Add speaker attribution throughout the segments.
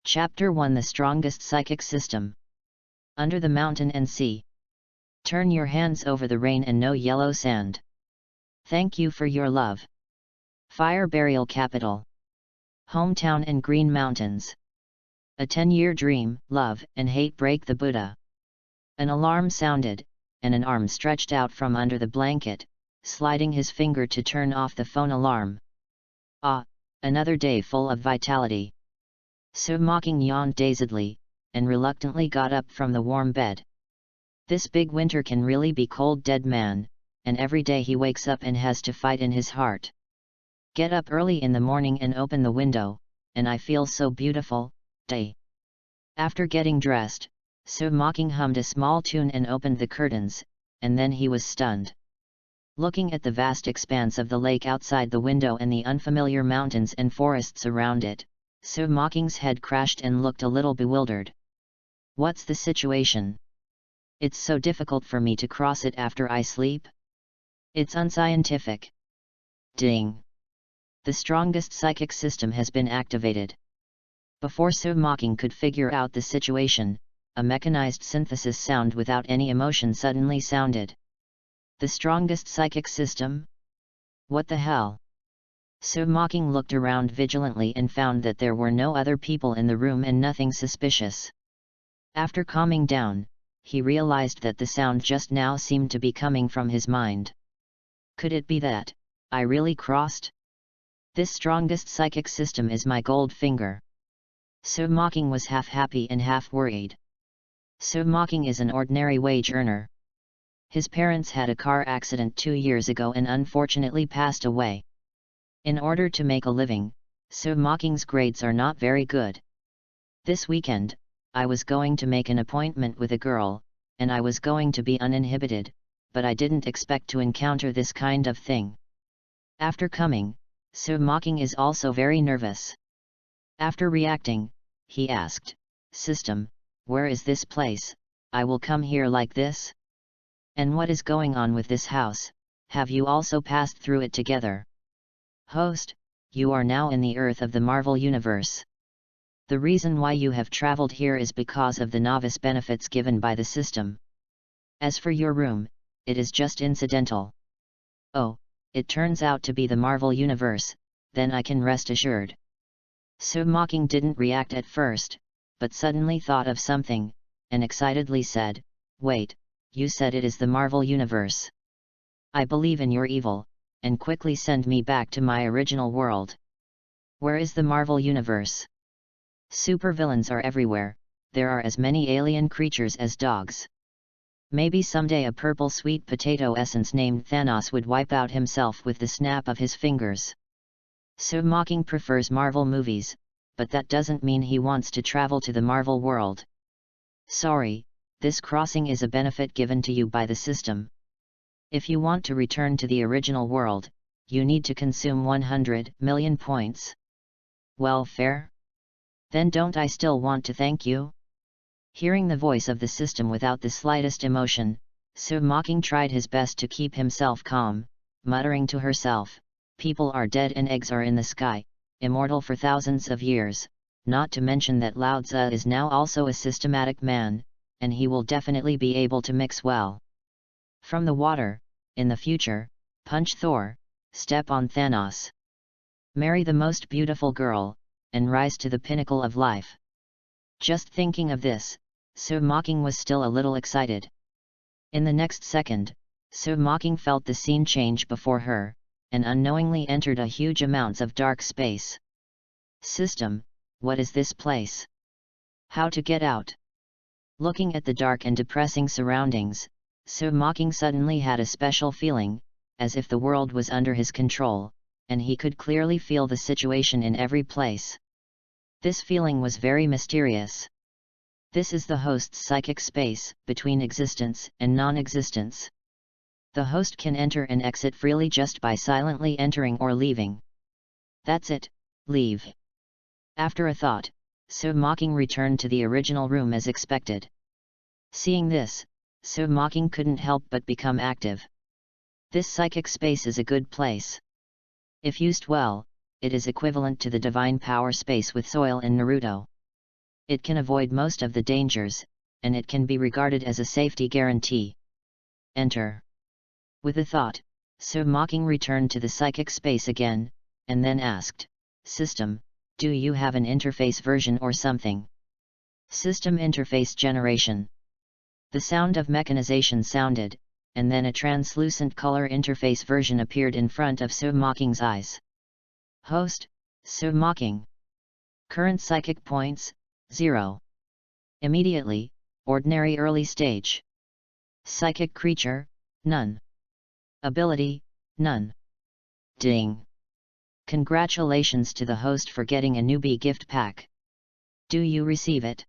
Speaker 1: Chapter 1: The Strongest Psychic System. Under the mountain and sea. Turn your hands over the rain and no yellow sand. Thank you for your love. Fire burial capital. Hometown and green mountains. A 10-year dream, love and hate break the Buddha. An alarm sounded, and an arm stretched out from under the blanket, sliding his finger to turn off the phone alarm. Ah, another day full of vitality. So Mocking yawned dazedly, and reluctantly got up from the warm bed. This big winter can really be cold, dead man, and every day he wakes up and has to fight in his heart. Get up early in the morning and open the window, and I feel so beautiful, day. After getting dressed, So Mocking hummed a small tune and opened the curtains, and then he was stunned. Looking at the vast expanse of the lake outside the window and the unfamiliar mountains and forests around it, So Mocking's head crashed and looked a little bewildered. What's the situation? It's so difficult for me to cross it after I sleep? It's unscientific. Ding! The strongest psychic system has been activated. Before So Mocking could figure out the situation, a mechanized synthesis sound without any emotion suddenly sounded. The strongest psychic system? What the hell? So Mocking looked around vigilantly and found that there were no other people in the room and nothing suspicious. After calming down, he realized that the sound just now seemed to be coming from his mind. Could it be that I really crossed? This strongest psychic system is my gold finger. So Mocking was half happy and half worried. So Mocking is an ordinary wage earner. His parents had a car accident 2 years ago and unfortunately passed away. In order to make a living, So Mocking's grades are not very good. This weekend, I was going to make an appointment with a girl, and I was going to be uninhibited, but I didn't expect to encounter this kind of thing. After coming, So Mocking is also very nervous. After reacting, he asked, "System, where is this place? I will come here like this? And what is going on with this house? Have you also passed through it together?" Host, you are now in the Earth of the Marvel Universe. The reason why you have traveled here is because of the novice benefits given by the system. As for your room, it is just incidental. Oh, it turns out to be the Marvel Universe, then I can rest assured. So Mocking didn't react at first, but suddenly thought of something, and excitedly said, "Wait, you said it is the Marvel Universe. I believe in your evil, and quickly send me back to my original world." Where is the Marvel Universe? Supervillains are everywhere, there are as many alien creatures as dogs. Maybe someday a purple sweet potato essence named Thanos would wipe out himself with the snap of his fingers. So Mocking prefers Marvel movies, but that doesn't mean he wants to travel to the Marvel world. Sorry, this crossing is a benefit given to you by the system. If you want to return to the original world, you need to consume 100 million points. Well, fair? Then don't I still want to thank you? Hearing the voice of the system without the slightest emotion, So Mocking tried his best to keep himself calm, muttering to herself, "People are dead and eggs are in the sky, immortal for thousands of years, not to mention that Lao Tzu is now also a systematic man, and he will definitely be able to mix well. From the water, in the future, punch Thor, step on Thanos. Marry the most beautiful girl, and rise to the pinnacle of life." Just thinking of this, So Mocking was still a little excited. In the next second, So Mocking felt the scene change before her, and unknowingly entered a huge amounts of dark space. System, what is this place? How to get out? Looking at the dark and depressing surroundings, So Mocking suddenly had a special feeling, as if the world was under his control, and he could clearly feel the situation in every place. This feeling was very mysterious. This is the host's psychic space, between existence and non-existence. The host can enter and exit freely just by silently entering or leaving. That's it, leave. After a thought, So Mocking returned to the original room as expected. Seeing this, So Mocking couldn't help but become active. This psychic space is a good place. If used well, it is equivalent to the divine power space with Soil in Naruto. It can avoid most of the dangers, and it can be regarded as a safety guarantee. Enter. With a thought, Sir Mocking returned to the psychic space again, and then asked, "System, do you have an interface version or something?" System interface generation. The sound of mechanization sounded, and then a translucent color interface version appeared in front of Sir Mocking's eyes. Host, Sir Mocking. Current psychic points, 0. Immediately, ordinary early stage. Psychic creature, none. Ability, none. Ding. Congratulations to the host for getting a newbie gift pack. Do you receive it?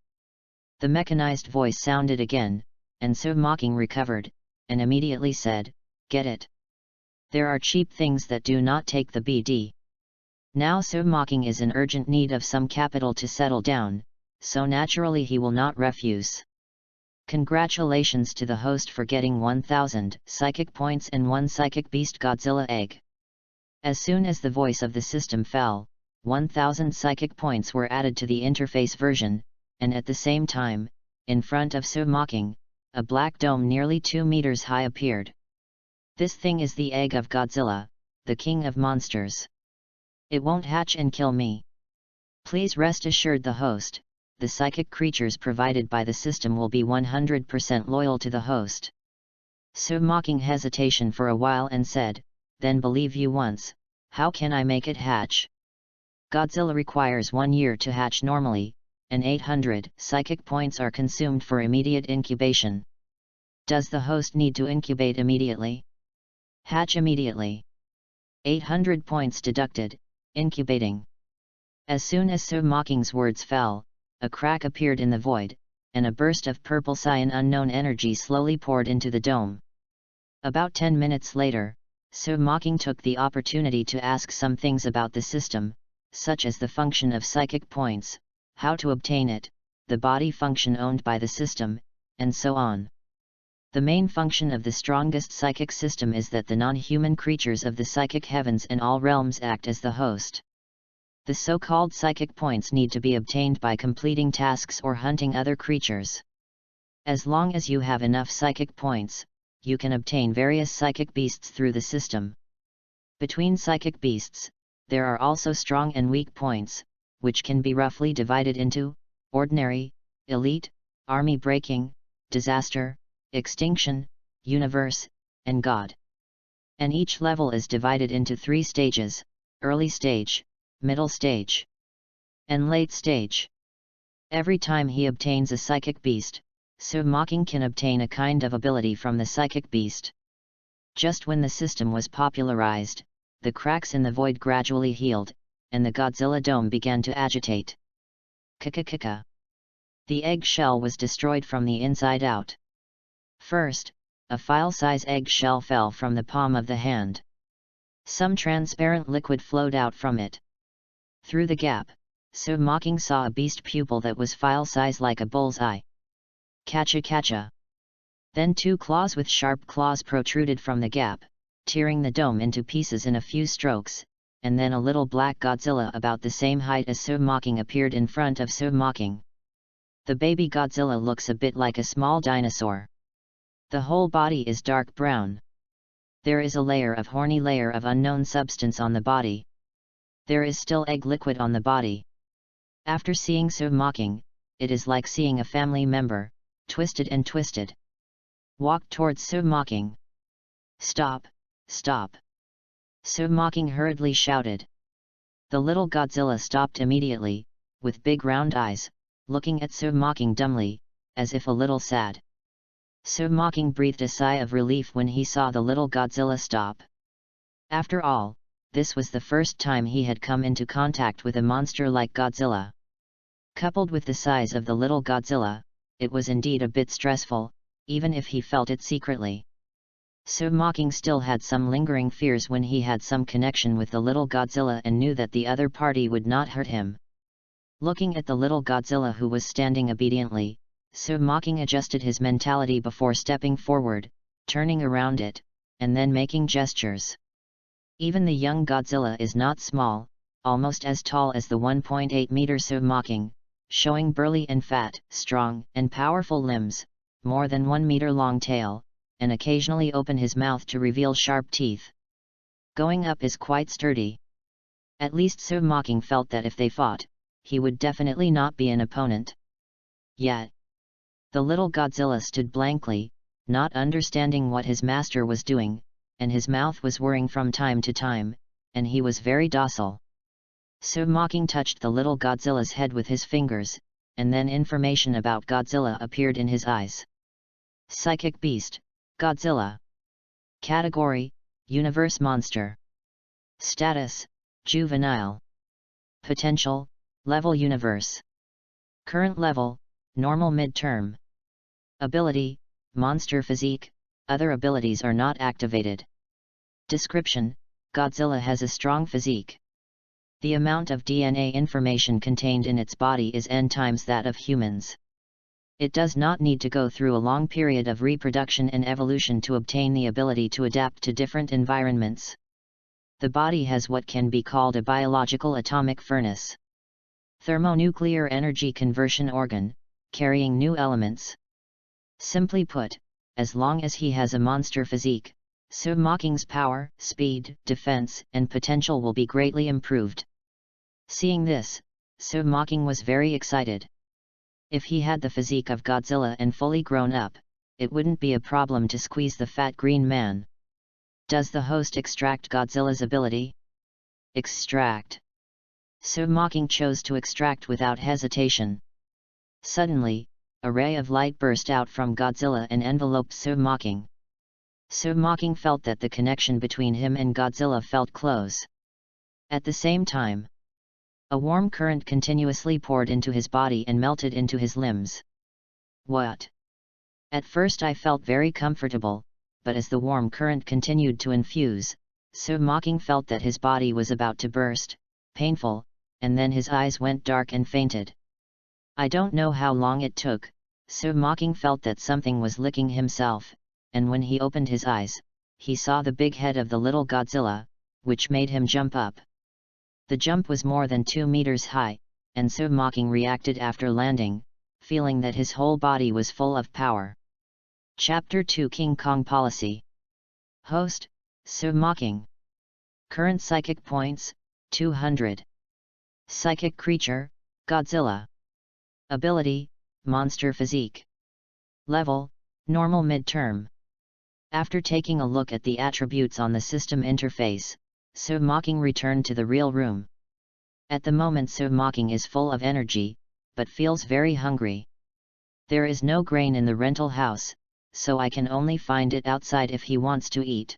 Speaker 1: The mechanized voice sounded again, and Sir Mocking recovered, and immediately said, "Get it. There are cheap things that do not take the BD. Now Sir Mocking is in urgent need of some capital to settle down, so naturally he will not refuse. Congratulations to the host for getting 1000 psychic points and 1 psychic beast Godzilla egg." As soon as the voice of the system fell, 1000 psychic points were added to the interface version, and at the same time, in front of Sir Mocking, a black dome nearly 2 meters high appeared. This thing is the egg of Godzilla, the king of monsters. It won't hatch and kill me. Please rest assured the host, the psychic creatures provided by the system will be 100% loyal to the host. Sir Mocking hesitation for a while and said, "Then believe you once, how can I make it hatch? Godzilla requires 1 year to hatch normally, and 800 psychic points are consumed for immediate incubation. Does the host need to incubate immediately? Hatch immediately. 800 points deducted, incubating." As soon as Sir Mocking's words fell, a crack appeared in the void, and a burst of purple cyan unknown energy slowly poured into the dome. About 10 minutes later, Sir Mocking took the opportunity to ask some things about the system, such as the function of psychic points, how to obtain it, the body function owned by the system, and so on. The main function of the strongest psychic system is that the non-human creatures of the psychic heavens and all realms act as the host. The so-called psychic points need to be obtained by completing tasks or hunting other creatures. As long as you have enough psychic points, you can obtain various psychic beasts through the system. Between psychic beasts, there are also strong and weak points, which can be roughly divided into ordinary, elite, army breaking, disaster, extinction, universe, and God. And each level is divided into 3 stages: early stage, middle stage, and late stage. Every time he obtains a psychic beast, Sir Mocking can obtain a kind of ability from the psychic beast. Just when the system was popularized, the cracks in the void gradually healed, and the Godzilla dome began to agitate. Kika. The egg shell was destroyed from the inside out. First, a file-size egg shell fell from the palm of the hand. Some transparent liquid flowed out from it. Through the gap, Sir Mocking saw a beast pupil that was file-size like a bull's eye. Catcha. Then 2 claws with sharp claws protruded from the gap, tearing the dome into pieces in a few strokes, and then a little black Godzilla about the same height as Sir Mocking appeared in front of Sir Mocking. The baby Godzilla looks a bit like a small dinosaur. The whole body is dark brown. There is a horny layer of unknown substance on the body. There is still egg liquid on the body. After seeing Sir Mocking, it is like seeing a family member, twisted and twisted. Walk towards Sir Mocking. Stop. Sir Mocking hurriedly shouted. The little Godzilla stopped immediately, with big round eyes, looking at Sir Mocking dumbly, as if a little sad. Sir Mocking breathed a sigh of relief when he saw the little Godzilla stop. After all, this was the first time he had come into contact with a monster like Godzilla. Coupled with the size of the little Godzilla, it was indeed a bit stressful, even if he felt it secretly. Sir Mocking still had some lingering fears when he had some connection with the little Godzilla and knew that the other party would not hurt him. Looking at the little Godzilla who was standing obediently, Sir Mocking adjusted his mentality before stepping forward, turning around it, and then making gestures. Even the young Godzilla is not small, almost as tall as the 1.8 meter Sir Mocking, showing burly and fat, strong and powerful limbs, more than 1 meter long tail, and occasionally open his mouth to reveal sharp teeth. Going up is quite sturdy. At least Sir Mocking felt that if they fought, he would definitely not be an opponent. Yet, the little Godzilla stood blankly, not understanding what his master was doing, and his mouth was whirring from time to time, and he was very docile. Sir Mocking touched the little Godzilla's head with his fingers, and then information about Godzilla appeared in his eyes. Psychic Beast, Godzilla. Category, Universe Monster. Status, Juvenile. Potential, Level Universe. Current level, Normal Midterm. Ability, Monster Physique, other abilities are not activated. Description, Godzilla has a strong physique. The amount of DNA information contained in its body is n times that of humans. It does not need to go through a long period of reproduction and evolution to obtain the ability to adapt to different environments. The body has what can be called a biological atomic furnace. Thermonuclear energy conversion organ, carrying new elements. Simply put, as long as he has a monster physique, Sir Mocking's power, speed, defense, and potential will be greatly improved. Seeing this, Sir Mocking was very excited. If he had the physique of Godzilla and fully grown up, it wouldn't be a problem to squeeze the fat green man. Does the host extract Godzilla's ability? Extract. Sir Mocking chose to extract without hesitation. Suddenly, a ray of light burst out from Godzilla and enveloped Sir Mocking. Sir Mocking felt that the connection between him and Godzilla felt close. At the same time, a warm current continuously poured into his body and melted into his limbs. What? At first I felt very comfortable, but as the warm current continued to infuse, Sir Mocking felt that his body was about to burst, painful, and then his eyes went dark and fainted. I don't know how long it took. Sir Mocking felt that something was licking himself, and when he opened his eyes, he saw the big head of the little Godzilla, which made him jump up. The jump was more than 2 meters high, and Sir Mocking reacted after landing, feeling that his whole body was full of power. Chapter 2 King Kong Policy. Host, Sir Mocking. Current psychic points, 200. Psychic creature, Godzilla. Ability, Monster Physique. Level, Normal Midterm. After taking a look at the attributes on the system interface, Sir Mocking returned to the real room. At the moment Sir Mocking is full of energy, but feels very hungry. There is no grain in the rental house, so I can only find it outside if he wants to eat.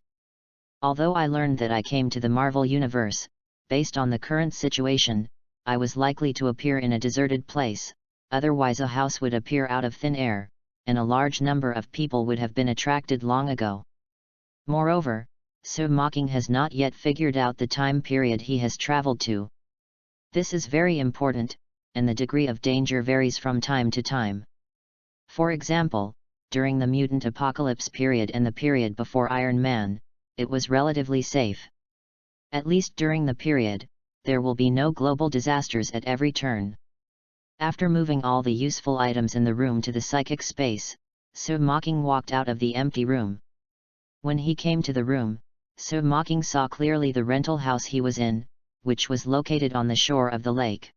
Speaker 1: Although I learned that I came to the Marvel Universe, based on the current situation, I was likely to appear in a deserted place, otherwise a house would appear out of thin air, and a large number of people would have been attracted long ago. Moreover, Sir Mocking has not yet figured out the time period he has traveled to. This is very important, and the degree of danger varies from time to time. For example, during the mutant apocalypse period and the period before Iron Man, it was relatively safe. At least during the period, there will be no global disasters at every turn. After moving all the useful items in the room to the psychic space, Sir Mocking walked out of the empty room. When he came to the room, Sir Mocking saw clearly the rental house he was in, which was located on the shore of the lake.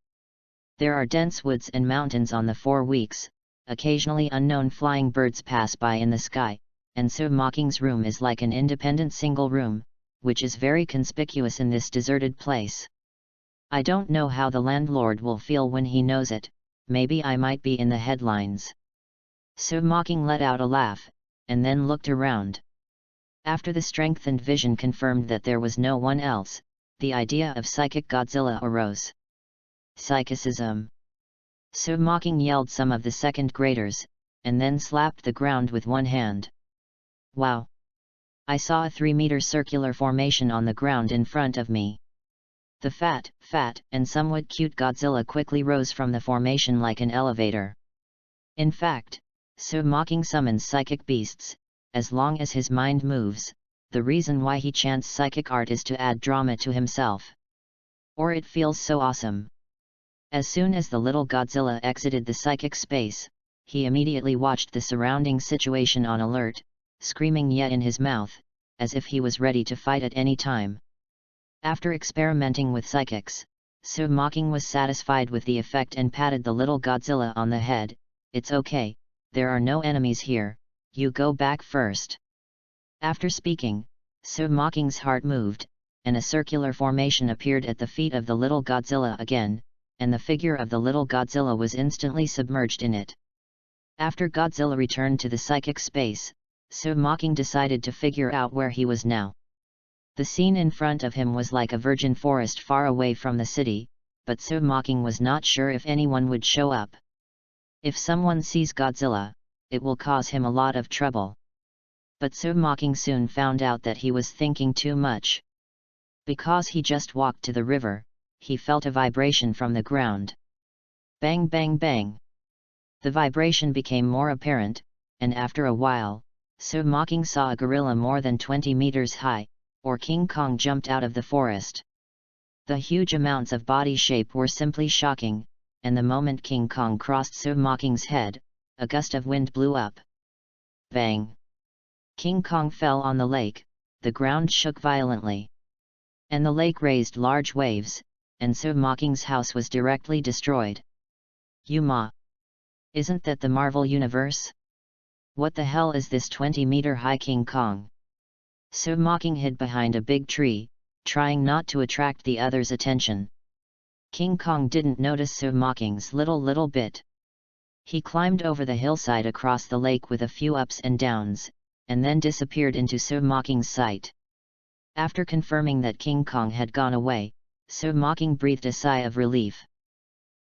Speaker 1: There are dense woods and mountains on the 4 weeks, occasionally unknown flying birds pass by in the sky, and Sir Mocking's room is like an independent single room, which is very conspicuous in this deserted place. I don't know how the landlord will feel when he knows it, maybe I might be in the headlines. Sir Mocking let out a laugh, and then looked around. After the strengthened vision confirmed that there was no one else, the idea of Psychic Godzilla arose. Psychicism. Sir Mocking yelled some of the second graders, and then slapped the ground with one hand. Wow! I saw a 3-meter circular formation on the ground in front of me. The fat, and somewhat cute Godzilla quickly rose from the formation like an elevator. In fact, Sir Mocking summons psychic beasts, as long as his mind moves. The reason why he chants psychic art is to add drama to himself. Or it feels so awesome. As soon as the little Godzilla exited the psychic space, he immediately watched the surrounding situation on alert, screaming yet in his mouth, as if he was ready to fight at any time. After experimenting with psychics, Mocking was satisfied with the effect and patted the little Godzilla on the head. "It's okay, there are no enemies here, you go back first." After speaking, Mocking's heart moved, and a circular formation appeared at the feet of the little Godzilla again, and the figure of the little Godzilla was instantly submerged in it. After Godzilla returned to the psychic space, Mocking decided to figure out where he was now. The scene in front of him was like a virgin forest far away from the city, but Mocking was not sure if anyone would show up. If someone sees Godzilla, it will cause him a lot of trouble. But Mocking soon found out that he was thinking too much. Because he just walked to the river, he felt a vibration from the ground. Bang bang bang! The vibration became more apparent, and after a while, Mocking saw a gorilla more than 20 meters high, or King Kong, jumped out of the forest. The huge amounts of body shape were simply shocking, and the moment King Kong crossed Mocking's head, a gust of wind blew up. Bang! King Kong fell on the lake, the ground shook violently. And the lake raised large waves, and Mocking's house was directly destroyed. Yuma! Isn't that the Marvel Universe? What the hell is this 20-meter-high King Kong? Mocking hid behind a big tree, trying not to attract the others' attention. King Kong didn't notice Mocking's little bit. He climbed over the hillside across the lake with a few ups and downs, and then disappeared into Mocking's sight. After confirming that King Kong had gone away, Mocking breathed a sigh of relief.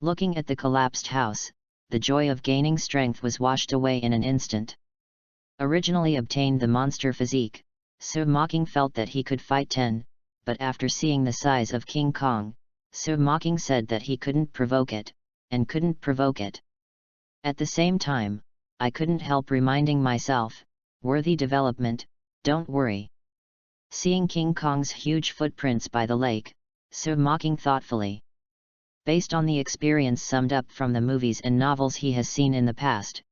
Speaker 1: Looking at the collapsed house, the joy of gaining strength was washed away in an instant. Originally obtained the monster physique, Mocking felt that he could fight 10, but after seeing the size of King Kong, Mocking said that he couldn't provoke it, and couldn't provoke it. At the same time, I couldn't help reminding myself, worthy development, don't worry. Seeing King Kong's huge footprints by the lake, Mocking thoughtfully. Based on the experience summed up from the movies and novels he has seen in the past,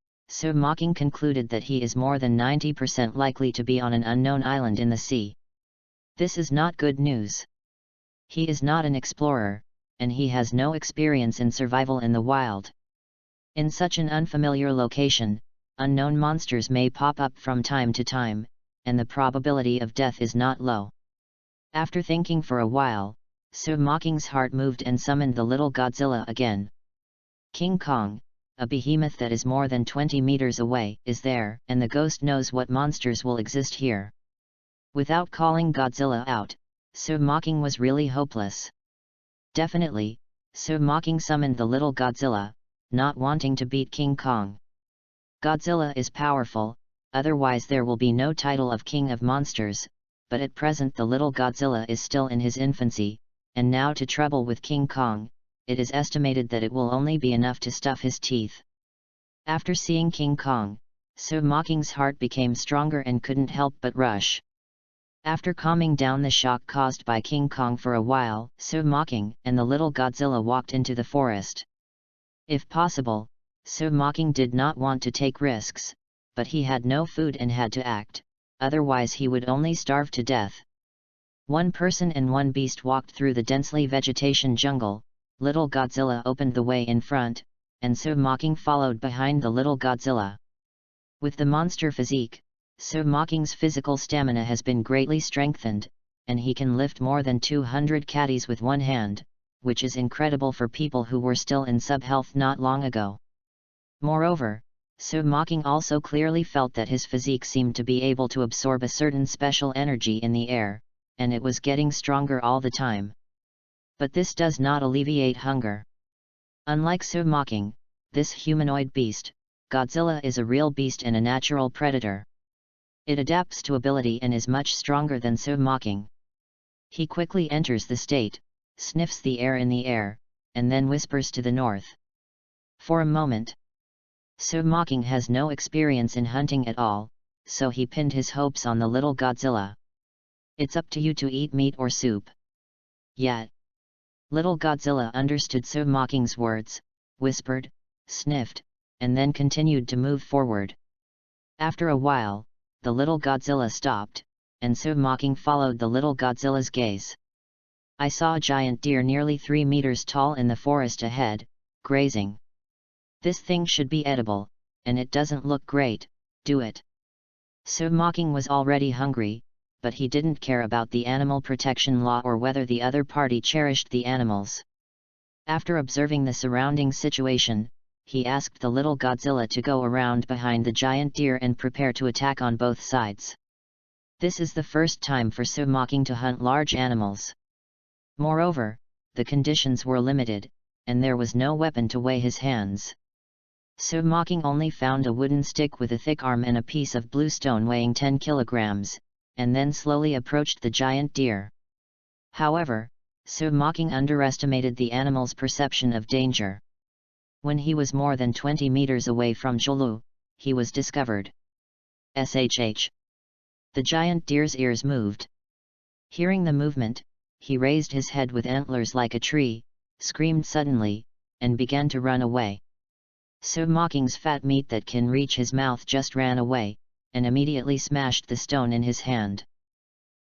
Speaker 1: Mocking concluded that he is more than 90% likely to be on an unknown island in the sea. This is not good news. He is not an explorer, and he has no experience in survival in the wild. In such an unfamiliar location, unknown monsters may pop up from time to time, and the probability of death is not low. After thinking for a while, Mocking's heart moved and summoned the little Godzilla again. King Kong, a behemoth that is more than 20 meters away, is there, and the ghost knows what monsters will exist here. Without calling Godzilla out, Mocking was really hopeless. Definitely, Mocking summoned the little Godzilla, not wanting to beat King Kong. Godzilla is powerful, otherwise there will be no title of King of Monsters, but at present the little Godzilla is still in his infancy, and now to trouble with King Kong, it is estimated that it will only be enough to stuff his teeth. After seeing King Kong, Mocking's heart became stronger and couldn't help but rush. After calming down the shock caused by King Kong for a while, Mocking and the little Godzilla walked into the forest. If possible, Mocking did not want to take risks, but he had no food and had to act, otherwise he would only starve to death. One person and one beast walked through the densely vegetation jungle. Little Godzilla opened the way in front, and Mocking followed behind the little Godzilla. With the monster physique, Mocking's physical stamina has been greatly strengthened, and he can lift more than 200 caddies with one hand, which is incredible for people who were still in sub-health not long ago. Moreover, Mocking also clearly felt that his physique seemed to be able to absorb a certain special energy in the air, and it was getting stronger all the time. But this does not alleviate hunger. Unlike Mocking, this humanoid beast, Godzilla is a real beast and a natural predator. It adapts to ability and is much stronger than Mocking. He quickly enters the state, sniffs the air in the air, and then whispers to the north. For a moment, Mocking has no experience in hunting at all, so he pinned his hopes on the little Godzilla. It's up to you to eat meat or soup. Yet. Little Godzilla understood Submocking's words, whispered, sniffed, and then continued to move forward. After a while, the little Godzilla stopped, and Submocking followed the little Godzilla's gaze. I saw a giant deer nearly 3 meters tall in the forest ahead, grazing. This thing should be edible, and it doesn't look great, do it? Submocking was already hungry, but he didn't care about the animal protection law or whether the other party cherished the animals. After observing the surrounding situation, he asked the little Godzilla to go around behind the giant deer and prepare to attack on both sides. This is the first time for Submocking to hunt large animals. Moreover, the conditions were limited, and there was no weapon to weigh his hands. Submocking only found a wooden stick with a thick arm and a piece of blue stone weighing 10 kilograms, and then slowly approached the giant deer. However, Submocking underestimated the animal's perception of danger. When he was more than 20 meters away from Julu, he was discovered. SHH. The giant deer's ears moved. Hearing the movement, he raised his head with antlers like a tree, screamed suddenly, and began to run away. Submocking's fat meat that can reach his mouth just ran away, and immediately smashed the stone in his hand.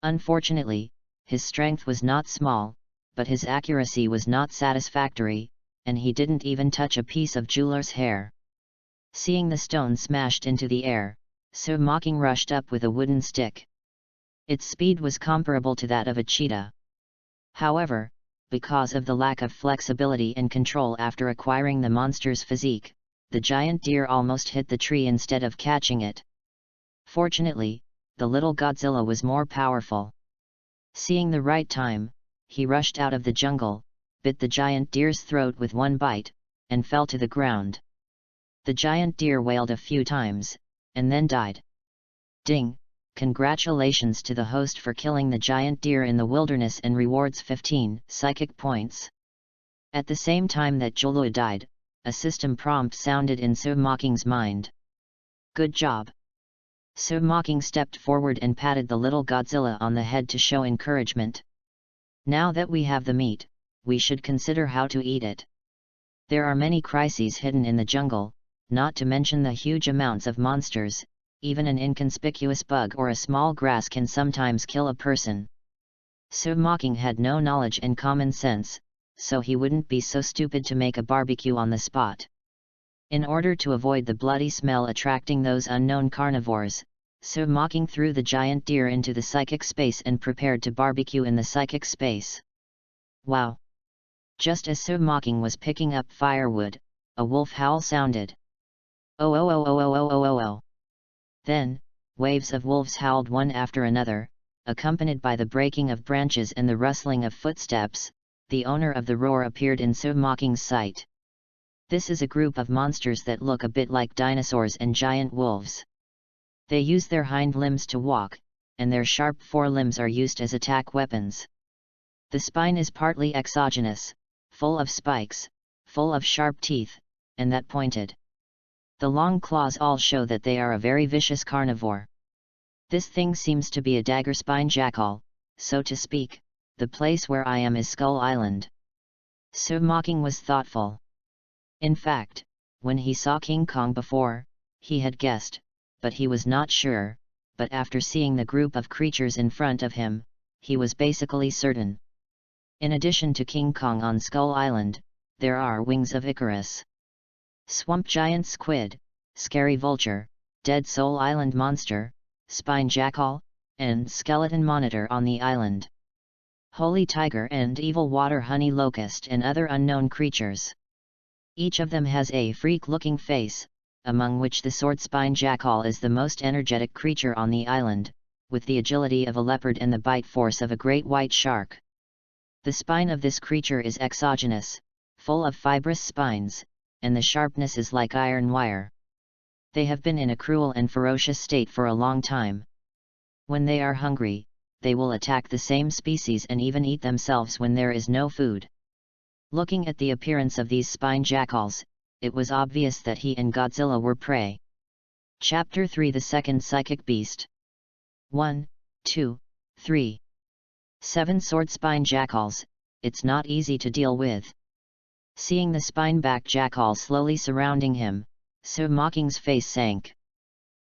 Speaker 1: Unfortunately, his strength was not small, but his accuracy was not satisfactory, and he didn't even touch a piece of Jular's hair. Seeing the stone smashed into the air, Submocking rushed up with a wooden stick. Its speed was comparable to that of a cheetah. However, because of the lack of flexibility and control after acquiring the monster's physique, the giant deer almost hit the tree instead of catching it. Fortunately, the little Godzilla was more powerful. Seeing the right time, he rushed out of the jungle, bit the giant deer's throat with one bite, and fell to the ground. The giant deer wailed a few times, and then died. Ding! Congratulations to the host for killing the giant deer in the wilderness and rewards 15 psychic points. At the same time that Julu died, a system prompt sounded in Submocking's mind. Good job! Submocking stepped forward and patted the little Godzilla on the head to show encouragement. Now that we have the meat, we should consider how to eat it. There are many crises hidden in the jungle, not to mention the huge amounts of monsters. Even an inconspicuous bug or a small grass can sometimes kill a person. Submocking had no knowledge and common sense, so he wouldn't be so stupid to make a barbecue on the spot. In order to avoid the bloody smell attracting those unknown carnivores, Submocking threw the giant deer into the psychic space and prepared to barbecue in the psychic space. Wow! Just as Submocking was picking up firewood, a wolf howl sounded. Oh oh oh oh oh oh oh oh oh! Then, waves of wolves howled one after another, accompanied by the breaking of branches and the rustling of footsteps. The owner of the roar appeared in Submocking's sight. This is a group of monsters that look a bit like dinosaurs and giant wolves. They use their hind limbs to walk, and their sharp forelimbs are used as attack weapons. The spine is partly exogenous, full of spikes, full of sharp teeth, and that pointed. The long claws all show that they are a very vicious carnivore. This thing seems to be a dagger spine jackal, so to speak. The place where I am is Skull Island. Submocking was thoughtful. In fact, when he saw King Kong before, he had guessed, but he was not sure, but after seeing the group of creatures in front of him, he was basically certain. In addition to King Kong on Skull Island, there are Wings of Icarus, Swamp Giant Squid, Scary Vulture, Dead Soul Island Monster, Spine Jackal, and Skeleton Monitor on the island. Holy Tiger and Evil Water Honey Locust and other unknown creatures. Each of them has a freak-looking face, among which the Sword Spine Jackal is the most energetic creature on the island, with the agility of a leopard and the bite force of a great white shark. The spine of this creature is exogenous, full of fibrous spines, and the sharpness is like iron wire. They have been in a cruel and ferocious state for a long time. When they are hungry, they will attack the same species and even eat themselves when there is no food. Looking at the appearance of these spine jackals, it was obvious that he and Godzilla were prey. Chapter 3 The Second Psychic Beast. 1, 2, 3. 7 Sword Spine Jackals, it's not easy to deal with. Seeing the spine-backed jackal slowly surrounding him, Mocking's face sank.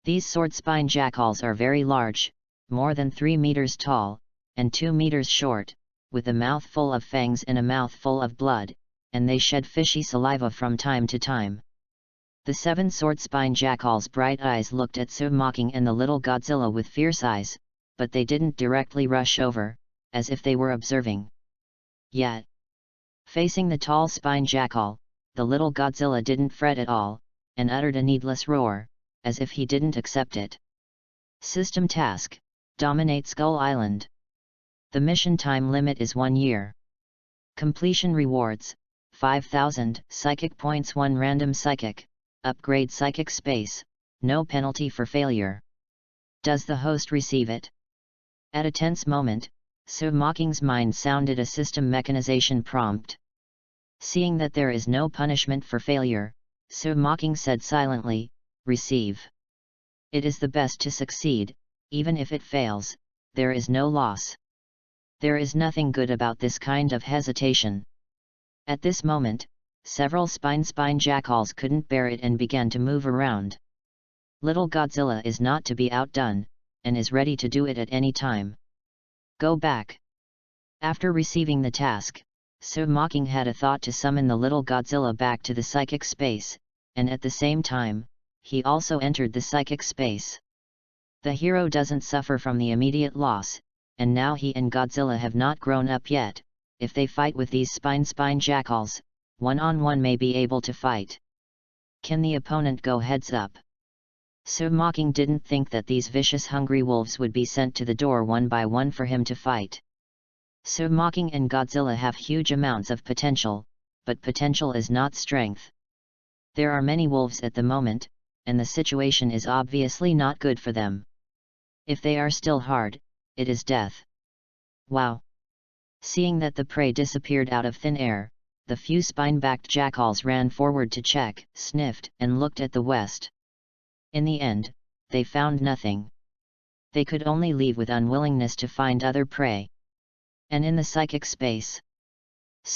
Speaker 1: These sword-spine jackals are very large, more than 3 meters tall, and 2 meters short, with a mouth full of fangs and a mouth full of blood, and they shed fishy saliva from time to time. The 7 sword-spine jackal's bright eyes looked at Mocking and the little Godzilla with fierce eyes, but they didn't directly rush over, as if they were observing. Yet, facing the tall spine jackal, the little Godzilla didn't fret at all, and uttered a needless roar, as if he didn't accept it. System task: dominate Skull Island. The mission time limit is 1 year. Completion rewards: 5,000 psychic points, 1 random psychic, upgrade psychic space, no penalty for failure. Does the host receive it? At a tense moment, Mocking's mind sounded a system mechanization prompt. Seeing that there is no punishment for failure, Mocking said silently, "Receive. It is the best to succeed, even if it fails, there is no loss." There is nothing good about this kind of hesitation. At this moment, several spine jackals couldn't bear it and began to move around. Little Godzilla is not to be outdone, and is ready to do it at any time. Go back. After receiving the task, Mocking had a thought to summon the little Godzilla back to the psychic space, and at the same time, he also entered the psychic space. The hero doesn't suffer from the immediate loss, and now he and Godzilla have not grown up yet. If they fight with these spine jackals, one-on-one may be able to fight. Can the opponent go heads up? Mocking didn't think that these vicious hungry wolves would be sent to the door one by one for him to fight. Mocking and Godzilla have huge amounts of potential, but potential is not strength. There are many wolves at the moment, and the situation is obviously not good for them. If they are still hard, it is death. Wow! Seeing that the prey disappeared out of thin air, the few spine-backed jackals ran forward to check, sniffed, and looked at the west. In the end, they found nothing. They could only leave with unwillingness to find other prey. And in the psychic space,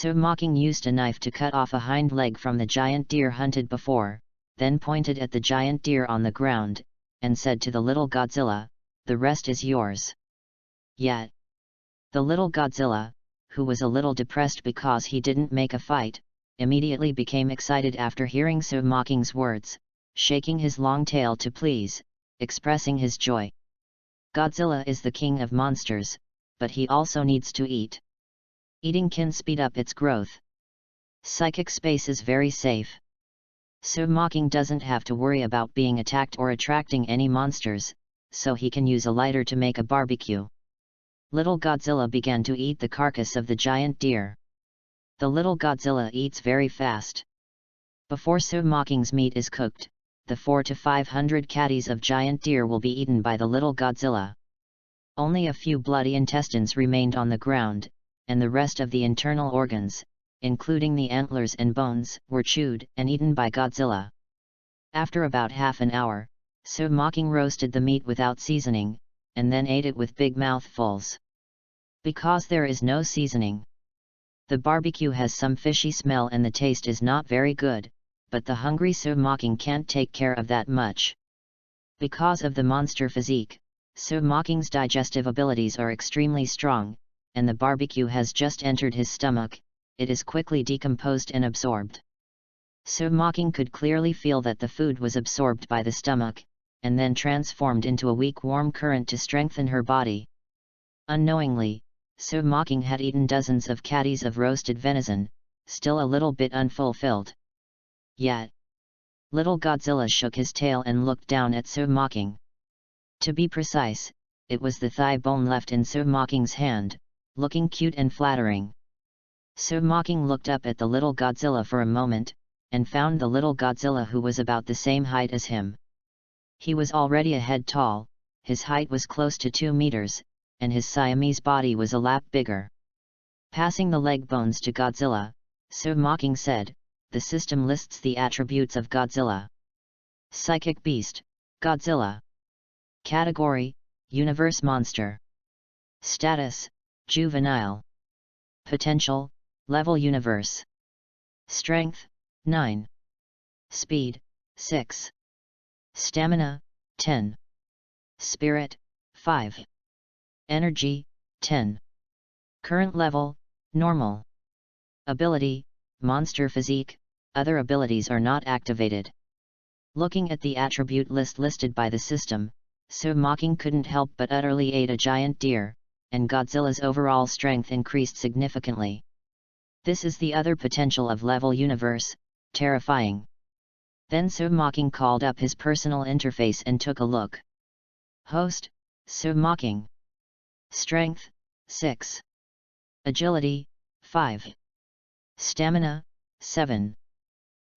Speaker 1: Mocking used a knife to cut off a hind leg from the giant deer hunted before, then pointed at the giant deer on the ground, and said to the little Godzilla, "The rest is yours." Yet, the little Godzilla, who was a little depressed because he didn't make a fight, immediately became excited after hearing Mocking's words, shaking his long tail to please, expressing his joy. Godzilla is the king of monsters, but he also needs to eat. Eating can speed up its growth. Psychic space is very safe. Mocking doesn't have to worry about being attacked or attracting any monsters, so he can use a lighter to make a barbecue. Little Godzilla began to eat the carcass of the giant deer. The little Godzilla eats very fast. Before Mocking's meat is cooked, the 400 to 500 caddies of giant deer will be eaten by the little Godzilla. Only a few bloody intestines remained on the ground, and the rest of the internal organs, including the antlers and bones, were chewed and eaten by Godzilla. After about half an hour, Mocking roasted the meat without seasoning, and then ate it with big mouthfuls. Because there is no seasoning, the barbecue has some fishy smell and the taste is not very good, but the hungry Mocking can't take care of that much. Because of the monster physique, Mocking's digestive abilities are extremely strong, and the barbecue has just entered his stomach. It is quickly decomposed and absorbed. Mocking could clearly feel that the food was absorbed by the stomach, and then transformed into a weak warm current to strengthen her body. Unknowingly, Mocking had eaten dozens of caddies of roasted venison, still a little bit unfulfilled. Yet, little Godzilla shook his tail and looked down at Mocking. To be precise, it was the thigh bone left in Mocking's hand, looking cute and flattering. Mocking looked up at the little Godzilla for a moment, and found the little Godzilla who was about the same height as him. He was already a head tall, his height was close to 2 meters, and his Siamese body was a lap bigger. Passing the leg bones to Godzilla, Mocking said, "The system lists the attributes of Godzilla. Psychic Beast, Godzilla. Category, Universe Monster. Status, Juvenile. Potential, Level Universe. Strength, 9. Speed, 6. Stamina, 10. Spirit, 5. Energy, 10. Current level, Normal. Ability, Monster Physique, other abilities are not activated. Looking at the attribute list listed by the system, So Mocking couldn't help but utterly ate a giant deer, and Godzilla's overall strength increased significantly. This is the other potential of Level Universe, terrifying. Then So Mocking called up his personal interface and took a look. Host, So Mocking. Strength, 6. Agility, 5. Stamina, 7.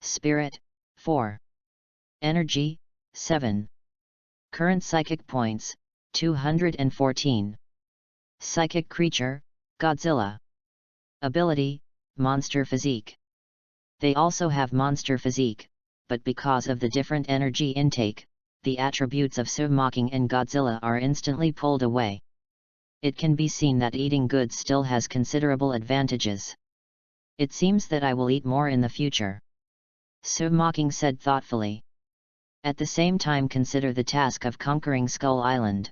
Speaker 1: Spirit, 4. Energy, 7. Current Psychic Points, 214. Psychic Creature, Godzilla. Ability, Monster Physique. They also have Monster Physique, but because of the different energy intake, the attributes of So Mocking and Godzilla are instantly pulled away. It can be seen that eating good still has considerable advantages. It seems that I will eat more in the future. So Mocking said thoughtfully. At the same time consider the task of conquering Skull Island.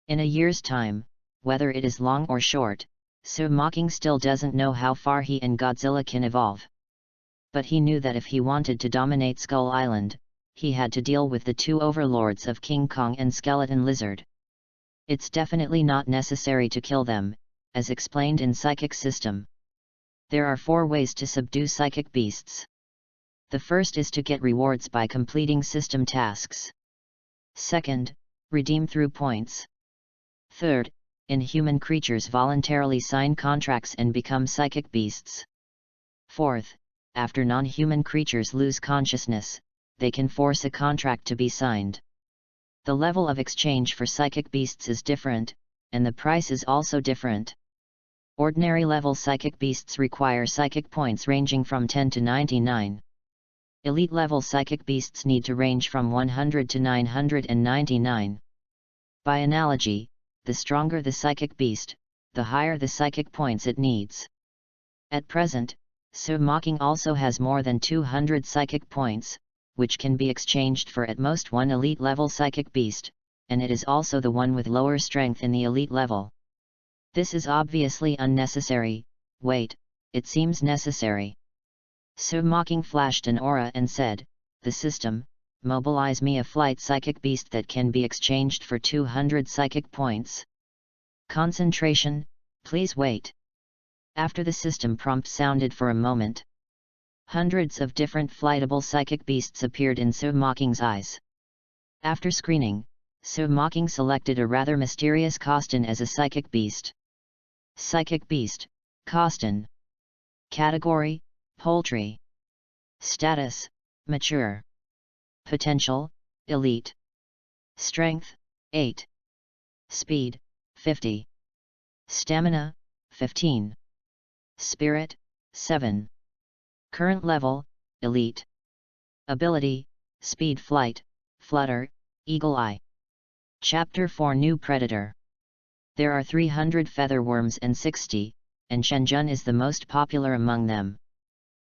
Speaker 1: In a year's time, whether it is long or short, So Mocking still doesn't know how far he and Godzilla can evolve. But he knew that if he wanted to dominate Skull Island, he had to deal with the two overlords of King Kong and Skeleton Lizard. It's definitely not necessary to kill them, as explained in Psychic System. There are 4 ways to subdue psychic beasts. The first is to get rewards by completing system tasks. Second, redeem through points. Third, inhuman creatures voluntarily sign contracts and become psychic beasts. Fourth, after non-human creatures lose consciousness, they can force a contract to be signed. The level of exchange for psychic beasts is different, and the price is also different. Ordinary level psychic beasts require psychic points ranging from 10 to 99. Elite level psychic beasts need to range from 100 to 999. By analogy, the stronger the psychic beast, the higher the psychic points it needs. At present, So Mocking also has more than 200 psychic points, which can be exchanged for at most 1 elite level psychic beast, and it is also the one with lower strength in the elite level. This is obviously unnecessary. Wait, it seems necessary. So Mocking flashed an aura and said, "The system, mobilize me a flight psychic beast that can be exchanged for 200 psychic points." Concentration, please wait. After the system prompt sounded for a moment, hundreds of different flightable psychic beasts appeared in So Mocking's eyes. After screening, So Mocking selected a rather mysterious Costin as a psychic beast. Psychic beast, Costin. Category, Poultry. Status, Mature. Potential, Elite. Strength, 8. Speed, 50. Stamina, 15. Spirit, 7. Current level, Elite. Ability, Speed Flight, Flutter, Eagle Eye. Chapter 4 New Predator. There are 300 featherworms and 60, and Shenjun is the most popular among them.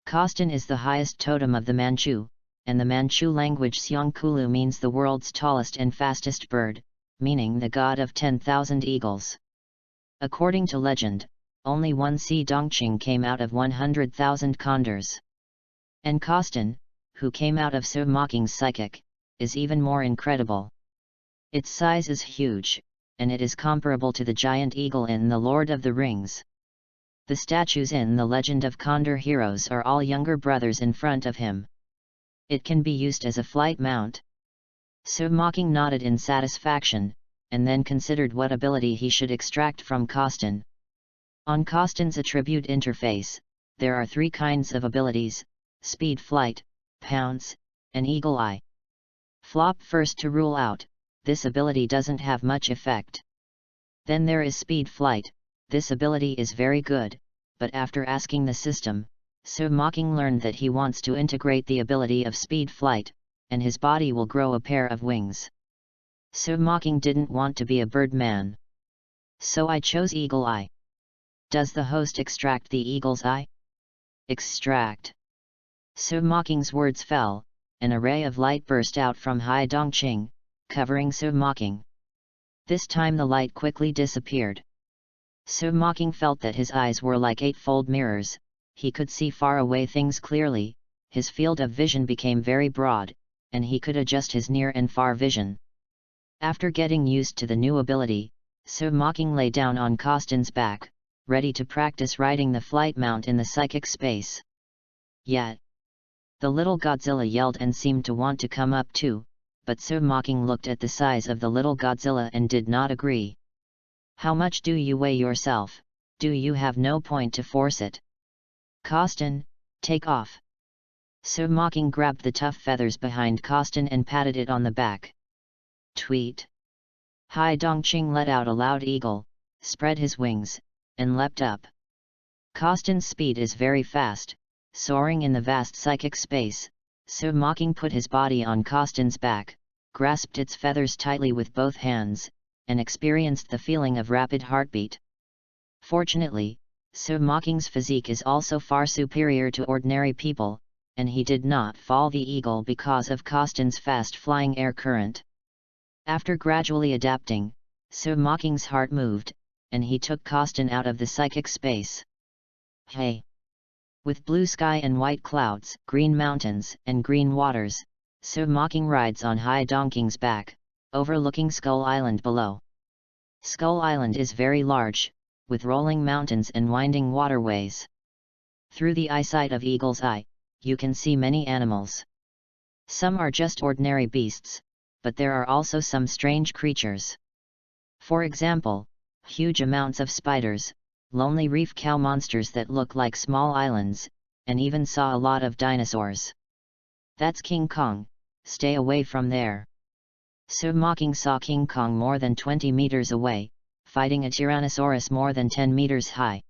Speaker 1: Costin is the highest totem of the Manchu, and the Manchu language Xiongkulu means the world's tallest and fastest bird, meaning the god of 10,000 eagles. According to legend, only one Si Dongqing came out of 100,000 condors. And Costin, who came out of So Mocking's psychic, is even more incredible. Its size is huge, and it is comparable to the giant eagle in The Lord of the Rings. The statues in the Legend of Condor heroes are all younger brothers in front of him. It can be used as a flight mount. So Mocking nodded in satisfaction, and then considered what ability he should extract from Costin. On Costin's attribute interface, there are 3 kinds of abilities: Speed Flight, Pounce, and Eagle Eye. Flop first to rule out, this ability doesn't have much effect. Then there is Speed Flight. This ability is very good, but after asking the system, So Mocking learned that he wants to integrate the ability of Speed Flight, and his body will grow a pair of wings. So Mocking didn't want to be a bird man. So I chose Eagle Eye. Does the host extract the eagle's eye? Extract. Su Mocking's words fell, an array of light burst out from Hai Dongqing, covering Su Mocking. This time the light quickly disappeared. Su Mocking felt that his eyes were like eightfold mirrors, he could see far away things clearly, his field of vision became very broad, and he could adjust his near and far vision. After getting used to the new ability, Su Mocking lay down on Costin's back, ready to practice riding the flight mount in the psychic space. Yet, the little Godzilla yelled and seemed to want to come up too, but Su Mocking looked at the size of the little Godzilla and did not agree. How much do you weigh yourself? Do you have no point to force it? Costin, take off. Su Mocking grabbed the tough feathers behind Costin and patted it on the back. Tweet. Hai Dongqing let out a loud eagle, spread his wings, and leapt up. Costin's speed is very fast, soaring in the vast psychic space. Su Mocking put his body on Costin's back, grasped its feathers tightly with both hands, and experienced the feeling of rapid heartbeat. Fortunately, Su Mocking's physique is also far superior to ordinary people, and he did not fall the eagle because of Costin's fast-flying air current. After gradually adapting, Su Mocking's heart moved, and he took Costin out of the psychic space. Hey! With blue sky and white clouds, green mountains, and green waters, Su Mocking rides on Hai Dongqing's back, overlooking Skull Island below. Skull Island is very large, with rolling mountains and winding waterways. Through the eyesight of Eagle's Eye, you can see many animals. Some are just ordinary beasts, but there are also some strange creatures. For example, huge amounts of spiders, lonely reef cow monsters that look like small islands, and even saw a lot of dinosaurs. That's King Kong, stay away from there. Su Mocking saw King Kong more than 20 meters away, fighting a Tyrannosaurus more than 10 meters high.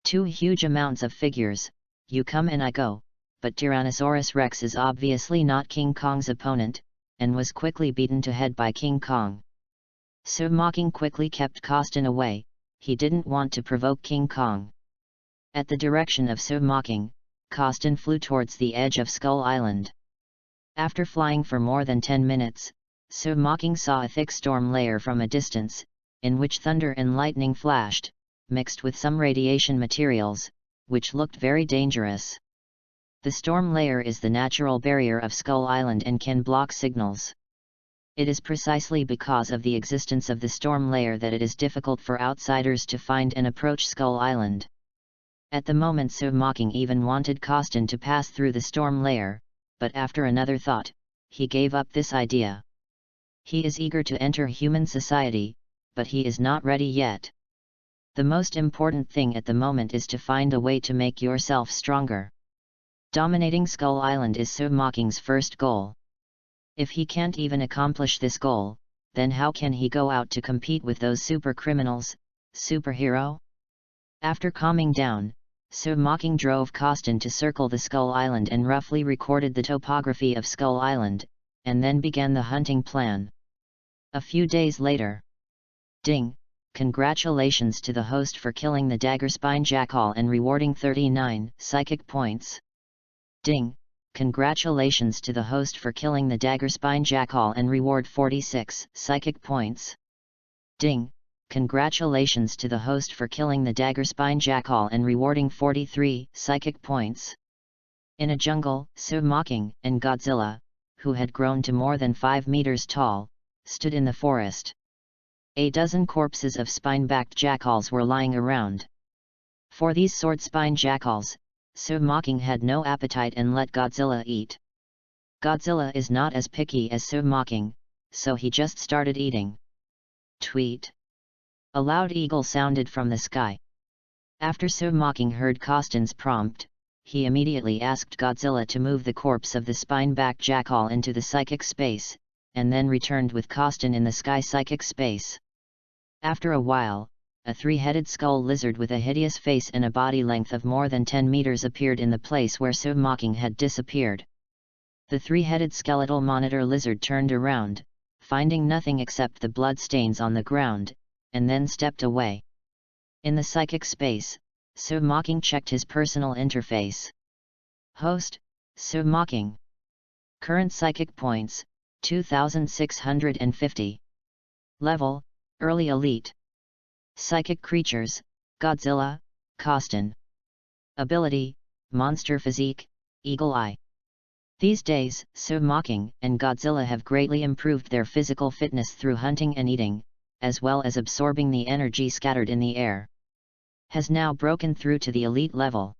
Speaker 1: Two huge amounts of figures, you come and I go, but Tyrannosaurus Rex is obviously not King Kong's opponent, and was quickly beaten to head by King Kong. Su Mocking quickly kept Costin away, he didn't want to provoke King Kong. At the direction of Su Mocking, Costin flew towards the edge of Skull Island. After flying for more than 10 minutes, Su Mocking saw a thick storm layer from a distance, in which thunder and lightning flashed, mixed with some radiation materials, which looked very dangerous. The storm layer is the natural barrier of Skull Island and can block signals. It is precisely because of the existence of the storm layer that it is difficult for outsiders to find and approach Skull Island. At the moment Su Mocking even wanted Costin to pass through the storm layer, but after another thought, he gave up this idea. He is eager to enter human society, but he is not ready yet. The most important thing at the moment is to find a way to make yourself stronger. Dominating Skull Island is Su Mocking's first goal. If he can't even accomplish this goal, then how can he go out to compete with those super criminals, superhero? After calming down, Su Mocking drove Costin to circle the Skull Island and roughly recorded the topography of Skull Island, and then began the hunting plan. A few days later. Ding! Congratulations to the host for killing the Daggerspine Jackal and rewarding 39 psychic points. Ding! Congratulations to the host for killing the Daggerspine Jackal and reward 46 psychic points. Ding! Congratulations to the host for killing the Daggerspine Jackal and rewarding 43 psychic points. In a jungle, Su Mocking and Godzilla, who had grown to more than 5 meters tall, stood in the forest. A dozen corpses of spine-backed jackals were lying around. For these sword-spine jackals, Su Mocking had no appetite and let Godzilla eat. Godzilla is not as picky as Su Mocking, so he just started eating. Tweet. A loud eagle sounded from the sky. After Su Mocking heard Costin's prompt, he immediately asked Godzilla to move the corpse of the spine-backed jackal into the psychic space, and then returned with Costin in the sky psychic space. After a while, a three-headed skull lizard with a hideous face and a body length of more than 10 meters appeared in the place where Su Mocking had disappeared. The three-headed skeletal monitor lizard turned around, finding nothing except the blood stains on the ground, and then stepped away. In the psychic space, Submocking checked his personal interface. Host, Submocking. Current psychic points, 2650. Level, Early Elite. Psychic creatures, Godzilla, Kostin. Ability, Monster Physique, Eagle Eye. These days, Submocking and Godzilla have greatly improved their physical fitness through hunting and eating, as well as absorbing the energy scattered in the air. Has now broken through to the elite level.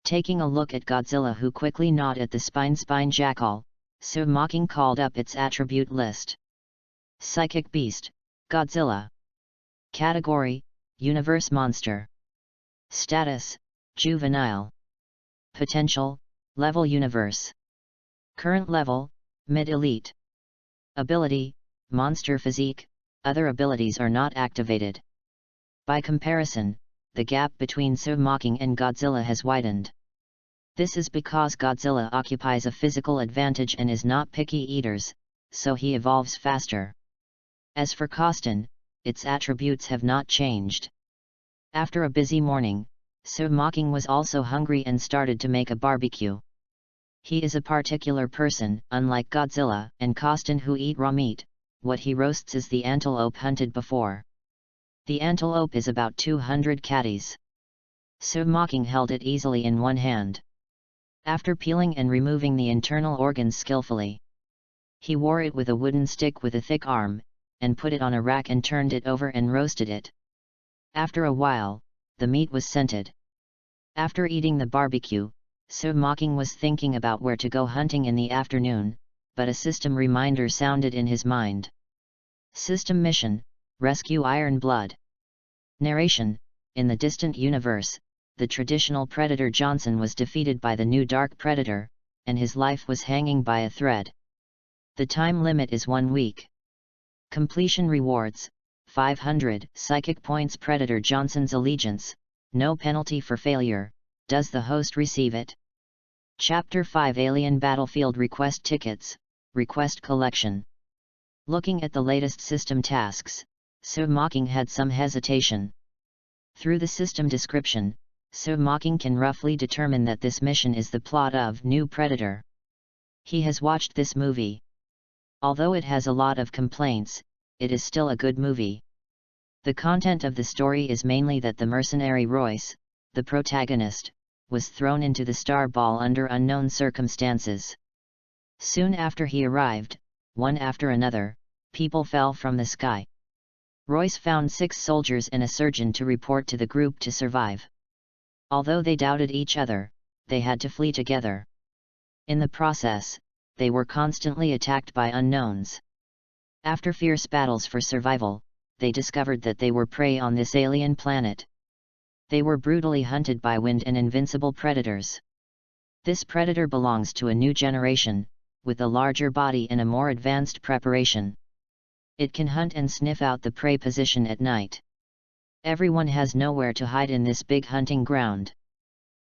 Speaker 1: Taking a look at Godzilla, who quickly gnawed at the spine jackal, Submocking called up its attribute list. Psychic Beast, Godzilla. Category, Universe Monster. Status, Juvenile. Potential, Level Universe. Current level, Mid-Elite. Ability, Monster Physique, other abilities are not activated. By comparison, the gap between Submocking and Godzilla has widened. This is because Godzilla occupies a physical advantage and is not picky eaters, so he evolves faster. As for Kostin, its attributes have not changed. After a busy morning, Submocking was also hungry and started to make a barbecue. He is a particular person, unlike Godzilla and Kostin, who eat raw meat. What he roasts is the antelope hunted before. The antelope is about 200 catties. Submocking held it easily in one hand. After peeling and removing the internal organs skillfully, he wore it with a wooden stick with a thick arm, and put it on a rack and turned it over and roasted it. After a while, the meat was scented. After eating the barbecue, Submocking was thinking about where to go hunting in the afternoon, but a system reminder sounded in his mind. System mission, Rescue Iron Blood. Narration, in the distant universe, the traditional predator Johnson was defeated by the new dark predator, and his life was hanging by a thread. The time limit is 1 week. Completion rewards, 500 psychic points. Predator Johnson's allegiance, no penalty for failure. Does the host receive it? Chapter 5 Alien Battlefield Request Tickets, Request Collection. Looking at the latest system tasks, Submocking had some hesitation. Through the system description, Submocking can roughly determine that this mission is the plot of New Predator. He has watched this movie. Although it has a lot of complaints, it is still a good movie. The content of the story is mainly that the mercenary Royce, the protagonist, was thrown into the star ball under unknown circumstances. Soon after he arrived, one after another, people fell from the sky. Royce found 6 soldiers and a surgeon to report to the group to survive. Although they doubted each other, they had to flee together. In the process, they were constantly attacked by unknowns. After fierce battles for survival, they discovered that they were prey on this alien planet. They were brutally hunted by wind and invincible predators. This predator belongs to a new generation, with a larger body and a more advanced preparation. It can hunt and sniff out the prey position at night. Everyone has nowhere to hide in this big hunting ground.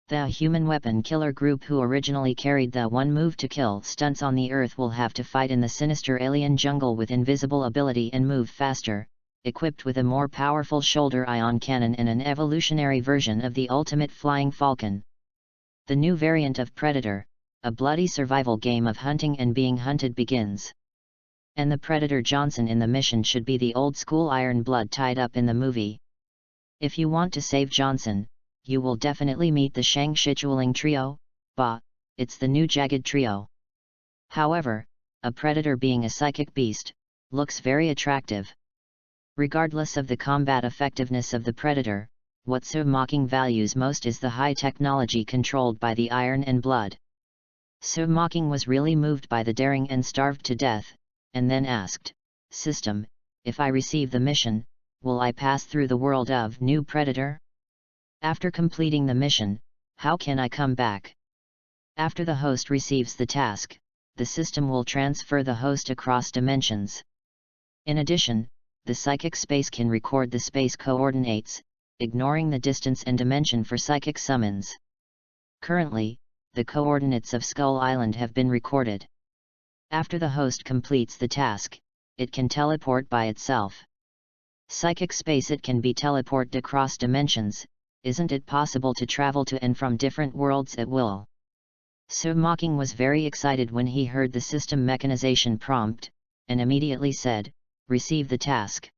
Speaker 1: The human weapon killer group who originally carried the one move to kill stunts on the Earth will have to fight in the sinister alien jungle with invisible ability and move faster, equipped with a more powerful shoulder ion cannon and an evolutionary version of the ultimate flying falcon. The new variant of Predator, a bloody survival game of hunting and being hunted, begins. And the Predator Johnson in the mission should be the old school Iron Blood tied up in the movie. If you want to save Johnson, you will definitely meet the Shang Shichuling trio. It's the new Jagged trio. However, a Predator being a psychic beast, looks very attractive. Regardless of the combat effectiveness of the Predator, what Submocking values most is the high technology controlled by the Iron and Blood. Submocking was really moved by the daring and starved to death, and then asked, "System, if I receive the mission, will I pass through the world of New Predator? After completing the mission, how can I come back?" After the host receives the task, the system will transfer the host across dimensions. In addition, the psychic space can record the space coordinates, ignoring the distance and dimension for psychic summons. Currently, the coordinates of Skull Island have been recorded. After the host completes the task, it can teleport by itself. Psychic space, it can be teleported across dimensions, isn't it possible to travel to and from different worlds at will? Mocking was very excited when he heard the system mechanization prompt, and immediately said, "Receive the task."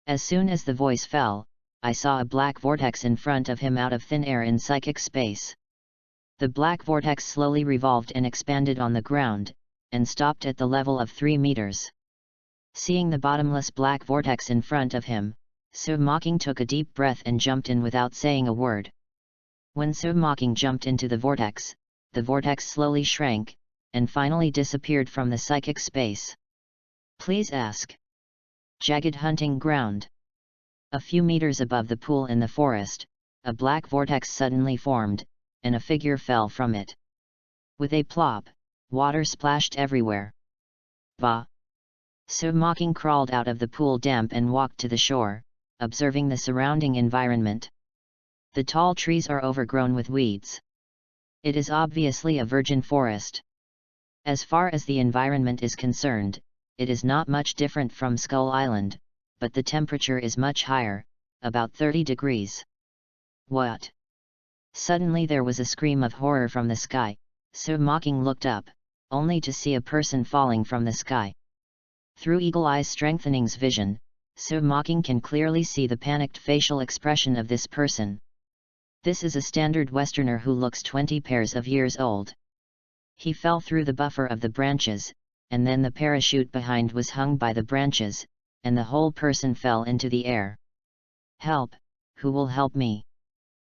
Speaker 1: As soon as the voice fell, I saw a black vortex in front of him out of thin air in psychic space. The black vortex slowly revolved and expanded on the ground, and stopped at the level of 3 meters. Seeing the bottomless black vortex in front of him, Mocking took a deep breath and jumped in without saying a word. When Mocking jumped into the vortex slowly shrank, and finally disappeared from the psychic space. Please ask. Jagged hunting ground. A few meters above the pool in the forest, a black vortex suddenly formed, and a figure fell from it. With a plop, water splashed everywhere. Bah! Mocking crawled out of the pool damp and walked to the shore, observing the surrounding environment. The tall trees are overgrown with weeds. It is obviously a virgin forest. As far as the environment is concerned, it is not much different from Skull Island, but the temperature is much higher, about 30 degrees. What? Suddenly there was a scream of horror from the sky. Mocking looked up, only to see a person falling from the sky. Through Eagle Eye's strengthening's vision, Mocking can clearly see the panicked facial expression of this person. This is a standard Westerner who looks 20 pairs of years old. He fell through the buffer of the branches, and then the parachute behind was hung by the branches, and the whole person fell into the air. Help! Who will help me?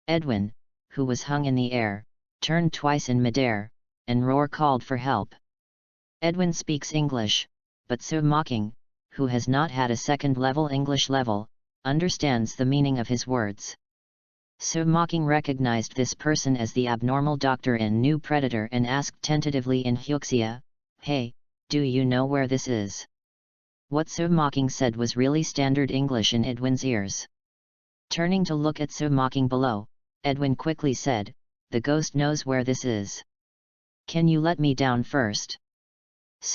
Speaker 1: Edwin, who was hung in the air, turned twice in midair, and called for help. Edwin speaks English, but Mocking, who has not had a second-level English level, understands the meaning of his words. Mocking recognized this person as the abnormal doctor in New Predator and asked tentatively in Hyuxia, "Hey, do you know where this is?" What Mocking said was really standard English in Edwin's ears. Turning to look at Mocking below, Edwin quickly said, "The ghost knows where this is. Can you let me down first?"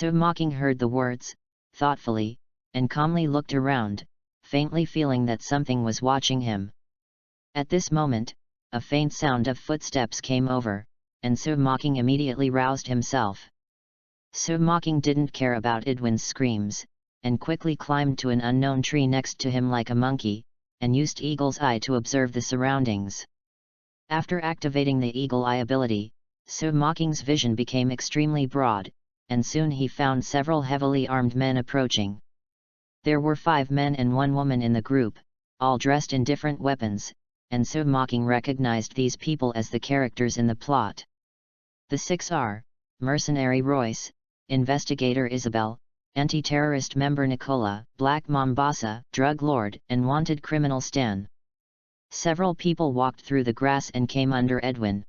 Speaker 1: Mocking heard the words, thoughtfully, and calmly looked around, faintly feeling that something was watching him. At this moment, a faint sound of footsteps came over, and Mocking immediately roused himself. Mocking didn't care about Edwin's screams, and quickly climbed to an unknown tree next to him like a monkey, and used Eagle's Eye to observe the surroundings. After activating the Eagle Eye ability, Mocking's vision became extremely broad, and soon he found several heavily armed men approaching. There were 5 men and 1 woman in the group, all dressed in different weapons, and Mocking recognized these people as the characters in the plot. The 6 are: Mercenary Royce, Investigator Isabel, Anti-Terrorist Member Nicola, Black Mombasa, Drug Lord, and Wanted Criminal Stan. Several people walked through the grass and came under Edwin.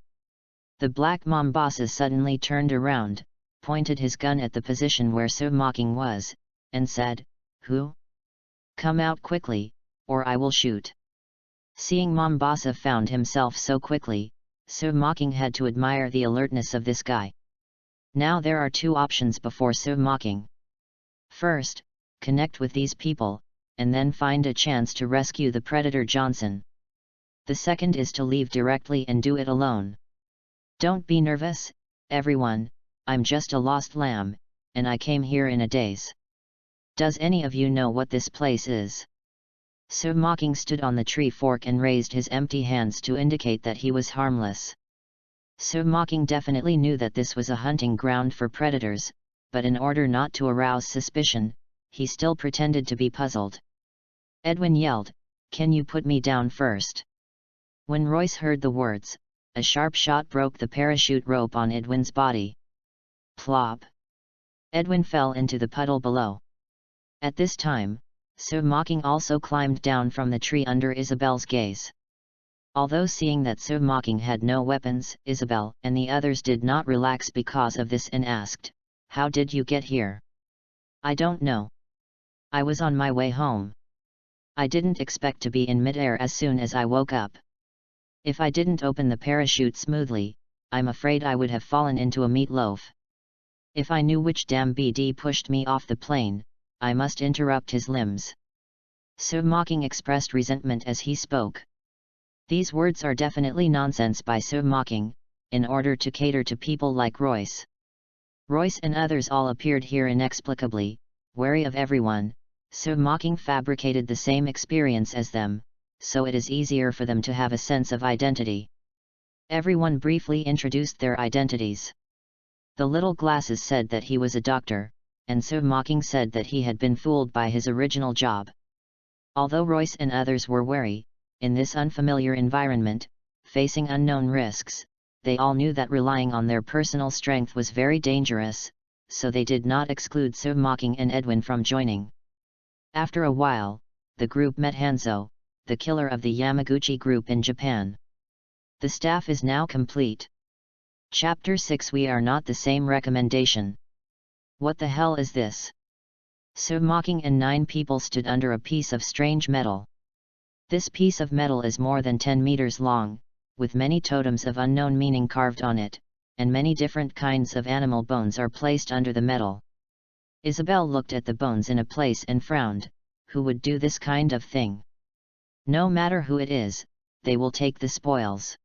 Speaker 1: The Black Mombasa suddenly turned around, pointed his gun at the position where Mocking was, and said, "Who? Come out quickly, or I will shoot." Seeing Mombasa found himself so quickly, Mocking had to admire the alertness of this guy. Now there are 2 options before Mocking. First, connect with these people, and then find a chance to rescue the Predator Johnson. The second is to leave directly and do it alone. Don't be nervous, everyone, I'm just a lost lamb, and I came here in a daze. Does any of you know what this place is? Mocking stood on the tree fork and raised his empty hands to indicate that he was harmless. Mocking definitely knew that this was a hunting ground for predators, but in order not to arouse suspicion, he still pretended to be puzzled. Edwin yelled, "Can you put me down first?" When Royce heard the words, a sharp shot broke the parachute rope on Edwin's body. Plop! Edwin fell into the puddle below. At this time, Mocking also climbed down from the tree under Isabel's gaze. Although seeing that Mocking had no weapons, Isabel and the others did not relax because of this and asked, "How did you get here?" "I don't know. I was on my way home. I didn't expect to be in midair as soon as I woke up. If I didn't open the parachute smoothly, I'm afraid I would have fallen into a meatloaf. If I knew which damn BD pushed me off the plane, I must interrupt his limbs." So Mocking expressed resentment as he spoke. These words are definitely nonsense by So Mocking, in order to cater to people like Royce. Royce and others all appeared here inexplicably, wary of everyone. So Mocking fabricated the same experience as them, so it is easier for them to have a sense of identity. Everyone briefly introduced their identities. The little glasses said that he was a doctor, and So Mocking said that he had been fooled by his original job. Although Royce and others were wary, in this unfamiliar environment, facing unknown risks, they all knew that relying on their personal strength was very dangerous, so they did not exclude So Mocking and Edwin from joining. After a while, the group met Hanzo, the killer of the Yamaguchi group in Japan. The staff is now complete. Chapter 6 We are not the same recommendation. What the hell is this? So Mocking and 9 people stood under a piece of strange metal. This piece of metal is more than 10 meters long, with many totems of unknown meaning carved on it, and many different kinds of animal bones are placed under the metal. Isabel looked at the bones in a place and frowned. Who would do this kind of thing? No matter who it is, they will take the spoils.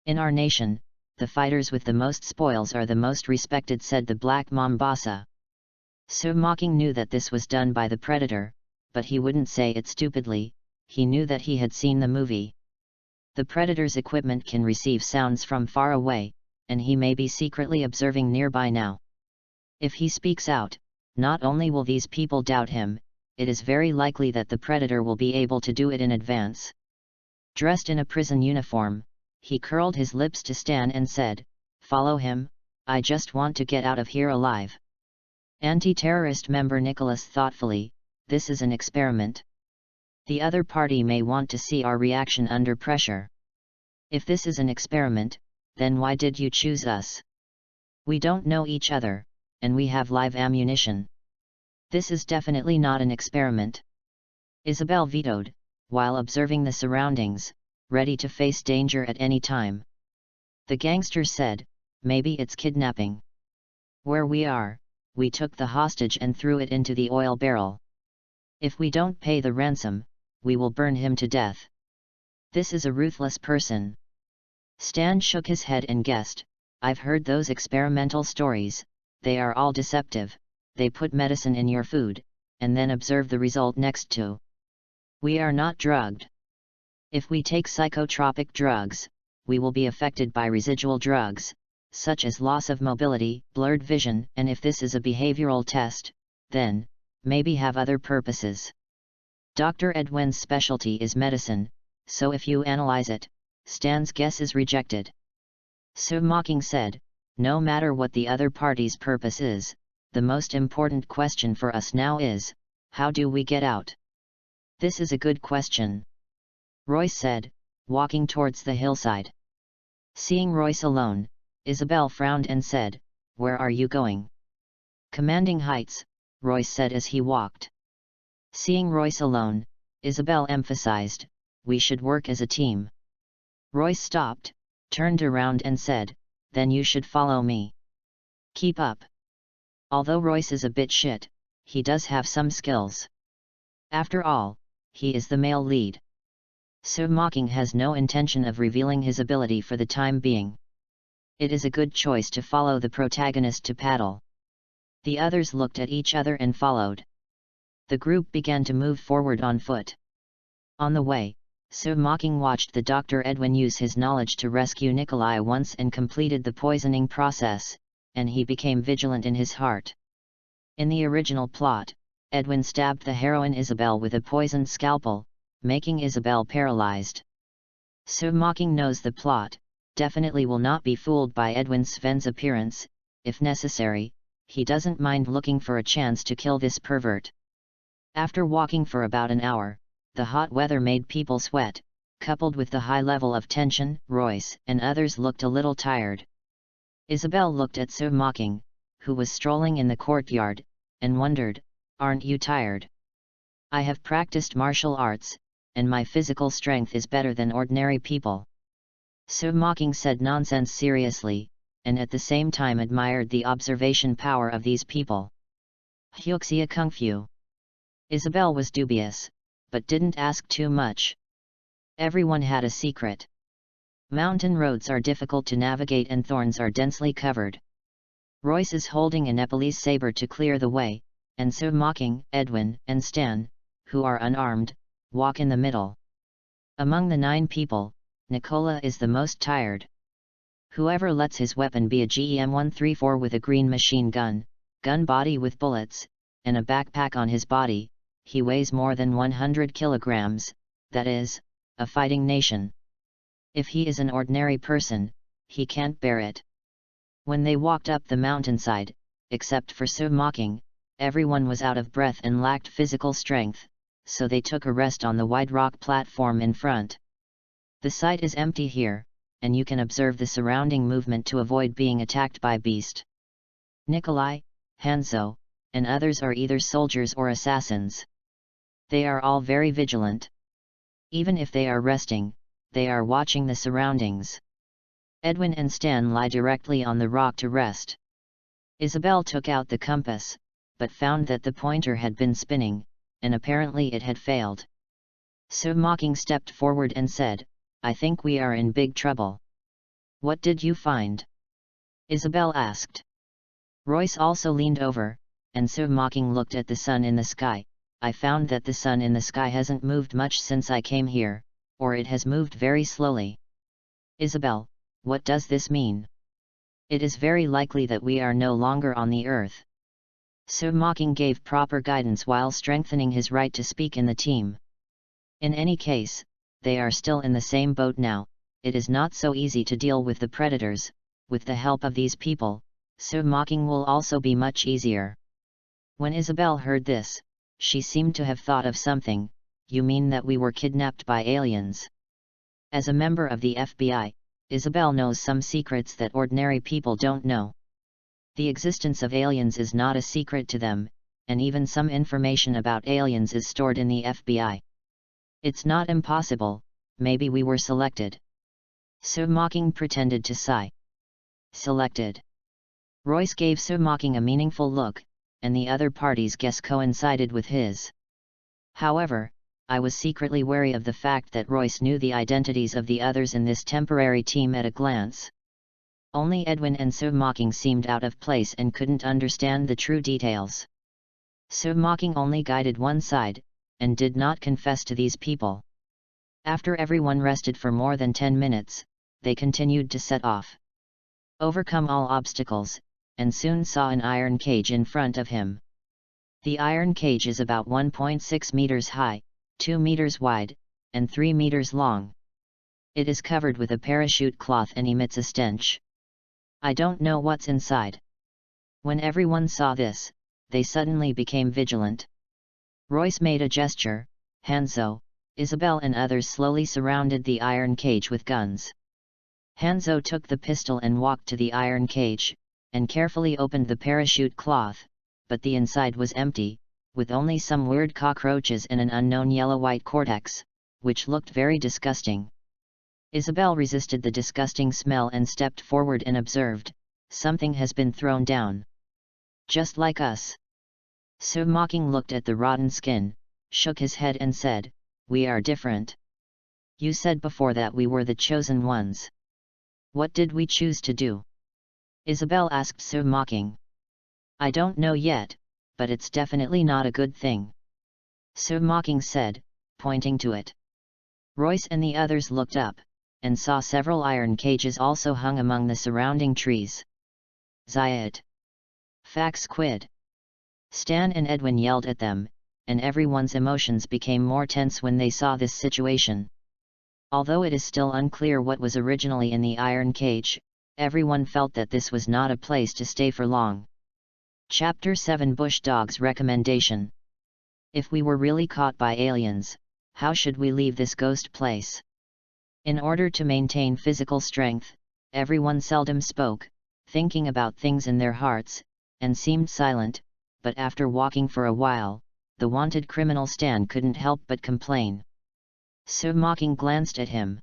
Speaker 1: In our nation, the fighters with the most spoils are the most respected, said the Black Mombasa. So Mocking knew that this was done by the predator, but he wouldn't say it stupidly. He knew that he had seen the movie. The predator's equipment can receive sounds from far away, and he may be secretly observing nearby now. If he speaks out, not only will these people doubt him, it is very likely that the predator will be able to do it in advance. Dressed in a prison uniform, he curled his lips to Stan and said, "Follow him, I just want to get out of here alive." Anti-terrorist member Nicholas thoughtfully, "This is an experiment. The other party may want to see our reaction under pressure. If this is an experiment, then why did you choose us? We don't know each other, and we have live ammunition. This is definitely not an experiment." Isabel vetoed, while observing the surroundings, ready to face danger at any time. The gangster said, "Maybe it's kidnapping. Where we are, we took the hostage and threw it into the oil barrel. If we don't pay the ransom, we will burn him to death. This is a ruthless person." Stan shook his head and guessed, "I've heard those experimental stories, they are all deceptive. They put medicine in your food, and then observe the result next to. We are not drugged. If we take psychotropic drugs, we will be affected by residual drugs, such as loss of mobility, blurred vision, and if this is a behavioral test, then, maybe have other purposes. Dr. Edwin's specialty is medicine, so if you analyze it, Stan's guess is rejected." So Mocking said, "No matter what the other party's purpose is, the most important question for us now is, how do we get out?" "This is a good question," Royce said, walking towards the hillside. Seeing Royce alone, Isabel frowned and said, "Where are you going?" "Commanding Heights," Royce said as he walked. Seeing Royce alone, Isabel emphasized, "We should work as a team." Royce stopped, turned around and said, "Then you should follow me. Keep up." Although Royce is a bit shit, he does have some skills. After all, he is the male lead. So Mocking has no intention of revealing his ability for the time being. It is a good choice to follow the protagonist to paddle. The others looked at each other and followed. The group began to move forward on foot. On the way, So Mocking watched the Dr. Edwin use his knowledge to rescue Nikolai once and completed the poisoning process, and he became vigilant in his heart. In the original plot, Edwin stabbed the heroine Isabel with a poisoned scalpel, making Isabel paralyzed. So Mocking knows the plot, definitely will not be fooled by Edwin Sven's appearance. If necessary, he doesn't mind looking for a chance to kill this pervert. After walking for about an hour, the hot weather made people sweat, coupled with the high level of tension. Royce and others looked a little tired. Isabel looked at So Mocking, who was strolling in the courtyard, and wondered, "Aren't you tired?" "I have practiced martial arts, and my physical strength is better than ordinary people." So Mocking said nonsense seriously, and at the same time admired the observation power of these people. Hyuxia Kung Fu. Isabel was dubious, but didn't ask too much. Everyone had a secret. Mountain roads are difficult to navigate and thorns are densely covered. Royce is holding a Nepalese saber to clear the way, and so mocking Edwin and Stan, who are unarmed, walk in the middle. Among the 9 people, Nicola is the most tired. Whoever lets his weapon be a GEM-134 with a green machine gun body with bullets, and a backpack on his body, he weighs more than 100 kilograms, that is, a fighting nation. If he is an ordinary person, he can't bear it. When they walked up the mountainside, except for Sir Mocking, everyone was out of breath and lacked physical strength, so they took a rest on the wide rock platform in front. The site is empty here, and you can observe the surrounding movement to avoid being attacked by beast. Nikolai, Hanzo, and others are either soldiers or assassins. They are all very vigilant. Even if they are resting, they are watching the surroundings. Edwin and Stan lie directly on the rock to rest. Isabel took out the compass, but found that the pointer had been spinning, and apparently it had failed. Sir Mocking stepped forward and said, "I think we are in big trouble." "What did you find?" Isabel asked. Royce also leaned over, and Sir Mocking looked at the sun in the sky. "I found that the sun in the sky hasn't moved much since I came here, or it has moved very slowly." "Isabel, what does this mean?" "It is very likely that we are no longer on the earth." Sir Mocking gave proper guidance while strengthening his right to speak in the team. "In any case, they are still in the same boat now. It is not so easy to deal with the predators. With the help of these people, Sir Mocking will also be much easier." When Isabel heard this, she seemed to have thought of something. "You mean that we were kidnapped by aliens?" As a member of the FBI, Isabel knows some secrets that ordinary people don't know. The existence of aliens is not a secret to them, and even some information about aliens is stored in the FBI. "It's not impossible, maybe we were selected." Sir Mocking pretended to sigh. "Selected?" Royce gave Sir Mocking a meaningful look, and the other party's guess coincided with his. "However, I was secretly wary of the fact that Royce knew the identities of the others in this temporary team at a glance. Only Edwin and Sir Mocking seemed out of place and couldn't understand the true details. Sir Mocking only guided one side, and did not confess to these people. After everyone rested for more than 10 minutes, they continued to set off. Overcome all obstacles, and soon saw an iron cage in front of him. The iron cage is about 1.6 meters high, 2 meters wide, and 3 meters long. It is covered with a parachute cloth and emits a stench. "I don't know what's inside." When everyone saw this, they suddenly became vigilant. Royce made a gesture. Hanzo, Isabel and others slowly surrounded the iron cage with guns. Hanzo took the pistol and walked to the iron cage, and carefully opened the parachute cloth, but the inside was empty, with only some weird cockroaches and an unknown yellow-white cortex, which looked very disgusting. Isabel resisted the disgusting smell and stepped forward and observed, "Something has been thrown down. Just like us." Sir Mocking looked at the rotten skin, shook his head and said, "We are different. You said before that we were the chosen ones. What did we choose to do?" Isabel asked Sir Mocking. "I don't know yet, but it's definitely not a good thing," Sir Mocking said, pointing to it. Royce and the others looked up, and saw several iron cages also hung among the surrounding trees. "Zayat! Fax Squid!" Stan and Edwin yelled at them, and everyone's emotions became more tense when they saw this situation. Although it is still unclear what was originally in the iron cage, everyone felt that this was not a place to stay for long. Chapter 7 Bush Dog's Recommendation. If we were really caught by aliens, how should we leave this ghost place? In order to maintain physical strength, everyone seldom spoke, thinking about things in their hearts, and seemed silent, but after walking for a while, the wanted criminal Stan couldn't help but complain. Sir Mocking glanced at him.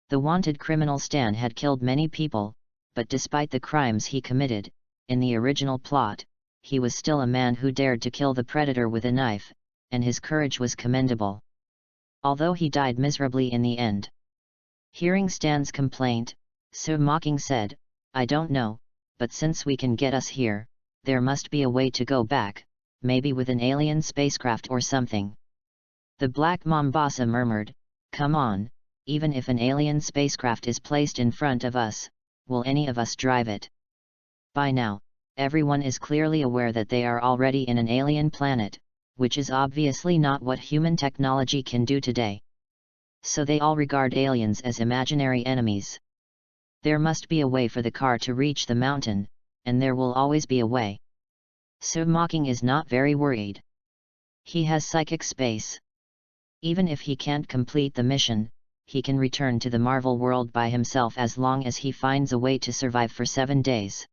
Speaker 1: The wanted criminal Stan had killed many people, but despite the crimes he committed, in the original plot, he was still a man who dared to kill the predator with a knife, and his courage was commendable. although he died miserably in the end. Hearing Stan's complaint, Sue Mocking said, "I don't know, but since we can get us here, there must be a way to go back, maybe with an alien spacecraft or something." The Black Mombasa murmured, "Come on, even if an alien spacecraft is placed in front of us, will any of us drive it?" By now, everyone is clearly aware that they are already in an alien planet, which is obviously not what human technology can do today. So they all regard aliens as imaginary enemies. There must be a way for the car to reach the mountain, and there will always be a way. So Mocking is not very worried. He has psychic space. Even if he can't complete the mission, he can return to the Marvel world by himself as long as he finds a way to survive for 7 days.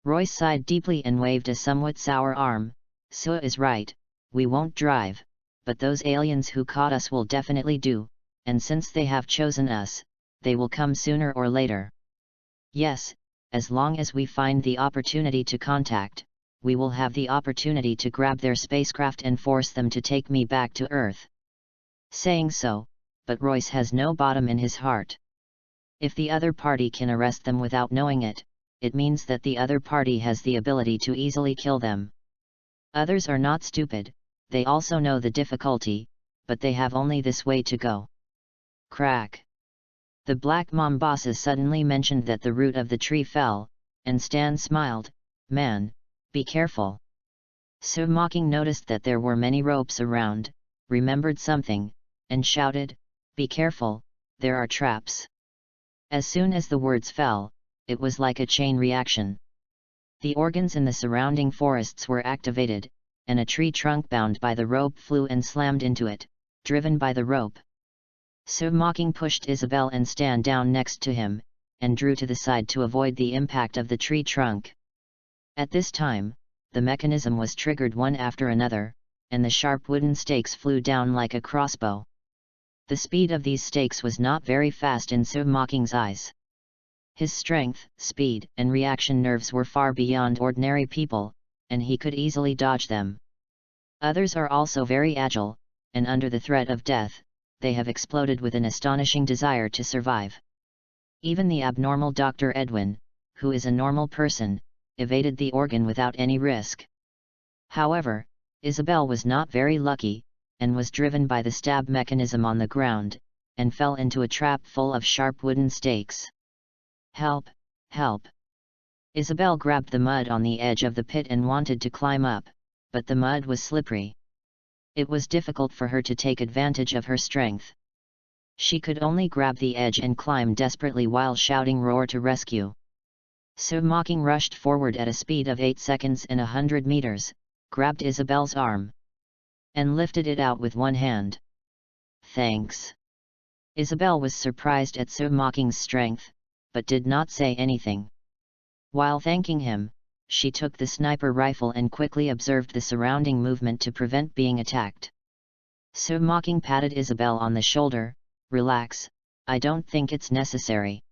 Speaker 1: Royce sighed deeply and waved a somewhat sour arm. "Sue is right, we won't drive, but those aliens who caught us will definitely do, and since they have chosen us, they will come sooner or later. Yes, as long as we find the opportunity to contact, we will have the opportunity to grab their spacecraft and force them to take me back to Earth." Saying so, but Royce has no bottom in his heart. If the other party can arrest them without knowing it, it means that the other party has the ability to easily kill them. Others are not stupid, they also know the difficulty, but they have only this way to go. Crack! The Black Mombasa suddenly mentioned that the root of the tree fell, and Stan smiled. "Man, be careful." Sue Mocking noticed that there were many ropes around, remembered something, and shouted, "Be careful, there are traps." As soon as the words fell, it was like a chain reaction. The organs in the surrounding forests were activated, and a tree trunk bound by the rope flew and slammed into it, driven by the rope. Sue Mocking pushed Isabel and Stan down next to him, and drew to the side to avoid the impact of the tree trunk. At this time, the mechanism was triggered one after another, and the sharp wooden stakes flew down like a crossbow. The speed of these stakes was not very fast in Sue Mocking's eyes. His strength, speed, and reaction nerves were far beyond ordinary people, and he could easily dodge them. Others are also very agile, and under the threat of death, they have exploded with an astonishing desire to survive. Even the abnormal Dr. Edwin, who is a normal person, evaded the organ without any risk. However, Isabel was not very lucky, and was driven by the stab mechanism on the ground, and fell into a trap full of sharp wooden stakes. "Help! Help!" Isabel grabbed the mud on the edge of the pit and wanted to climb up, but the mud was slippery. It was difficult for her to take advantage of her strength. She could only grab the edge and climb desperately while shouting "Roar" to rescue. Sue Mocking rushed forward at a speed of 8 seconds and 100 meters, grabbed Isabel's arm, and lifted it out with one hand. "Thanks." Isabel was surprised at Sue Mocking's strength, but did not say anything. While thanking him, she took the sniper rifle and quickly observed the surrounding movement to prevent being attacked. Sue Mocking patted Isabel on the shoulder. "Relax, I don't think it's necessary."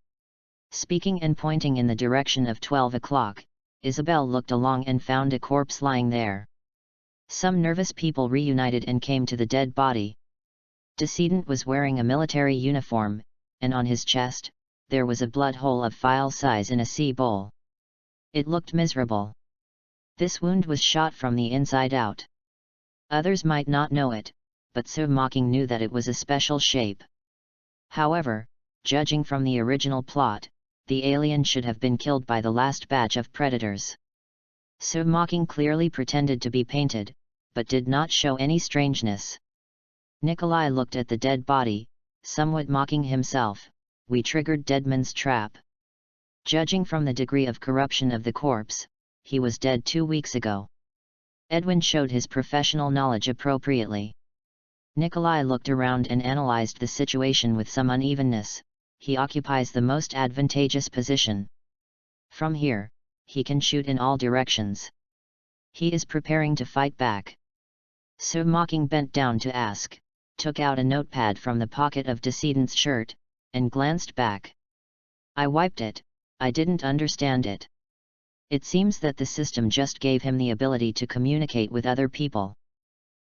Speaker 1: Speaking and pointing in the direction of 12 o'clock, Isabel looked along and found a corpse lying there. Some nervous people reunited and came to the dead body. Decedent was wearing a military uniform, and on his chest, there was a blood hole of file size in a sea bowl. It looked miserable. This wound was shot from the inside out. Others might not know it, but Sue Mocking knew that it was a special shape. However, judging from the original plot, the alien should have been killed by the last batch of predators. Sue Mocking clearly pretended to be painted, but did not show any strangeness. Nikolai looked at the dead body, somewhat mocking himself. "We triggered Deadman's trap." Judging from the degree of corruption of the corpse, he was dead 2 weeks ago. Edwin showed his professional knowledge appropriately. Nikolai looked around and analyzed the situation with some unevenness. He occupies the most advantageous position. From here, he can shoot in all directions. He is preparing to fight back. Sue Mocking bent down to ask, took out a notepad from the pocket of Decedent's shirt, and glanced back. "I wiped it, I didn't understand it. It seems that the system just gave him the ability to communicate with other people."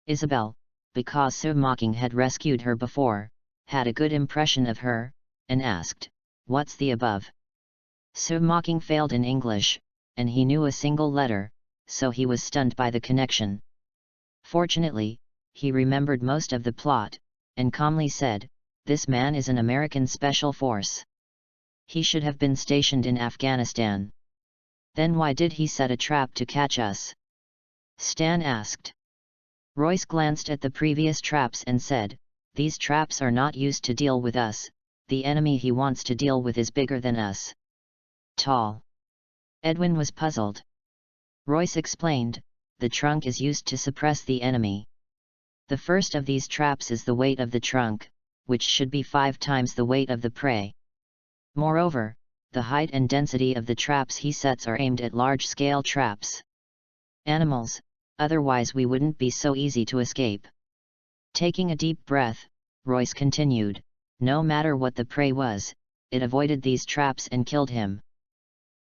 Speaker 1: "Isabel, because Submocking had rescued her before, had a good impression of her, and asked, "What's the above?" Submocking failed in English, and he knew a single letter, so he was stunned by the connection. Fortunately, he remembered most of the plot, and calmly said, "This man is an American Special Force. He should have been stationed in Afghanistan. Then why did he set a trap to catch us?" Stan asked. Royce glanced at the previous traps and said, "These traps are not used to deal with us, the enemy he wants to deal with is bigger than us." Tall. Edwin was puzzled. Royce explained, "The trunk is used to suppress the enemy. The first of these traps is the weight of the trunk, which should be 5 times the weight of the prey. Moreover, the height and density of the traps he sets are aimed at large-scale traps. Animals, otherwise we wouldn't be so easy to escape." Taking a deep breath, Royce continued, "No matter what the prey was, it avoided these traps and killed him."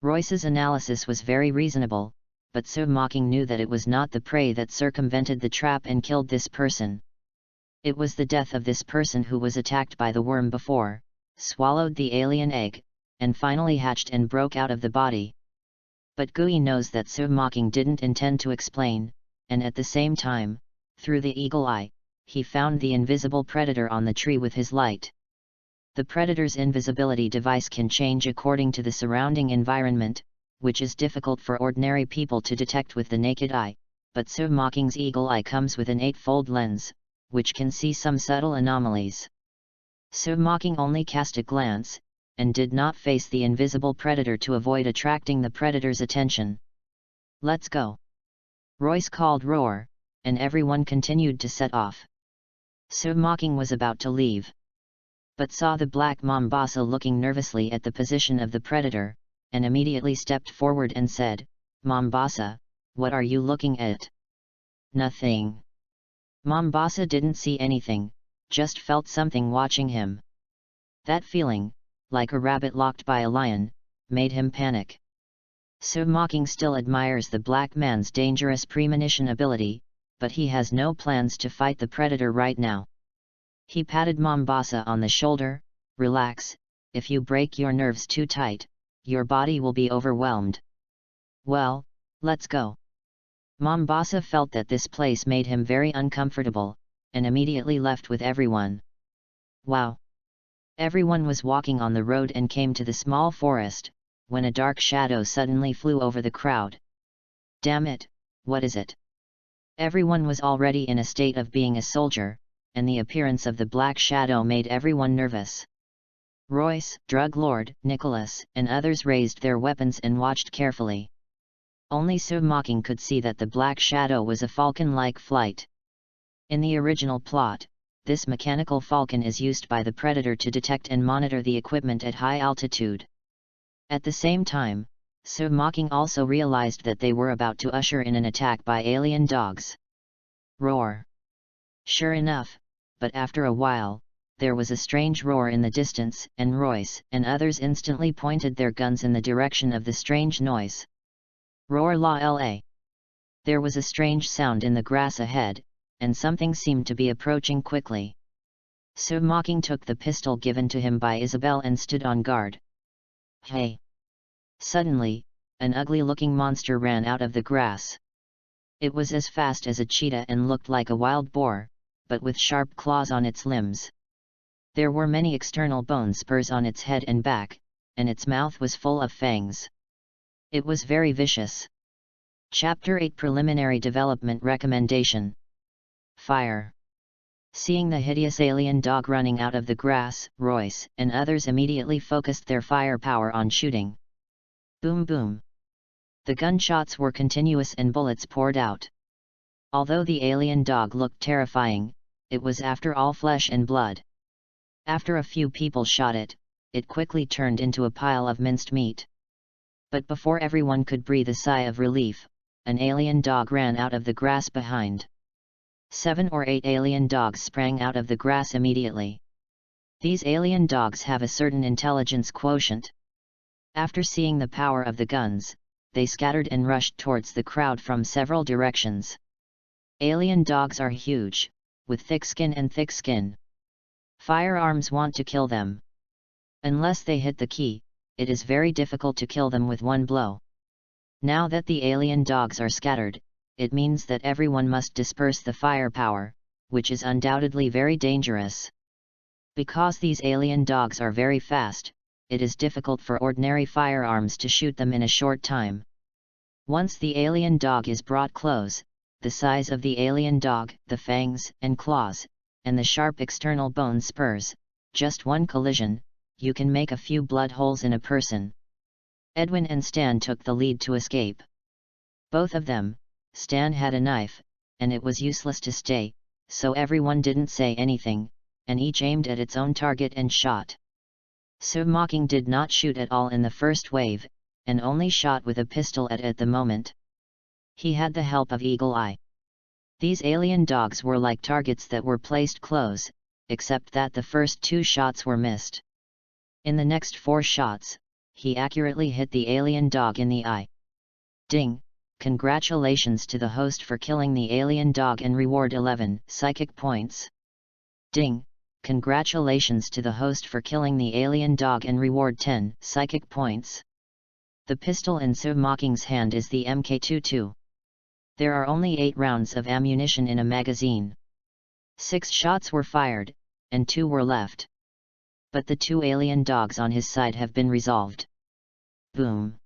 Speaker 1: Royce's analysis was very reasonable, but Submocking knew that it was not the prey that circumvented the trap and killed this person. It was the death of this person who was attacked by the worm before, swallowed the alien egg, and finally hatched and broke out of the body. But Gui knows that Submocking didn't intend to explain, and at the same time, through the eagle eye, he found the invisible predator on the tree with his light. The predator's invisibility device can change according to the surrounding environment, which is difficult for ordinary people to detect with the naked eye, but Submocking's eagle eye comes with an 8-fold lens, which can see some subtle anomalies. Submocking only cast a glance, and did not face the invisible predator to avoid attracting the predator's attention. "Let's go!" Royce called Roar, and everyone continued to set off. Submocking was about to leave, but saw the black Mombasa looking nervously at the position of the predator, and immediately stepped forward and said, "Mombasa, what are you looking at?" "Nothing." Mombasa didn't see anything, just felt something watching him. That feeling, like a rabbit locked by a lion, made him panic. Submocking still admires the black man's dangerous premonition ability, but he has no plans to fight the predator right now. He patted Mombasa on the shoulder, "Relax, if you break your nerves too tight, your body will be overwhelmed." "Well, let's go." Mombasa felt that this place made him very uncomfortable, and immediately left with everyone. Wow! Everyone was walking on the road and came to the small forest, when a dark shadow suddenly flew over the crowd. "Damn it, what is it?" Everyone was already in a state of being a soldier, and the appearance of the black shadow made everyone nervous. Royce, Drug Lord, Nicholas, and others raised their weapons and watched carefully. Only Submocking could see that the black shadow was a falcon-like flight. In the original plot, this mechanical falcon is used by the predator to detect and monitor the equipment at high altitude. At the same time, Submocking also realized that they were about to usher in an attack by alien dogs. Roar! Sure enough, but after a while, there was a strange roar in the distance, and Royce and others instantly pointed their guns in the direction of the strange noise. Roar la. There was a strange sound in the grass ahead, and something seemed to be approaching quickly. Submocking took the pistol given to him by Isabel and stood on guard. "Hey!" Suddenly, an ugly-looking monster ran out of the grass. It was as fast as a cheetah and looked like a wild boar, but with sharp claws on its limbs. There were many external bone spurs on its head and back, and its mouth was full of fangs. It was very vicious. Chapter 8 Preliminary Development Recommendation. Fire. Seeing the hideous alien dog running out of the grass, Royce and others immediately focused their firepower on shooting. Boom boom. The gunshots were continuous and bullets poured out. Although the alien dog looked terrifying, it was after all flesh and blood. After a few people shot it, it quickly turned into a pile of minced meat. But before everyone could breathe a sigh of relief, an alien dog ran out of the grass behind. 7 or 8 alien dogs sprang out of the grass immediately. These alien dogs have a certain intelligence quotient. After seeing the power of the guns, they scattered and rushed towards the crowd from several directions. Alien dogs are huge, with thick skin and thick skin. Firearms want to kill them. Unless they hit the key, it is very difficult to kill them with one blow. Now that the alien dogs are scattered, it means that everyone must disperse the firepower, which is undoubtedly very dangerous. Because these alien dogs are very fast, it is difficult for ordinary firearms to shoot them in a short time. Once the alien dog is brought close, the size of the alien dog, the fangs and claws, and the sharp external bone spurs, just one collision, you can make a few blood holes in a person. Edwin and Stan took the lead to escape. Both of them, Stan had a knife, and it was useless to stay, so everyone didn't say anything, and each aimed at its own target and shot. Sir Mocking did not shoot at all in the first wave, and only shot with a pistol at the moment. He had the help of Eagle Eye. These alien dogs were like targets that were placed close, except that the first 2 shots were missed. In the next 4 shots, he accurately hit the alien dog in the eye. Ding! Congratulations to the host for killing the alien dog and reward 11 psychic points. Ding! Congratulations to the host for killing the alien dog and reward 10 psychic points. The pistol in Sir Mocking's hand is the Mk22. There are only 8 rounds of ammunition in a magazine. 6 shots were fired, and 2 were left. But the 2 alien dogs on his side have been resolved. Boom!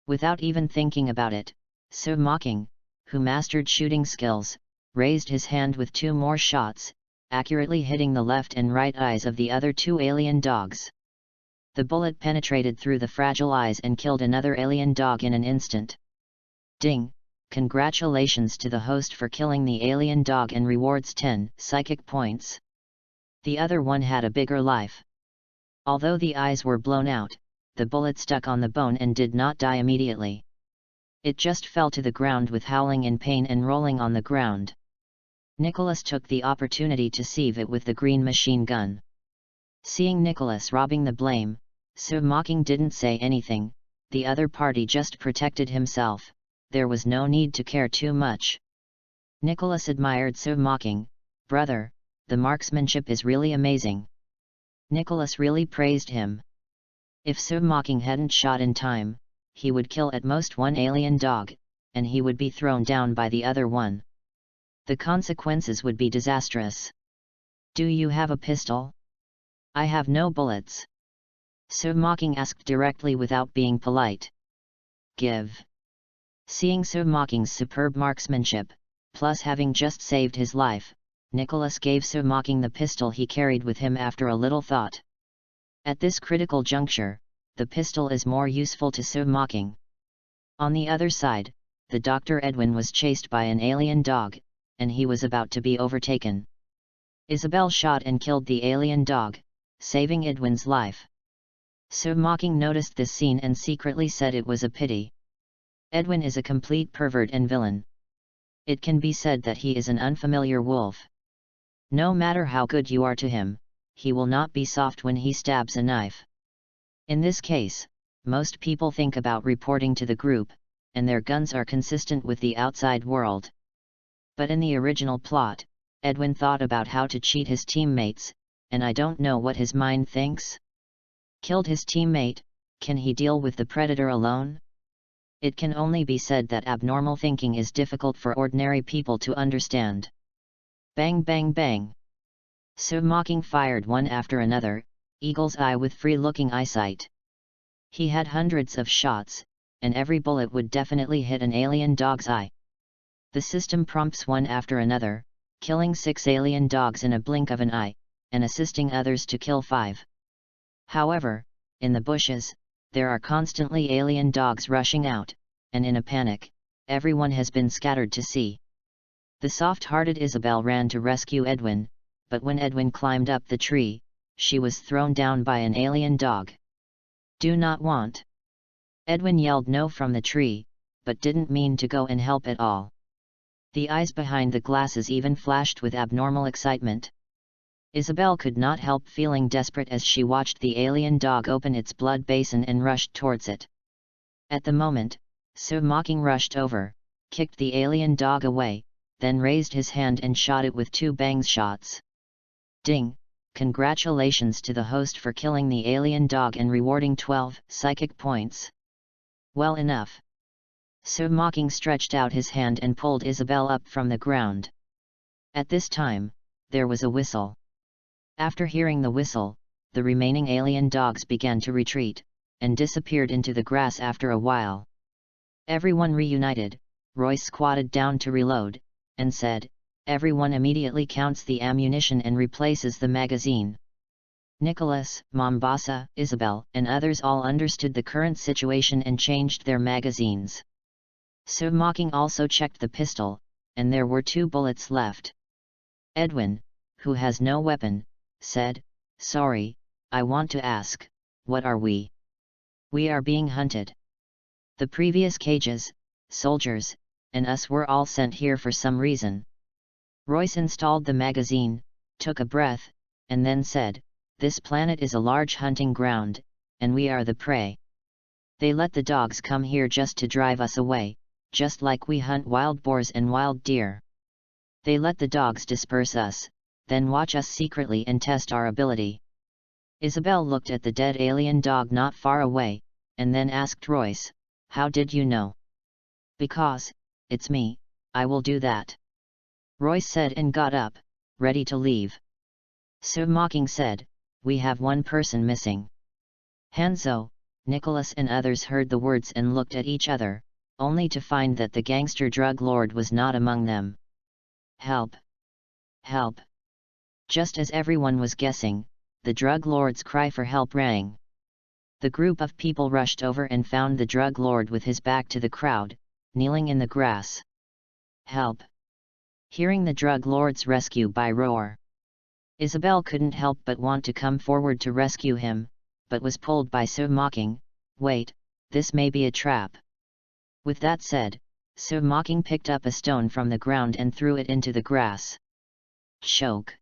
Speaker 1: Without even thinking about it, Sir Mocking, who mastered shooting skills, raised his hand with 2 more shots, accurately hitting the left and right eyes of the other 2 alien dogs. The bullet penetrated through the fragile eyes and killed another alien dog in an instant. Ding! Congratulations to the host for killing the alien dog and rewards 10 psychic points. The other one had a bigger life. Although the eyes were blown out, the bullet stuck on the bone and did not die immediately. It just fell to the ground with howling in pain and rolling on the ground. Nicholas took the opportunity to sieve it with the green machine gun. Seeing Nicholas robbing the blame, Sir Mocking didn't say anything, the other party just protected himself, there was no need to care too much. Nicholas admired Sir Mocking. Brother, the marksmanship is really amazing. Nicholas really praised him. If Sir Mocking hadn't shot in time, he would kill at most 1 alien dog, and he would be thrown down by the other one. The consequences would be disastrous. Do you have a pistol? I have no bullets. Sir Mocking asked directly without being polite. Give. Seeing Sir Mocking's superb marksmanship, plus having just saved his life, Nicholas gave Sir Mocking the pistol he carried with him after a little thought. At this critical juncture, the pistol is more useful to Sir Mocking. On the other side, the Dr. Edwin was chased by an alien dog, and he was about to be overtaken. Isabel shot and killed the alien dog, saving Edwin's life. Sir Mocking noticed this scene and secretly said it was a pity. Edwin is a complete pervert and villain. It can be said that he is an unfamiliar wolf. No matter how good you are to him, he will not be soft when he stabs a knife. In this case, most people think about reporting to the group, and their guns are consistent with the outside world. But in the original plot, Edwin thought about how to cheat his teammates, and I don't know what his mind thinks. Killed his teammate, can he deal with the predator alone? It can only be said that abnormal thinking is difficult for ordinary people to understand. Bang bang bang! Sir Mocking fired one after another, Eagle's Eye with free-looking eyesight. He had hundreds of shots, and every bullet would definitely hit an alien dog's eye. The system prompts one after another, killing 6 alien dogs in a blink of an eye, and assisting others to kill 5. However, in the bushes, there are constantly alien dogs rushing out, and in a panic, everyone has been scattered to sea. The soft-hearted Isabel ran to rescue Edwin, but when Edwin climbed up the tree, she was thrown down by an alien dog. Do not want. Edwin yelled no from the tree, but didn't mean to go and help at all. The eyes behind the glasses even flashed with abnormal excitement. Isabel could not help feeling desperate as she watched the alien dog open its blood basin and rushed towards it. At the moment, Sir Mocking rushed over, kicked the alien dog away, then raised his hand and shot it with 2 bangs shots. Ding! Congratulations to the host for killing the alien dog and rewarding 12 psychic points. Well enough. So Mocking stretched out his hand and pulled Isabel up from the ground. At this time, there was a whistle. After hearing the whistle, the remaining alien dogs began to retreat, and disappeared into the grass after a while. Everyone reunited. Royce squatted down to reload, and said, "Everyone immediately counts the ammunition and replaces the magazine." Nicholas, Mombasa, Isabel, and others all understood the current situation and changed their magazines. So Mocking also checked the pistol, and there were 2 bullets left. Edwin, who has no weapon, said, "Sorry, I want to ask, what are we? We are being hunted. The previous cages, soldiers, and us were all sent here for some reason." Royce installed the magazine, took a breath, and then said, "This planet is a large hunting ground, and we are the prey. They let the dogs come here just to drive us away, just like we hunt wild boars and wild deer. They let the dogs disperse us, then watch us secretly and test our ability." Isabel looked at the dead alien dog not far away, and then asked Royce, "How did you know?" "Because, it's me, I will do that," Royce said and got up, ready to leave. So Mocking said, "We have 1 person missing." Hanzo, Nicholas and others heard the words and looked at each other, only to find that the gangster drug lord was not among them. "Help! Help!" Just as everyone was guessing, the drug lord's cry for help rang. The group of people rushed over and found the drug lord with his back to the crowd, kneeling in the grass. "Help!" Hearing the drug lord's rescue by roar, Isabel couldn't help but want to come forward to rescue him, but was pulled by So Mocking. "Wait, this may be a trap." With that said, So Mocking picked up a stone from the ground and threw it into the grass. Choke!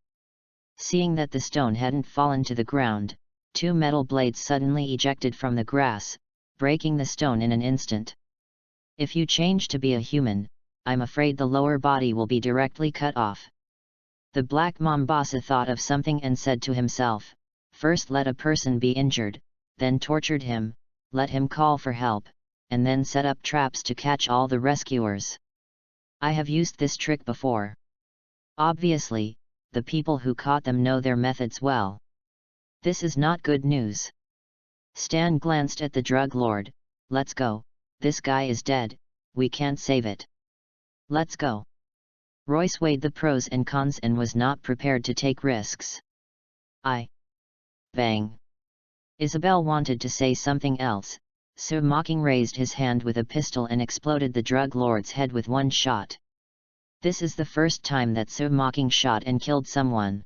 Speaker 1: Seeing that the stone hadn't fallen to the ground, 2 metal blades suddenly ejected from the grass, breaking the stone in an instant. "If you change to be a human, I'm afraid the lower body will be directly cut off." The Black Mombasa thought of something and said to himself, "First let a person be injured, then tortured him, let him call for help, and then set up traps to catch all the rescuers. I have used this trick before. Obviously, the people who caught them know their methods well. This is not good news." Stan glanced at the drug lord. "Let's go, this guy is dead, we can't save it. Let's go." Royce weighed the pros and cons and was not prepared to take risks. Bang! Isabel wanted to say something else, so Mocking raised his hand with a pistol and exploded the drug lord's head with 1 shot. This is the first time that So Mocking shot and killed someone.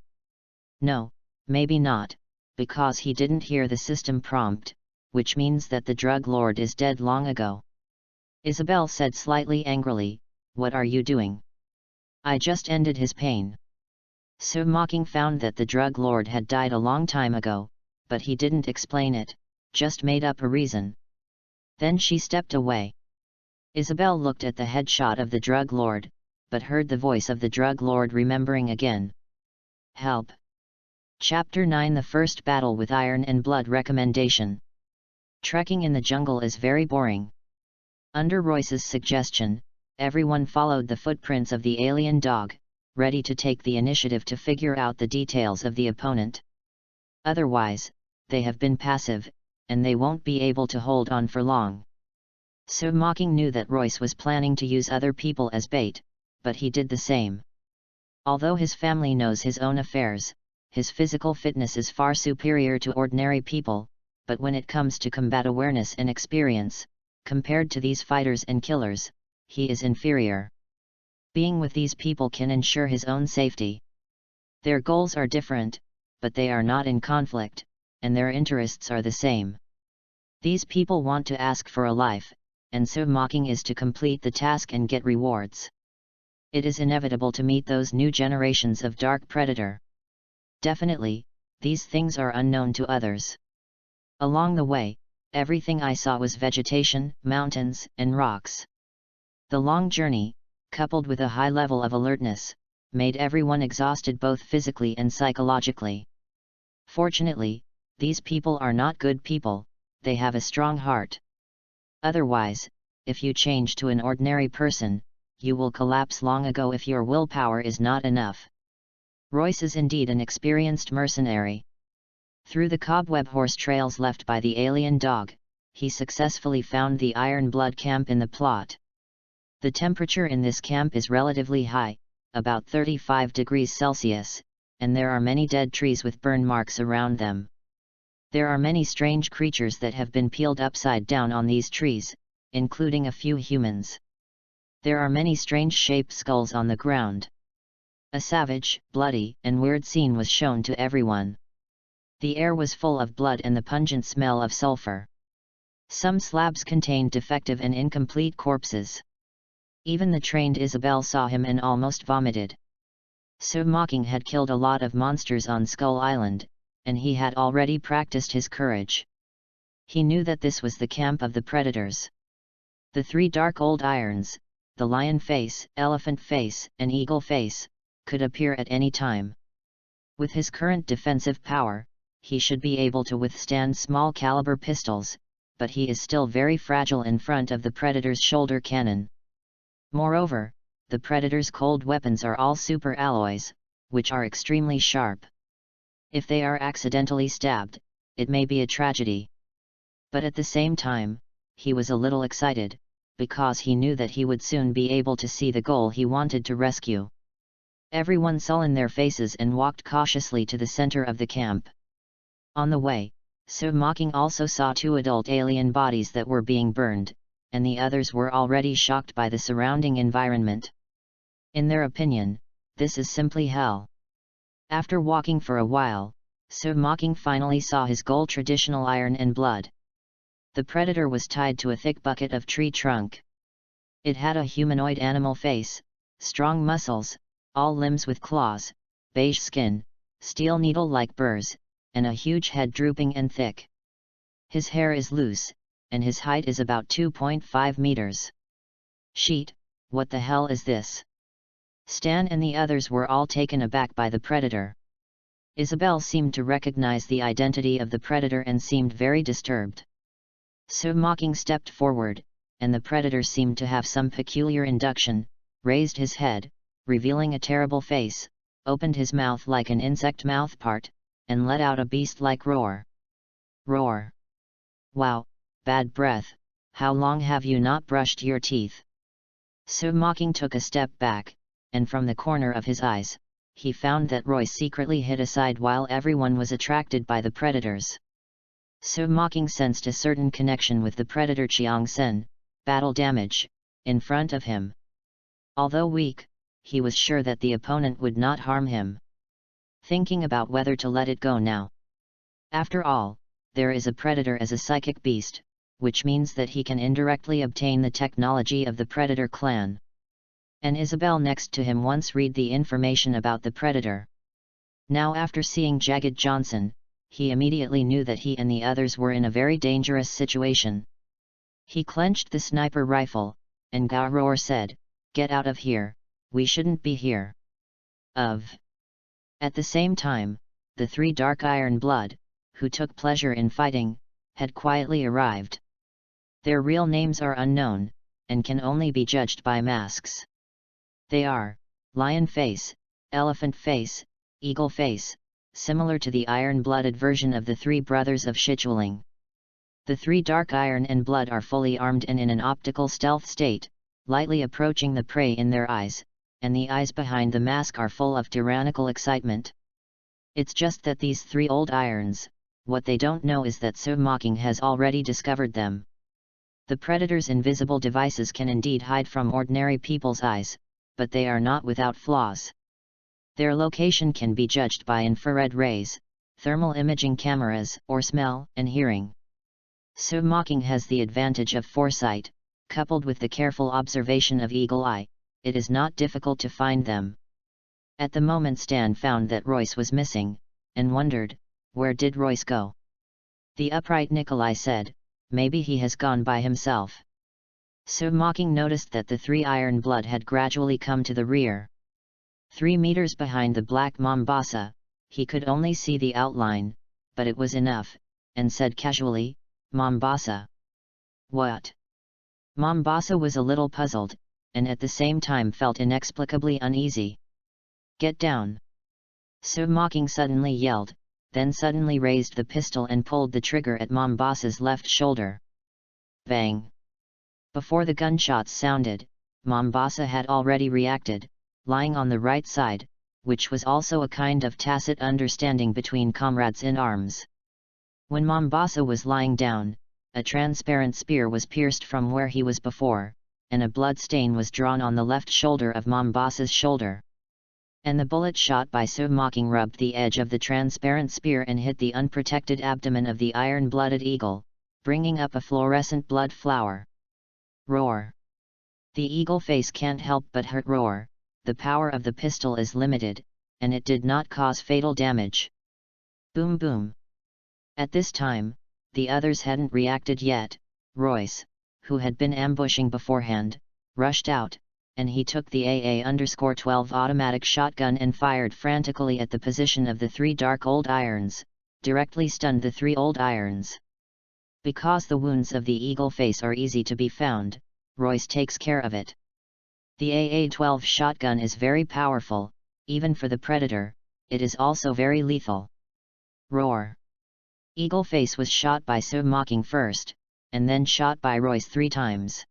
Speaker 1: No, maybe not, because he didn't hear the system prompt, which means that the drug lord is dead long ago. Isabel said slightly angrily, "What are you doing?" "I just ended his pain." So Mocking found that the drug lord had died a long time ago, but he didn't explain it, just made up a reason. Then she stepped away. Isabel looked at the headshot of the drug lord, but heard the voice of the drug lord remembering again. "Help!" Chapter 9: The First Battle with Iron and Blood. Recommendation: Trekking in the jungle is very boring. Under Royce's suggestion, everyone followed the footprints of the alien dog, ready to take the initiative to figure out the details of the opponent. Otherwise, they have been passive, and they won't be able to hold on for long. So Mocking knew that Royce was planning to use other people as bait, but he did the same. Although his family knows his own affairs, his physical fitness is far superior to ordinary people, but when it comes to combat awareness and experience, compared to these fighters and killers, he is inferior. Being with these people can ensure his own safety. Their goals are different, but they are not in conflict, and their interests are the same. These people want to ask for a life, and so Mocking is to complete the task and get rewards. It is inevitable to meet those new generations of Dark Predator. Definitely, these things are unknown to others. Along the way, everything I saw was vegetation, mountains, and rocks. The long journey, coupled with a high level of alertness, made everyone exhausted both physically and psychologically. Fortunately, these people are not good people, they have a strong heart. Otherwise, if you change to an ordinary person, you will collapse long ago if your willpower is not enough. Royce is indeed an experienced mercenary. Through the cobweb horse trails left by the alien dog, he successfully found the Iron Blood camp in the plot. The temperature in this camp is relatively high, about 35 degrees Celsius, and there are many dead trees with burn marks around them. There are many strange creatures that have been peeled upside down on these trees, including a few humans. There are many strange shaped skulls on the ground. A savage, bloody, and weird scene was shown to everyone. The air was full of blood and the pungent smell of sulfur. Some slabs contained defective and incomplete corpses. Even the trained Isabel saw him and almost vomited. So Mocking had killed a lot of monsters on Skull Island, and he had already practiced his courage. He knew that this was the camp of the predators. The three dark old irons, the lion face, elephant face, and eagle face, could appear at any time. With his current defensive power, he should be able to withstand small caliber pistols, but he is still very fragile in front of the predator's shoulder cannon. Moreover, the predator's cold weapons are all super alloys, which are extremely sharp. If they are accidentally stabbed, it may be a tragedy. But at the same time, he was a little excited, because he knew that he would soon be able to see the goal he wanted to rescue. Everyone sullened their faces and walked cautiously to the center of the camp. On the way, So Mocking also saw two adult alien bodies that were being burned, and the others were already shocked by the surrounding environment. In their opinion, this is simply hell. After walking for a while, So Mocking finally saw his goal: traditional iron and blood. The predator was tied to a thick bucket of tree trunk. It had a humanoid animal face, strong muscles, all limbs with claws, beige skin, steel needle-like burrs, and a huge head drooping and thick. His hair is loose, and his height is about 2.5 meters. Sheet, what the hell is this? Stan and the others were all taken aback by the predator. Isabel seemed to recognize the identity of the predator and seemed very disturbed. So Mocking stepped forward, and the predator seemed to have some peculiar induction, raised his head, revealing a terrible face, opened his mouth like an insect mouthpart, and let out a beast-like roar. Roar! Wow, bad breath, how long have you not brushed your teeth? So Mocking took a step back, and from the corner of his eyes, he found that Royce secretly hid aside while everyone was attracted by the predators. So Mocking sensed a certain connection with the predator Chiang Sen, battle damage, in front of him. Although weak, he was sure that the opponent would not harm him. Thinking about whether to let it go now. After all, there is a predator as a psychic beast, which means that he can indirectly obtain the technology of the predator clan. And Isabel next to him once read the information about the predator. Now after seeing Jagged Johnson, he immediately knew that he and the others were in a very dangerous situation. He clenched the sniper rifle, and Garoor said, "Get out of here, we shouldn't be here." At the same time, the three Dark Iron Blood, who took pleasure in fighting, had quietly arrived. Their real names are unknown, and can only be judged by masks. They are Lion Face, Elephant Face, Eagle Face, similar to the iron-blooded version of the three brothers of Shichuling. The three Dark Iron and Blood are fully armed and in an optical stealth state, lightly approaching the prey in their eyes, and the eyes behind the mask are full of tyrannical excitement. It's just that these three old irons, what they don't know is that So Mocking has already discovered them. The predator's invisible devices can indeed hide from ordinary people's eyes, but they are not without flaws. Their location can be judged by infrared rays, thermal imaging cameras, or smell and hearing. So Mocking has the advantage of foresight, coupled with the careful observation of Eagle Eye. It is not difficult to find them. At the moment Stan found that Royce was missing, and wondered, where did Royce go? The upright Nikolai said, maybe he has gone by himself. Submocking noticed that the 3 iron blood had gradually come to the rear. 3 meters behind the black Mombasa, he could only see the outline, but it was enough, and said casually, "Mombasa." "What?" Mombasa was a little puzzled, and at the same time felt inexplicably uneasy. "Get down!" Submocking suddenly yelled, then suddenly raised the pistol and pulled the trigger at Mombasa's left shoulder. Bang! Before the gunshots sounded, Mombasa had already reacted, lying on the right side, which was also a kind of tacit understanding between comrades in arms. When Mombasa was lying down, a transparent spear was pierced from where he was before, and a blood stain was drawn on the left shoulder of Mombasa's shoulder. And the bullet shot by Submocking rubbed the edge of the transparent spear and hit the unprotected abdomen of the iron-blooded eagle, bringing up a fluorescent blood flower. Roar! The eagle face can't help but hurt. Roar! The power of the pistol is limited, and it did not cause fatal damage. Boom boom! At this time, the others hadn't reacted yet. Royce, who had been ambushing beforehand, rushed out, and he took the AA-12 automatic shotgun and fired frantically at the position of the 3 dark old irons, directly stunned the 3 old irons. Because the wounds of the eagle face are easy to be found, Royce takes care of it. The AA-12 shotgun is very powerful, even for the predator. It is also very lethal. Roar! Eagle face was shot by Submocking first, and then shot by Royce 3 times.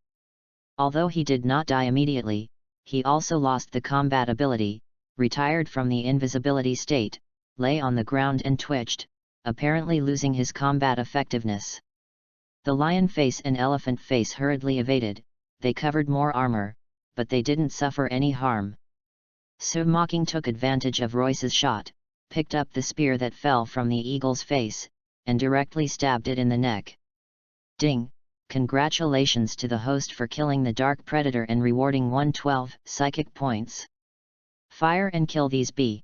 Speaker 1: Although he did not die immediately, he also lost the combat ability, retired from the invisibility state, lay on the ground and twitched, apparently losing his combat effectiveness. The lion face and elephant face hurriedly evaded. They covered more armor, but they didn't suffer any harm. Submocking took advantage of Royce's shot, picked up the spear that fell from the eagle's face, and directly stabbed it in the neck. Ding! Congratulations to the host for killing the dark predator and rewarding 112 psychic points. Fire and kill these bee.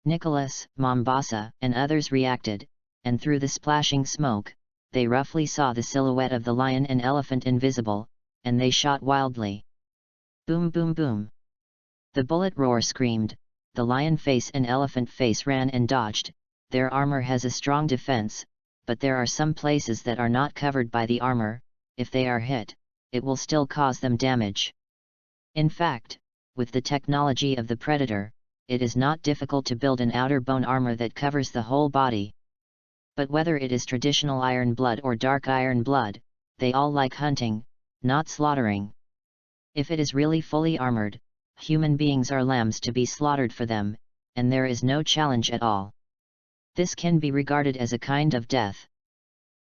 Speaker 1: Nicholas, Mombasa, and others reacted, and through the splashing smoke, they roughly saw the silhouette of the lion and elephant invisible, and they shot wildly. Boom boom boom! The bullet roar screamed, the lion face and elephant face ran and dodged. Their armor has a strong defense, but there are some places that are not covered by the armor. If they are hit, it will still cause them damage. In fact, with the technology of the predator, it is not difficult to build an outer bone armor that covers the whole body. But whether it is traditional iron blood or dark iron blood, they all like hunting, not slaughtering. If it is really fully armored, human beings are lambs to be slaughtered for them, and there is no challenge at all. This can be regarded as a kind of death.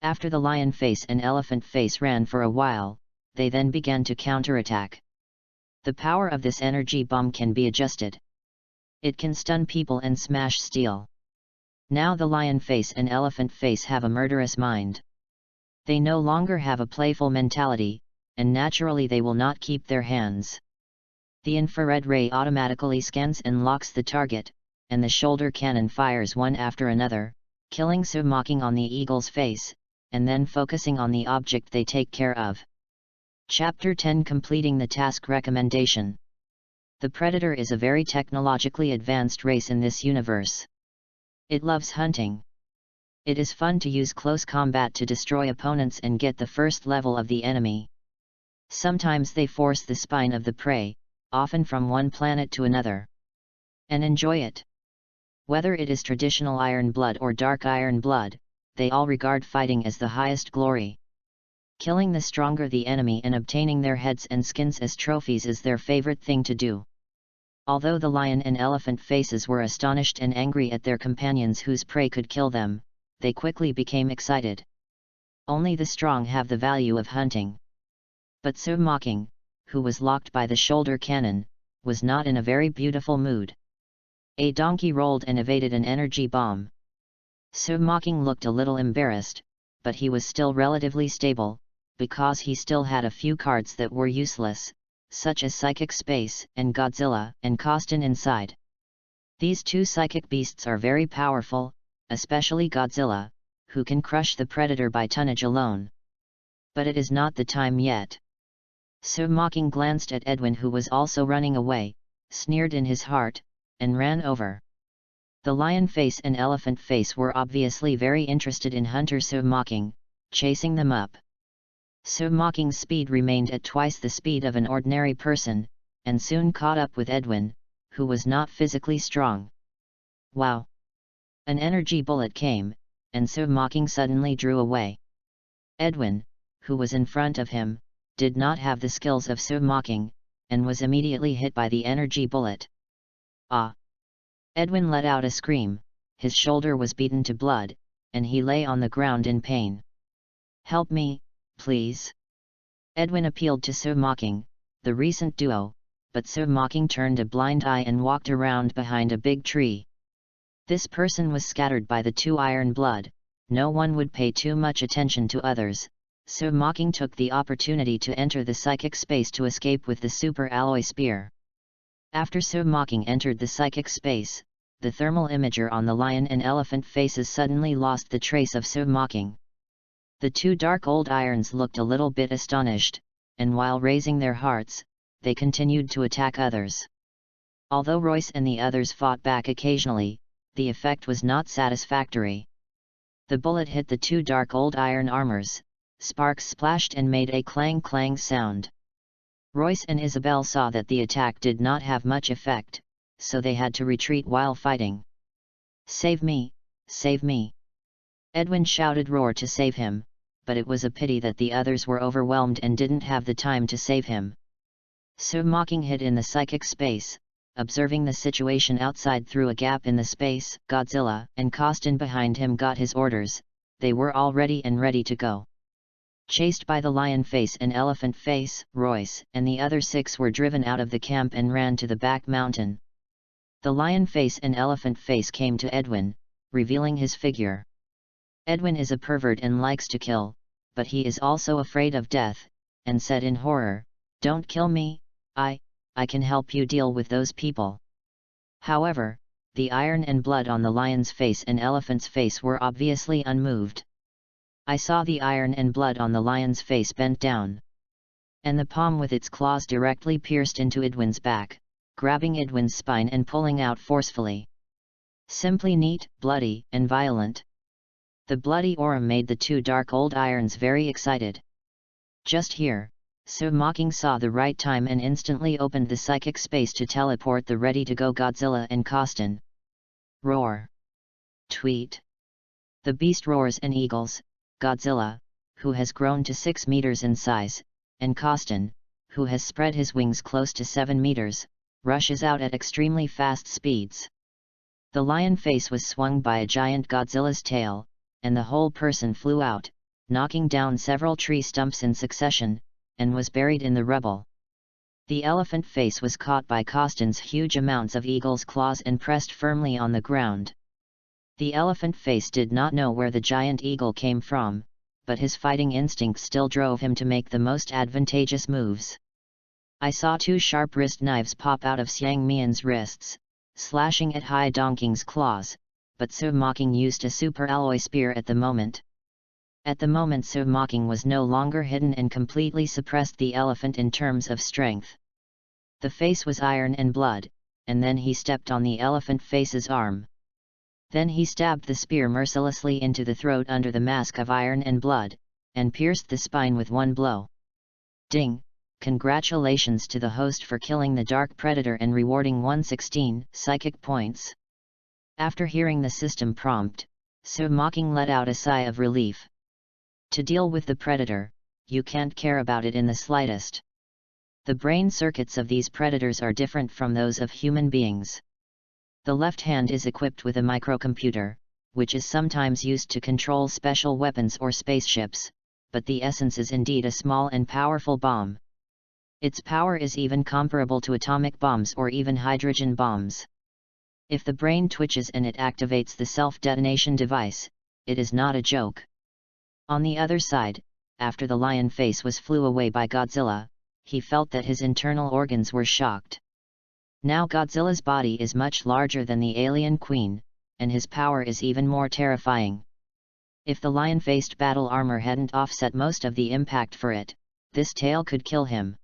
Speaker 1: After the lion face and elephant face ran for a while, they then began to counterattack. The power of this energy bomb can be adjusted. It can stun people and smash steel. Now the lion face and elephant face have a murderous mind. They no longer have a playful mentality, and naturally they will not keep their hands. The infrared ray automatically scans and locks the target, and the shoulder cannon fires one after another, killing Submocking on the eagle's face, and then focusing on the object they take care of. Chapter 10 Completing the Task Recommendation. The Predator is a very technologically advanced race in this universe. It loves hunting. It is fun to use close combat to destroy opponents and get the first level of the enemy. Sometimes they force the spine of the prey, often from one planet to another, and enjoy it. Whether it is traditional iron blood or dark iron blood, they all regard fighting as the highest glory. Killing the stronger the enemy and obtaining their heads and skins as trophies is their favorite thing to do. Although the lion and elephant faces were astonished and angry at their companions whose prey could kill them, they quickly became excited. Only the strong have the value of hunting. But Submocking, who was locked by the shoulder cannon, was not in a very beautiful mood. A donkey rolled and evaded an energy bomb. Submocking looked a little embarrassed, but he was still relatively stable, because he still had a few cards that were useless, such as Psychic Space and Godzilla and Costin inside. These 2 psychic beasts are very powerful, especially Godzilla, who can crush the predator by tonnage alone. But it is not the time yet. Sir Mocking glanced at Edwin, who was also running away, sneered in his heart, and ran over. The lion face and elephant face were obviously very interested in Hunter Sir Mocking, chasing them up. Sir Mocking's speed remained at twice the speed of an ordinary person, and soon caught up with Edwin, who was not physically strong. Wow! An energy bullet came, and Sir Mocking suddenly drew away. Edwin, who was in front of him, did not have the skills of Sir Mocking, and was immediately hit by the energy bullet. Ah! Edwin let out a scream, his shoulder was beaten to blood, and he lay on the ground in pain. "Help me, please!" Edwin appealed to Sir Mocking, the recent duo, but Sir Mocking turned a blind eye and walked around behind a big tree. This person was scattered by the two iron blood, no one would pay too much attention to others. Sir Mocking took the opportunity to enter the psychic space to escape with the super alloy spear. After Sir Mocking entered the psychic space, the thermal imager on the lion and elephant faces suddenly lost the trace of Sir Mocking. The two dark old irons looked a little bit astonished, and while raising their hearts, they continued to attack others. Although Royce and the others fought back occasionally, the effect was not satisfactory. The bullet hit the two dark old iron armors, sparks splashed and made a clang-clang sound. Royce and Isabel saw that the attack did not have much effect, so they had to retreat while fighting. "Save me! Save me!" Edwin shouted roar to save him, but it was a pity that the others were overwhelmed and didn't have the time to save him. Sir Mocking hid in the psychic space, observing the situation outside through a gap in the space. Godzilla and Costin behind him got his orders, they were all ready and ready to go. Chased by the lion face and elephant face, Royce and the other 6 were driven out of the camp and ran to the back mountain. The lion face and elephant face came to Edwin, revealing his figure. Edwin is a pervert and likes to kill, but he is also afraid of death, and said in horror, "Don't kill me, I can help you deal with those people." However, the iron and blood on the lion's face and elephant's face were obviously unmoved. I saw the iron and blood on the lion's face bent down, and the palm with its claws directly pierced into Edwin's back, grabbing Edwin's spine and pulling out forcefully. Simply neat, bloody, and violent. The bloody aura made the two dark old irons very excited. Just here, Sir Mocking saw the right time and instantly opened the psychic space to teleport the ready-to-go Godzilla and Costin. Roar! Tweet! The beast roars and eagles. Godzilla, who has grown to 6 meters in size, and Costin, who has spread his wings close to 7 meters, rushes out at extremely fast speeds. The lion face was swung by a giant Godzilla's tail, and the whole person flew out, knocking down several tree stumps in succession, and was buried in the rubble. The elephant face was caught by Costin's huge amounts of eagle's claws and pressed firmly on the ground. The elephant face did not know where the giant eagle came from, but his fighting instinct still drove him to make the most advantageous moves. I saw 2 sharp wrist knives pop out of Xiang Mian's wrists, slashing at Hai Dongqing's claws, but Sir Mocking used a super alloy spear at the moment. At the moment Sir Mocking was no longer hidden and completely suppressed the elephant in terms of strength. The face was iron and blood, and then he stepped on the elephant face's arm. Then he stabbed the spear mercilessly into the throat under the mask of iron and blood, and pierced the spine with one blow. Ding! Congratulations to the host for killing the dark predator and rewarding 116 psychic points. After hearing the system prompt, Sir Mocking let out a sigh of relief. To deal with the predator, you can't care about it in the slightest. The brain circuits of these predators are different from those of human beings. The left hand is equipped with a microcomputer, which is sometimes used to control special weapons or spaceships, but the essence is indeed a small and powerful bomb. Its power is even comparable to atomic bombs or even hydrogen bombs. If the brain twitches and it activates the self-detonation device, it is not a joke. On the other side, after the lion face flew away by Godzilla, he felt that his internal organs were shocked. Now Godzilla's body is much larger than the alien queen, and his power is even more terrifying. If the lion-faced battle armor hadn't offset most of the impact for it, this tail could kill him.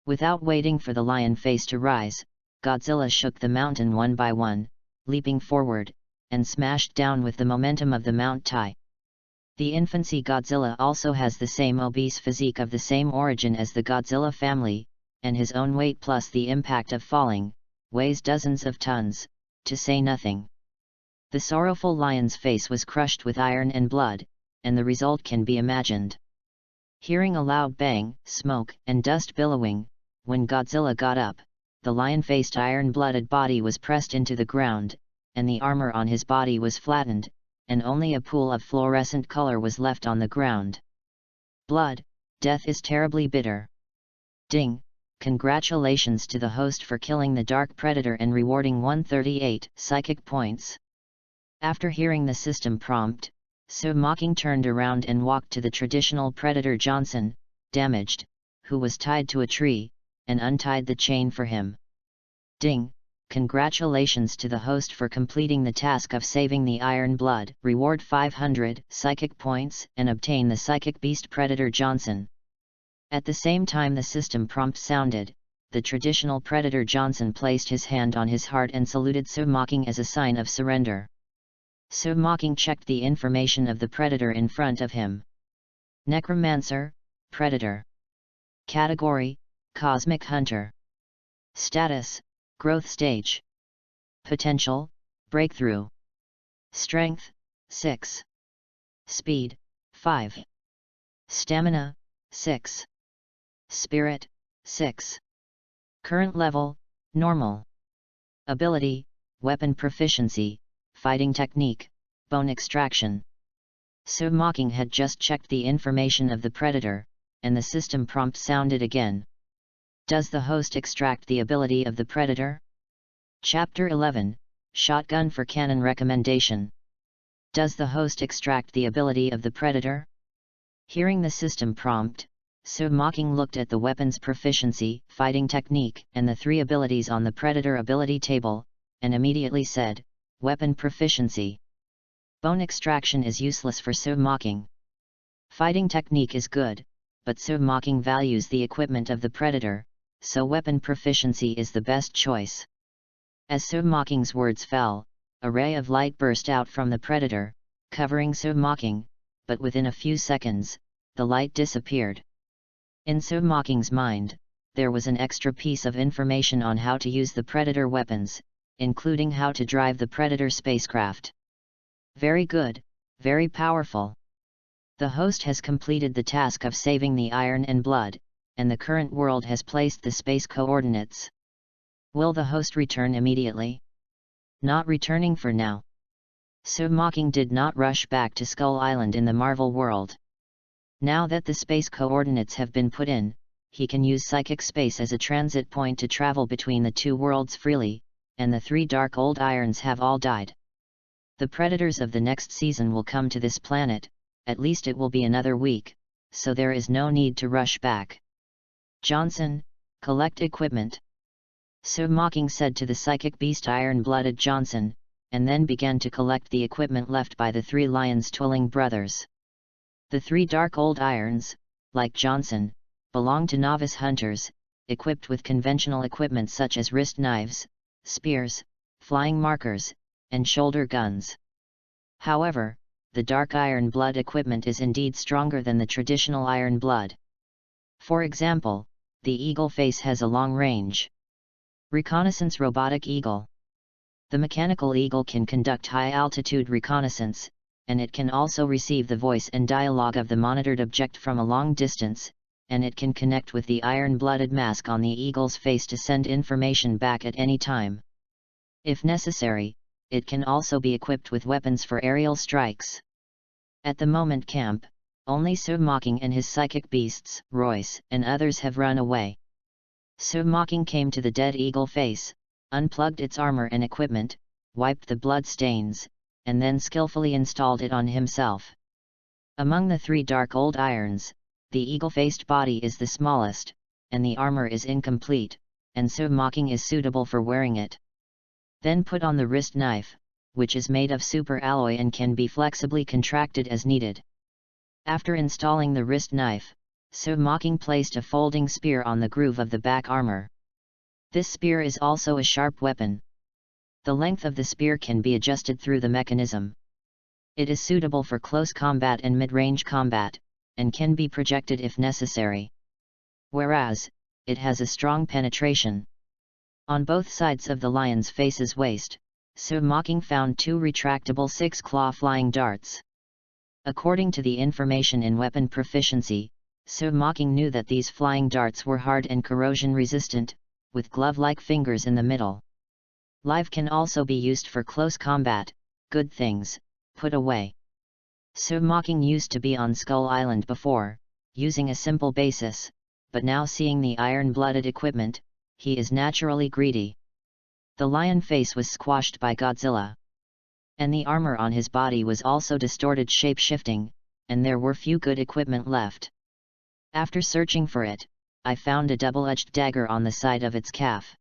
Speaker 1: Without waiting for the lion face to rise, Godzilla shook the mountain one by one, leaping forward, and smashed down with the momentum of the Mount Tai. The infancy Godzilla also has the same obese physique of the same origin as the Godzilla family, and his own weight plus the impact of falling, weighs dozens of tons, to say nothing. The sorrowful lion's face was crushed with iron and blood, and the result can be imagined. Hearing a loud bang, smoke, and dust billowing, when Godzilla got up, the lion-faced iron-blooded body was pressed into the ground, and the armor on his body was flattened, and only a pool of fluorescent color was left on the ground. Blood, death is terribly bitter. Ding! Congratulations to the host for killing the dark predator and rewarding 138 psychic points. After hearing the system prompt, Sir Mocking turned around and walked to the traditional predator Johnson, damaged, who was tied to a tree, and untied the chain for him. Ding! Congratulations to the host for completing the task of saving the Iron Blood, reward 500 psychic points and obtain the psychic beast predator Johnson. At the same time the system prompt sounded, the traditional predator Johnson placed his hand on his heart and saluted Sir Mocking as a sign of surrender. Sir Mocking checked the information of the predator in front of him. Necromancer, Predator. Category, Cosmic Hunter. Status, Growth Stage. Potential, Breakthrough. Strength, 6. Speed, 5. Stamina, 6. Spirit, 6. Current level, Normal. Ability, Weapon Proficiency, Fighting Technique, Bone Extraction. Sir Mocking had just checked the information of the predator, and the system prompt sounded again. Does the host extract the ability of the predator? Chapter 11, Shotgun for Cannon Recommendation. Does the host extract the ability of the predator? Hearing the system prompt, Sir Mocking looked at the weapon's proficiency, fighting technique, and the 3 abilities on the predator ability table, and immediately said, Weapon Proficiency. Bone Extraction is useless for Sir Mocking. Fighting Technique is good, but Sir Mocking values the equipment of the predator, so Weapon Proficiency is the best choice. As Sir Mocking's words fell, a ray of light burst out from the predator, covering Sir Mocking, but within a few seconds, the light disappeared. In Sir Mocking's mind, there was an extra piece of information on how to use the predator weapons, including how to drive the predator spacecraft. Very good, very powerful. The host has completed the task of saving the Iron and Blood, and the current world has placed the space coordinates. Will the host return immediately? Not returning for now. Sir Mocking did not rush back to Skull Island in the Marvel world. Now that the space coordinates have been put in, he can use psychic space as a transit point to travel between the 2 worlds freely, and the 3 Dark Old Irons have all died. The predators of the next season will come to this planet, at least it will be another week, so there is no need to rush back. Johnson, collect equipment. Sir Mocking said to the psychic beast Iron-Blooded Johnson, and then began to collect the equipment left by the 3 Lions Twilling brothers. The 3 Dark Old Irons, like Johnson, belong to novice hunters, equipped with conventional equipment such as wrist knives, spears, flying markers, and shoulder guns. However, the dark Iron Blood equipment is indeed stronger than the traditional Iron Blood. For example, the Eagle Face has a long-range reconnaissance robotic eagle. The mechanical eagle can conduct high-altitude reconnaissance, and it can also receive the voice and dialogue of the monitored object from a long distance, and it can connect with the iron-blooded mask on the eagle's face to send information back at any time. If necessary, it can also be equipped with weapons for aerial strikes. At the moment camp, only Sir Mocking and his psychic beasts, Royce and others have run away. Sir Mocking came to the dead eagle face, unplugged its armor and equipment, wiped the blood stains, and then skillfully installed it on himself. Among the 3 Dark Old Irons, the eagle-faced body is the smallest, and the armor is incomplete, and Sir Mocking is suitable for wearing it. Then put on the wrist knife, which is made of super alloy and can be flexibly contracted as needed. After installing the wrist knife, Mocking placed a folding spear on the groove of the back armor. This spear is also a sharp weapon. The length of the spear can be adjusted through the mechanism. It is suitable for close combat and mid-range combat, and can be projected if necessary. Whereas, it has a strong penetration. On both sides of the lion's face's waist, Mocking found 2 retractable 6-claw flying darts. According to the information in weapon proficiency, Mocking knew that these flying darts were hard and corrosion-resistant, with glove-like fingers in the middle. Live can also be used for close combat. Good things, put away. Mocking used to be on Skull Island before, using a simple basis, but now seeing the iron-blooded equipment, he is naturally greedy. The lion face was squashed by Godzilla. And the armor on his body was also distorted shape-shifting, and there were few good equipment left. After searching for it, I found a double-edged dagger on the side of its calf.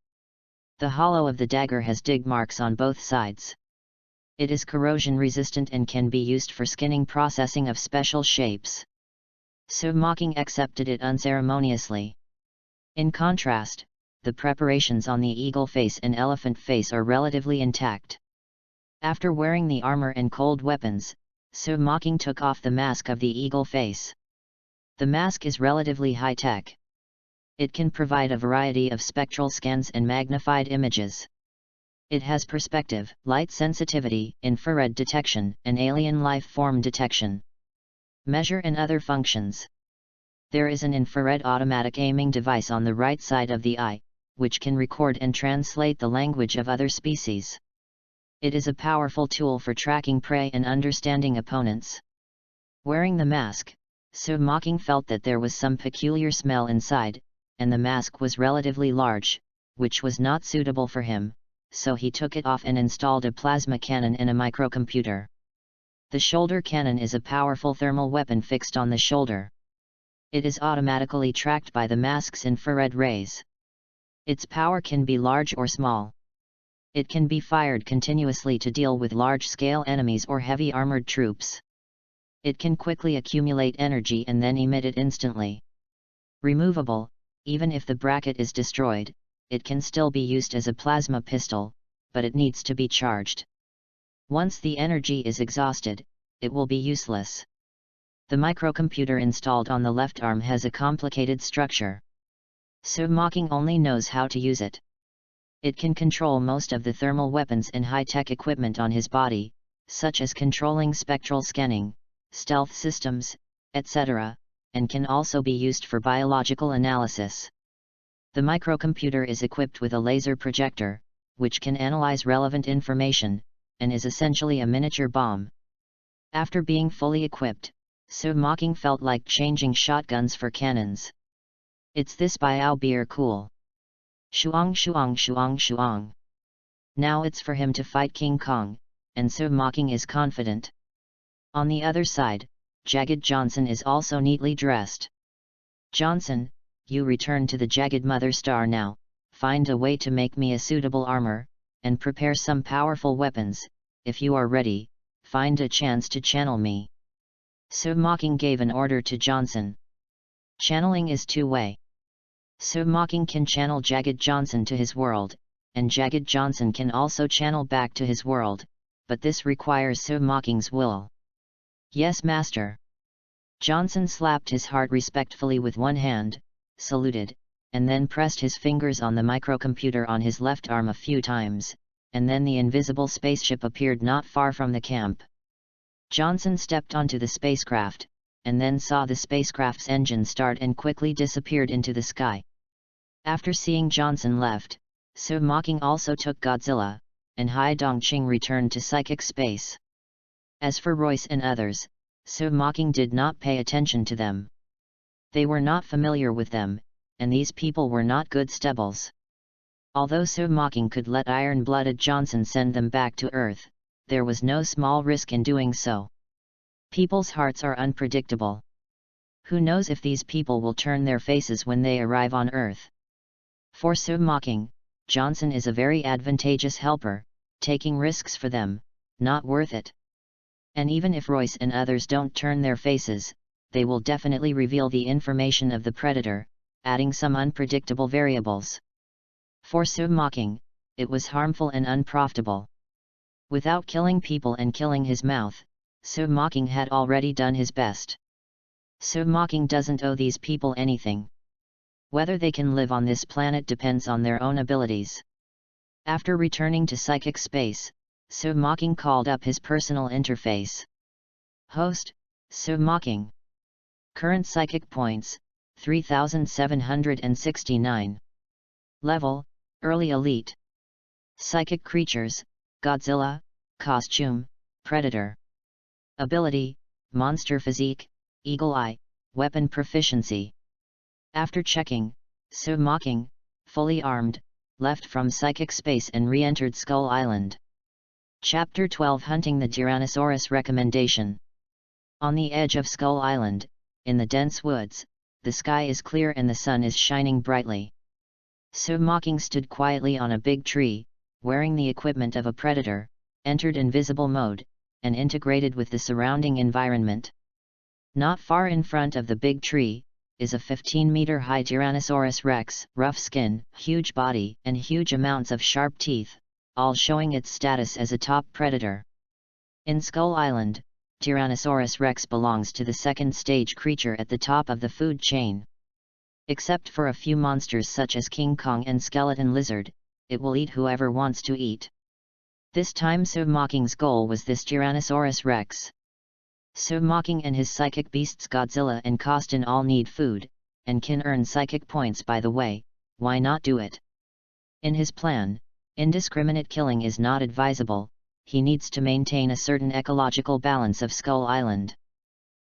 Speaker 1: The hollow of the dagger has dig marks on both sides. It is corrosion-resistant and can be used for skinning processing of special shapes. Mocking accepted it unceremoniously. In contrast, the preparations on the eagle face and elephant face are relatively intact. After wearing the armor and cold weapons, Mocking took off the mask of the eagle face. The mask is relatively high-tech. It can provide a variety of spectral scans and magnified images. It has perspective, light sensitivity, infrared detection, and alien life form detection. Measure and other functions. There is an infrared automatic aiming device on the right side of the eye, which can record and translate the language of other species. It is a powerful tool for tracking prey and understanding opponents. Wearing the mask, Mocking felt that there was some peculiar smell inside, and the mask was relatively large, which was not suitable for him, so he took it off and installed a plasma cannon in a microcomputer. The shoulder cannon is a powerful thermal weapon fixed on the shoulder. It is automatically tracked by the mask's infrared rays. Its power can be large or small. It can be fired continuously to deal with large-scale enemies or heavy armored troops. It can quickly accumulate energy and then emit it instantly. Removable, even if the bracket is destroyed, it can still be used as a plasma pistol, but it needs to be charged. Once the energy is exhausted, it will be useless. The microcomputer installed on the left arm has a complicated structure. Mocking only knows how to use it. It can control most of the thermal weapons and high-tech equipment on his body, such as controlling spectral scanning, stealth systems, etc., and can also be used for biological analysis. The microcomputer is equipped with a laser projector, which can analyze relevant information, and is essentially a miniature bomb. After being fully equipped, Mocking felt like changing shotguns for cannons. It's this Biao beer cool. Shuang shuang shuang shuang. Now it's for him to fight King Kong, and Mocking is confident. On the other side, Jagged Johnson is also neatly dressed. Johnson, you return to the Jagged Mother Star now, find a way to make me a suitable armor, and prepare some powerful weapons. If you are ready, find a chance to channel me. Mocking gave an order to Johnson. Channeling is two-way. Mocking can channel Jagged Johnson to his world, and Jagged Johnson can also channel back to his world, but this requires Mocking's will. Yes, master. Johnson slapped his heart respectfully with one hand, saluted, and then pressed his fingers on the microcomputer on his left arm a few times, and then the invisible spaceship appeared not far from the camp. Johnson stepped onto the spacecraft, and then saw the spacecraft's engine start and quickly disappeared into the sky. After seeing Johnson left, Mocking also took Godzilla, and Hai Dongqing returned to psychic space. As for Royce and others, Mocking did not pay attention to them. They were not familiar with them, and these people were not good stubbles. Although Mocking could let iron-blooded Johnson send them back to Earth, there was no small risk in doing so. People's hearts are unpredictable. Who knows if these people will turn their faces when they arrive on Earth? For Mocking, Johnson is a very advantageous helper, taking risks for them, not worth it. And even if Royce and others don't turn their faces, they will definitely reveal the information of the predator, adding some unpredictable variables. For submocking, it was harmful and unprofitable. Without killing people and killing his mouth, submocking had already done his best. Submocking doesn't owe these people anything. Whether they can live on this planet depends on their own abilities. After returning to psychic space, submocking called up his personal interface. Host, submocking. Current psychic points, 3769. Level, Early Elite. Psychic creatures, Godzilla, Costume, Predator. Ability, Monster Physique, Eagle Eye, Weapon Proficiency. After checking, submocking, fully armed, left from psychic space and re-entered Skull Island. Chapter 12 Hunting the Tyrannosaurus Recommendation. On the edge of Skull Island, in the dense woods, the sky is clear and the sun is shining brightly. Submocking stood quietly on a big tree, wearing the equipment of a predator, entered invisible mode, and integrated with the surrounding environment. Not far in front of the big tree, is a 15-meter-high Tyrannosaurus rex, rough skin, huge body, and huge amounts of sharp teeth, all showing its status as a top predator. In Skull Island, Tyrannosaurus rex belongs to the second stage creature at the top of the food chain. Except for a few monsters such as King Kong and skeleton lizard, it will eat whoever wants to eat. This time submocking's goal was this Tyrannosaurus rex. Submocking and his psychic beasts Godzilla and Kostin all need food, and can earn psychic points by the way, why not do it? In his plan, indiscriminate killing is not advisable, he needs to maintain a certain ecological balance of Skull Island.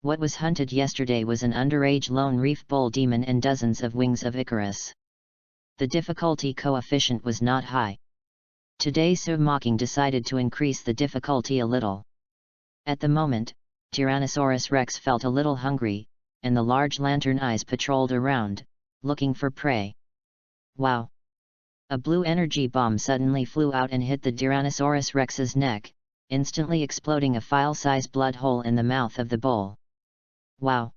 Speaker 1: What was hunted yesterday was an underage lone reef bull demon and dozens of wings of Icarus. The difficulty coefficient was not high. Today submocking decided to increase the difficulty a little. At the moment, Tyrannosaurus rex felt a little hungry, and the large lantern eyes patrolled around, looking for prey. Wow! A blue energy bomb suddenly flew out and hit the Tyrannosaurus rex's neck, instantly exploding a file-size blood hole in the mouth of the bull. Wow!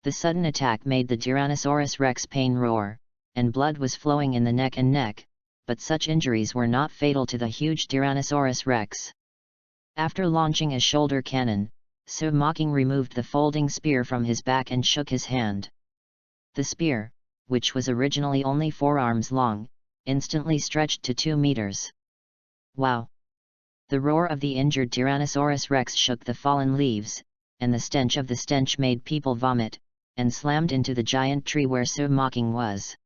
Speaker 1: The sudden attack made the Tyrannosaurus rex pain roar, and blood was flowing in the neck and neck, but such injuries were not fatal to the huge Tyrannosaurus rex. After launching a shoulder cannon, submocking removed the folding spear from his back and shook his hand. The spear, which was originally only 4 arms long, instantly stretched to 2 meters. Wow! The roar of the injured Tyrannosaurus rex shook the fallen leaves, and the stench of the stench made people vomit, and slammed into the giant tree where submocking was.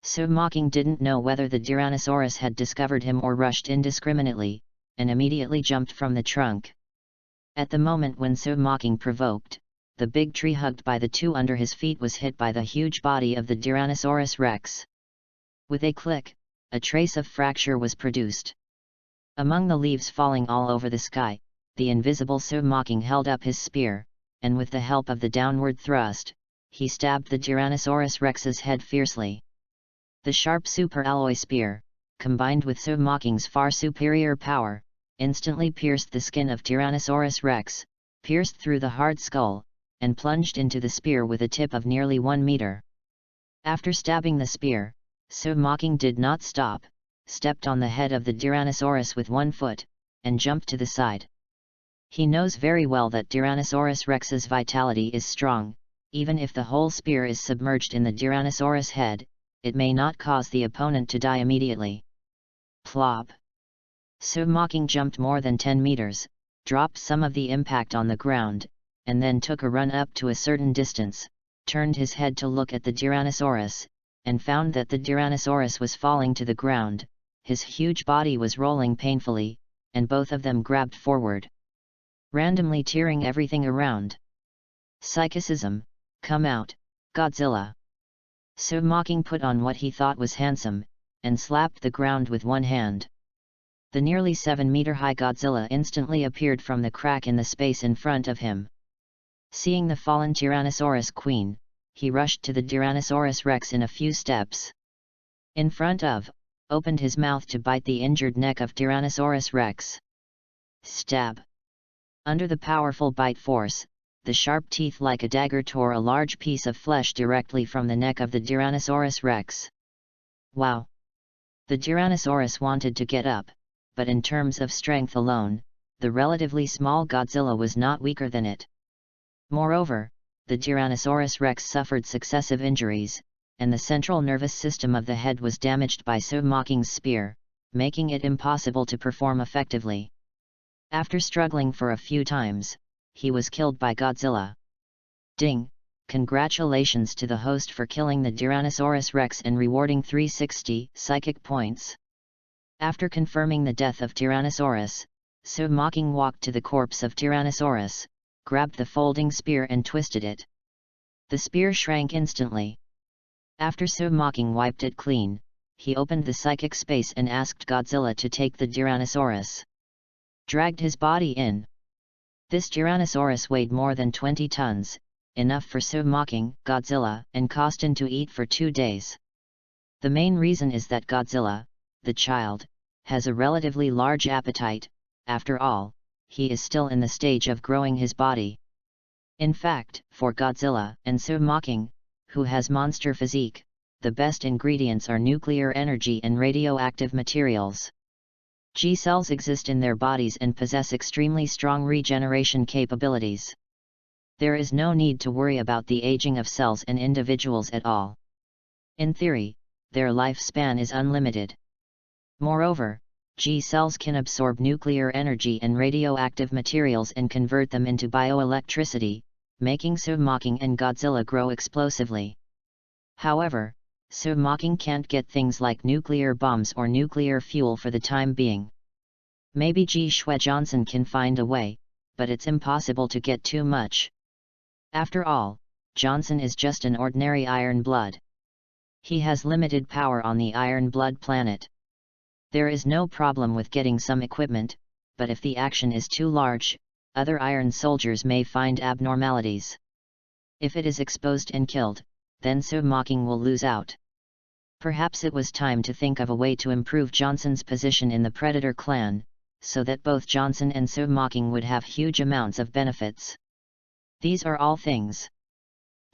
Speaker 1: Submocking didn't know whether the Tyrannosaurus had discovered him or rushed indiscriminately, and immediately jumped from the trunk. At the moment when submocking provoked, the big tree hugged by the 2 under his feet was hit by the huge body of the Tyrannosaurus rex. With a click, a trace of fracture was produced. Among the leaves falling all over the sky, the invisible submocking held up his spear, and with the help of the downward thrust, he stabbed the Tyrannosaurus rex's head fiercely. The sharp super-alloy spear, combined with submocking's far superior power, instantly pierced the skin of Tyrannosaurus rex, pierced through the hard skull, and plunged into the spear with a tip of nearly 1 meter. After stabbing the spear, submocking did not stop, stepped on the head of the Tyrannosaurus with 1 foot, and jumped to the side. He knows very well that Tyrannosaurus rex's vitality is strong, even if the whole spear is submerged in the Tyrannosaurus head, it may not cause the opponent to die immediately. Plop! Submocking jumped more than 10 meters, dropped some of the impact on the ground, and then took a run up to a certain distance, turned his head to look at the Tyrannosaurus, and found that the Tyrannosaurus was falling to the ground, his huge body was rolling painfully, and both of them grabbed forward, randomly tearing everything around. Psychicism, come out, Godzilla! Submocking put on what he thought was handsome, and slapped the ground with 1 hand. The nearly 7-meter-high Godzilla instantly appeared from the crack in the space in front of him. Seeing the fallen Tyrannosaurus queen, he rushed to the Tyrannosaurus rex in a few steps. In front of, opened his mouth to bite the injured neck of Tyrannosaurus rex. Stab! Under the powerful bite force, the sharp teeth like a dagger tore a large piece of flesh directly from the neck of the Tyrannosaurus rex. Wow! The Tyrannosaurus wanted to get up, but in terms of strength alone, the relatively small Godzilla was not weaker than it. Moreover, the Tyrannosaurus rex suffered successive injuries, and the central nervous system of the head was damaged by Submocking's spear, making it impossible to perform effectively. After struggling for a few times, he was killed by Godzilla. Ding! Congratulations to the host for killing the Tyrannosaurus rex and rewarding 360 psychic points. After confirming the death of Tyrannosaurus, Submocking walked to the corpse of Tyrannosaurus, grabbed the folding spear and twisted it. The spear shrank instantly. After Submocking wiped it clean, he opened the psychic space and asked Godzilla to take the Tyrannosaurus. Dragged his body in. This Tyrannosaurus weighed more than 20 tons, enough for Submocking, Godzilla, and Costin to eat for 2 days. The main reason is that Godzilla, the child, has a relatively large appetite. After all, he is still in the stage of growing his body. In fact, for Godzilla and Submocking, who has monster physique, the best ingredients are nuclear energy and radioactive materials. G cells exist in their bodies and possess extremely strong regeneration capabilities. There is no need to worry about the aging of cells and individuals at all. In theory, their lifespan is unlimited. Moreover, G cells can absorb nuclear energy and radioactive materials and convert them into bioelectricity, making Submocking and Godzilla grow explosively. However, Submocking can't get things like nuclear bombs or nuclear fuel for the time being. Maybe G. Shue Johnson can find a way, but it's impossible to get too much. After all, Johnson is just an ordinary iron blood. He has limited power on the iron blood planet. There is no problem with getting some equipment, but if the action is too large, other iron soldiers may find abnormalities. If it is exposed and killed, then Submocking will lose out. Perhaps it was time to think of a way to improve Johnson's position in the Predator clan, so that both Johnson and Submocking would have huge amounts of benefits. These are all things.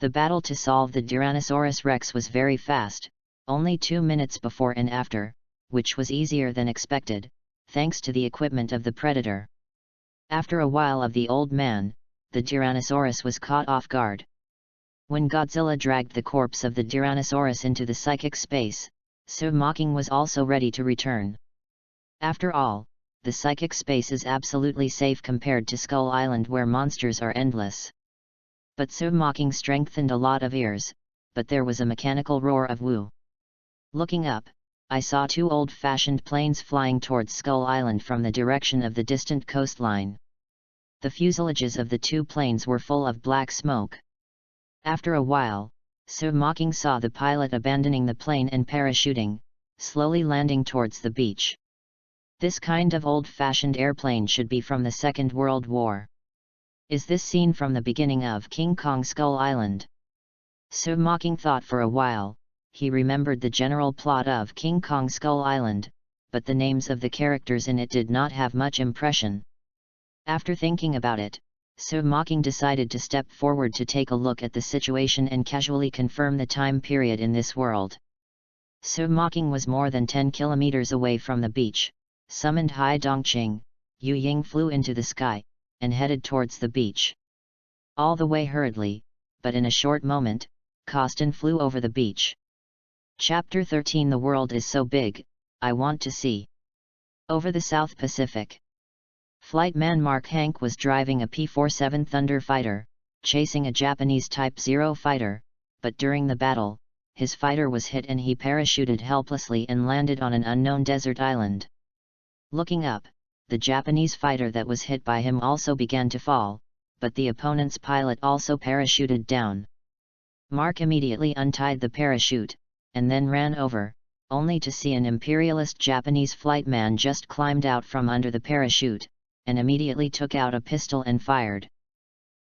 Speaker 1: The battle to solve the Tyrannosaurus rex was very fast, only 2 minutes before and after, which was easier than expected, thanks to the equipment of the Predator. After a while of the old man, the Tyrannosaurus was caught off guard. When Godzilla dragged the corpse of the Tyrannosaurus into the psychic space, Submocking was also ready to return. After all, the psychic space is absolutely safe compared to Skull Island where monsters are endless. But Submocking strengthened a lot of ears, but there was a mechanical roar of woo. Looking up, I saw 2 old-fashioned planes flying towards Skull Island from the direction of the distant coastline. The fuselages of the 2 planes were full of black smoke. After a while, Submocking saw the pilot abandoning the plane and parachuting, slowly landing towards the beach. This kind of old-fashioned airplane should be from the Second World War. Is this scene from the beginning of King Kong Skull Island? Submocking thought for a while. He remembered the general plot of King Kong Skull Island, but the names of the characters in it did not have much impression. After thinking about it, Submocking decided to step forward to take a look at the situation and casually confirm the time period in this world. Submocking was more than 10 kilometers away from the beach, summoned Hai Dongqing, Yu Ying flew into the sky, and headed towards the beach. All the way hurriedly, but in a short moment, Costin flew over the beach. Chapter 13 The world is so big, I want to see. Over the South Pacific. Flightman Mark Hank was driving a P-47 Thunder fighter, chasing a Japanese Type 0 fighter, but during the battle, his fighter was hit and he parachuted helplessly and landed on an unknown desert island. Looking up, the Japanese fighter that was hit by him also began to fall, but the opponent's pilot also parachuted down. Mark immediately untied the parachute, and then ran over, only to see an imperialist Japanese flightman just climbed out from under the parachute, and immediately took out a pistol and fired.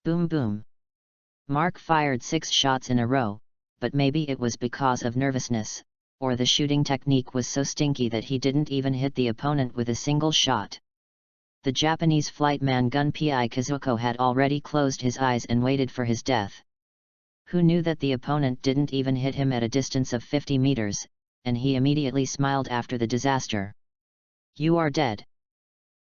Speaker 1: Boom boom. Mark fired 6 shots in a row, but maybe it was because of nervousness, or the shooting technique was so stinky that he didn't even hit the opponent with a single shot. The Japanese flightman Gunpei Kazuko had already closed his eyes and waited for his death. Who knew that the opponent didn't even hit him at a distance of 50 meters, and he immediately smiled after the disaster. "You are dead."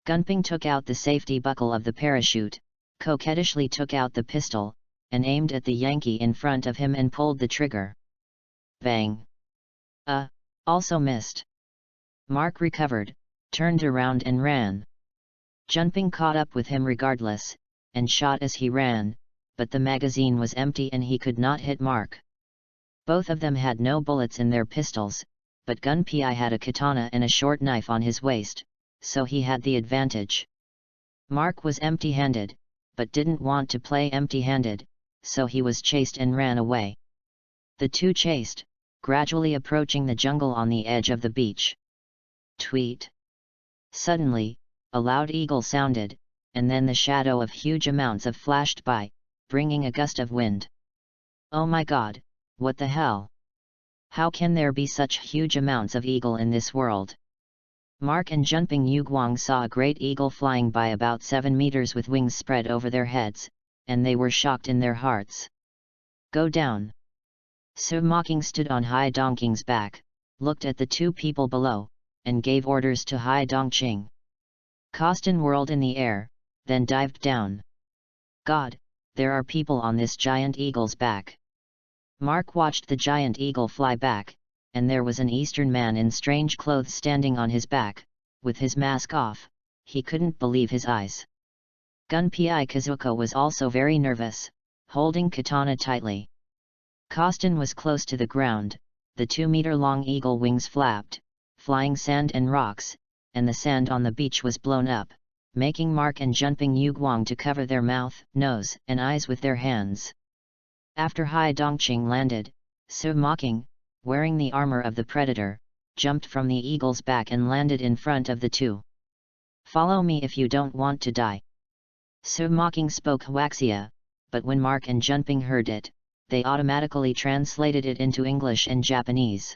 Speaker 1: Gunpei took out the safety buckle of the parachute, coquettishly took out the pistol, and aimed at the Yankee in front of him and pulled the trigger. Bang! Also missed. Mark recovered, turned around and ran. Junping caught up with him regardless, and shot as he ran, but the magazine was empty and he could not hit Mark. Both of them had no bullets in their pistols, but Gunpei had a katana and a short knife on his waist, so he had the advantage. Mark was empty-handed, but didn't want to play empty-handed, so he was chased and ran away. The two chased, gradually approaching the jungle on the edge of the beach. Tweet! Suddenly, a loud eagle sounded, and then the shadow of huge amounts of flashed by, bringing a gust of wind. "Oh my God, what the hell? How can there be such huge amounts of eagle in this world?" Mark and Junping Yuguang saw a great eagle flying by about 7 meters with wings spread over their heads, and they were shocked in their hearts. "Go down." Su Mocking stood on Hai Dongqing's back, looked at the two people below, and gave orders to Hai Dongqing. Costin whirled in the air, then dived down. "God, there are people on this giant eagle's back." Mark watched the giant eagle fly back, and there was an Eastern man in strange clothes standing on his back, with his mask off. He couldn't believe his eyes. Gunpei Kazuko was also very nervous, holding katana tightly. Costin was close to the ground, the 2-meter-long eagle wings flapped, flying sand and rocks, and the sand on the beach was blown up, making Mark and Junping Yuguang to cover their mouth, nose, and eyes with their hands. After Hai Dongqing landed, Su Mocking, wearing the armor of the predator, jumped from the eagle's back and landed in front of the two. "Follow me if you don't want to die." Su Mocking spoke Huaxia, but when Mark and Junping heard it, they automatically translated it into English and Japanese.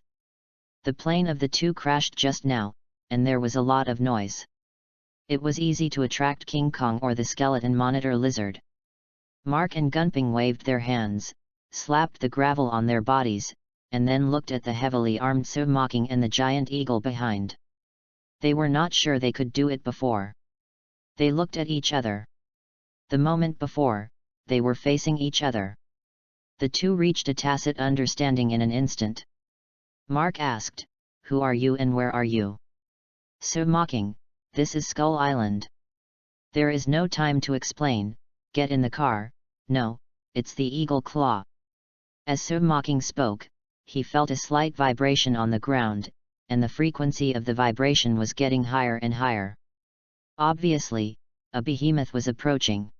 Speaker 1: The plane of the two crashed just now, and there was a lot of noise. It was easy to attract King Kong or the skeleton monitor lizard. Mark and Gunping waved their hands, slapped the gravel on their bodies, and then looked at the heavily armed Su Mocking and the giant eagle behind. They were not sure they could do it before. They looked at each other. The moment before, they were facing each other. The two reached a tacit understanding in an instant. Mark asked, "Who are you and where are you?" Su Mocking, "This is Skull Island." "There is no time to explain, get in the car." "No, it's the eagle claw." As Su Mocking spoke, he felt a slight vibration on the ground, and the frequency of the vibration was getting higher and higher. Obviously, a behemoth was approaching.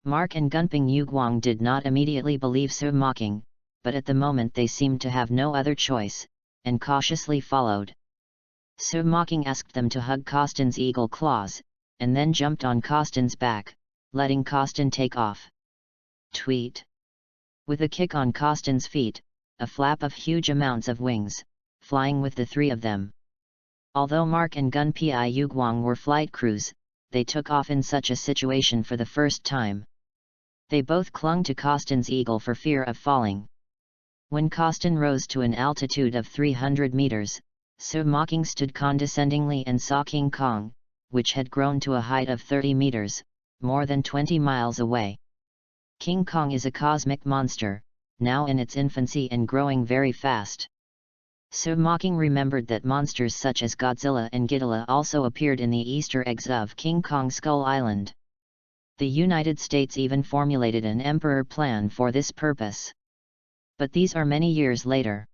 Speaker 1: Mark and Gunping Yuguang did not immediately believe Su Mocking, but at the moment they seemed to have no other choice, and cautiously followed. Su Mocking asked them to hug Costin's eagle claws, and then jumped on Costin's back, letting Costin take off. Tweet! With a kick on Costin's feet, a flap of huge amounts of wings, flying with the three of them. Although Mark and Gunpei Yuguang were flight crews, they took off in such a situation for the first time. They both clung to Costin's eagle for fear of falling. When Costin rose to an altitude of 300 meters, Su Mocking stood condescendingly and saw King Kong, which had grown to a height of 30 meters, more than 20 miles away. King Kong is a cosmic monster, now in its infancy and growing very fast. Su Mocking remembered that monsters such as Godzilla and Ghidorah also appeared in the Easter eggs of King Kong Skull Island. The United States even formulated an emperor plan for this purpose. But these are many years later.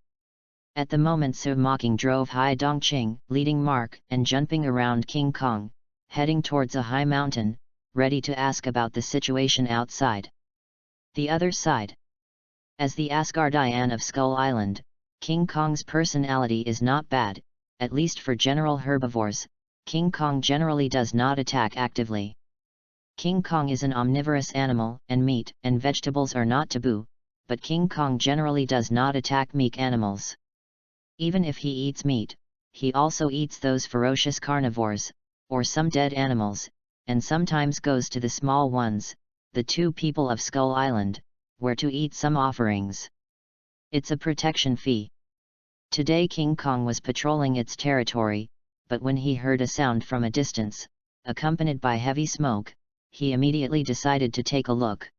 Speaker 1: At the moment Su Mocking drove Hai Dongqing, leading Mark and Junping around King Kong, heading towards a high mountain, ready to ask about the situation outside. The other side. As the Asgardian of Skull Island, King Kong's personality is not bad, at least for general herbivores. King Kong generally does not attack actively. King Kong is an omnivorous animal, and meat and vegetables are not taboo, but King Kong generally does not attack meek animals. Even if he eats meat, he also eats those ferocious carnivores, or some dead animals, and sometimes goes to the small ones, the two people of Skull Island, where to eat some offerings. It's a protection fee. Today King Kong was patrolling its territory, but when he heard a sound from a distance, accompanied by heavy smoke, he immediately decided to take a look.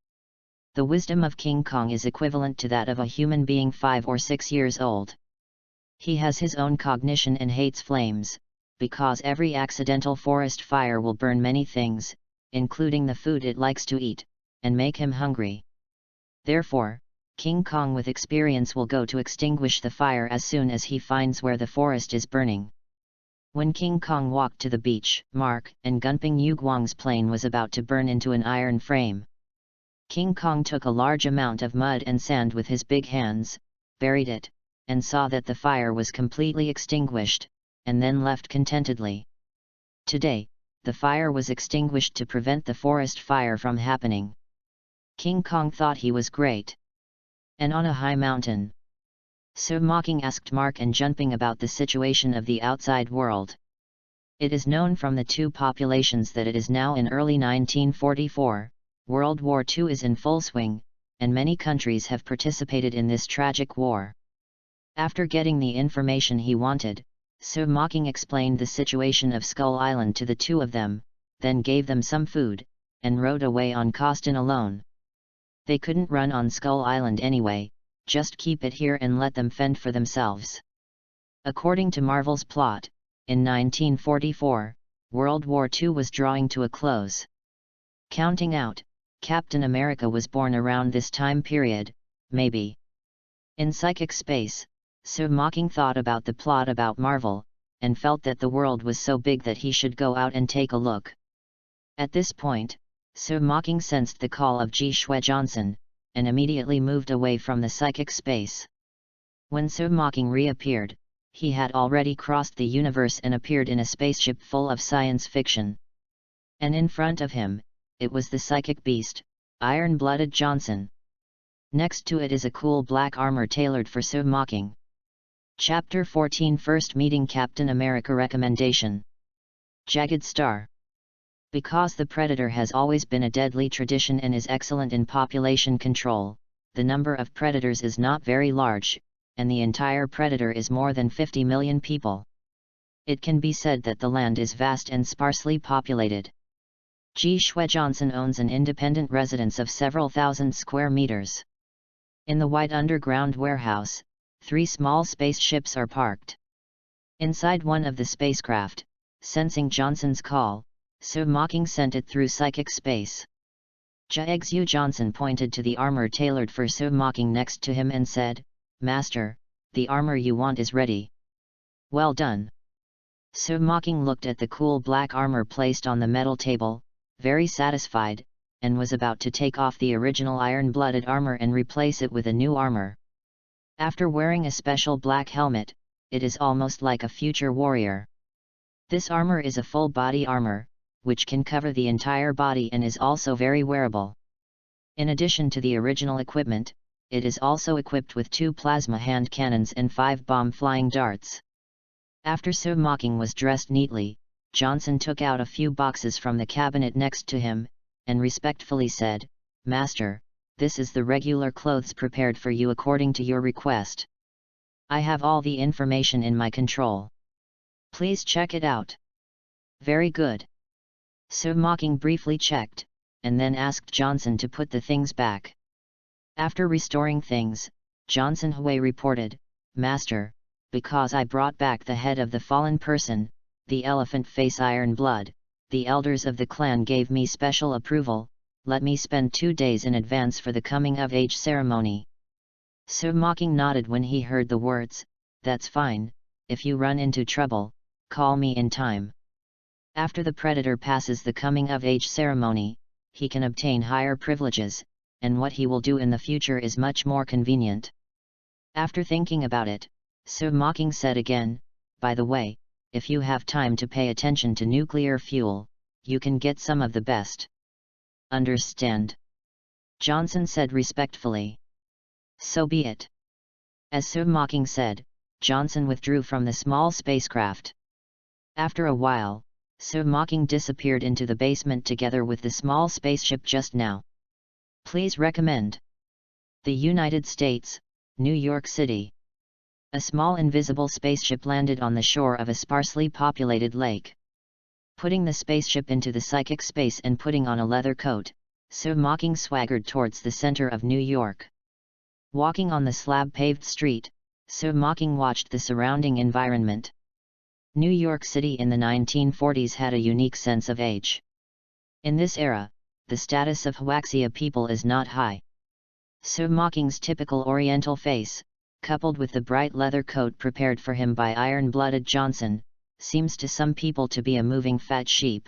Speaker 1: The wisdom of King Kong is equivalent to that of a human being 5 or 6 years old. He has his own cognition and hates flames, because every accidental forest fire will burn many things, including the food it likes to eat, and make him hungry. Therefore, King Kong with experience will go to extinguish the fire as soon as he finds where the forest is burning. When King Kong walked to the beach, Mark and Gunping Yuguang's plane was about to burn into an iron frame. King Kong took a large amount of mud and sand with his big hands, buried it, and saw that the fire was completely extinguished, and then left contentedly. Today, the fire was extinguished to prevent the forest fire from happening. King Kong thought he was great. And on a high mountain, So Mocking asked Mark and Junping about the situation of the outside world. It is known from the two populations that it is now in early 1944, World War II is in full swing, and many countries have participated in this tragic war. After getting the information he wanted, So Mocking explained the situation of Skull Island to the two of them, then gave them some food, and rode away on Costin alone. They couldn't run on Skull Island anyway, just keep it here and let them fend for themselves. According to Marvel's plot, in 1944, World War II was drawing to a close. Counting out, Captain America was born around this time period, maybe. In psychic space, So Mocking thought about the plot about Marvel, and felt that the world was so big that he should go out and take a look. At this point, So Mocking sensed the call of Ji Shui Johnson, and immediately moved away from the psychic space. When So Mocking reappeared, he had already crossed the universe and appeared in a spaceship full of science fiction. And in front of him, it was the psychic beast, Iron-Blooded Johnson. Next to it is a cool black armor tailored for So Mocking. Chapter 14 First Meeting Captain America Recommendation. Jagged Star. Because the predator has always been a deadly tradition and is excellent in population control, the number of predators is not very large, and the entire predator is more than 50 million people. It can be said that the land is vast and sparsely populated. Ji Shui Johnson owns an independent residence of several thousand square meters. In the white underground warehouse, 3 small spaceships are parked. Inside one of the spacecraft, sensing Johnson's call, So Mocking sent it through psychic space. Jaegzu Johnson pointed to the armor tailored for So Mocking next to him and said, "Master, the armor you want is ready." "Well done." So Mocking looked at the cool black armor placed on the metal table, very satisfied, and was about to take off the original iron-blooded armor and replace it with a new armor. After wearing a special black helmet, it is almost like a future warrior. This armor is a full-body armor, which can cover the entire body and is also very wearable. In addition to the original equipment, it is also equipped with 2 plasma hand cannons and 5 bomb-flying darts. After So Mocking was dressed neatly, Johnson took out a few boxes from the cabinet next to him, and respectfully said, "Master, this is the regular clothes prepared for you according to your request. I have all the information in my control. Please check it out." "Very good." So Mocking briefly checked, and then asked Johnson to put the things back. After restoring things, Johnson Hui reported, "Master, because I brought back the head of the fallen person, the elephant face Iron Blood, the elders of the clan gave me special approval, let me spend 2 days in advance for the coming-of-age ceremony." So Mocking nodded when he heard the words, "That's fine, if you run into trouble, call me in time." After the predator passes the coming-of-age ceremony, he can obtain higher privileges, and what he will do in the future is much more convenient. After thinking about it, So Mocking said again, "By the way, if you have time to pay attention to nuclear fuel, you can get some of the best." "Understand?" Johnson said respectfully. "So be it." As So Mocking said, Johnson withdrew from the small spacecraft. After a while, so Mocking disappeared into the basement together with the small spaceship just now. Please recommend. The United States, New York City. A small invisible spaceship landed on the shore of a sparsely populated lake. Putting the spaceship into the psychic space and putting on a leather coat, so Mocking swaggered towards the center of New York. Walking on the slab-paved street, so Mocking watched the surrounding environment. New York City in the 1940s had a unique sense of age. In this era, the status of Huaxia people is not high. So Mocking's typical Oriental face, coupled with the bright leather coat prepared for him by iron-blooded Johnson, seems to some people to be a moving fat sheep.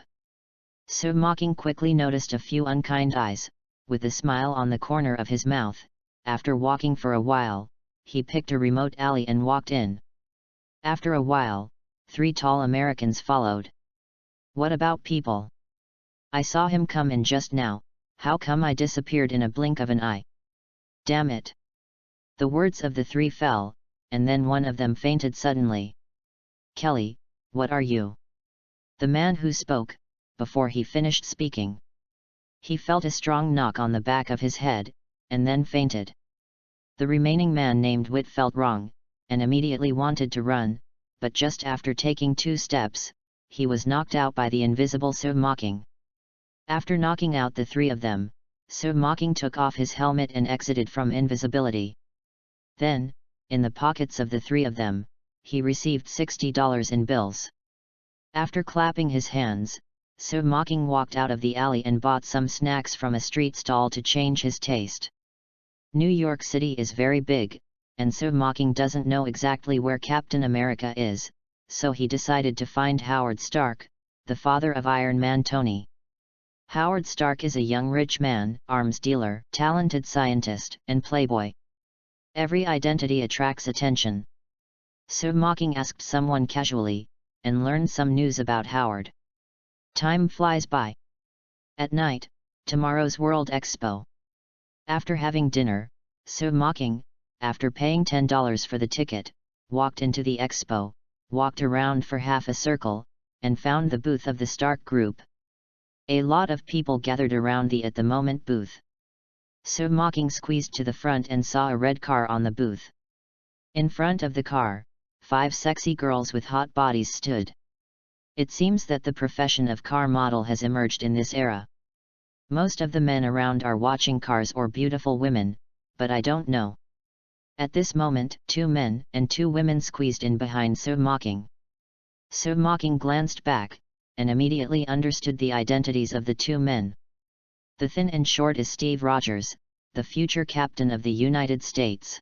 Speaker 1: So Mocking quickly noticed a few unkind eyes, with a smile on the corner of his mouth. After walking for a while, he picked a remote alley and walked in. After a while, 3 tall Americans followed. What about people? I saw him come in just now, how come I disappeared in a blink of an eye? Damn it! The words of the 3 fell, and then one of them fainted suddenly. Kelly, what are you? The man who spoke, before he finished speaking. He felt a strong knock on the back of his head, and then fainted. The remaining man named Whit felt wrong, and immediately wanted to run, but just after taking 2 steps, he was knocked out by the invisible So Mocking. After knocking out the 3 of them, So Mocking took off his helmet and exited from invisibility. Then, in the pockets of the 3 of them, he received $60 in bills. After clapping his hands, So Mocking walked out of the alley and bought some snacks from a street stall to change his taste. New York City is very big, and So Mocking doesn't know exactly where Captain America is, so he decided to find Howard Stark, the father of Iron Man Tony. Howard Stark is a young rich man, arms dealer, talented scientist, and playboy. Every identity attracts attention. So Mocking asked someone casually, and learned some news about Howard. Time flies by. At night, tomorrow's World Expo. After having dinner, So Mocking, after paying $10 for the ticket, walked into the expo, walked around for half a circle, and found the booth of the Stark Group. A lot of people gathered around the at the moment booth. So Mocking squeezed to the front and saw a red car on the booth. In front of the car, 5 sexy girls with hot bodies stood. It seems that the profession of car model has emerged in this era. Most of the men around are watching cars or beautiful women, but I don't know. At this moment, 2 men and 2 women squeezed in behind So Mocking. So Mocking glanced back, and immediately understood the identities of the 2 men. The thin and short is Steve Rogers, the future captain of the United States.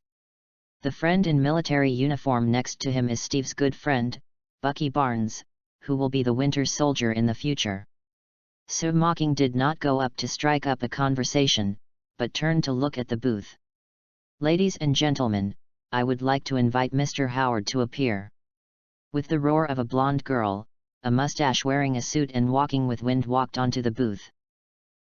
Speaker 1: The friend in military uniform next to him is Steve's good friend, Bucky Barnes, who will be the Winter Soldier in the future. So Mocking did not go up to strike up a conversation, but turned to look at the booth. Ladies and gentlemen, I would like to invite Mr. Howard to appear. With the roar of a blonde girl, a mustache wearing a suit and walking with wind walked onto the booth.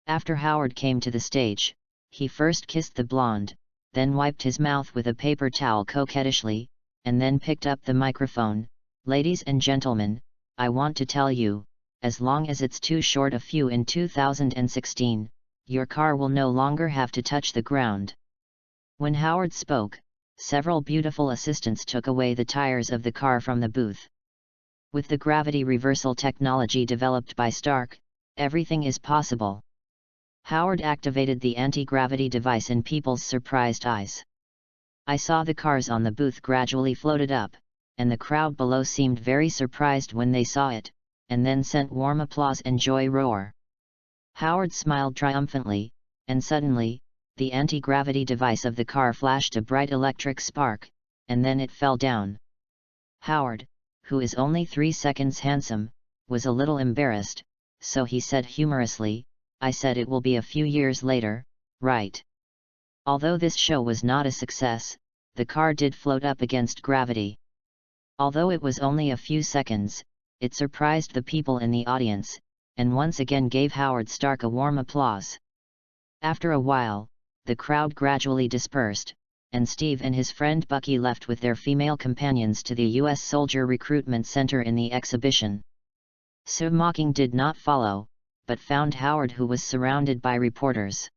Speaker 1: After Howard came to the stage, he first kissed the blonde, then wiped his mouth with a paper towel coquettishly, and then picked up the microphone. Ladies and gentlemen, I want to tell you, as long as it's too short of you in 2016, your car will no longer have to touch the ground. When Howard spoke, several beautiful assistants took away the tires of the car from the booth. With the gravity reversal technology developed by Stark, everything is possible. Howard activated the anti-gravity device in people's surprised eyes. I saw the cars on the booth gradually floated up, and the crowd below seemed very surprised when they saw it, and then sent warm applause and joy roar. Howard smiled triumphantly, and suddenly, the anti-gravity device of the car flashed a bright electric spark, and then it fell down. Howard, who is only 3 seconds handsome, was a little embarrassed, so he said humorously, I said it will be a few years later, right? Although this show was not a success, the car did float up against gravity. Although it was only a few seconds, it surprised the people in the audience, and once again gave Howard Stark a warm applause. After a while, the crowd gradually dispersed, and Steve and his friend Bucky left with their female companions to the U.S. Soldier Recruitment Center in the exhibition. So Mocking did not follow, but found Howard, who was surrounded by reporters.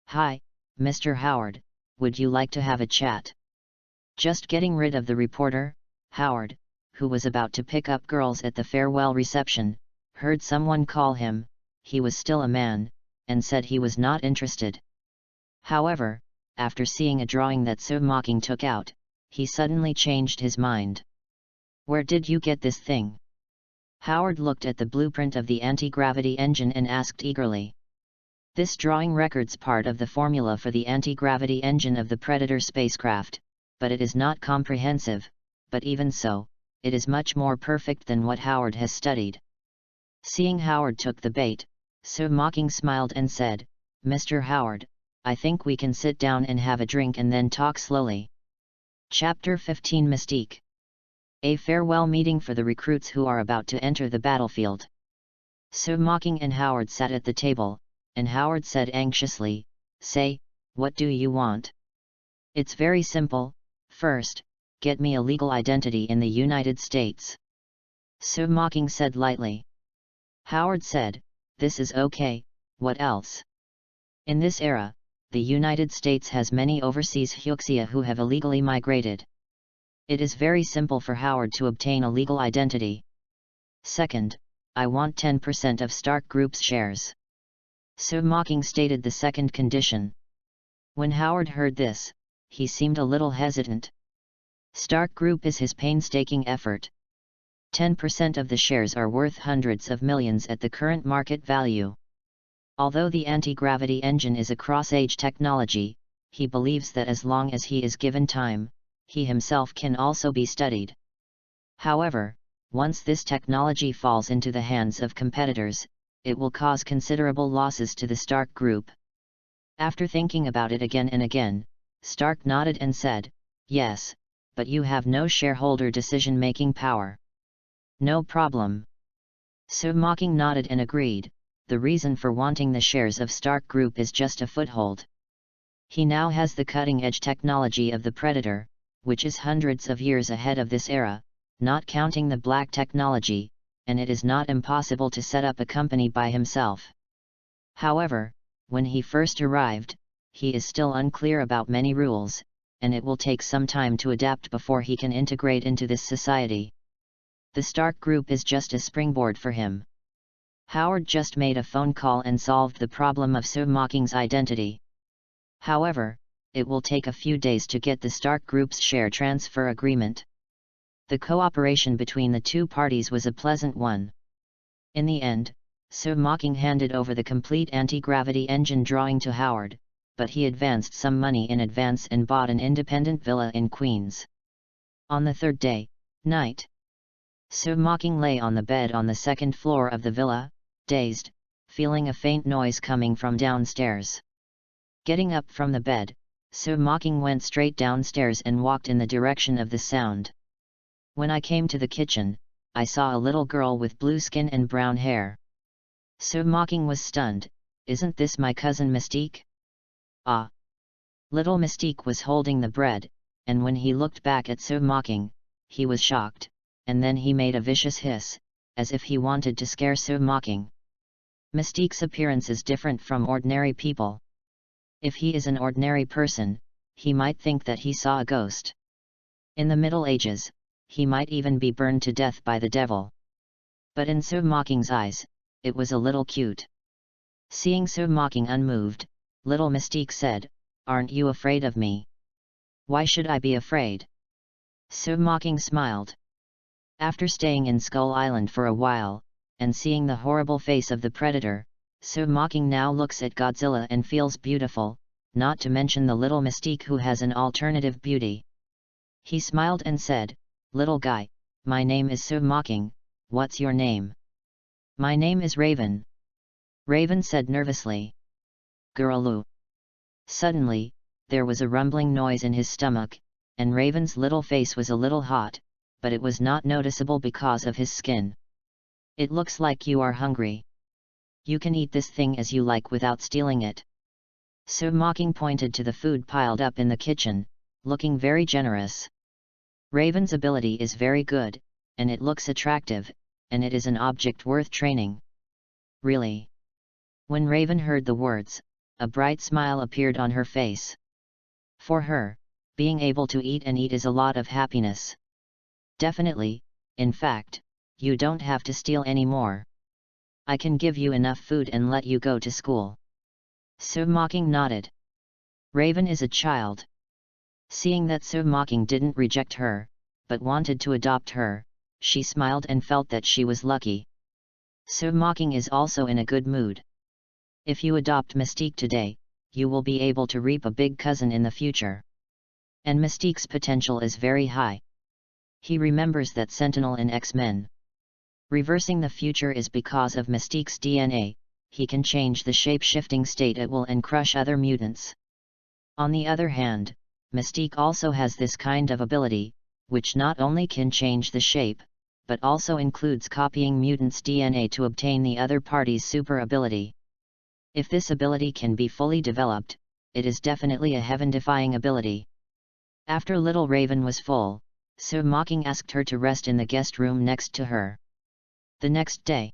Speaker 1: "Hi, Mr. Howard, would you like to have a chat?" Just getting rid of the reporter, Howard, who was about to pick up girls at the farewell reception, heard someone call him. He was still a man, and said he was not interested. However, after seeing a drawing that So Mocking took out, he suddenly changed his mind. "Where did you get this thing?" Howard looked at the blueprint of the anti-gravity engine and asked eagerly. This drawing records part of the formula for the anti-gravity engine of the Predator spacecraft, but it is not comprehensive, but even so, it is much more perfect than what Howard has studied. Seeing Howard took the bait, So Mocking smiled and said, "Mr. Howard, I think we can sit down and have a drink and then talk slowly." Chapter 15 Mystique. A farewell meeting for the recruits who are about to enter the battlefield. So Mocking and Howard sat at the table, and Howard said anxiously, "Say, what do you want?" "It's very simple. First, get me a legal identity in the United States." So Mocking said lightly. Howard said, "This is okay, what else?" In this era, the United States has many overseas Hyuxia who have illegally migrated. It is very simple for Howard to obtain a legal identity. Second, I want 10% of Stark Group's shares. So Mocking stated the second condition. When Howard heard this, he seemed a little hesitant. Stark Group is his painstaking effort. 10% of the shares are worth hundreds of millions at the current market value. Although the anti-gravity engine is a cross-age technology, he believes that as long as he is given time, he himself can also be studied. However, once this technology falls into the hands of competitors, it will cause considerable losses to the Stark Group. After thinking about it again and again, Stark nodded and said, "Yes, but you have no shareholder decision-making power." "No problem." So Mocking nodded and agreed. The reason for wanting the shares of Stark Group is just a foothold. He now has the cutting-edge technology of the Predator, which is hundreds of years ahead of this era, not counting the black technology, and it is not impossible to set up a company by himself. However, when he first arrived, he is still unclear about many rules, and it will take some time to adapt before he can integrate into this society. The Stark Group is just a springboard for him. Howard just made a phone call and solved the problem of So Mocking's identity. However, it will take a few days to get the Stark Group's share transfer agreement. The cooperation between the two parties was a pleasant one. In the end, So Mocking handed over the complete anti-gravity engine drawing to Howard, but he advanced some money in advance and bought an independent villa in Queens. On the third day, night, So Mocking lay on the bed on the second floor of the villa, dazed, feeling a faint noise coming from downstairs. Getting up from the bed, So Mocking went straight downstairs and walked in the direction of the sound. "When I came to the kitchen, I saw a little girl with blue skin and brown hair." So Mocking was stunned. "Isn't this my cousin Mystique?" "Ah!" Little Mystique was holding the bread, and when he looked back at So Mocking, he was shocked, and then he made a vicious hiss, as if he wanted to scare So Mocking. Mystique's appearance is different from ordinary people. If he is an ordinary person, he might think that he saw a ghost. In the Middle Ages, he might even be burned to death by the devil. But in So Mocking's eyes, it was a little cute. Seeing So Mocking unmoved, little Mystique said, "Aren't you afraid of me?" "Why should I be afraid?" So Mocking smiled. After staying in Skull Island for a while, and seeing the horrible face of the Predator, So Mocking now looks at Godzilla and feels beautiful, not to mention the little Mystique who has an alternative beauty. He smiled and said, "Little guy, my name is So Mocking, what's your name?" "My name is Raven." Raven said nervously. "Girloo." Suddenly, there was a rumbling noise in his stomach, and Raven's little face was a little hot, but it was not noticeable because of his skin. "It looks like you are hungry. You can eat this thing as you like without stealing it." So Mocking pointed to the food piled up in the kitchen, looking very generous. Raven's ability is very good, and it looks attractive, and it is an object worth training. Really? When Raven heard the words, a bright smile appeared on her face. For her, being able to eat and eat is a lot of happiness. Definitely, in fact, you don't have to steal anymore. I can give you enough food and let you go to school. Submocking nodded. Raven is a child. Seeing that Submocking didn't reject her, but wanted to adopt her, she smiled and felt that she was lucky. Submocking is also in a good mood. If you adopt Mystique today, you will be able to reap a big cousin in the future. And Mystique's potential is very high. He remembers that Sentinel in X-Men. Reversing the future is because of Mystique's DNA, he can change the shape-shifting state at will and crush other mutants. On the other hand, Mystique also has this kind of ability, which not only can change the shape, but also includes copying mutants' DNA to obtain the other party's super ability. If this ability can be fully developed, it is definitely a heaven-defying ability. After Little Raven was full, Submocking asked her to rest in the guest room next to her. The next day,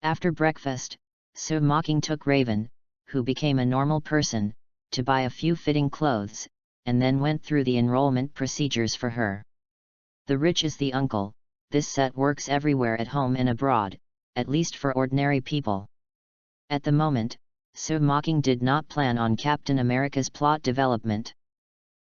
Speaker 1: after breakfast, Submocking took Raven, who became a normal person, to buy a few fitting clothes, and then went through the enrollment procedures for her. The rich is the uncle. This set works everywhere at home and abroad, at least for ordinary people. At the moment, Submocking did not plan on Captain America's plot development.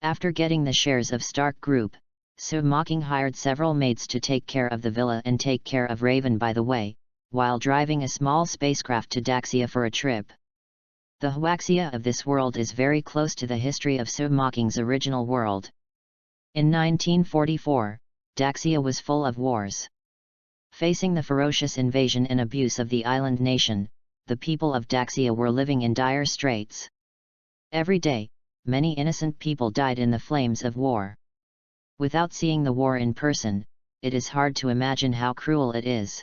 Speaker 1: After getting the shares of Stark Group, Submocking hired several maids to take care of the villa and take care of Raven by the way, while driving a small spacecraft to Daxia for a trip. The Huaxia of this world is very close to the history of Submocking's original world. In 1944, Daxia was full of wars. Facing the ferocious invasion and abuse of the island nation, the people of Daxia were living in dire straits. Every day, many innocent people died in the flames of war. Without seeing the war in person, it is hard to imagine how cruel it is.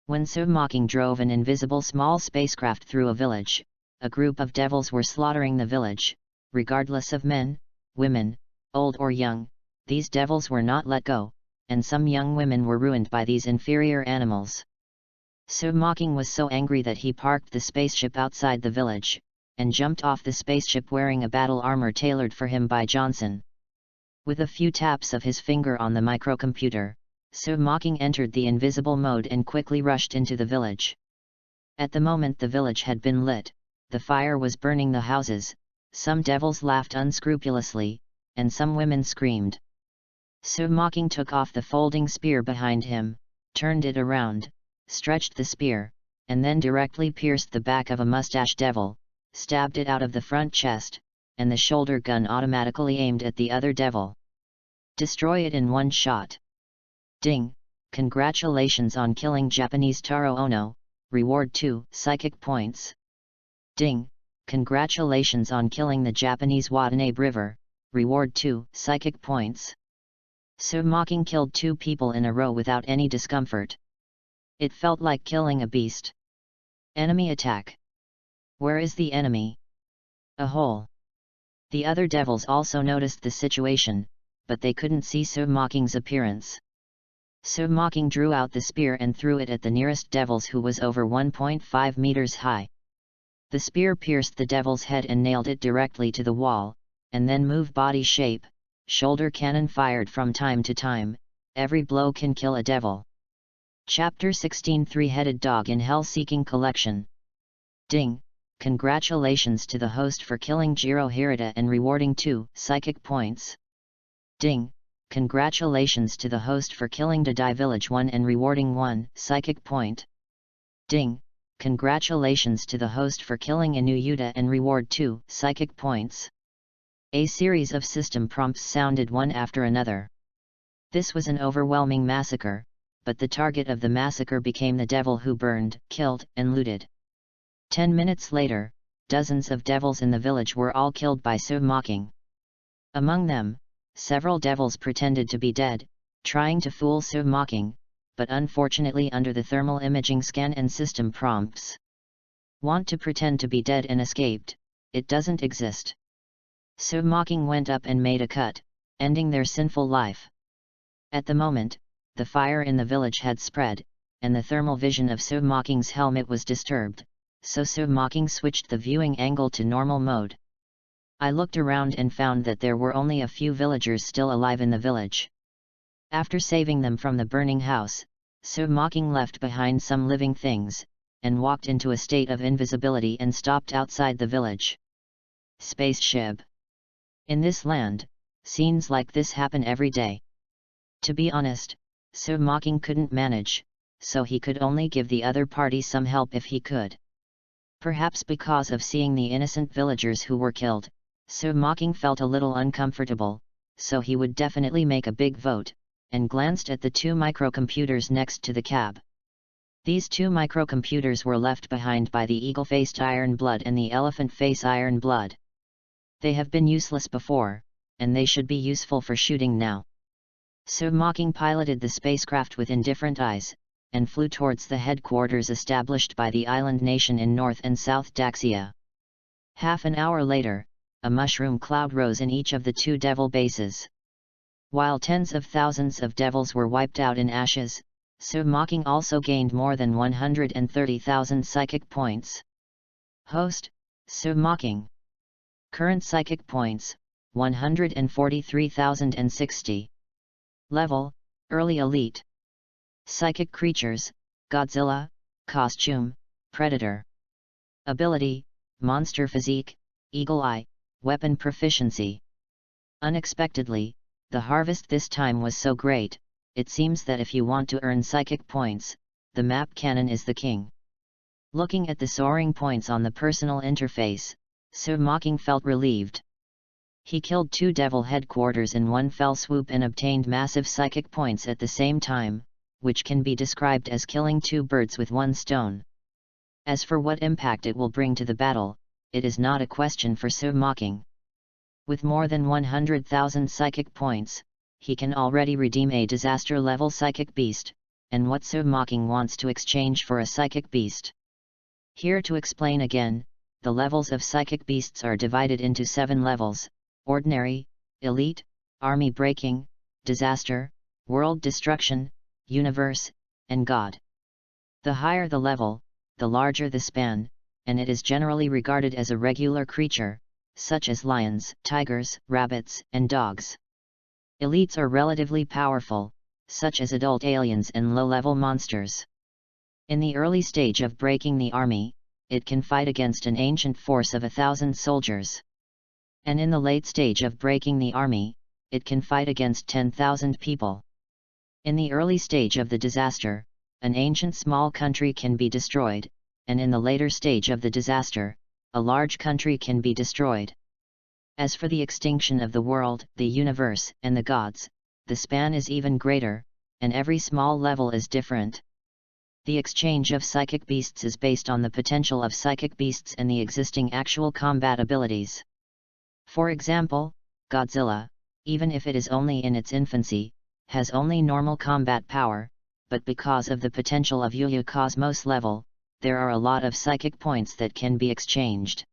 Speaker 1: When Submocking drove an invisible small spacecraft through a village, a group of devils were slaughtering the village, regardless of men, women, old or young. These devils were not let go, and some young women were ruined by these inferior animals. Submocking was so angry that he parked the spaceship outside the village, and jumped off the spaceship wearing a battle armor tailored for him by Johnson. With a few taps of his finger on the microcomputer, Submocking entered the invisible mode and quickly rushed into the village. At the moment the village had been lit, the fire was burning the houses, some devils laughed unscrupulously, and some women screamed. Submocking took off the folding spear behind him, turned it around, stretched the spear, and then directly pierced the back of a mustache devil, stabbed it out of the front chest, and the shoulder gun automatically aimed at the other devil. Destroy it in one shot. Ding! Congratulations on killing Japanese Taro Ono, reward 2 psychic points. Ding! Congratulations on killing the Japanese Watanabe River, reward 2 psychic points. Submocking killed 2 people in a row without any discomfort. It felt like killing a beast. Enemy attack. Where is the enemy? A hole. The other devils also noticed the situation, but they couldn't see Submocking's appearance. Submocking drew out the spear and threw it at the nearest devils, who was over 1.5 meters high. The spear pierced the devil's head and nailed it directly to the wall, and then moved body shape. Shoulder cannon fired from time to time. Every blow can kill a devil. Chapter 16 Three-Headed Dog in Hell-Seeking Collection. Ding! Congratulations to the host for killing Jiro Hirata and rewarding 2 psychic points. Ding! Congratulations to the host for killing Dai Village 1 and rewarding 1 psychic point. Ding! Congratulations to the host for killing Inu Yuta and reward 2 psychic points. A series of system prompts sounded one after another. This was an overwhelming massacre, but the target of the massacre became the devil who burned, killed, and looted. 10 minutes later, dozens of devils in the village were all killed by Submocking. Among them, several devils pretended to be dead, trying to fool Submocking, but unfortunately under the thermal imaging scan and system prompts. Want to pretend to be dead and escaped? It doesn't exist. Submocking went up and made a cut, ending their sinful life. At the moment, the fire in the village had spread, and the thermal vision of Submocking's helmet was disturbed, so Submocking switched the viewing angle to normal mode. I looked around and found that there were only a few villagers still alive in the village. After saving them from the burning house, Submocking left behind some living things, and walked into a state of invisibility and stopped outside the village. Spaceship. In this land, scenes like this happen every day. To be honest, Submocking couldn't manage, so he could only give the other party some help if he could. Perhaps because of seeing the innocent villagers who were killed, Submocking felt a little uncomfortable, so he would definitely make a big vote, and glanced at the two microcomputers next to the cab. These two microcomputers were left behind by the eagle-faced Iron Blood and the elephant face Iron Blood. They have been useless before, and they should be useful for shooting now. Submocking piloted the spacecraft with indifferent eyes, and flew towards the headquarters established by the island nation in North and South Daxia. Half an hour later, a mushroom cloud rose in each of the two devil bases. While tens of thousands of devils were wiped out in ashes, Submocking also gained more than 130,000 psychic points. Host, Submocking. Current psychic points, 143,060. Level, Early Elite. Psychic creatures, Godzilla, Costume, Predator. Ability, Monster Physique, Eagle Eye, Weapon Proficiency. Unexpectedly, the harvest this time was so great, it seems that if you want to earn psychic points, the map cannon is the king. Looking at the soaring points on the personal interface, Submocking felt relieved. He killed two devil headquarters in one fell swoop and obtained massive psychic points at the same time, which can be described as killing two birds with one stone. As for what impact it will bring to the battle, it is not a question for Submocking. With more than 100,000 psychic points, he can already redeem a disaster-level psychic beast, and what Submocking wants to exchange for a psychic beast. Here to explain again, the levels of psychic beasts are divided into 7 levels: Ordinary, Elite, Army Breaking, Disaster, World Destruction, Universe, and God. The higher the level, the larger the span, and it is generally regarded as a regular creature, such as lions, tigers, rabbits, and dogs. Elites are relatively powerful, such as adult aliens and low-level monsters. In the early stage of breaking the army, it can fight against an ancient force of 1,000 soldiers. And in the late stage of breaking the army, it can fight against 10,000 people. In the early stage of the disaster, an ancient small country can be destroyed, and in the later stage of the disaster, a large country can be destroyed. As for the extinction of the world, the universe, and the gods, the span is even greater, and every small level is different. The exchange of psychic beasts is based on the potential of psychic beasts and the existing actual combat abilities. For example, Godzilla, even if it is only in its infancy, has only normal combat power, but because of the potential of Yuya Cosmos level, there are a lot of psychic points that can be exchanged.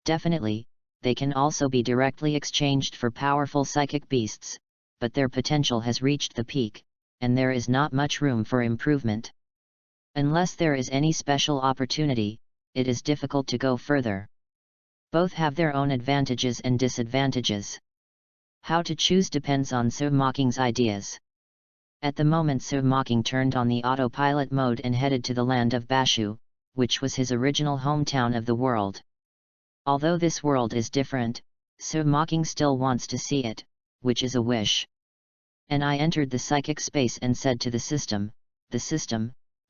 Speaker 1: Definitely, they can also be directly exchanged for powerful psychic beasts, but their potential has reached the peak, and there is not much room for improvement. Unless there is any special opportunity, it is difficult to go further. Both have their own advantages and disadvantages. How to choose depends on Submocking's ideas. At the moment Submocking turned on the autopilot mode and headed to the land of Bashu, which was his original hometown of the world. Although this world is different, Submocking still wants to see it, which is a wish. And I entered the psychic space and said to the system,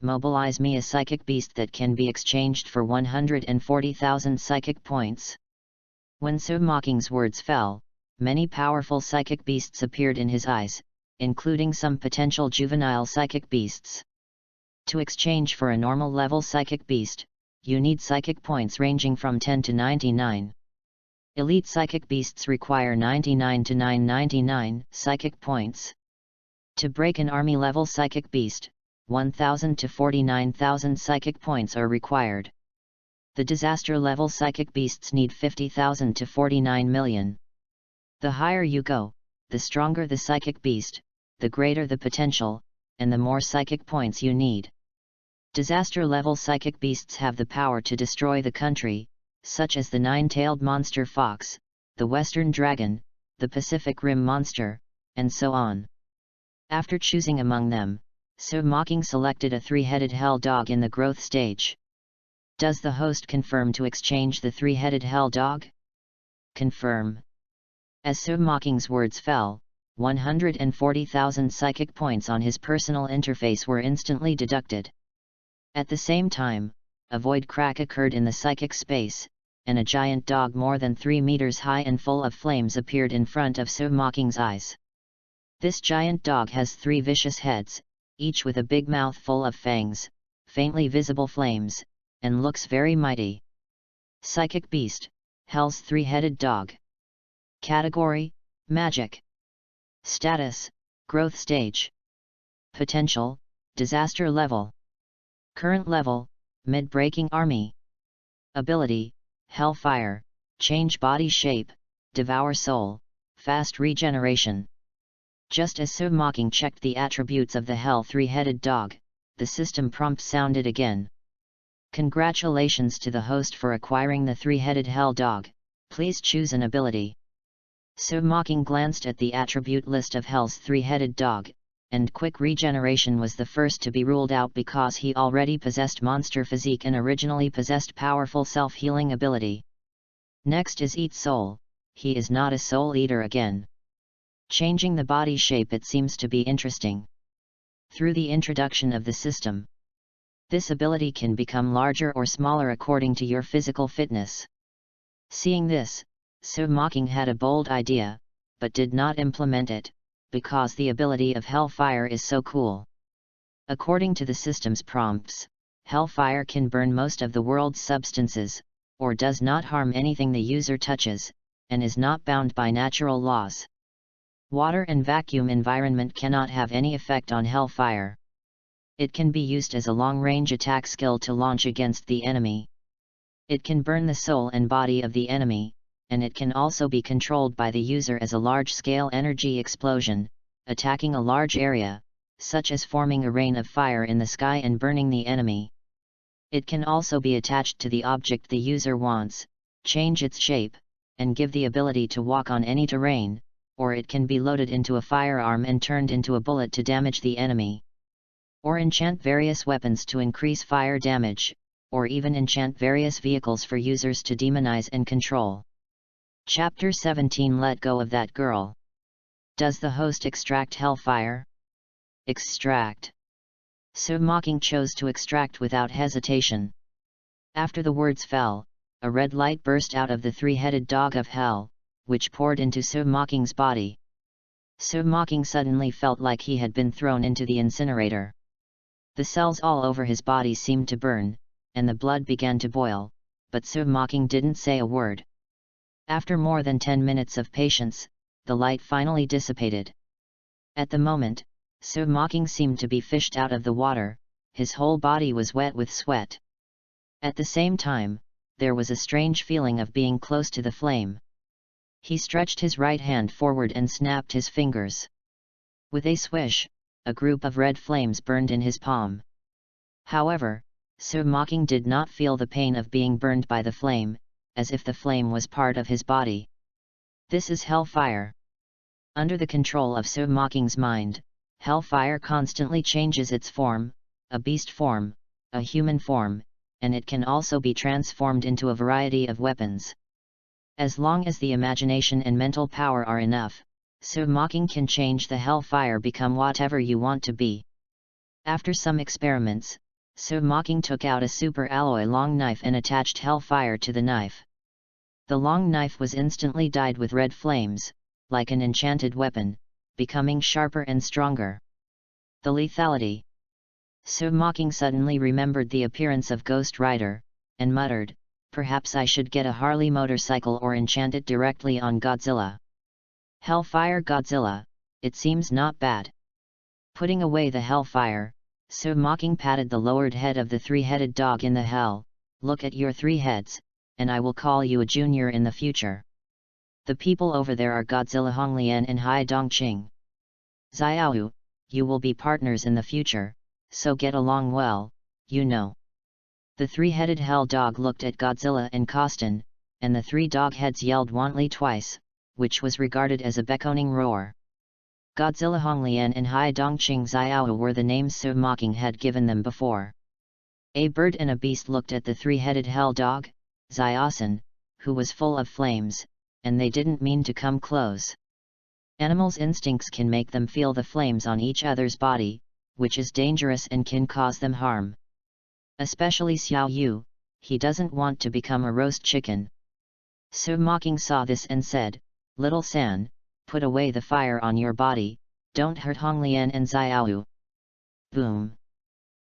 Speaker 1: mobilize me a psychic beast that can be exchanged for 140,000 psychic points. When Submocking's words fell, many powerful psychic beasts appeared in his eyes, including some potential juvenile psychic beasts. To exchange for a normal level psychic beast, you need psychic points ranging from 10 to 99. Elite psychic beasts require 99 to 999 psychic points. To break an army level psychic beast, 1,000 to 49,000 psychic points are required. The disaster level psychic beasts need 50,000 to 49 million. The higher you go, the stronger the psychic beast, the greater the potential, and the more psychic points you need. Disaster-level psychic beasts have the power to destroy the country, such as the nine-tailed monster fox, the western dragon, the Pacific Rim monster, and so on. After choosing among them, Sir Mocking selected a three-headed hell dog in the growth stage. Does the host confirm to exchange the three-headed hell dog? Confirm. As Sir Mocking's words fell, 140,000 psychic points on his personal interface were instantly deducted. At the same time, a void crack occurred in the psychic space, and a giant dog more than 3 meters high and full of flames appeared in front of Sir Mocking's eyes. This giant dog has 3 vicious heads, each with a big mouth full of fangs, faintly visible flames, and looks very mighty. Psychic Beast, Hell's three-headed dog. Category: Magic. Status: Growth stage. Potential: Disaster level. Current level: Mid-breaking army. Ability: Hellfire, change body shape, devour soul, fast regeneration. Just as Sir Mocking checked the attributes of the Hell three-headed dog, the system prompt sounded again. Congratulations to the host for acquiring the three-headed Hell dog, please choose an ability. Sir Mocking glanced at the attribute list of Hell's three-headed dog, and quick regeneration was the first to be ruled out because he already possessed monster physique and originally possessed powerful self-healing ability. Next is Eat Soul, he is not a soul eater again. Changing the body shape, it seems to be interesting. Through the introduction of the system, this ability can become larger or smaller according to your physical fitness. Seeing this, Sir Mocking had a bold idea, but did not implement it, because the ability of Hellfire is so cool. According to the system's prompts, Hellfire can burn most of the world's substances, or does not harm anything the user touches, and is not bound by natural laws. Water and vacuum environment cannot have any effect on Hellfire. It can be used as a long-range attack skill to launch against the enemy. It can burn the soul and body of the enemy, and it can also be controlled by the user as a large-scale energy explosion, attacking a large area, such as forming a rain of fire in the sky and burning the enemy. It can also be attached to the object the user wants, change its shape, and give the ability to walk on any terrain, or it can be loaded into a firearm and turned into a bullet to damage the enemy. Or enchant various weapons to increase fire damage, or even enchant various vehicles for users to demonize and control. Chapter 17 Let Go of That Girl. Does the host extract Hellfire? Extract. Sir Mocking chose to extract without hesitation. After the words fell, a red light burst out of the three-headed dog of Hell, which poured into Sir Mocking's body. Sir Mocking suddenly felt like he had been thrown into the incinerator. The cells all over his body seemed to burn, and the blood began to boil, but Sir Mocking didn't say a word. After more than 10 minutes of patience, the light finally dissipated. At the moment, Sir Mocking seemed to be fished out of the water, his whole body was wet with sweat. At the same time, there was a strange feeling of being close to the flame. He stretched his right hand forward and snapped his fingers. With a swish, a group of red flames burned in his palm. However, Sir Mocking did not feel the pain of being burned by the flame, as if the flame was part of his body. This is Hellfire. Under the control of Sir Mocking's mind, Hellfire constantly changes its form, a beast form, a human form, and it can also be transformed into a variety of weapons. As long as the imagination and mental power are enough, Sir Mocking can change the Hellfire become whatever you want to be. After some experiments, Sir Mocking took out a super alloy long knife and attached Hellfire to the knife. The long knife was instantly dyed with red flames, like an enchanted weapon, becoming sharper and stronger. The lethality. Sir Mocking suddenly remembered the appearance of Ghost Rider, and muttered, "Perhaps I should get a Harley motorcycle or enchant it directly on Godzilla." Hellfire Godzilla, it seems not bad. Putting away the Hellfire, Sir Mocking patted the lowered head of the three-headed dog in the Hell. "Look at your 3 heads, and I will call you a junior in the future. The people over there are Godzilla Honglian and Hai Dongqing. Xiaohu, you will be partners in the future, so get along well, you know. The three-headed hell dog looked at Godzilla and Kostin, and the three dog heads yelled wantonly twice, which was regarded as a beckoning roar. Godzilla, Honglian and Hai Dongqing Xiao were the names So Mocking had given them before. A bird and a beast looked at the three-headed hell dog, Xiaosan, who was full of flames, and they didn't mean to come close. Animals' instincts can make them feel the flames on each other's body, which is dangerous and can cause them harm. Especially Xiao Yu, he doesn't want to become a roast chicken. So Mocking saw this and said, "Little San, put away the fire on your body, don't hurt Honglian and Xiao." Boom!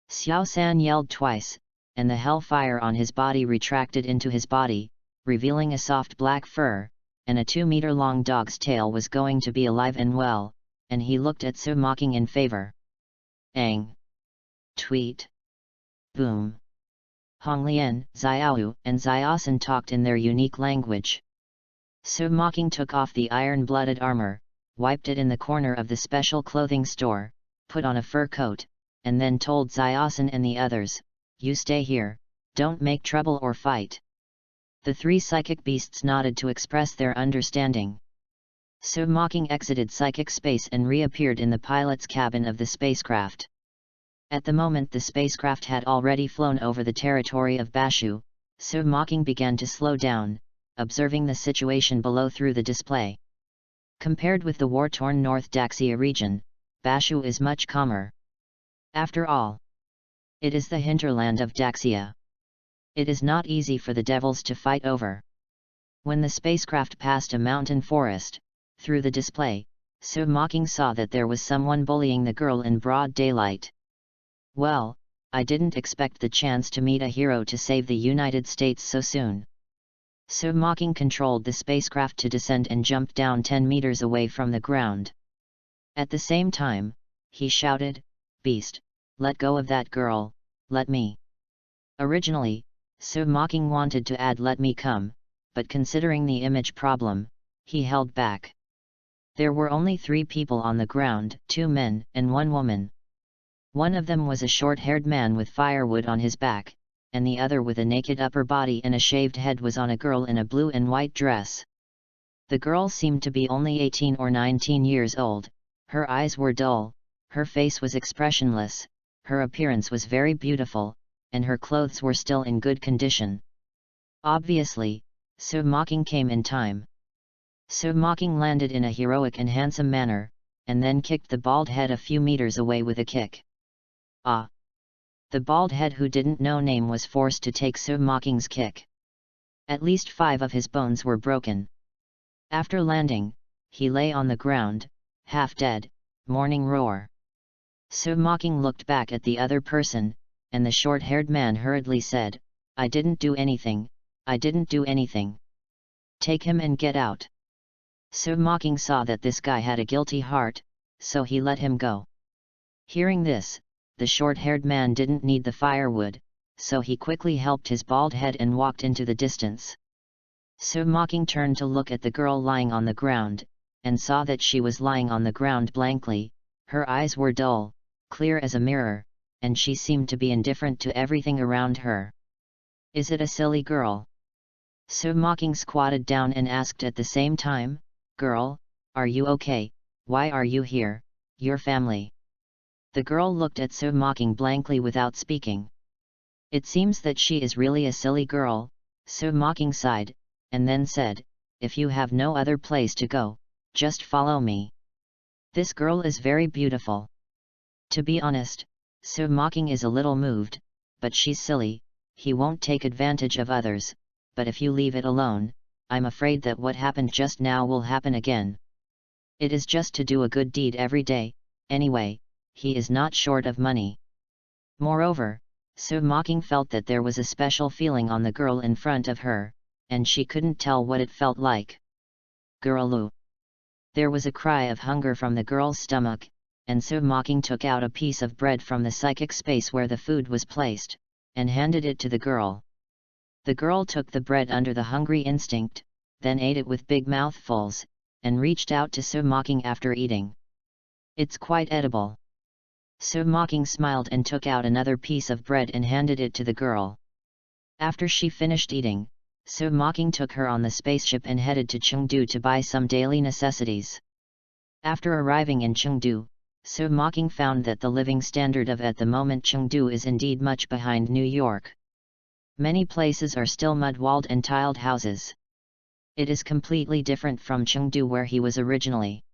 Speaker 1: Xiao San yelled twice, and the hellfire on his body retracted into his body, revealing a soft black fur, and a 2-meter-long dog's tail was going to be alive and well, and he looked at So Mocking in favor. Ang! Tweet! Boom! Honglian, Xiao, and Xiaosan talked in their unique language. So Mocking took off the iron-blooded armor, wiped it in the corner of the special clothing store, put on a fur coat, and then told Xiaosan and the others, "You stay here, don't make trouble or fight." The three psychic beasts nodded to express their understanding. So Mocking exited psychic space and reappeared in the pilot's cabin of the spacecraft. At the moment the spacecraft had already flown over the territory of Bashu, So Mocking began to slow down, observing the situation below through the display. Compared with the war-torn North Daxia region, Bashu is much calmer. After all, it is the hinterland of Daxia. It is not easy for the devils to fight over. When the spacecraft passed a mountain forest, through the display, So Mocking saw that there was someone bullying the girl in broad daylight. "Well, I didn't expect the chance to meet a hero to save the United States so soon." So Mocking controlled the spacecraft to descend and jumped down 10 meters away from the ground. At the same time, he shouted, "Beast, let go of that girl, let me." Originally, So Mocking wanted to add "let me come," but considering the image problem, he held back. There were only 3 people on the ground, 2 men and 1 woman. One of them was a short-haired man with firewood on his back, and the other with a naked upper body and a shaved head was on a girl in a blue and white dress. The girl seemed to be only 18 or 19 years old, her eyes were dull, her face was expressionless, her appearance was very beautiful, and her clothes were still in good condition. Obviously, So Mocking came in time. So Mocking landed in a heroic and handsome manner, and then kicked the bald head a few meters away with a kick. Ah! The bald head who didn't know name was forced to take So Mocking's kick. At least 5 of his bones were broken. After landing, he lay on the ground, half dead, morning roar. So Mocking looked back at the other person, and the short-haired man hurriedly said, "I didn't do anything, I didn't do anything. Take him and get out." So Mocking saw that this guy had a guilty heart, so he let him go. Hearing this, the short-haired man didn't need the firewood, so he quickly helped his bald head and walked into the distance. So Mocking turned to look at the girl lying on the ground, and saw that she was lying on the ground blankly, her eyes were dull, clear as a mirror, and she seemed to be indifferent to everything around her. "Is it a silly girl?" So Mocking squatted down and asked at the same time, "Girl, are you okay? Why are you here, your family?" The girl looked at So Mocking blankly without speaking. "It seems that she is really a silly girl," So Mocking sighed, and then said, "If you have no other place to go, just follow me. This girl is very beautiful." To be honest, So Mocking is a little moved, but she's silly, he won't take advantage of others, but if you leave it alone, I'm afraid that what happened just now will happen again. It is just to do a good deed every day, anyway. He is not short of money. Moreover, So Mocking felt that there was a special feeling on the girl in front of her, and she couldn't tell what it felt like. "Girloo!" There was a cry of hunger from the girl's stomach, and So Mocking took out a piece of bread from the psychic space where the food was placed, and handed it to the girl. The girl took the bread under the hungry instinct, then ate it with big mouthfuls, and reached out to So Mocking after eating. "It's quite edible." So Mocking smiled and took out another piece of bread and handed it to the girl. After she finished eating, So Mocking took her on the spaceship and headed to Chengdu to buy some daily necessities. After arriving in Chengdu, So Mocking found that the living standard of at the moment Chengdu is indeed much behind New York. Many places are still mud-walled and tiled houses. It is completely different from Chengdu where he was originally.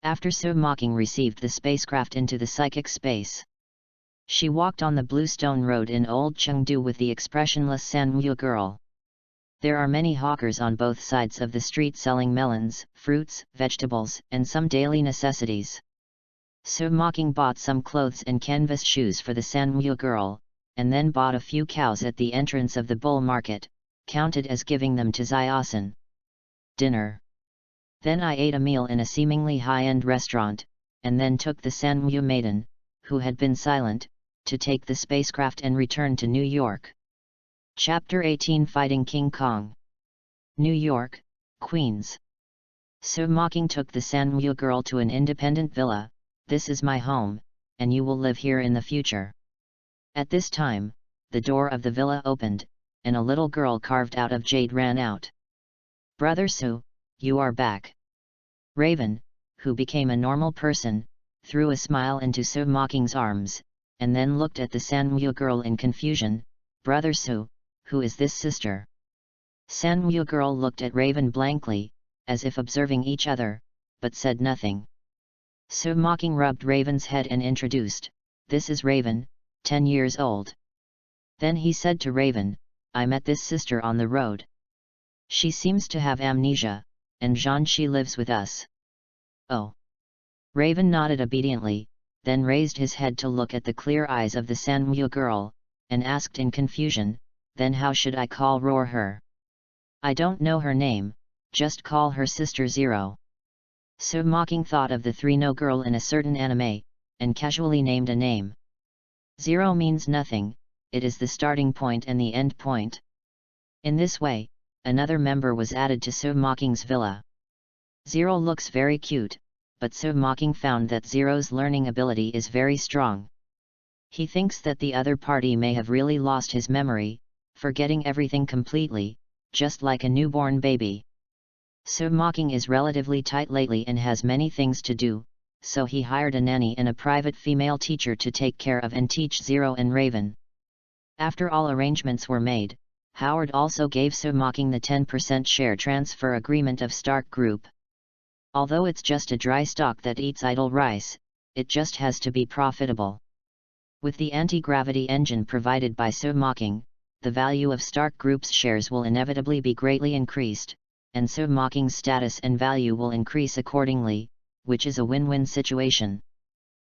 Speaker 1: After So Mocking received the spacecraft into the psychic space, she walked on the Bluestone Road in Old Chengdu with the expressionless Sanmu girl. There are many hawkers on both sides of the street selling melons, fruits, vegetables, and some daily necessities. So Mocking bought some clothes and canvas shoes for the Sanmu girl, and then bought a few cows at the entrance of the bull market, counted as giving them to Ziosin. Dinner. Then I ate a meal in a seemingly high-end restaurant, and then took the Sanmu maiden, who had been silent, to take the spacecraft and return to New York. Chapter 18 Fighting King Kong. New York, Queens. So Mocking took the Sanmu girl to an independent villa. This is my home, and you will live here in the future. At this time, the door of the villa opened, and a little girl carved out of jade ran out. Brother Su, you are back. Raven, who became a normal person, threw a smile into So Mocking's arms, and then looked at the Sanmu girl in confusion. Brother Su, who is this sister? Sanmu girl looked at Raven blankly, as if observing each other, but said nothing. So Mocking rubbed Raven's head and introduced, this is Raven, 10 years old. Then he said to Raven, I met this sister on the road. She seems to have amnesia, and Jean she lives with us. Oh. Raven nodded obediently, then raised his head to look at the clear eyes of the Sanmu girl, and asked in confusion, then how should I call roar her? I don't know her name, just call her Sister Zero. So Mocking thought of the 3-No girl in a certain anime, and casually named a name. Zero means nothing, it is the starting point and the end point. In this way, another member was added to So Mocking's villa. Zero looks very cute, but So Mocking found that Zero's learning ability is very strong. He thinks that the other party may have really lost his memory, forgetting everything completely, just like a newborn baby. So Mocking is relatively tight lately and has many things to do, so he hired a nanny and a private female teacher to take care of and teach Zero and Raven. After all arrangements were made, Howard also gave So Mocking the 10% share transfer agreement of Stark Group. Although it's just a dry stock that eats idle rice, it just has to be profitable. With the anti-gravity engine provided by So Mocking, the value of Stark Group's shares will inevitably be greatly increased, and So Mocking's status and value will increase accordingly, which is a win-win situation.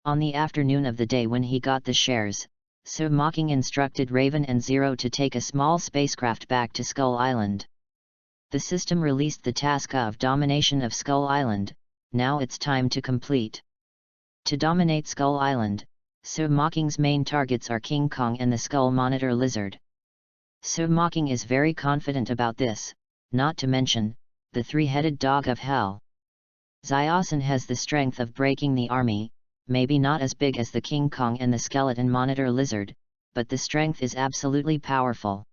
Speaker 1: On the afternoon of the day when he got the shares, So Mocking instructed Raven and Zero to take a small spacecraft back to Skull Island. The system released the task of domination of Skull Island, now it's time to complete. To dominate Skull Island, So Mocking's main targets are King Kong and the Skull Monitor Lizard. So Mocking is very confident about this, not to mention, the 3-headed dog of hell. Ziosin has the strength of breaking the army, maybe not as big as the King Kong and the Skeleton Monitor Lizard, but the strength is absolutely powerful.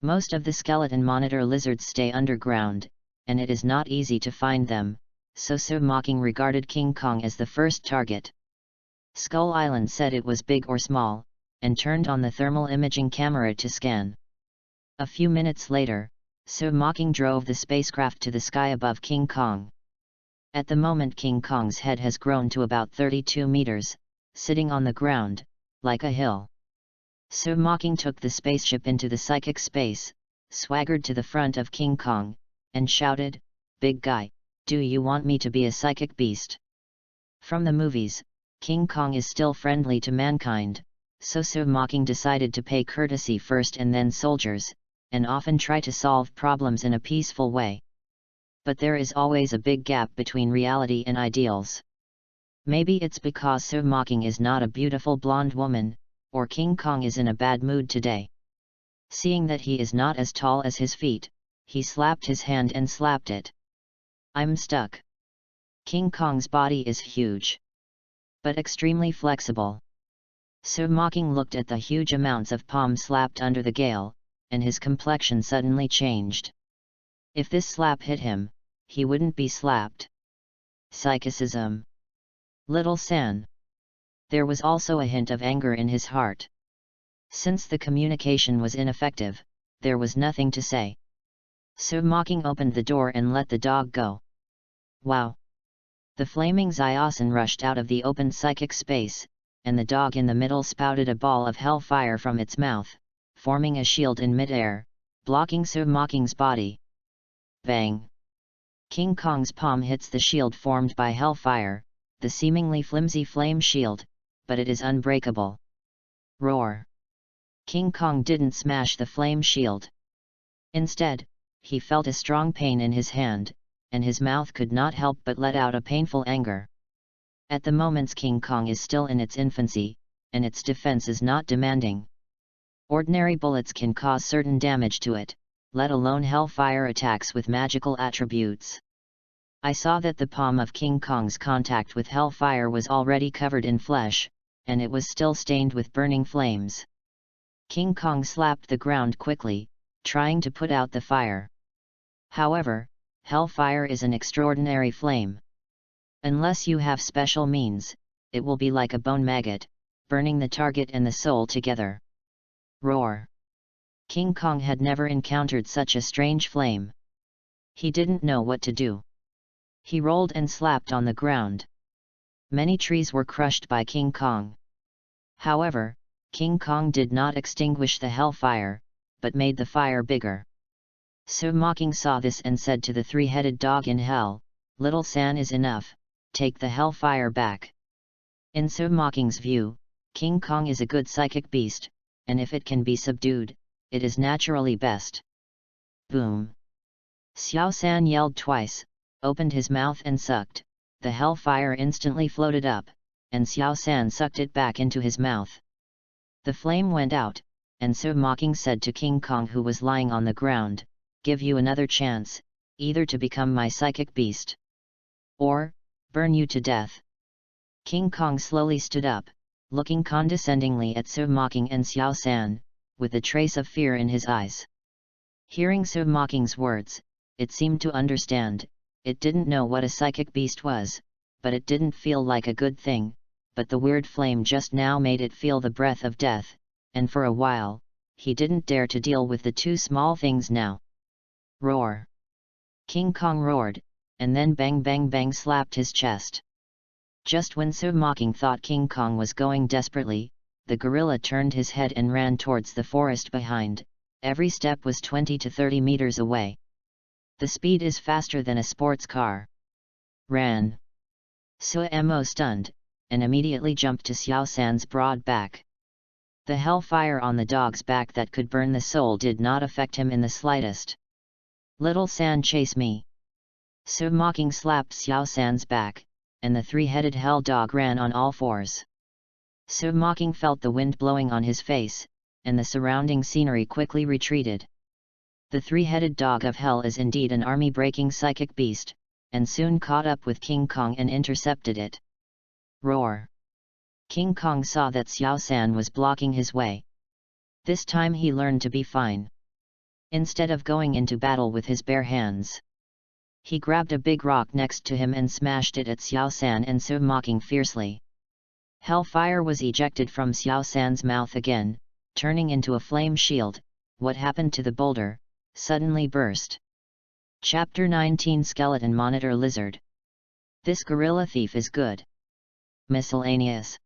Speaker 1: Most of the Skeleton Monitor Lizards stay underground, and it is not easy to find them, so Mocking regarded King Kong as the first target. Skull Island said it was big or small, and turned on the thermal imaging camera to scan. A few minutes later, So Mocking drove the spacecraft to the sky above King Kong. At the moment King Kong's head has grown to about 32 meters, sitting on the ground, like a hill. So Mocking took the spaceship into the psychic space, swaggered to the front of King Kong, and shouted, "Big guy, do you want me to be a psychic beast?" From the movies, King Kong is still friendly to mankind, so Mocking decided to pay courtesy first and then soldiers, and often try to solve problems in a peaceful way. But there is always a big gap between reality and ideals. Maybe it's because So Mocking is not a beautiful blonde woman, or King Kong is in a bad mood today. Seeing that he is not as tall as his feet, he slapped his hand and slapped it. I'm stuck. King Kong's body is huge. but extremely flexible. Mocking looked at the huge amounts of palm slapped under the gale, and his complexion suddenly changed. If this slap hit him, he wouldn't be slapped. Psychicism. Little San. There was also a hint of anger in his heart. Since the communication was ineffective, there was nothing to say. Mocking opened the door and let the dog go. Wow! The flaming Ziosin rushed out of the open psychic space, and the dog in the middle spouted a ball of hellfire from its mouth, forming a shield in midair, blocking Mocking's body. Bang! King Kong's palm hits the shield formed by hellfire, the seemingly flimsy flame shield, but it is unbreakable. Roar! King Kong didn't smash the flame shield. Instead, he felt a strong pain in his hand, and his mouth could not help but let out a painful anger. At the moment King Kong is still in its infancy, and its defense is not demanding. Ordinary bullets can cause certain damage to it, let alone hellfire attacks with magical attributes. I saw that the palm of King Kong's contact with hellfire was already covered in flesh, and it was still stained with burning flames. King Kong slapped the ground quickly, trying to put out the fire. However, hellfire is an extraordinary flame. Unless you have special means, it will be like a bone maggot, burning the target and the soul together. Roar! King Kong had never encountered such a strange flame. He didn't know what to do. He rolled and slapped on the ground. Many trees were crushed by King Kong. However, King Kong did not extinguish the hellfire, but made the fire bigger. Mocking saw this and said to the three-headed dog in hell, "Little San is enough, take the hellfire back." In Mocking's view, King Kong is a good psychic beast, and if it can be subdued, it is naturally best. Boom! Xiao San yelled twice, opened his mouth and sucked. The hellfire instantly floated up, and Xiao San sucked it back into his mouth. The flame went out, and Mocking said to King Kong, who was lying on the ground, "Give you another chance, either to become my psychic beast, or burn you to death." King Kong slowly stood up, looking condescendingly at Mocking and Xiao San, with a trace of fear in his eyes. Hearing Mocking's words, it seemed to understand. It didn't know what a psychic beast was, but it didn't feel like a good thing, but the weird flame just now made it feel the breath of death, and for a while, he didn't dare to deal with the two small things now. Roar! King Kong roared, and then bang bang bang slapped his chest. Just when Mocking thought King Kong was going desperately, the gorilla turned his head and ran towards the forest behind. Every step was 20 to 30 meters away. The speed is faster than a sports car. Ran. Mo stunned, and immediately jumped to Xiao San's broad back. The hellfire on the dog's back that could burn the soul did not affect him in the slightest. "Little San, chase me!" Mocking slapped Xiao San's back, and the three-headed hell dog ran on all fours. Mocking felt the wind blowing on his face, and the surrounding scenery quickly retreated. The three-headed dog of hell is indeed an army-breaking psychic beast, and soon caught up with King Kong and intercepted it. Roar! King Kong saw that Xiao San was blocking his way. This time he learned to be fine. Instead of going into battle with his bare hands, he grabbed a big rock next to him and smashed it at Xiao San and Mocking fiercely. Hellfire was ejected from Xiao San's mouth again, turning into a flame shield. What happened to the boulder? Suddenly burst. Chapter 19 Skeleton Monitor Lizard. This gorilla thief is good. Miscellaneous.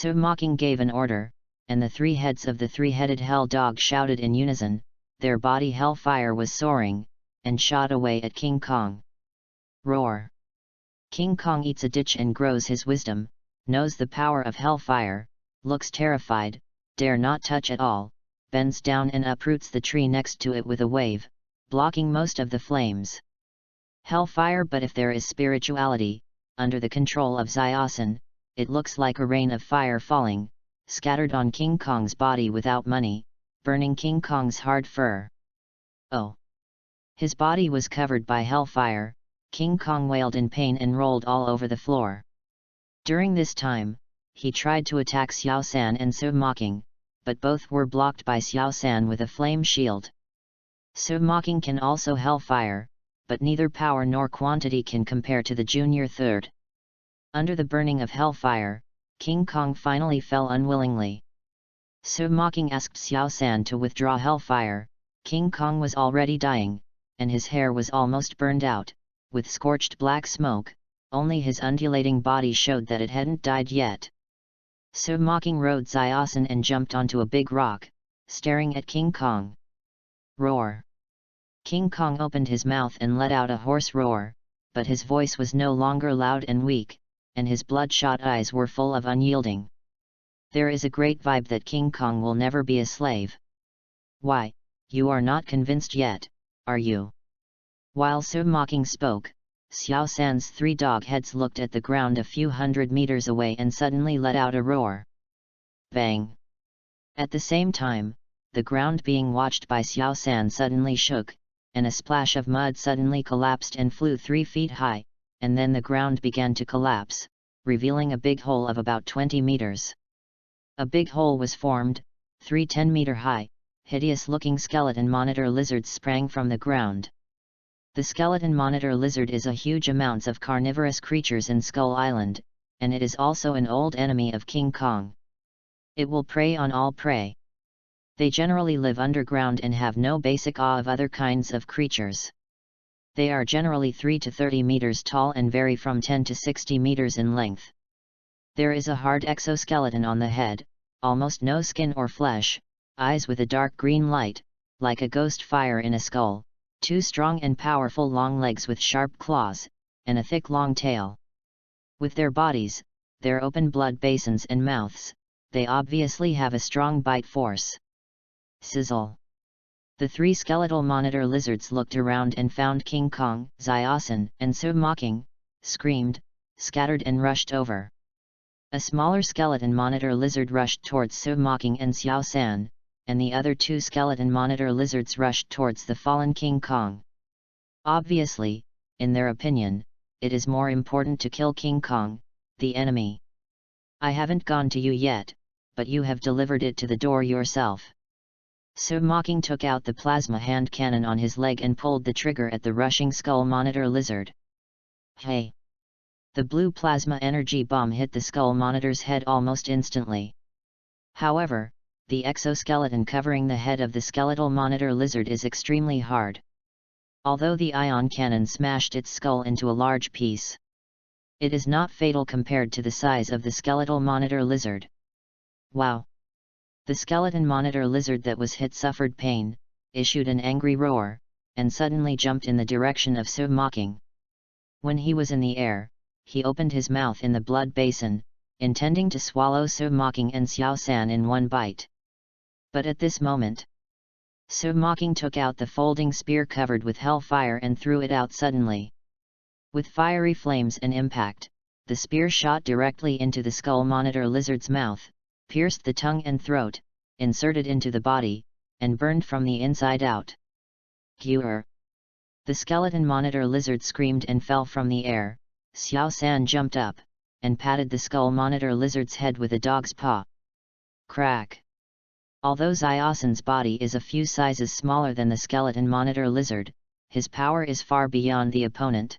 Speaker 1: Mocking gave an order, and the three heads of the three-headed hell dog shouted in unison. Their body hellfire was soaring, and shot away at King Kong. Roar! King Kong eats a ditch and grows his wisdom, knows the power of hellfire, looks terrified, dare not touch at all, bends down and uproots the tree next to it with a wave, blocking most of the flames. Hellfire, but if there is spirituality, under the control of Ziosin, it looks like a rain of fire falling, scattered on King Kong's body without money, burning King Kong's hard fur. Oh! His body was covered by hellfire. King Kong wailed in pain and rolled all over the floor. During this time, he tried to attack Xiao San and Su Mocking, but both were blocked by Xiao San with a flame shield. Su Mocking can also hellfire, but neither power nor quantity can compare to the junior third. Under the burning of hellfire, King Kong finally fell unwillingly. Su Mocking asked Xiao San to withdraw hellfire. King Kong was already dying, and his hair was almost burned out, with scorched black smoke, only his undulating body showed that it hadn't died yet. Su Mocking rode Xiaosan and jumped onto a big rock, staring at King Kong. Roar! King Kong opened his mouth and let out a hoarse roar, but his voice was no longer loud and weak, and his bloodshot eyes were full of unyielding. There is a great vibe that King Kong will never be a slave. Why, you are not convinced yet, are you? While Su Mocking spoke, Xiao San's 3 dog heads looked at the ground a few hundred meters away and suddenly let out a roar. Bang! At the same time, the ground being watched by Xiao San suddenly shook, and a splash of mud suddenly collapsed and flew 3 feet high, and then the ground began to collapse, revealing a big hole of about 20 meters. A big hole was formed. 3 10-meter high, hideous-looking skeleton monitor lizards sprang from the ground. The skeleton monitor lizard is a huge amounts of carnivorous creatures in Skull Island, and it is also an old enemy of King Kong. It will prey on all prey. They generally live underground and have no basic awe of other kinds of creatures. They are generally 3 to 30 meters tall and vary from 10 to 60 meters in length. There is a hard exoskeleton on the head, almost no skin or flesh, eyes with a dark green light, like a ghost fire in a skull, 2 strong and powerful long legs with sharp claws, and a thick long tail. With their bodies, their open blood basins and mouths, they obviously have a strong bite force. Sizzle! The 3 skeletal monitor lizards looked around and found King Kong, Xiaosan, and Su Mocking, screamed, scattered and rushed over. A smaller skeleton monitor lizard rushed towards Su Mocking and Xiao San, and the other 2 skeleton monitor lizards rushed towards the fallen King Kong. Obviously, in their opinion, it is more important to kill King Kong, the enemy. I haven't gone to you yet, but you have delivered it to the door yourself. Su Mocking took out the plasma hand cannon on his leg and pulled the trigger at the rushing skull monitor lizard. Hey! The blue plasma energy bomb hit the skull monitor's head almost instantly. However, the exoskeleton covering the head of the skeletal monitor lizard is extremely hard. Although the ion cannon smashed its skull into a large piece, it is not fatal compared to the size of the skeletal monitor lizard. Wow! The skeleton monitor lizard that was hit suffered pain, issued an angry roar, and suddenly jumped in the direction of Su Mocking. When he was in the air, he opened his mouth in the blood basin, intending to swallow Su Mocking and Xiao San in one bite. But at this moment, Su Mocking took out the folding spear covered with hellfire and threw it out suddenly. With fiery flames and impact, the spear shot directly into the skull monitor lizard's mouth, pierced the tongue and throat, inserted into the body, and burned from the inside out. Geur! The skeleton monitor lizard screamed and fell from the air. Xiao San jumped up, and patted the skull monitor lizard's head with a dog's paw. Crack! Although Xiaosan's body is a few sizes smaller than the skeleton monitor lizard, his power is far beyond the opponent.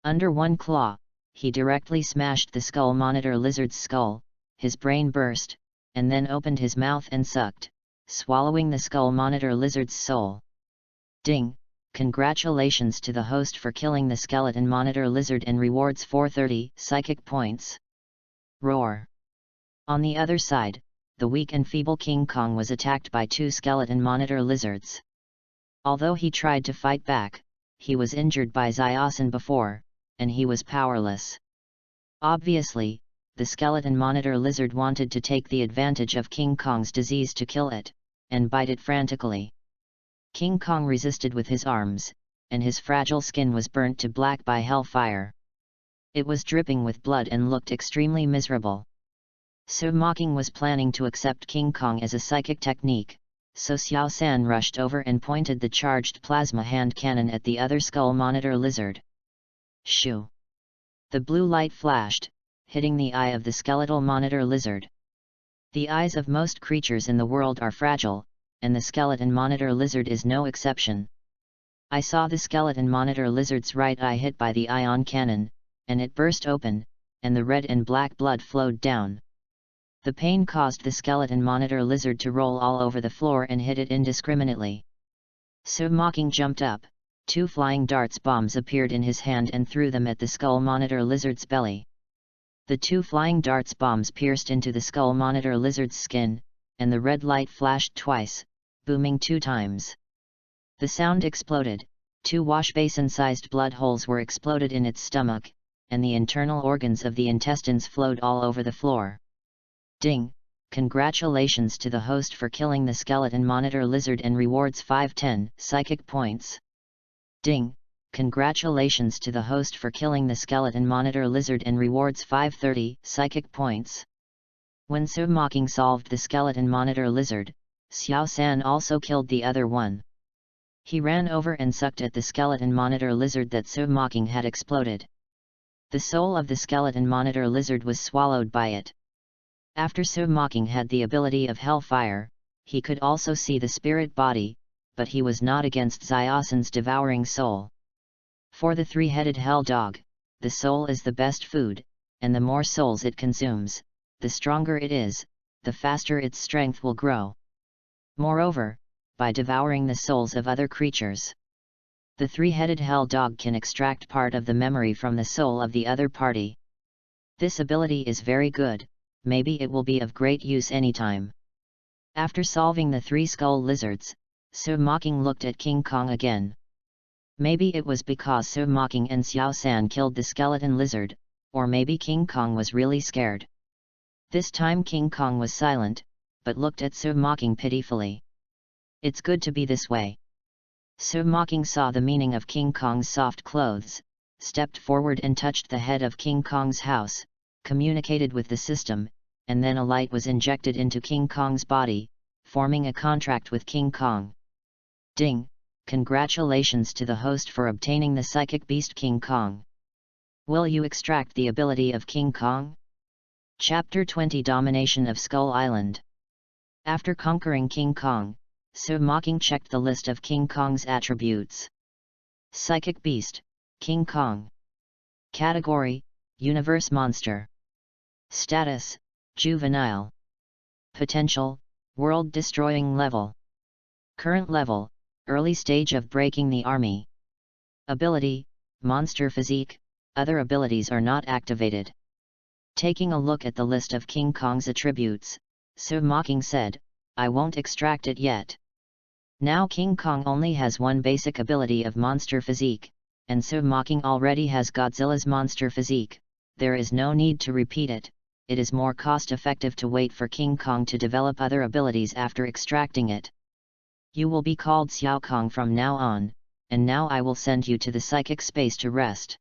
Speaker 1: Under one claw, he directly smashed the skull monitor lizard's skull, his brain burst, and then opened his mouth and sucked, swallowing the skull monitor lizard's soul. Ding! Congratulations to the host for killing the skeleton monitor lizard and rewards 430 psychic points. Roar! On the other side, the weak and feeble King Kong was attacked by 2 skeleton monitor lizards. Although he tried to fight back, he was injured by Xiaosan before, and he was powerless. Obviously, the skeleton monitor lizard wanted to take the advantage of King Kong's disease to kill it, and bite it frantically. King Kong resisted with his arms, and his fragile skin was burnt to black by hellfire. It was dripping with blood and looked extremely miserable. Su Mocking was planning to accept King Kong as a psychic technique, so Xiao San rushed over and pointed the charged plasma hand cannon at the other skull monitor lizard. Shoo! The blue light flashed, hitting the eye of the skeletal monitor lizard. The eyes of most creatures in the world are fragile, and the skeleton monitor lizard is no exception. I saw the skeleton monitor lizard's right eye hit by the ion cannon, and it burst open, and the red and black blood flowed down. The pain caused the skeleton monitor lizard to roll all over the floor and hit it indiscriminately. Submocking jumped up, 2 flying darts bombs appeared in his hand and threw them at the skull monitor lizard's belly. The 2 flying darts bombs pierced into the skull monitor lizard's skin, and the red light flashed twice, booming 2 times. The sound exploded, 2 washbasin-sized blood holes were exploded in its stomach, and the internal organs of the intestines flowed all over the floor. Ding! Congratulations to the host for killing the skeleton monitor lizard and rewards 510 psychic points. Ding! Congratulations to the host for killing the skeleton monitor lizard and rewards 530 psychic points. When Submocking solved the skeleton monitor lizard, Xiao San also killed the other one. He ran over and sucked at the skeleton monitor lizard that Submocking had exploded. The soul of the skeleton monitor lizard was swallowed by it. After Submocking had the ability of Hellfire, he could also see the spirit body, but he was not against Xiaosan's devouring soul. For the 3-headed hell dog, the soul is the best food, and the more souls it consumes, the stronger it is, the faster its strength will grow. Moreover, by devouring the souls of other creatures, the 3-headed hell dog can extract part of the memory from the soul of the other party. This ability is very good, maybe it will be of great use anytime. After solving the 3 skull lizards, Submocking looked at King Kong again. Maybe it was because Submocking and Xiao San killed the skeleton lizard, or maybe King Kong was really scared. This time King Kong was silent, but looked at Submocking pitifully. It's good to be this way. Submocking saw the meaning of King Kong's soft clothes, stepped forward and touched the head of King Kong's house, communicated with the system, and then a light was injected into King Kong's body, forming a contract with King Kong. Ding! Congratulations to the host for obtaining the psychic beast King Kong. Will you extract the ability of King Kong? Chapter 20 Domination of Skull Island. After conquering King Kong, Submocking checked the list of King Kong's attributes. Psychic Beast, King Kong. Category, Universe Monster. Status, Juvenile. Potential, World-destroying level. Current level, Early stage of breaking the army. Ability, Monster Physique, other abilities are not activated. Taking a look at the list of King Kong's attributes, Submocking said, I won't extract it yet. Now King Kong only has one basic ability of Monster Physique, and Submocking already has Godzilla's Monster Physique, there is no need to repeat it, it is more cost-effective to wait for King Kong to develop other abilities after extracting it. You will be called Xiao Kong from now on, and now I will send you to the psychic space to rest.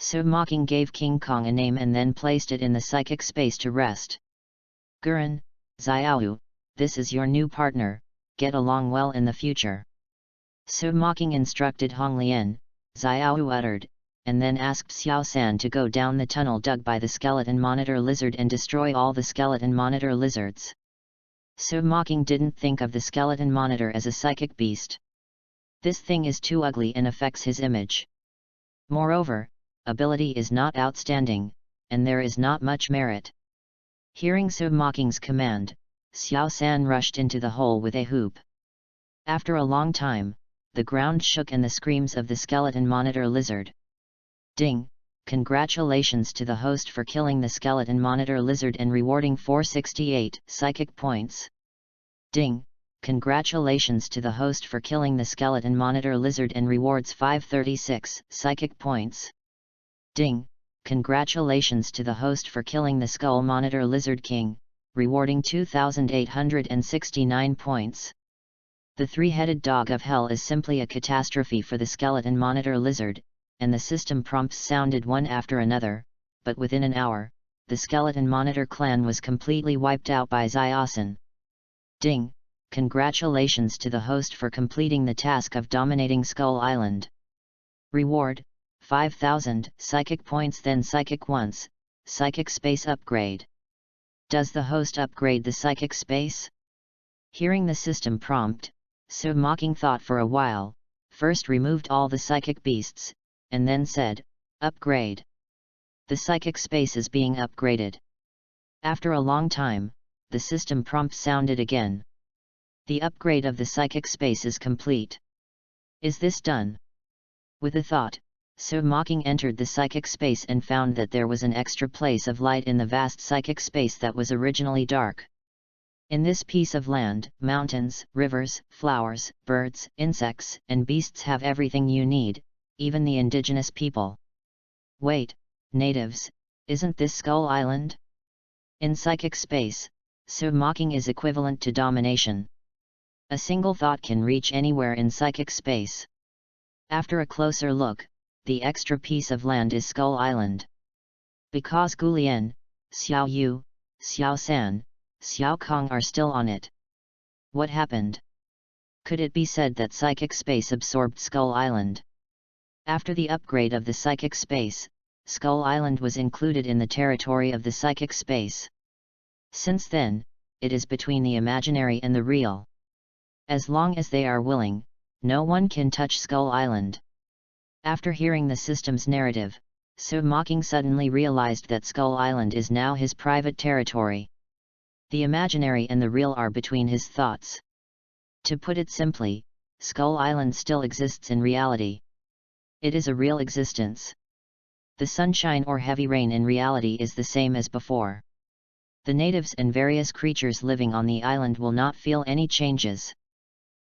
Speaker 1: Submocking gave King Kong a name and then placed it in the psychic space to rest. Guren, Xiaoyu, this is your new partner, get along well in the future. Submocking instructed Honglian, Xiaoyu uttered, and then asked Xiao San to go down the tunnel dug by the skeleton monitor lizard and destroy all the skeleton monitor lizards. Submocking didn't think of the skeleton monitor as a psychic beast. This thing is too ugly and affects his image. Moreover, ability is not outstanding, and there is not much merit. Hearing Submocking's command, Xiao San rushed into the hole with a hoop. After a long time, the ground shook and the screams of the skeleton monitor lizard. Ding! Congratulations to the host for killing the skeleton monitor lizard and rewarding 468 psychic points. Ding! Congratulations to the host for killing the skeleton monitor lizard and rewards 536 psychic points. Ding! Congratulations to the host for killing the skull monitor lizard king, rewarding 2,869 points. The 3-headed dog of hell is simply a catastrophe for the skeleton monitor lizard, and the system prompts sounded one after another, but within an hour, the skeleton monitor clan was completely wiped out by Xiaosan. Ding! Congratulations to the host for completing the task of dominating Skull Island. Reward, 5,000 psychic points then psychic once, psychic space upgrade. Does the host upgrade the psychic space? Hearing the system prompt, So Mocking thought for a while, first removed all the psychic beasts, and then said, Upgrade. The psychic space is being upgraded. After a long time, the system prompt sounded again. The upgrade of the psychic space is complete. Is this done? With a thought, So Mocking entered the psychic space and found that there was an extra place of light in the vast psychic space that was originally dark. In this piece of land, mountains, rivers, flowers, birds, insects, and beasts have everything you need, even the indigenous people. Wait, natives, isn't this Skull Island? In psychic space, So Mocking is equivalent to domination. A single thought can reach anywhere in psychic space. After a closer look, the extra piece of land is Skull Island. Because Gulian, Xiao Yu, Xiao San, Xiao Kong are still on it. What happened? Could it be said that psychic space absorbed Skull Island? After the upgrade of the psychic space, Skull Island was included in the territory of the psychic space. Since then, it is between the imaginary and the real. As long as they are willing, no one can touch Skull Island. After hearing the system's narrative, So Mocking suddenly realized that Skull Island is now his private territory. The imaginary and the real are between his thoughts. To put it simply, Skull Island still exists in reality. It is a real existence. The sunshine or heavy rain in reality is the same as before. The natives and various creatures living on the island will not feel any changes.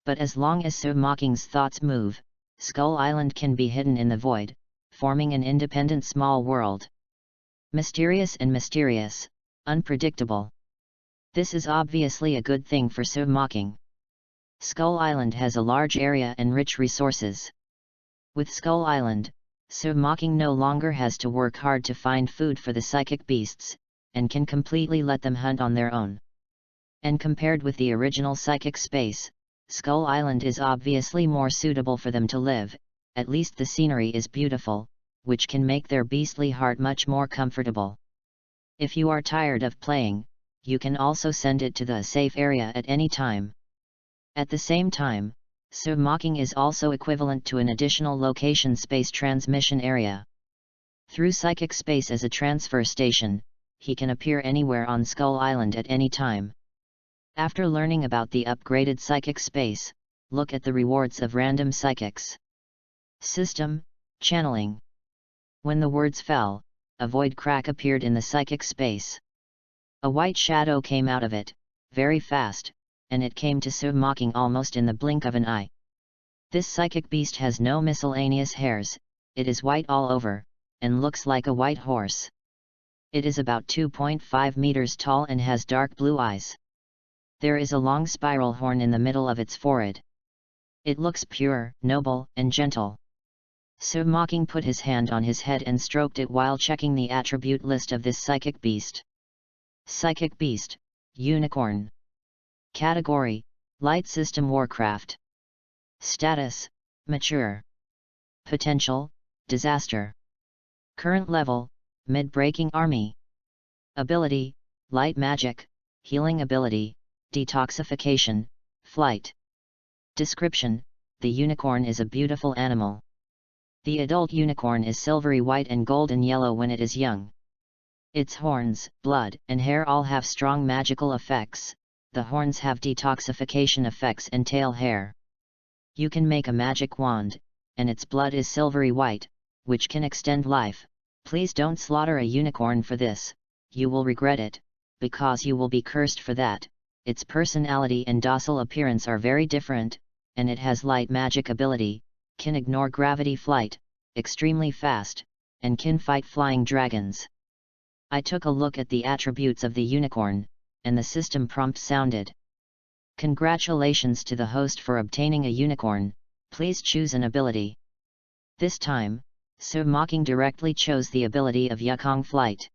Speaker 1: But as long as So Mocking's thoughts move, Skull Island can be hidden in the void, forming an independent small world. Mysterious and mysterious, unpredictable. This is obviously a good thing for So Mocking. Skull Island has a large area and rich resources. With Skull Island, So Mocking no longer has to work hard to find food for the psychic beasts, and can completely let them hunt on their own. And compared with the original psychic space, Skull Island is obviously more suitable for them to live, at least the scenery is beautiful, which can make their beastly heart much more comfortable. If you are tired of playing, you can also send it to the safe area at any time. At the same time, So Mocking is also equivalent to an additional location space transmission area. Through psychic space as a transfer station, he can appear anywhere on Skull Island at any time. After learning about the upgraded psychic space, look at the rewards of random psychics. System, channeling. When the words fell, a void crack appeared in the psychic space. A white shadow came out of it, very fast, and it came to So Mocking almost in the blink of an eye. This psychic beast has no miscellaneous hairs, it is white all over, and looks like a white horse. It is about 2.5 meters tall and has dark blue eyes. There is a long spiral horn in the middle of its forehead. It looks pure, noble, and gentle. So Mocking put his hand on his head and stroked it while checking the attribute list of this psychic beast. Psychic beast, unicorn. Category, Light System Warcraft. Status, mature. Potential, disaster. Current level, mid-breaking army. Ability, light magic, healing ability, detoxification, flight. Description, the unicorn is a beautiful animal. The adult unicorn is silvery white and golden yellow when it is young. Its horns, blood, and hair all have strong magical effects. The horns have detoxification effects and tail hair. You can make a magic wand, and its blood is silvery white, which can extend life. Please don't slaughter a unicorn for this, you will regret it, because you will be cursed for that. Its personality and docile appearance are very different, and it has light magic ability, can ignore gravity flight, extremely fast, and can fight flying dragons. I took a look at the attributes of the unicorn, and the system prompt sounded. Congratulations to the host for obtaining a unicorn, please choose an ability. This time, So Mocking directly chose the ability of Yukong Flight.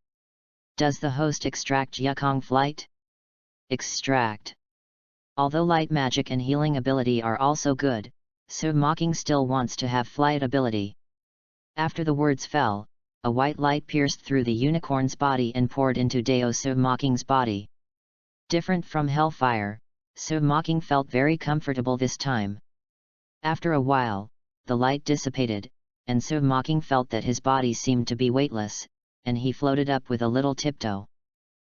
Speaker 1: Does the host extract Yukong Flight? Extract. Although light magic and healing ability are also good, So Mocking still wants to have flight ability. After the words fell, a white light pierced through the unicorn's body and poured into Dao Submocking's body. Different from Hellfire, Submocking felt very comfortable this time. After a while, the light dissipated, and Submocking felt that his body seemed to be weightless, and he floated up with a little tiptoe.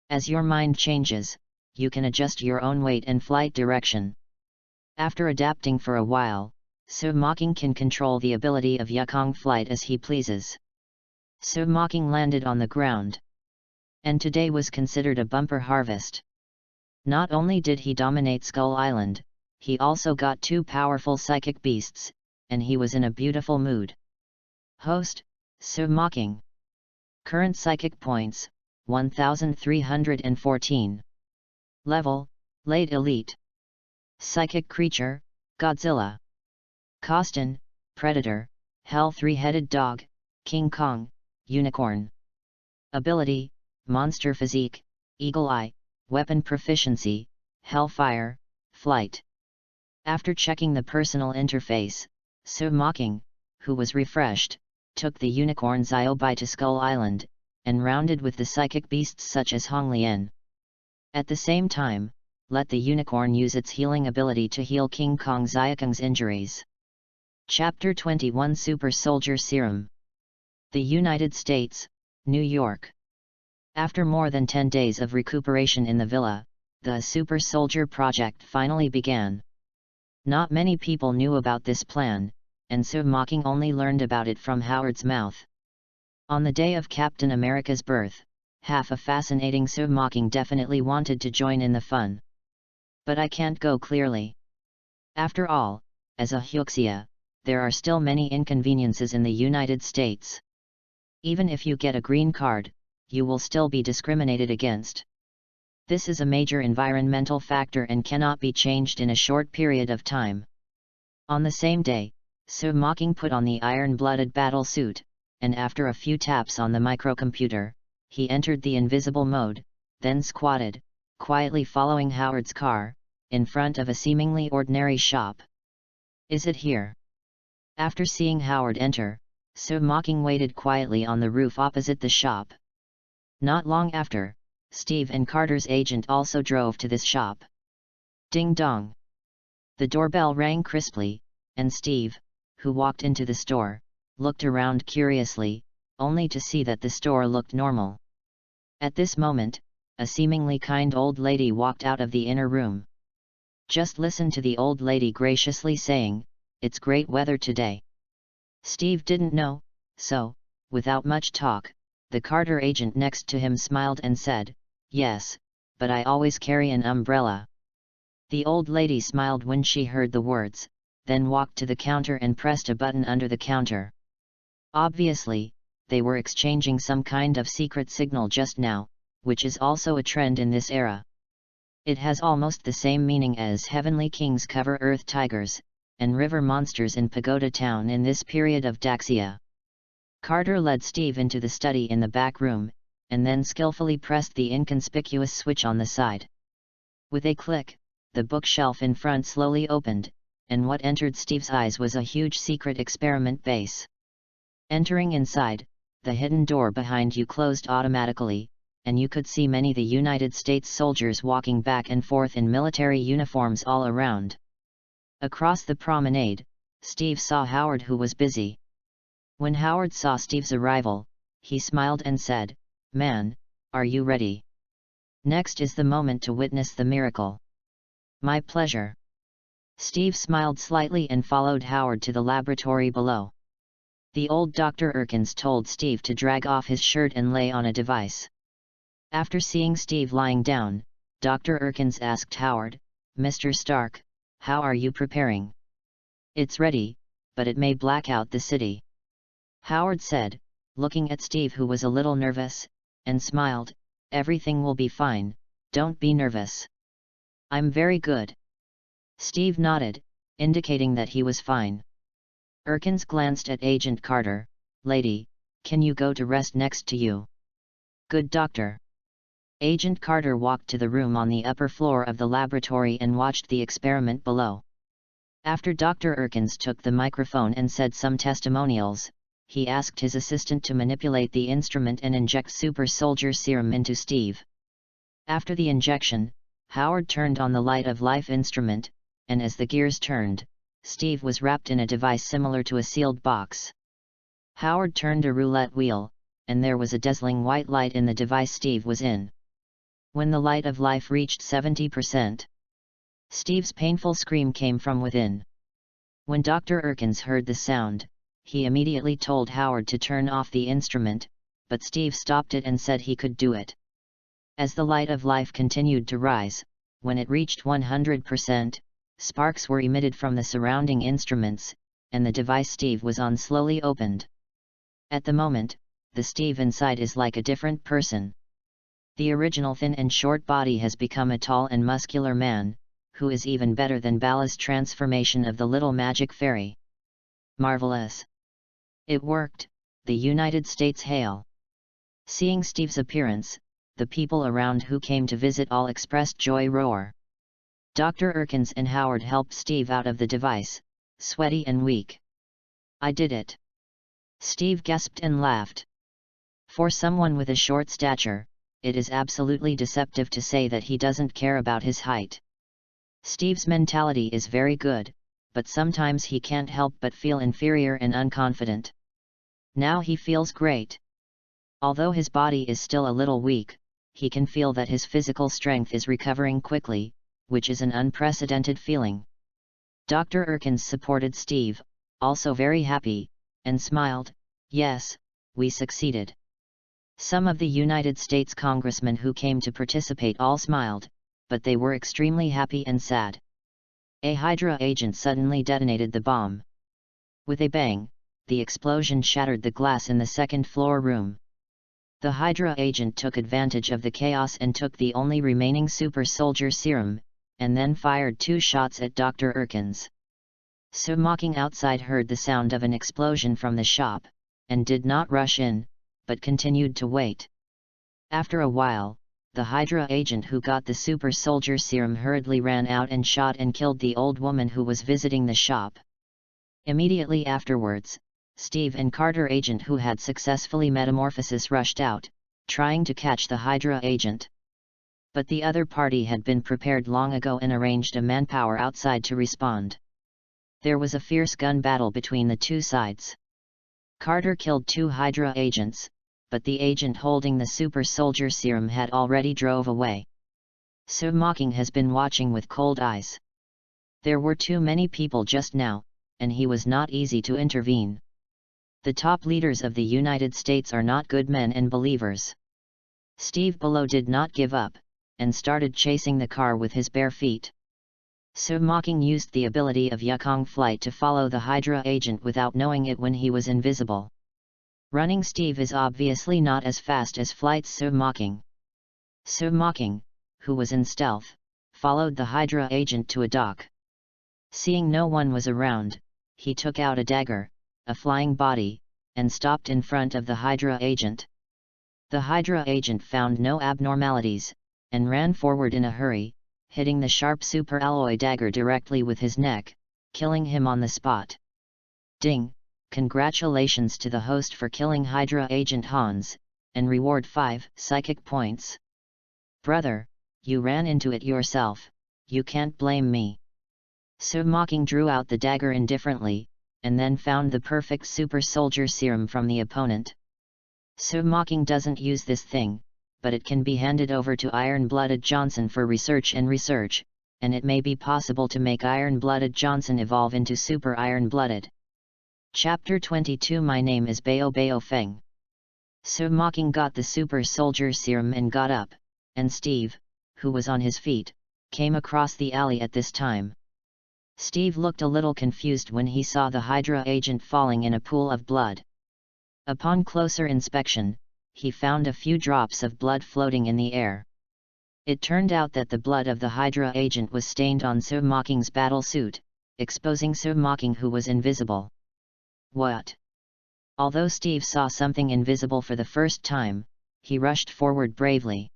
Speaker 1: As your mind changes, you can adjust your own weight and flight direction. After adapting for a while, Submocking can control the ability of Yukong flight as he pleases. Submocking landed on the ground. And today was considered a bumper harvest. Not only did he dominate Skull Island, he also got 2 powerful psychic beasts, and he was in a beautiful mood. Host, Submocking. Current psychic points, 1314. Level, Late Elite. Psychic creature, Godzilla. Costin, Predator, Hell 3-headed dog, King Kong, Unicorn. Ability, Monster physique, Eagle Eye, Weapon proficiency, Hellfire, Flight. After checking the personal interface, Submocking, who was refreshed, took the unicorn's Iobai to Skull Island, and rounded with the psychic beasts such as Honglien. At the same time, let the unicorn use its healing ability to heal King Kong Xiaokong's injuries. Chapter 21 Super Soldier Serum. The United States, New York. After more than 10 days of recuperation in the villa, the Super Soldier project finally began. Not many people knew about this plan, and Submocking only learned about it from Howard's mouth. On the day of Captain America's birth, half a fascinating Submocking definitely wanted to join in the fun. But I can't go clearly. After all, as a Hyuxia, there are still many inconveniences in the United States. Even if you get a green card, you will still be discriminated against. This is a major environmental factor and cannot be changed in a short period of time. On the same day, Submocking put on the iron-blooded battle suit, and after a few taps on the microcomputer, he entered the invisible mode, then squatted, quietly following Howard's car, in front of a seemingly ordinary shop. Is it here? After seeing Howard enter, Submocking waited quietly on the roof opposite the shop. Not long after, Steve and Carter's agent also drove to this shop. Ding dong! The doorbell rang crisply, and Steve, who walked into the store, looked around curiously, only to see that the store looked normal. At this moment, a seemingly kind old lady walked out of the inner room. Just listen to the old lady graciously saying, "It's great weather today." Steve didn't know, so, without much talk, the Carter agent next to him smiled and said, "Yes, but I always carry an umbrella." The old lady smiled when she heard the words, then walked to the counter and pressed a button under the counter. Obviously, they were exchanging some kind of secret signal just now, which is also a trend in this era. It has almost the same meaning as Heavenly Kings cover Earth Tigers, and river monsters in Pagoda Town in this period of Daxia. Carter led Steve into the study in the back room, and then skillfully pressed the inconspicuous switch on the side. With a click, the bookshelf in front slowly opened, and what entered Steve's eyes was a huge secret experiment base. Entering inside, the hidden door behind you closed automatically, and you could see many the United States soldiers walking back and forth in military uniforms all around. Across the promenade, Steve saw Howard, who was busy. When Howard saw Steve's arrival, he smiled and said, "Man, are you ready? Next is the moment to witness the miracle." "My pleasure." Steve smiled slightly and followed Howard to the laboratory below. The old Dr. Erkins told Steve to drag off his shirt and lay on a device. After seeing Steve lying down, Dr. Erkins asked Howard, "Mr. Stark, how are you preparing?" "It's ready, but it may black out the city," Howard said, looking at Steve, who was a little nervous, and smiled. "Everything will be fine, don't be nervous." "I'm very good." Steve nodded, indicating that he was fine. Erkins glanced at Agent Carter. "Lady, can you go to rest next to you?" "Good, doctor." Agent Carter walked to the room on the upper floor of the laboratory and watched the experiment below. After Dr. Erkins took the microphone and said some testimonials, he asked his assistant to manipulate the instrument and inject super soldier serum into Steve. After the injection, Howard turned on the light of life instrument, and as the gears turned, Steve was wrapped in a device similar to a sealed box. Howard turned a roulette wheel, and there was a dazzling white light in the device Steve was in. When the light of life reached 70%, Steve's painful scream came from within. When Dr. Erkins heard the sound, he immediately told Howard to turn off the instrument, but Steve stopped it and said he could do it. As the light of life continued to rise, when it reached 100%, sparks were emitted from the surrounding instruments, and the device Steve was on slowly opened. At the moment, the Steve inside is like a different person. The original thin and short body has become a tall and muscular man, who is even better than Balla's transformation of the little magic fairy. Marvelous! It worked, the United States hail! Seeing Steve's appearance, the people around who came to visit all expressed joy roar. Dr. Erkins and Howard helped Steve out of the device, sweaty and weak. "I did it!" Steve gasped and laughed. For someone with a short stature, it is absolutely deceptive to say that he doesn't care about his height. Steve's mentality is very good, but sometimes he can't help but feel inferior and unconfident. Now he feels great. Although his body is still a little weak, he can feel that his physical strength is recovering quickly, which is an unprecedented feeling. Dr. Erkins supported Steve, also very happy, and smiled, "Yes, we succeeded." Some of the United States congressmen who came to participate all smiled, but they were extremely happy and sad. A Hydra agent suddenly detonated the bomb. With a bang, the explosion shattered the glass in the second-floor room. The Hydra agent took advantage of the chaos and took the only remaining super soldier serum, and then fired 2 shots at Dr. Erkins. So Mocking outside heard the sound of an explosion from the shop, and did not rush in, but continued to wait. After a while, the Hydra agent who got the super soldier serum hurriedly ran out and shot and killed the old woman who was visiting the shop. Immediately afterwards, Steve and Carter agent who had successfully metamorphosis rushed out, trying to catch the Hydra agent. But the other party had been prepared long ago and arranged a manpower outside to respond. There was a fierce gun battle between the two sides. Carter killed 2 Hydra agents, but the agent holding the super soldier serum had already drove away. So Mocking has been watching with cold eyes. There were too many people just now, and he was not easy to intervene. The top leaders of the United States are not good men and believers. Steve below did not give up, and started chasing the car with his bare feet. So Mocking used the ability of Yukong flight to follow the Hydra agent without knowing it when he was invisible. Running Steve is obviously not as fast as flight's So Mocking. So Mocking, who was in stealth, followed the Hydra agent to a dock. Seeing no one was around, he took out a dagger, a flying body, and stopped in front of the Hydra agent. The Hydra agent found no abnormalities, and ran forward in a hurry, hitting the sharp super alloy dagger directly with his neck, killing him on the spot. Ding! Congratulations to the host for killing Hydra agent Hans, and reward 5 psychic points. Brother, you ran into it yourself, you can't blame me. So Mocking drew out the dagger indifferently, and then found the perfect super soldier serum from the opponent. So Mocking doesn't use this thing, but it can be handed over to Iron-Blooded Johnson for research, and it may be possible to make Iron-Blooded Johnson evolve into Super Iron-Blooded. Chapter 22 My name is Bao Bao Feng. So Mocking got the super soldier serum and got up, and Steve, who was on his feet, came across the alley at this time. Steve looked a little confused when he saw the Hydra agent falling in a pool of blood. Upon closer inspection, he found a few drops of blood floating in the air. It turned out that the blood of the Hydra agent was stained on So Mocking's battle suit, exposing So Mocking, who was invisible. What? Although Steve saw something invisible for the first time, he rushed forward bravely.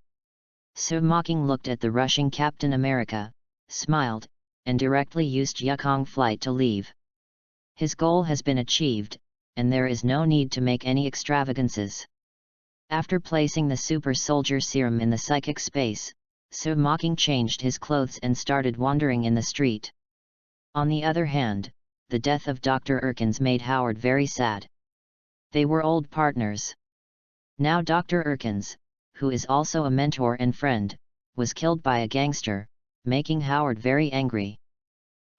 Speaker 1: So Mocking looked at the rushing Captain America, smiled, and directly used Yukong flight to leave. His goal has been achieved, and there is no need to make any extravagances. After placing the super soldier serum in the psychic space, Mocking changed his clothes and started wandering in the street. On the other hand, the death of Dr. Erkins made Howard very sad. They were old partners. Now Dr. Erkins, who is also a mentor and friend, was killed by a gangster, making Howard very angry.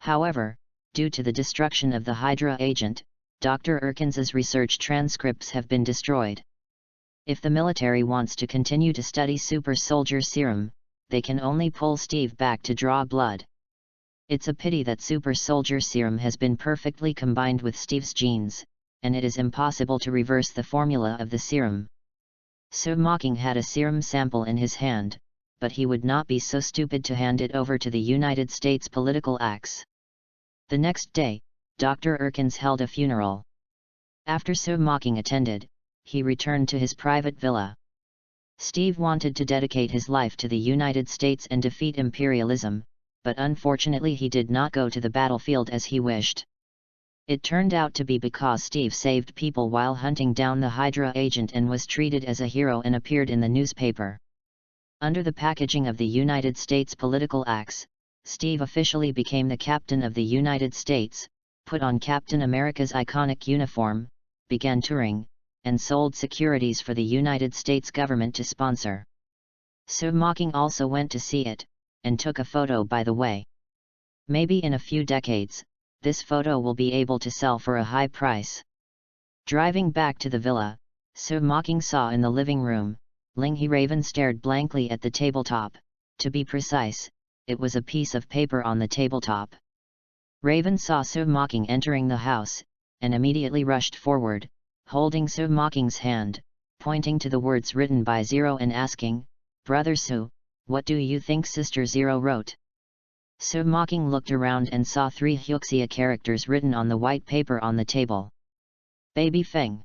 Speaker 1: However, due to the destruction of the Hydra agent, Dr. Erkins's research transcripts have been destroyed. If the military wants to continue to study super soldier serum, they can only pull Steve back to draw blood. It's a pity that super soldier serum has been perfectly combined with Steve's genes, and it is impossible to reverse the formula of the serum. Mocking had a serum sample in his hand, but he would not be so stupid to hand it over to the United States political axe. The next day, Dr. Erkins held a funeral. After Mocking attended, he returned to his private villa. Steve wanted to dedicate his life to the United States and defeat imperialism, but unfortunately he did not go to the battlefield as he wished. It turned out to be because Steve saved people while hunting down the Hydra agent and was treated as a hero and appeared in the newspaper. Under the packaging of the United States political axe, Steve officially became the Captain of the United States, put on Captain America's iconic uniform, began touring, and sold securities for the United States government to sponsor. Mocking also went to see it, and took a photo by the way. Maybe in a few decades, this photo will be able to sell for a high price. Driving back to the villa, Mocking saw in the living room, Ling He Raven stared blankly at the tabletop. To be precise, it was a piece of paper on the tabletop. Raven saw Mocking entering the house, and immediately rushed forward, holding Mocking's hand, pointing to the words written by Zero and asking, "Brother Su, what do you think Sister Zero wrote?" Mocking looked around and saw 3 Hyuxia characters written on the white paper on the table. Baby Feng.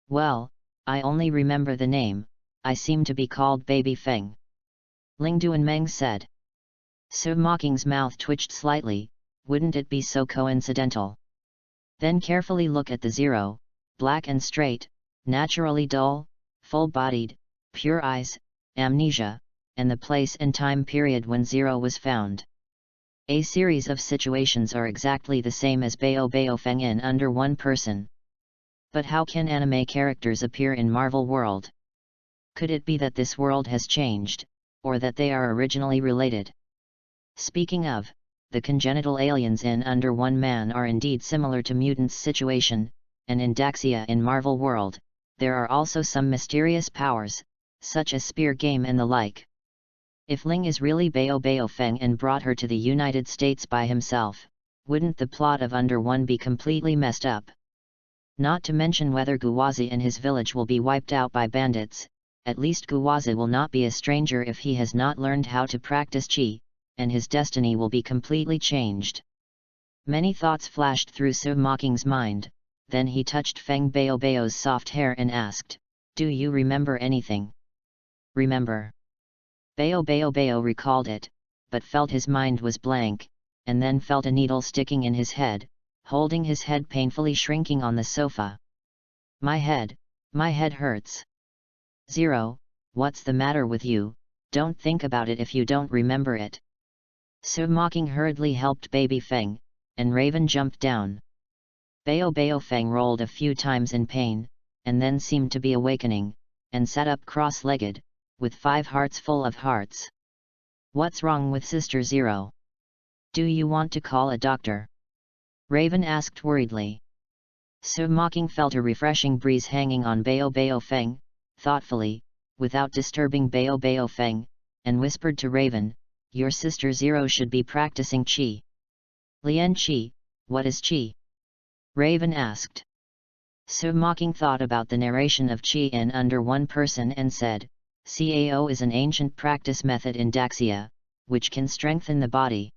Speaker 1: Well, I only remember the name, I seem to be called Baby Feng. Ling Duanmeng said. Mocking's mouth twitched slightly, wouldn't it be so coincidental? Then carefully look at the Zero, black and straight, naturally dull, full-bodied, pure eyes, amnesia, and the place and time period when Zero was found. A series of situations are exactly the same as Bao Bao Feng in under one person. But how can anime characters appear in Marvel world? Could it be that this world has changed, or that they are originally related? Speaking of, the congenital aliens in Under One Man are indeed similar to mutants' situation, and in Daxia in Marvel world, there are also some mysterious powers, such as spear game and the like. If Ling is really Bao Bao Feng and brought her to the United States by himself, wouldn't the plot of Under One be completely messed up? Not to mention whether Guwazi and his village will be wiped out by bandits. At least Guwazi will not be a stranger if he has not learned how to practice Qi, and his destiny will be completely changed. Many thoughts flashed through Mocking's mind, then he touched Feng Bao Bao's soft hair and asked, "Do you remember anything?" "Remember?" Bao Bao recalled it, but felt his mind was blank, and then felt a needle sticking in his head, holding his head painfully shrinking on the sofa. My head hurts." "Zero, what's the matter with you? Don't think about it if you don't remember it." Mocking hurriedly helped Baby Feng, and Raven jumped down. Bao Bao Feng rolled a few times in pain, and then seemed to be awakening, and sat up cross-legged, with 5 hearts full of hearts. "What's wrong with Sister Zero? Do you want to call a doctor?" Raven asked worriedly. Mocking felt a refreshing breeze hanging on Bao Bao Feng, thoughtfully, without disturbing Bao Bao Feng, and whispered to Raven, "Your Sister Zero should be practicing Qi." "Lian Qi, what is Qi?" Raven asked. Mocking thought about the narration of Qi in Under One Person and said, "Cao is an ancient practice method in Daxia, which can strengthen the body."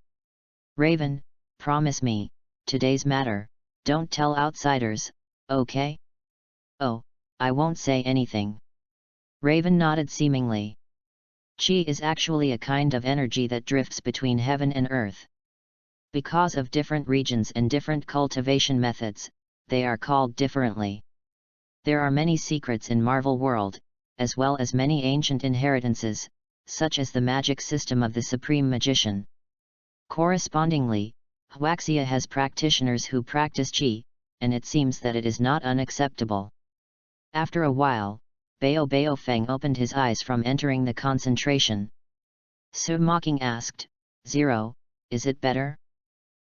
Speaker 1: "Raven, promise me, today's matter, don't tell outsiders, okay?" "Oh, I won't say anything." Raven nodded seemingly. Qi is actually a kind of energy that drifts between heaven and earth. Because of different regions and different cultivation methods, they are called differently. There are many secrets in Marvel world, as well as many ancient inheritances, such as the magic system of the Supreme Magician. Correspondingly, Huaxia has practitioners who practice qi, and it seems that it is not unacceptable. After a while, Bao Bao Feng opened his eyes from entering the concentration. Su Mocking asked, "Zero, is it better?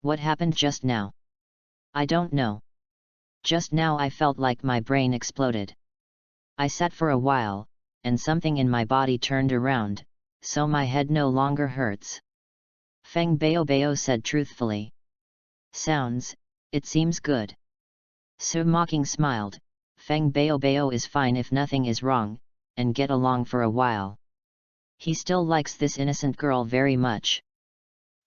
Speaker 1: What happened just now?" "I don't know. Just now I felt like my brain exploded. I sat for a while, and something in my body turned around, so my head no longer hurts." Feng Bao Bao said truthfully. It seems good." Su Mocking smiled. Feng Bao Bao is fine if nothing is wrong, and get along for a while. He still likes this innocent girl very much.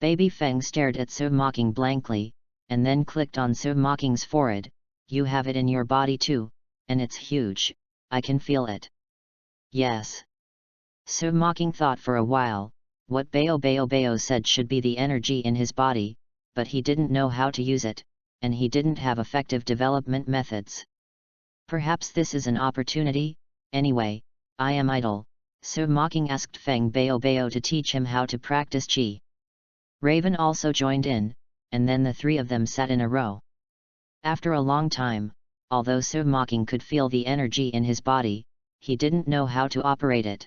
Speaker 1: Baby Feng stared at Su Mocking blankly, and then clicked on Su Mocking's forehead. "You have it in your body too, and it's huge, I can feel it." "Yes." Su Mocking thought for a while. What Bao Bao Bao said should be the energy in his body, but he didn't know how to use it, and he didn't have effective development methods. Perhaps this is an opportunity. Anyway, I am idle. Su Mocking asked Feng Bao Bao to teach him how to practice qi. Raven also joined in, and then the three of them sat in a row. After a long time, although Su Mocking could feel the energy in his body, he didn't know how to operate it.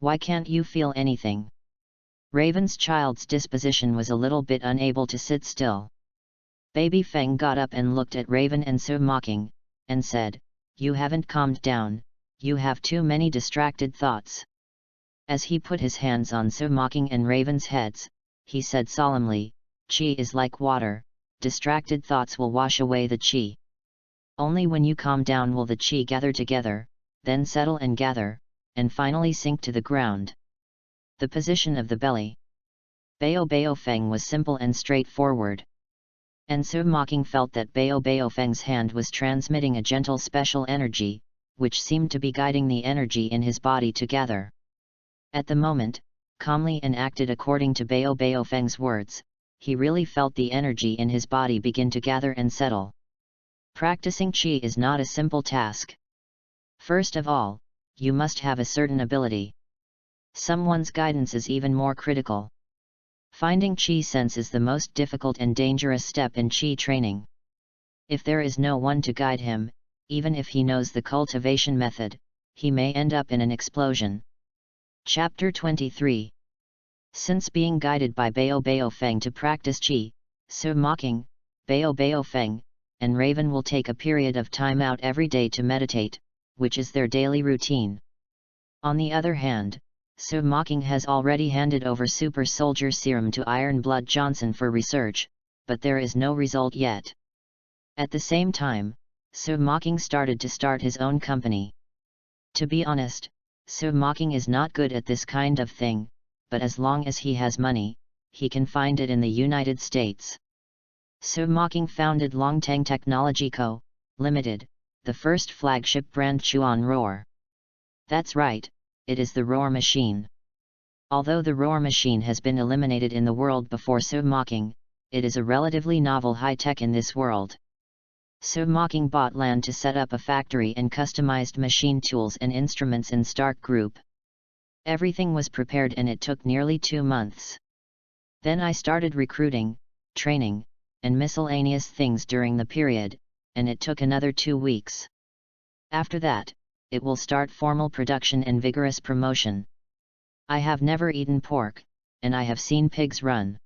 Speaker 1: "Why can't you feel anything?" Raven's child's disposition was a little bit unable to sit still. Baby Feng got up and looked at Raven and Su Mocking, and said, "You haven't calmed down, you have too many distracted thoughts." As he put his hands on Su Mocking and Raven's heads, he said solemnly, "Qi is like water, distracted thoughts will wash away the qi. Only when you calm down will the qi gather together, then settle and gather, and finally sink to the ground." The position of the belly. Bao Bao Feng was simple and straightforward. And Su Mocking felt that Bao Bao Feng's hand was transmitting a gentle special energy, which seemed to be guiding the energy in his body to gather. At the moment, calmly and acted according to Bao Bao Feng's words, he really felt the energy in his body begin to gather and settle. Practicing qi is not a simple task. First of all, you must have a certain ability. Someone's guidance is even more critical. Finding qi sense is the most difficult and dangerous step in qi training. If there is no one to guide him, even if he knows the cultivation method, he may end up in an explosion. Chapter 23. Since being guided by Bao Bao Feng to practice qi, Su Mocking, Bao Bao Feng, and Raven will take a period of time out every day to meditate, which is their daily routine. On the other hand, Su Mocking has already handed over Super Soldier Serum to Iron Blood Johnson for research, but there is no result yet. At the same time, Su Mocking started his own company. To be honest, Su Mocking is not good at this kind of thing, but as long as he has money, he can find it in the United States. Su Mocking founded Longtang Technology Co., Limited, the first flagship brand Chuan Roar. That's right, it is the Roar machine. Although the Roar machine has been eliminated in the world before Su Mocking, it is a relatively novel high-tech in this world. Su Mocking bought land to set up a factory and customized machine tools and instruments in Stark Group. Everything was prepared and it took nearly 2 months. Then I started recruiting, training, and miscellaneous things during the period, and it took another 2 weeks. After that, it will start formal production and vigorous promotion. I have never eaten pork, and I have seen pigs run.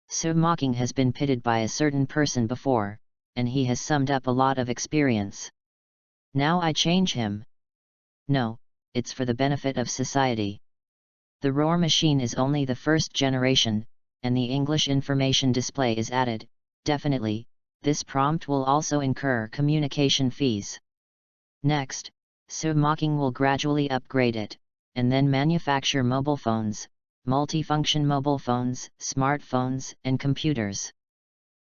Speaker 1: Su Mocking has been pitted by a certain person before, and he has summed up a lot of experience. Now I change him. No, it's for the benefit of society. The Roar machine is only the first generation, and the English information display is added. Definitely, this prompt will also incur communication fees. Next, Su Mocking will gradually upgrade it, and then manufacture mobile phones, multifunction mobile phones, smartphones, and computers.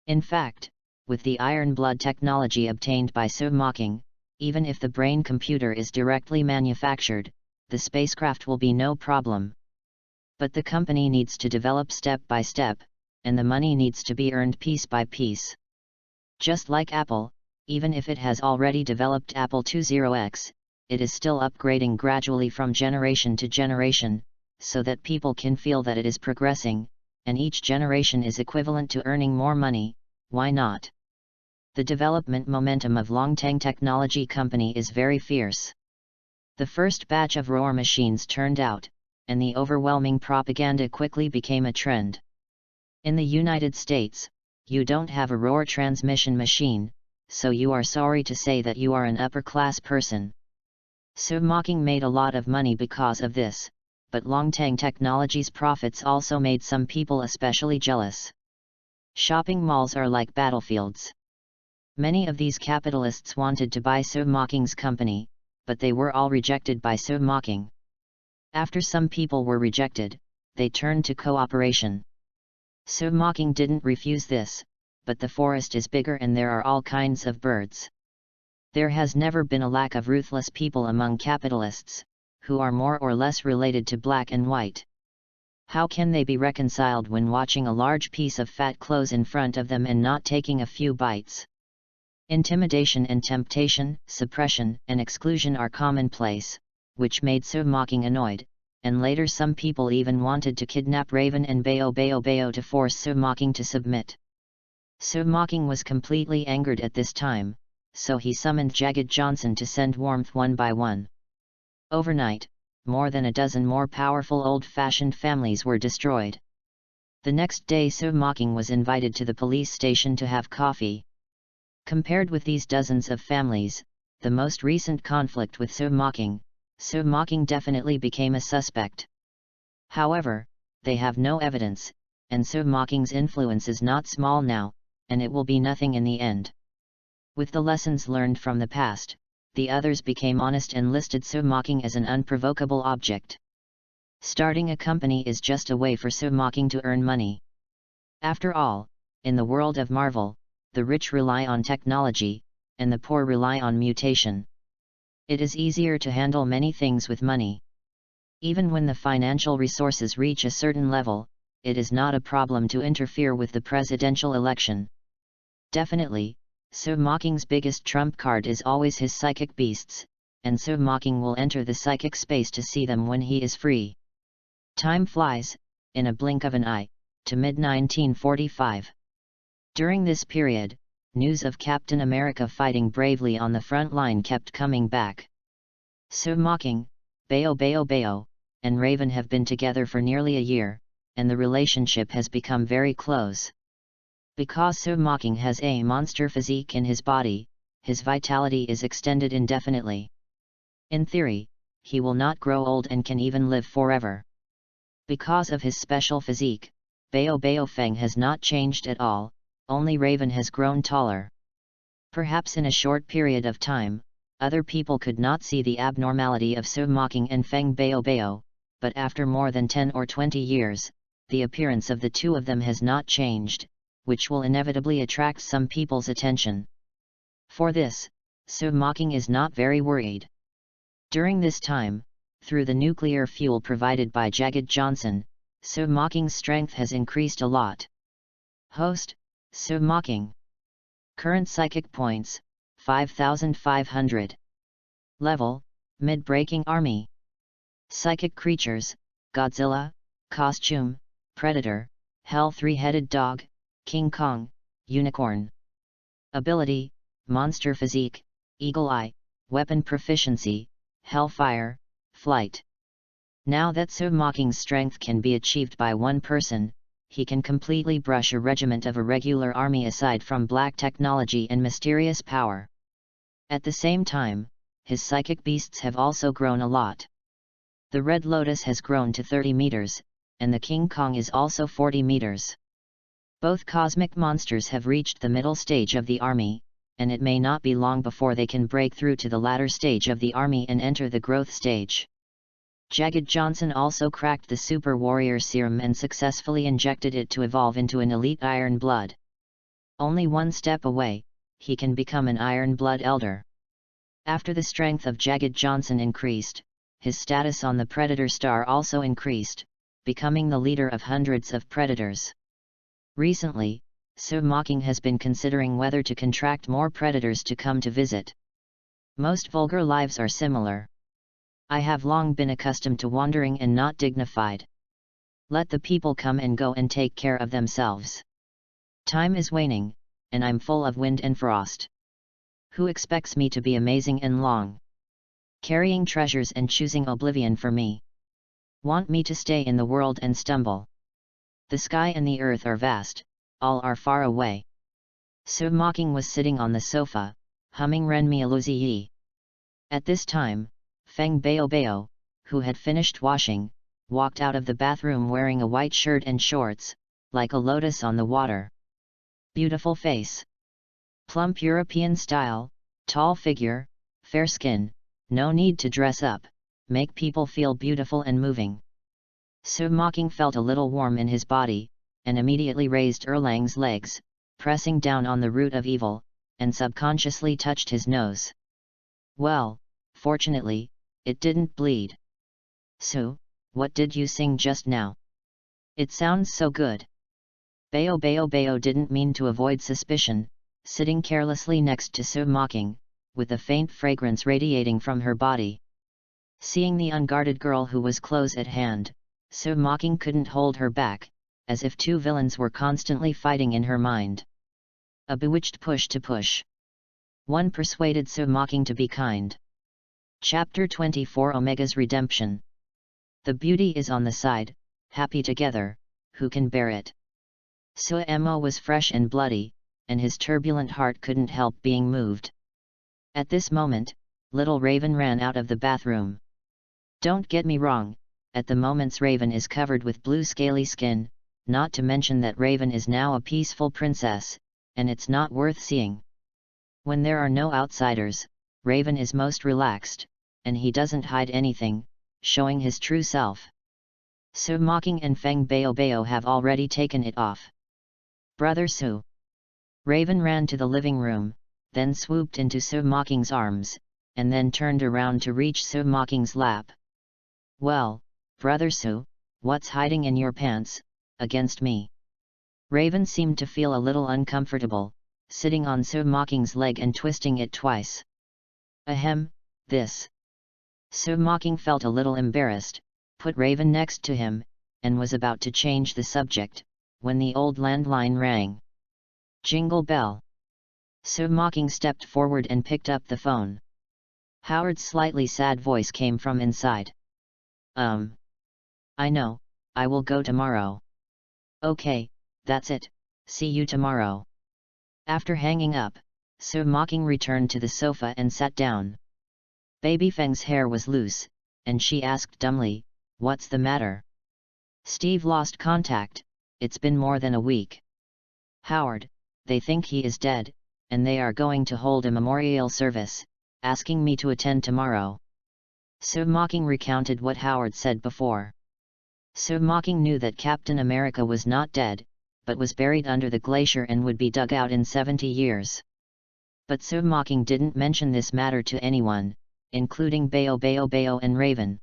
Speaker 1: In fact, with the iron blood technology obtained by Su Mocking, even if the brain computer is directly manufactured, the spacecraft will be no problem. But the company needs to develop step by step, and the money needs to be earned piece by piece. Just like Apple, Even if it has already developed Apple 20X, it is still upgrading gradually from generation to generation, so that people can feel that it is progressing, and each generation is equivalent to earning more money. Why not? The development momentum of Longtang Technology Company is very fierce. The first batch of roar machines turned out, and the overwhelming propaganda quickly became a trend. In the United States, you don't have a roar transmission machine, so you are sorry to say that you are an upper-class person. Submocking made a lot of money because of this, but Longtang Technology's profits also made some people especially jealous. Shopping malls are like battlefields. Many of these capitalists wanted to buy Submocking's company, but they were all rejected by Submocking. After some people were rejected, they turned to cooperation. Submocking didn't refuse this, but the forest is bigger and there are all kinds of birds. There has never been a lack of ruthless people among capitalists, who are more or less related to black and white. How can they be reconciled when watching a large piece of fat close in front of them and not taking a few bites? Intimidation and temptation, suppression and exclusion are commonplace, which made Submocking annoyed, and later some people even wanted to kidnap Raven and Bayo to force Submocking to submit. Submocking was completely angered at this time, so he summoned Jagged Johnson to send warmth one by one. Overnight, more than a dozen more powerful old-fashioned families were destroyed. The next day Submocking was invited to the police station to have coffee. Compared with these dozens of families, the most recent conflict with Submocking definitely became a suspect. However, they have no evidence, and Submocking's influence is not small now, and it will be nothing in the end. With the lessons learned from the past, the others became honest and listed Submocking as an unprovocable object. Starting a company is just a way for Submocking to earn money. After all, in the world of Marvel, the rich rely on technology, and the poor rely on mutation. It is easier to handle many things with money. Even when the financial resources reach a certain level, it is not a problem to interfere with the presidential election. Definitely, Submocking's biggest trump card is always his psychic beasts, and Submocking will enter the psychic space to see them when he is free. Time flies, in a blink of an eye, to mid-1945. During this period, news of Captain America fighting bravely on the front line kept coming back. Submocking, Bayo, and Raven have been together for nearly a year, and the relationship has become very close. Because Submocking has a monster physique in his body, his vitality is extended indefinitely. In theory, he will not grow old and can even live forever. Because of his special physique, Bayo Feng has not changed at all, only Raven has grown taller. Perhaps in a short period of time, other people could not see the abnormality of Submocking and Feng Bayo, but after more than 10 or 20 years, the appearance of the two of them has not changed, which will inevitably attract some people's attention. For this, Submocking is not very worried. During this time, through the nuclear fuel provided by Jagged Johnson, Submocking's strength has increased a lot. Host, Submocking. Current psychic points, 5,500. Level, Mid-Breaking Army. Psychic creatures, Godzilla, Costume, Predator, Hell Three-Headed Dog, King Kong, Unicorn. Ability, Monster Physique, Eagle Eye, Weapon Proficiency, Hellfire, Flight. Now that Submocking's strength can be achieved by one person, he can completely brush a regiment of a regular army aside from black technology and mysterious power. At the same time, his psychic beasts have also grown a lot. The Red Lotus has grown to 30 meters, and the King Kong is also 40 meters. Both cosmic monsters have reached the middle stage of the army, and it may not be long before they can break through to the latter stage of the army and enter the growth stage. Jagged Johnson also cracked the Super Warrior Serum and successfully injected it to evolve into an elite Iron Blood. Only one step away, he can become an Iron Blood Elder. After the strength of Jagged Johnson increased, his status on the Predator Star also increased, becoming the leader of hundreds of predators. Recently, so Mocking has been considering whether to contract more predators to come to visit. Most vulgar lives are similar. I have long been accustomed to wandering and not dignified. Let the people come and go and take care of themselves. Time is waning, and I'm full of wind and frost. Who expects me to be amazing and long, carrying treasures and choosing oblivion for me? Want me to stay in the world and stumble? The sky and the earth are vast, all are far away. So Mocking was sitting on the sofa, humming Ren Mi Aluzi. At this time, Feng Bao Bao, who had finished washing, walked out of the bathroom wearing a white shirt and shorts, like a lotus on the water. Beautiful face. Plump European style, tall figure, fair skin, no need to dress up, make people feel beautiful and moving. So Mocking felt a little warm in his body, and immediately raised Erlang's legs, pressing down on the root of evil, and subconsciously touched his nose. Well, fortunately, it didn't bleed. So, what did you sing just now? It sounds so good. Bao Bao Bao didn't mean to avoid suspicion, sitting carelessly next to So Mocking, with a faint fragrance radiating from her body. Seeing the unguarded girl who was close at hand, So Mocking couldn't hold her back, as if two villains were constantly fighting in her mind. A bewitched push to push. One persuaded So Mocking to be kind. Chapter 24 Omega's Redemption. The beauty is on the side, happy together, who can bear it? So Emo was fresh and bloody, and his turbulent heart couldn't help being moved. At this moment, little Raven ran out of the bathroom. Don't get me wrong, at the moment's Raven is covered with blue scaly skin, not to mention that Raven is now a peaceful princess, and it's not worth seeing. When there are no outsiders, Raven is most relaxed, and he doesn't hide anything, showing his true self. So Mocking and Feng Bao Bao have already taken it off. Brother Su. Raven ran to the living room, then swooped into So Mocking's arms, and then turned around to reach So Mocking's lap. Well, Brother Su, what's hiding in your pants, against me? Raven seemed to feel a little uncomfortable, sitting on So Mocking's leg and twisting it twice. Ahem, this. So Mocking felt a little embarrassed, put Raven next to him, and was about to change the subject, when the old landline rang. Jingle bell. So Mocking stepped forward and picked up the phone. Howard's slightly sad voice came from inside. I know, I will go tomorrow. Okay, that's it, see you tomorrow. After hanging up, So Mocking returned to the sofa and sat down. Baby Feng's hair was loose, and she asked dumbly, what's the matter? Steve lost contact, it's been more than a week. Howard, they think he is dead, and they are going to hold a memorial service, asking me to attend tomorrow. So Mocking recounted what Howard said before. So Mocking knew that Captain America was not dead, but was buried under the glacier and would be dug out in 70 years. But So Mocking didn't mention this matter to anyone, including Bao Bao Bao and Raven.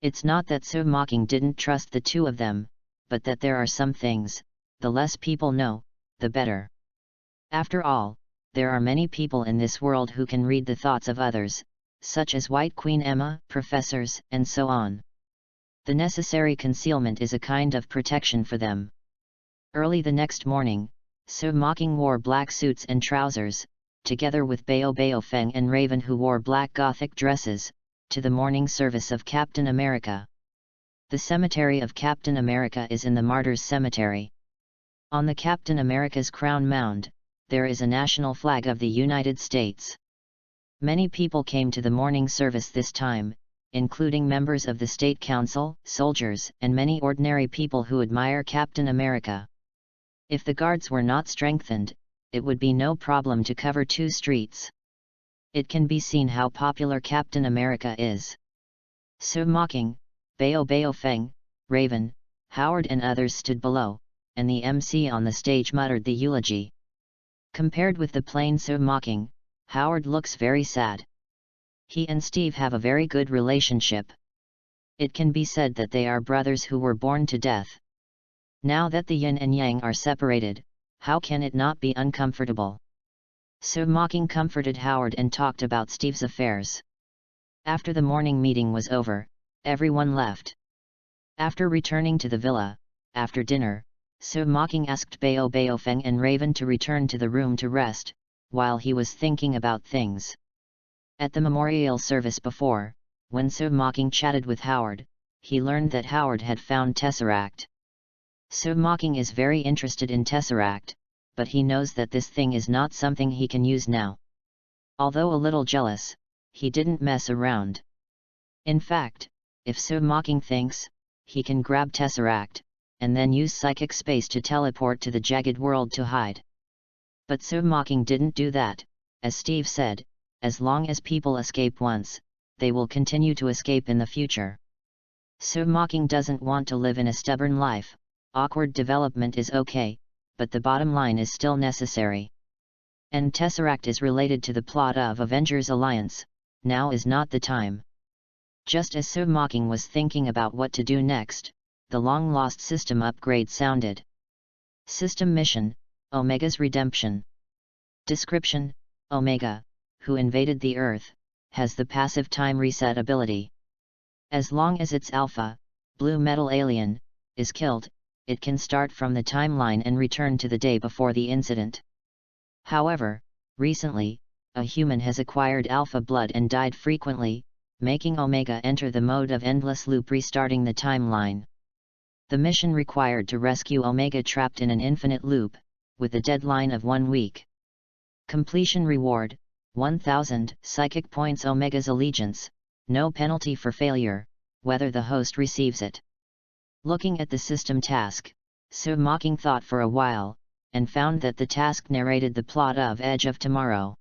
Speaker 1: It's not that So Mocking didn't trust the two of them, but that there are some things, the less people know, the better. After all, there are many people in this world who can read the thoughts of others, such as White Queen Emma, professors, and so on. The necessary concealment is a kind of protection for them. Early the next morning, So Mocking wore black suits and trousers, together with Bao Bao Feng and Raven who wore black Gothic dresses, to the morning service of Captain America. The cemetery of Captain America is in the Martyrs Cemetery. On the Captain America's crown mound, there is a national flag of the United States. Many people came to the morning service this time, including members of the State Council, soldiers, and many ordinary people who admire Captain America. If the guards were not strengthened, it would be no problem to cover 2 streets. It can be seen how popular Captain America is. So Mocking, Bao Bao Feng, Raven, Howard and others stood below, and the MC on the stage muttered the eulogy. Compared with the plain So Mocking, Howard looks very sad. He and Steve have a very good relationship. It can be said that they are brothers who were born to death. Now that the yin and yang are separated, how can it not be uncomfortable? So Mocking comforted Howard and talked about Steve's affairs. After the morning meeting was over, everyone left. After returning to the villa, after dinner, So Mocking asked Bao Baofeng and Raven to return to the room to rest, while he was thinking about things. At the memorial service before, when So Mocking chatted with Howard, he learned that Howard had found Tesseract. So Mocking is very interested in Tesseract, but he knows that this thing is not something he can use now. Although a little jealous, he didn't mess around. In fact, if So Mocking thinks, he can grab Tesseract, and then use psychic space to teleport to the jagged world to hide. But So Mocking didn't do that. As Steve said, as long as people escape once, they will continue to escape in the future. So Mocking doesn't want to live in a stubborn life. Awkward development is okay, but the bottom line is still necessary. And Tesseract is related to the plot of Avengers Alliance. Now is not the time. Just as So Mocking was thinking about what to do next, the long-lost system upgrade sounded. System mission, Omega's Redemption. Description: Omega, who invaded the Earth, has the passive time reset ability. As long as its alpha, blue metal alien, is killed, it can start from the timeline and return to the day before the incident. However, recently, a human has acquired alpha blood and died frequently, making Omega enter the mode of endless loop, restarting the timeline. The mission required to rescue Omega trapped in an infinite loop, with a deadline of 1 week. Completion reward, 1000 psychic points. Omega's allegiance, no penalty for failure, whether the host receives it. Looking at the system task, So Mocking thought for a while, and found that the task narrated the plot of Edge of Tomorrow.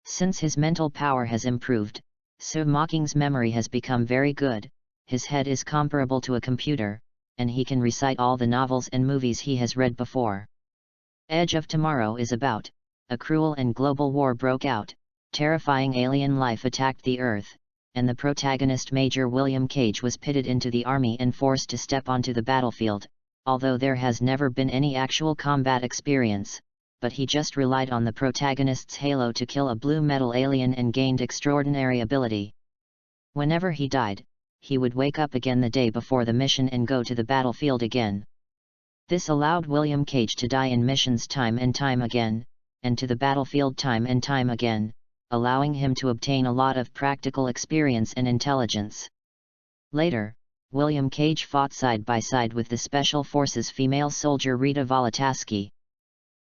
Speaker 1: Since his mental power has improved, So Mocking's memory has become very good, his head is comparable to a computer, and he can recite all the novels and movies he has read before. Edge of Tomorrow is about, a cruel and global war broke out, terrifying alien life attacked the Earth, and the protagonist Major William Cage was pitted into the army and forced to step onto the battlefield, although there has never been any actual combat experience, but he just relied on the protagonist's halo to kill a blue metal alien and gained extraordinary ability. Whenever he died, he would wake up again the day before the mission and go to the battlefield again. This allowed William Cage to die in missions time and time again, and to the battlefield time and time again, allowing him to obtain a lot of practical experience and intelligence. Later, William Cage fought side by side with the Special Forces female soldier Rita Volataski.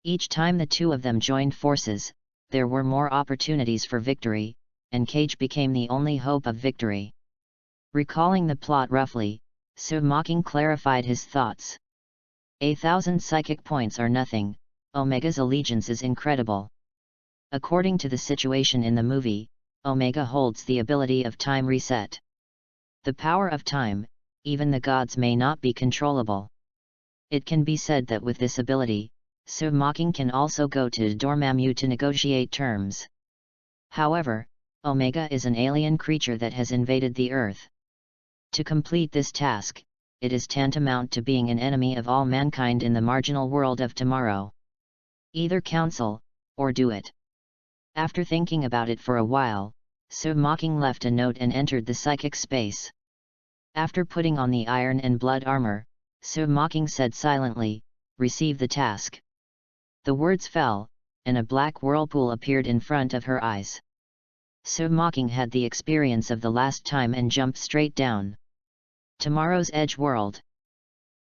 Speaker 1: Each time the two of them joined forces, there were more opportunities for victory, and Cage became the only hope of victory. Recalling the plot roughly, So Mocking clarified his thoughts. 1,000 psychic points are nothing, Omega's allegiance is incredible. According to the situation in the movie, Omega holds the ability of time reset. The power of time, even the gods may not be controllable. It can be said that with this ability, So Mocking can also go to Dormammu to negotiate terms. However, Omega is an alien creature that has invaded the Earth. To complete this task, it is tantamount to being an enemy of all mankind in the marginal world of tomorrow. Either counsel, or do it. After thinking about it for a while, So Mocking left a note and entered the psychic space. After putting on the iron and blood armor, So Mocking said silently, "Receive the task." The words fell, and a black whirlpool appeared in front of her eyes. So Mocking had the experience of the last time and jumped straight down. Tomorrow's Edge world.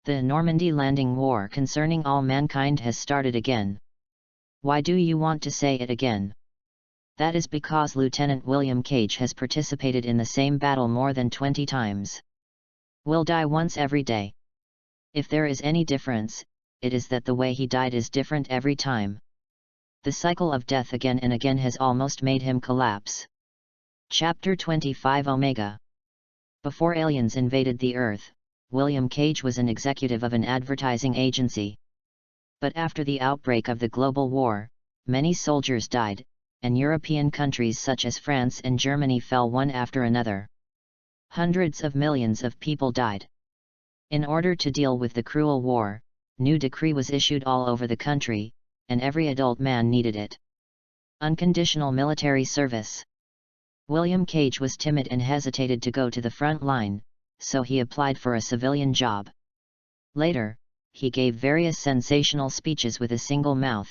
Speaker 1: The Normandy landing war concerning all mankind has started again. Why do you want to say it again? That is because Lieutenant William Cage has participated in the same battle more than 20 times. Will die once every day. If there is any difference, it is that the way he died is different every time. The cycle of death again and again has almost made him collapse. Chapter 25 Omega. Before aliens invaded the Earth, William Cage was an executive of an advertising agency. But after the outbreak of the global war, many soldiers died, and European countries such as France and Germany fell one after another. Hundreds of millions of people died. In order to deal with the cruel war, new decree was issued all over the country, and every adult man needed it. Unconditional military service. William Cage was timid and hesitated to go to the front line, so he applied for a civilian job. Later, he gave various sensational speeches with a single mouth.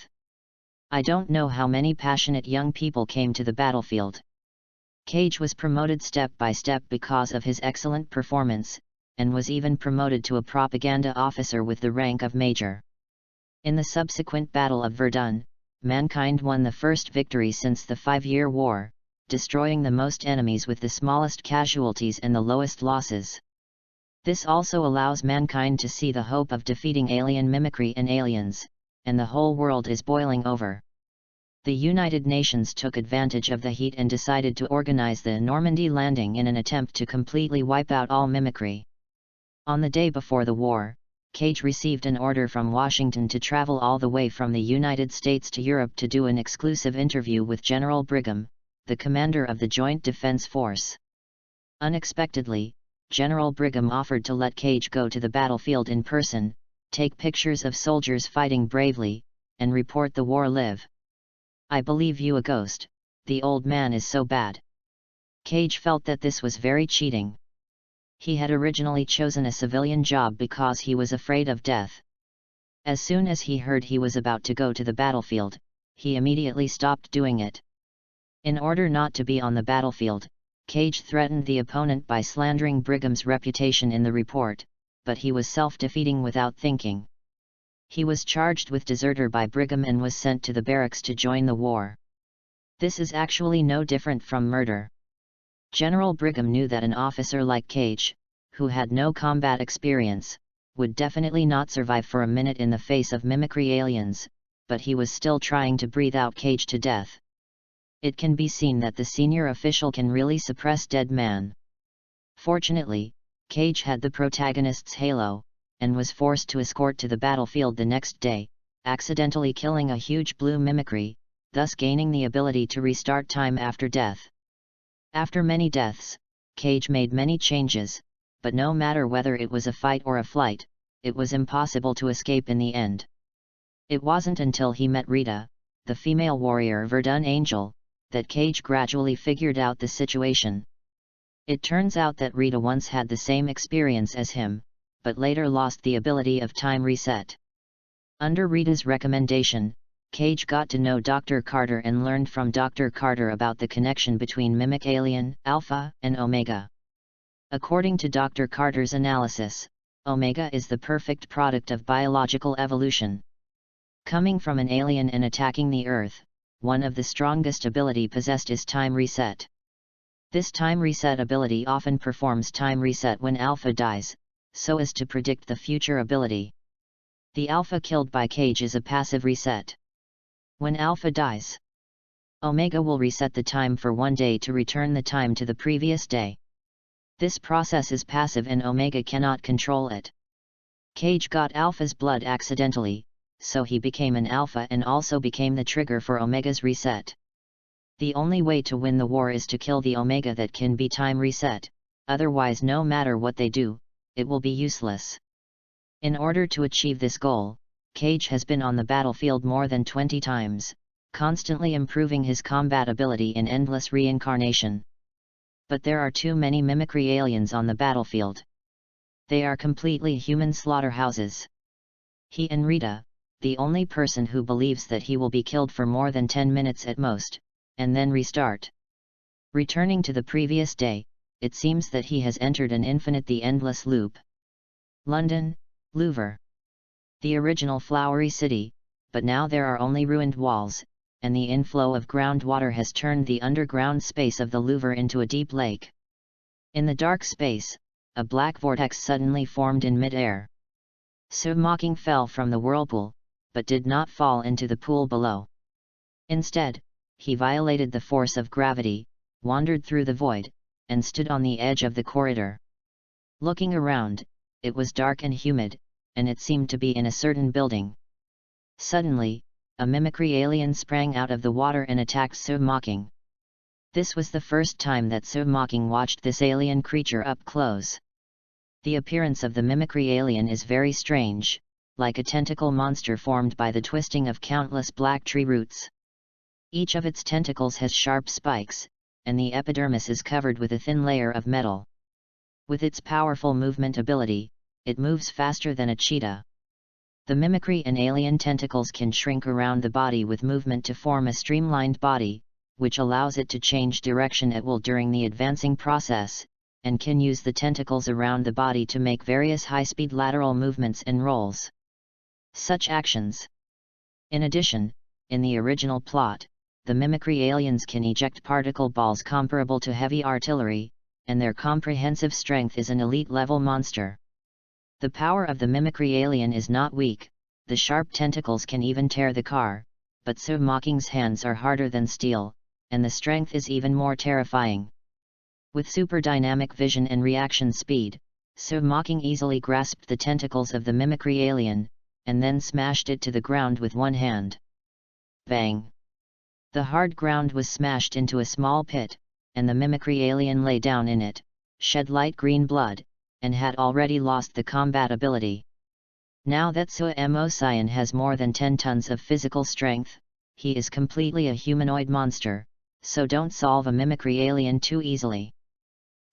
Speaker 1: I don't know how many passionate young people came to the battlefield. Cage was promoted step by step because of his excellent performance, and was even promoted to a propaganda officer with the rank of major. In the subsequent Battle of Verdun, mankind won the first victory since the 5-Year War, destroying the most enemies with the smallest casualties and the lowest losses. This also allows mankind to see the hope of defeating alien mimicry and aliens, and the whole world is boiling over. The United Nations took advantage of the heat and decided to organize the Normandy landing in an attempt to completely wipe out all mimicry. On the day before the war, Cage received an order from Washington to travel all the way from the United States to Europe to do an exclusive interview with General Brigham, the commander of the Joint Defense Force. Unexpectedly, General Brigham offered to let Cage go to the battlefield in person, take pictures of soldiers fighting bravely, and report the war live. I believe you a ghost, the old man is so bad. Cage felt that this was very cheating. He had originally chosen a civilian job because he was afraid of death. As soon as he heard he was about to go to the battlefield, he immediately stopped doing it. In order not to be on the battlefield, Cage threatened the opponent by slandering Brigham's reputation in the report, but he was self-defeating without thinking. He was charged with deserter by Brigham and was sent to the barracks to join the war. This is actually no different from murder. General Brigham knew that an officer like Cage, who had no combat experience, would definitely not survive for a minute in the face of mimicry aliens, but he was still trying to breathe out Cage to death. It can be seen that the senior official can really suppress dead man. Fortunately, Cage had the protagonist's halo, and was forced to escort to the battlefield the next day, accidentally killing a huge blue mimicry, thus gaining the ability to restart time after death. After many deaths, Cage made many changes, but no matter whether it was a fight or a flight, it was impossible to escape in the end. It wasn't until he met Rita, the female warrior Verdun Angel, that Cage gradually figured out the situation. It turns out that Rita once had the same experience as him, but later lost the ability of time reset. Under Rita's recommendation, Cage got to know Dr. Carter and learned from Dr. Carter about the connection between mimic alien, Alpha, and Omega. According to Dr. Carter's analysis, Omega is the perfect product of biological evolution. Coming from an alien and attacking the Earth, one of the strongest ability possessed is time reset. This time reset ability often performs time reset when Alpha dies, so as to predict the future ability. The Alpha killed by Cage is a passive reset. When Alpha dies, Omega will reset the time for 1 day to return the time to the previous day. This process is passive and Omega cannot control it. Cage got Alpha's blood accidentally, so he became an Alpha and also became the trigger for Omega's reset. The only way to win the war is to kill the Omega that can be time reset, otherwise no matter what they do, it will be useless. In order to achieve this goal, Cage has been on the battlefield more than 20 times, constantly improving his combat ability in endless reincarnation. But there are too many mimicry aliens on the battlefield. They are completely human slaughterhouses. He and Rita, the only person who believes that he will be killed for more than 10 minutes at most, and then restart. Returning to the previous day, it seems that he has entered an the endless loop. London, Louvre. The original flowery city, but now there are only ruined walls, and the inflow of groundwater has turned the underground space of the Louvre into a deep lake. In the dark space, a black vortex suddenly formed in mid-air. Sir Mocking fell from the whirlpool, but did not fall into the pool below. Instead, he violated the force of gravity, wandered through the void, and stood on the edge of the corridor. Looking around, it was dark and humid, and it seemed to be in a certain building. Suddenly, a mimicry alien sprang out of the water and attacked Sir Mocking. This was the first time that Sir Mocking watched this alien creature up close. The appearance of the mimicry alien is very strange, like a tentacle monster formed by the twisting of countless black tree roots. Each of its tentacles has sharp spikes, and the epidermis is covered with a thin layer of metal. With its powerful movement ability, it moves faster than a cheetah. The mimicry and alien tentacles can shrink around the body with movement to form a streamlined body, which allows it to change direction at will during the advancing process, and can use the tentacles around the body to make various high-speed lateral movements and rolls. Such actions. In addition, in the original plot, the mimicry aliens can eject particle balls comparable to heavy artillery, and their comprehensive strength is an elite-level monster. The power of the mimicry alien is not weak, the sharp tentacles can even tear the car, but Sir Mocking's hands are harder than steel, and the strength is even more terrifying. With super dynamic vision and reaction speed, Sir Mocking easily grasped the tentacles of the mimicry alien, and then smashed it to the ground with one hand. Bang! The hard ground was smashed into a small pit, and the mimicry alien lay down in it, shed light green blood, and had already lost the combat ability. Now that Sir Mo-Cyan has more than 10 tons of physical strength, he is completely a humanoid monster, so don't solve a mimicry alien too easily.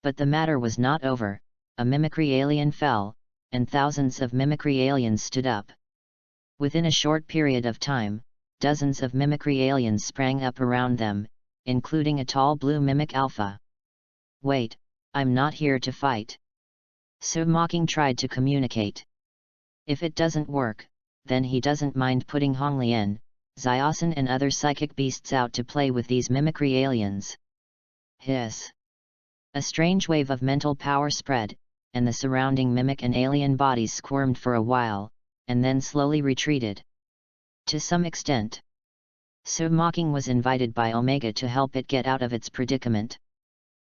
Speaker 1: But the matter was not over. A mimicry alien fell, and thousands of mimicry aliens stood up. Within a short period of time, dozens of mimicry aliens sprang up around them, including a tall blue mimic alpha. "Wait, I'm not here to fight." Sir Mocking tried to communicate. If it doesn't work, then he doesn't mind putting Honglian, Ziosin and other psychic beasts out to play with these mimicry aliens. Hiss! A strange wave of mental power spread, and the surrounding mimic and alien bodies squirmed for a while, and then slowly retreated. To some extent, Sir Mocking was invited by Omega to help it get out of its predicament.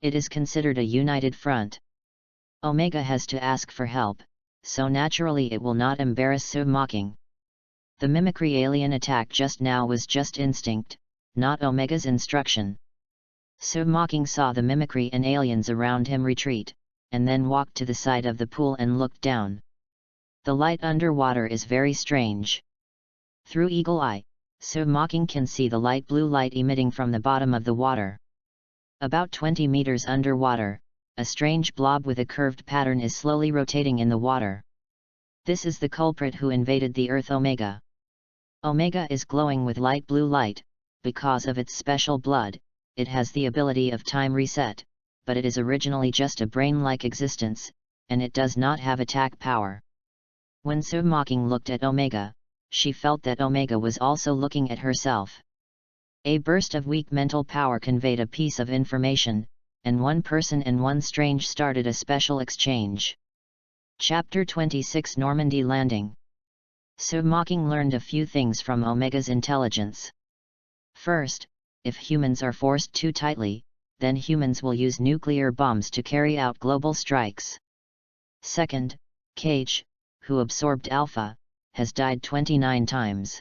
Speaker 1: It is considered a united front. Omega has to ask for help, so naturally it will not embarrass Sir Mocking. The mimicry alien attack just now was just instinct, not Omega's instruction. Sir Mocking saw the mimicry and aliens around him retreat, and then walked to the side of the pool and looked down. The light underwater is very strange. Through eagle eye, Sir Mocking can see the light blue light emitting from the bottom of the water. About 20 meters underwater, a strange blob with a curved pattern is slowly rotating in the water. This is the culprit who invaded the Earth. Omega. Omega is glowing with light blue light. Because of its special blood, it has the ability of time reset, but it is originally just a brain-like existence, and it does not have attack power. When Sir Mocking looked at Omega, she felt that Omega was also looking at herself. A burst of weak mental power conveyed a piece of information, and one person and one strange started a special exchange. Chapter 26 Normandy Landing. Sir Mocking learned a few things from Omega's intelligence. First, if humans are forced too tightly, then humans will use nuclear bombs to carry out global strikes. Second, Cage, who absorbed Alpha, has died 29 times.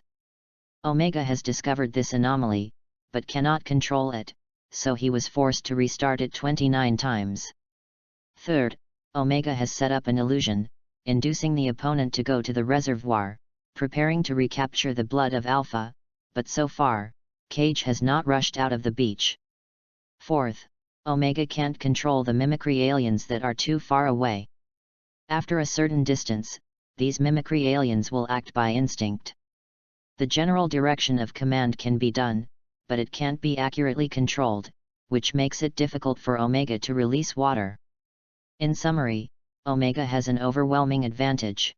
Speaker 1: Omega has discovered this anomaly, but cannot control it, so he was forced to restart it 29 times. Third, Omega has set up an illusion, inducing the opponent to go to the reservoir, preparing to recapture the blood of Alpha, but so far, Cage has not rushed out of the beach. Fourth, Omega can't control the mimicry aliens that are too far away. After a certain distance, these mimicry aliens will act by instinct. The general direction of command can be done, but it can't be accurately controlled, which makes it difficult for Omega to release water. In summary, Omega has an overwhelming advantage.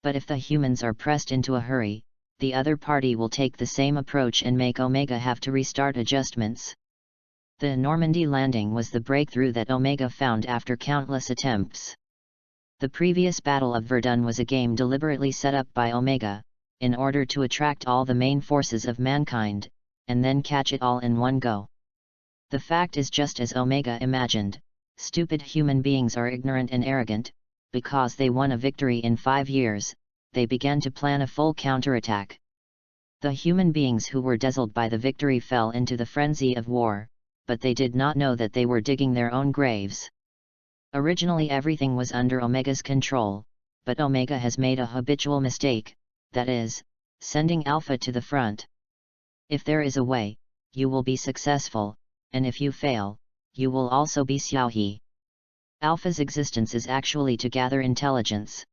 Speaker 1: But if the humans are pressed into a hurry, the other party will take the same approach and make Omega have to restart adjustments. The Normandy landing was the breakthrough that Omega found after countless attempts. The previous Battle of Verdun was a game deliberately set up by Omega, in order to attract all the main forces of mankind, and then catch it all in one go. The fact is just as Omega imagined: stupid human beings are ignorant and arrogant. Because they won a victory in 5 years, they began to plan a full counterattack. The human beings who were dazzled by the victory fell into the frenzy of war, but they did not know that they were digging their own graves. Originally everything was under Omega's control, but Omega has made a habitual mistake, that is, sending Alpha to the front. If there is a way, you will be successful, and if you fail, you will also be Xiaohe. Alpha's existence is actually to gather intelligence.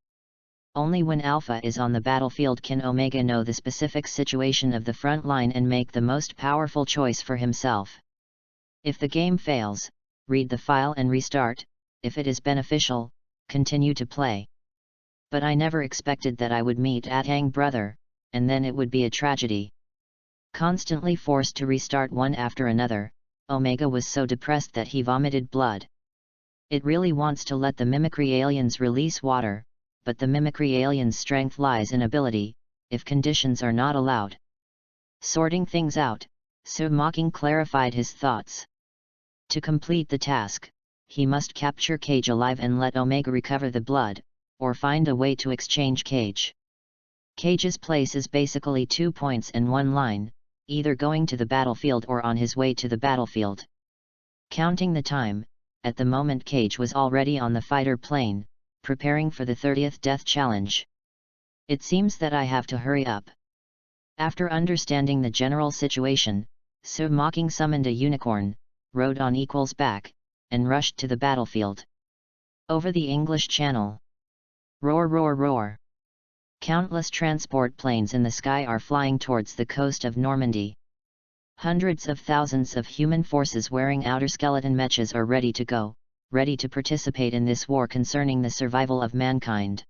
Speaker 1: Only when Alpha is on the battlefield can Omega know the specific situation of the front line and make the most powerful choice for himself. If the game fails, read the file and restart. If it is beneficial, continue to play. But I never expected that I would meet Atang brother, and then it would be a tragedy. Constantly forced to restart one after another, Omega was so depressed that he vomited blood. It really wants to let the mimicry aliens release water, but the mimicry aliens' strength lies in ability, if conditions are not allowed. Sorting things out, Su Mocking clarified his thoughts. To complete the task, he must capture Cage alive and let Omega recover the blood, or find a way to exchange Cage. Cage's place is basically 2 points and 1 line, either going to the battlefield or on his way to the battlefield. Counting the time, at the moment Cage was already on the fighter plane, preparing for the 30th death challenge. It seems that I have to hurry up. After understanding the general situation, Su Mocking summoned a unicorn, rode on Equal's back, and rushed to the battlefield. Over the English Channel. Roar roar roar. Countless transport planes in the sky are flying towards the coast of Normandy. Hundreds of thousands of human forces wearing outer skeleton mechas are ready to go, ready to participate in this war concerning the survival of mankind.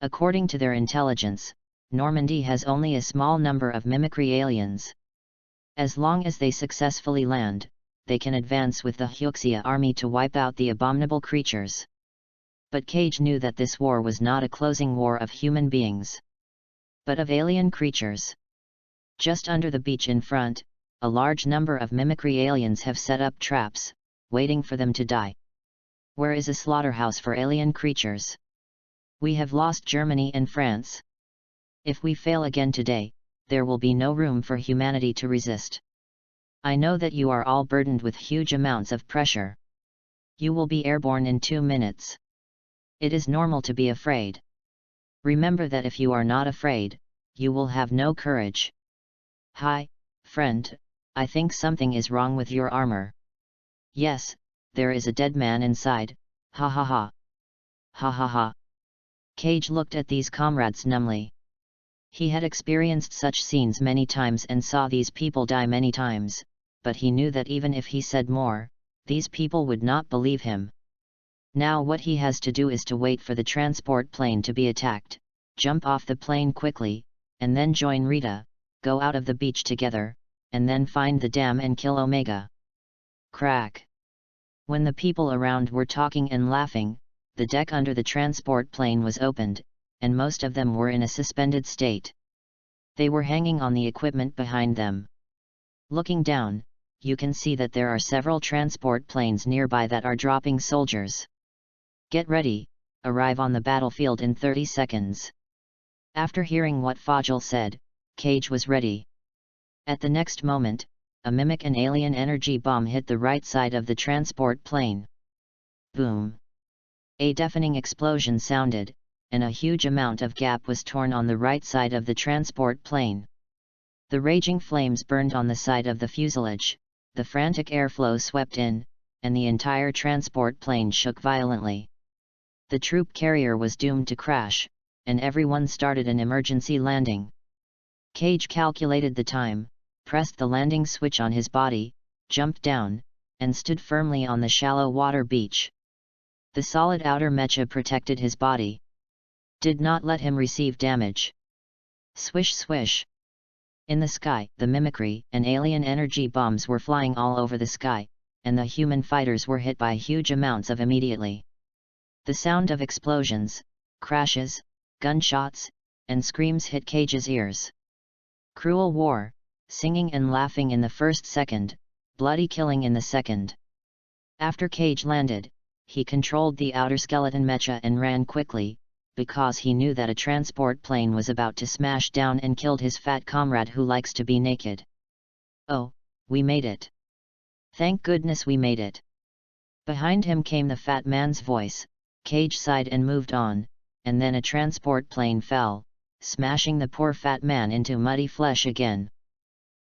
Speaker 1: According to their intelligence, Normandy has only a small number of mimicry aliens. As long as they successfully land, they can advance with the Huxia army to wipe out the abominable creatures. But Cage knew that this war was not a closing war of human beings, but of alien creatures. Just under the beach in front, a large number of mimicry aliens have set up traps, waiting for them to die. Where is a slaughterhouse for alien creatures? We have lost Germany and France. If we fail again today, there will be no room for humanity to resist. I know that you are all burdened with huge amounts of pressure. You will be airborne in 2 minutes. It is normal to be afraid. Remember that if you are not afraid, you will have no courage. Hi, friend, I think something is wrong with your armor. Yes, there is a dead man inside, ha ha ha. Ha ha ha. Cage looked at these comrades numbly. He had experienced such scenes many times and saw these people die many times, but he knew that even if he said more, these people would not believe him. Now what he has to do is to wait for the transport plane to be attacked, jump off the plane quickly, and then join Rita, go out of the beach together, and then find the dam and kill Omega. Crack! When the people around were talking and laughing, the deck under the transport plane was opened, and most of them were in a suspended state. They were hanging on the equipment behind them. Looking down, you can see that there are several transport planes nearby that are dropping soldiers. Get ready, arrive on the battlefield in 30 seconds. After hearing what Fajal said, Cage was ready. At the next moment, a mimic and alien energy bomb hit the right side of the transport plane. Boom! A deafening explosion sounded, and a huge amount of gap was torn on the right side of the transport plane. The raging flames burned on the side of the fuselage, the frantic airflow swept in, and the entire transport plane shook violently. The troop carrier was doomed to crash, and everyone started an emergency landing. Cage calculated the time, pressed the landing switch on his body, jumped down, and stood firmly on the shallow water beach. The solid outer mecha protected his body. Did not let him receive damage. Swish swish. In the sky, the mimicry and alien energy bombs were flying all over the sky, and the human fighters were hit by huge amounts of immediately. The sound of explosions, crashes, gunshots, and screams hit Cage's ears. Cruel war, singing and laughing in the first second, bloody killing in the second. After Cage landed, he controlled the outer skeleton mecha and ran quickly, because he knew that a transport plane was about to smash down and killed his fat comrade who likes to be naked. Oh, we made it! Thank goodness we made it! Behind him came the fat man's voice. Cage sighed and moved on, and then a transport plane fell, smashing the poor fat man into muddy flesh again.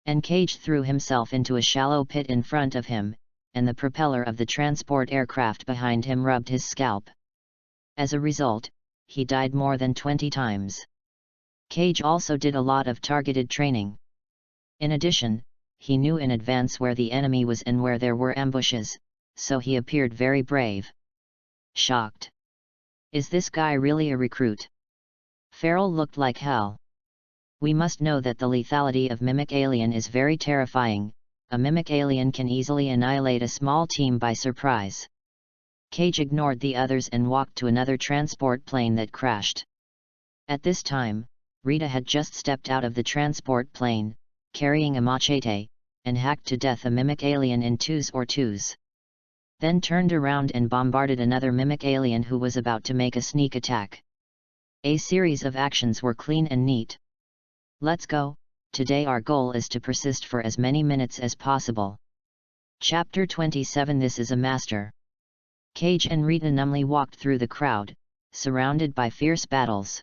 Speaker 1: And Cage threw himself into a shallow pit in front of him, and the propeller of the transport aircraft behind him rubbed his scalp. As a result, he died more than 20 times. Cage also did a lot of targeted training. In addition, he knew in advance where the enemy was and where there were ambushes, so he appeared very brave. Shocked. Is this guy really a recruit? Farrell looked like hell. We must know that the lethality of mimic alien is very terrifying. A mimic alien can easily annihilate a small team by surprise. Cage ignored the others and walked to another transport plane that crashed. At this time, Rita had just stepped out of the transport plane, carrying a machete, and hacked to death a mimic alien in twos. Then turned around and bombarded another mimic alien who was about to make a sneak attack. A series of actions were clean and neat. Let's go. Today our goal is to persist for as many minutes as possible. Chapter 27. This is a master. Cage and Rita numbly walked through the crowd, surrounded by fierce battles.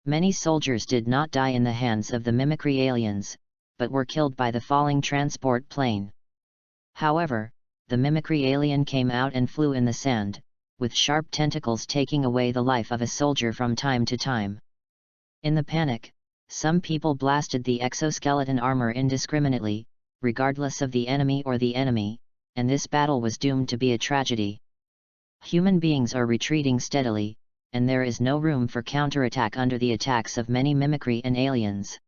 Speaker 1: Many soldiers did not die in the hands of the mimicry aliens, but were killed by the falling transport plane. However, the mimicry alien came out and flew in the sand, with sharp tentacles taking away the life of a soldier from time to time. In the panic, some people blasted the exoskeleton armor indiscriminately, regardless of the enemy or the enemy, and this battle was doomed to be a tragedy. Human beings are retreating steadily, and there is no room for counterattack under the attacks of many mimicry and aliens.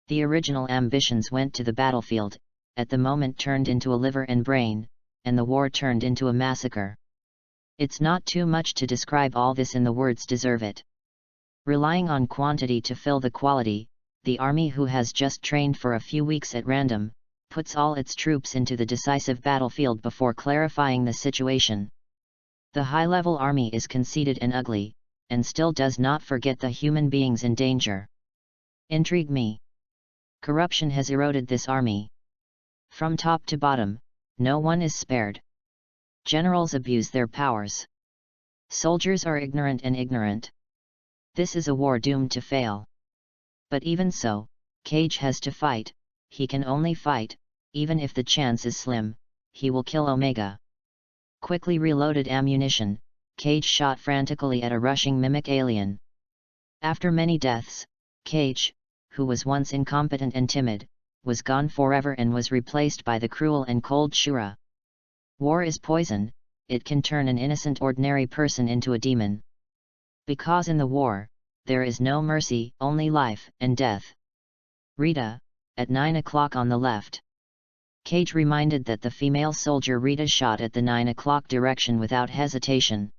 Speaker 1: The original ambitions went to the battlefield, at the moment turned into a liver and brain, and the war turned into a massacre. It's not too much to describe all this in the words deserve it. Relying on quantity to fill the quality, the army who has just trained for a few weeks at random, puts all its troops into the decisive battlefield before clarifying the situation. The high-level army is conceited and ugly, and still does not forget the human beings in danger. Intrigue me. Corruption has eroded this army. From top to bottom, no one is spared. Generals abuse their powers. Soldiers are ignorant and ignorant. This is a war doomed to fail. But even so, Cage has to fight. He can only fight, even if the chance is slim, he will kill Omega. Quickly reloaded ammunition, Cage shot frantically at a rushing mimic alien. After many deaths, Cage, who was once incompetent and timid, was gone forever and was replaced by the cruel and cold Shura. War is poison, it can turn an innocent ordinary person into a demon. Because in the war, there is no mercy, only life and death. Rita, at 9 o'clock on the left. Cage reminded that the female soldier Rita shot at the 9 o'clock direction without hesitation.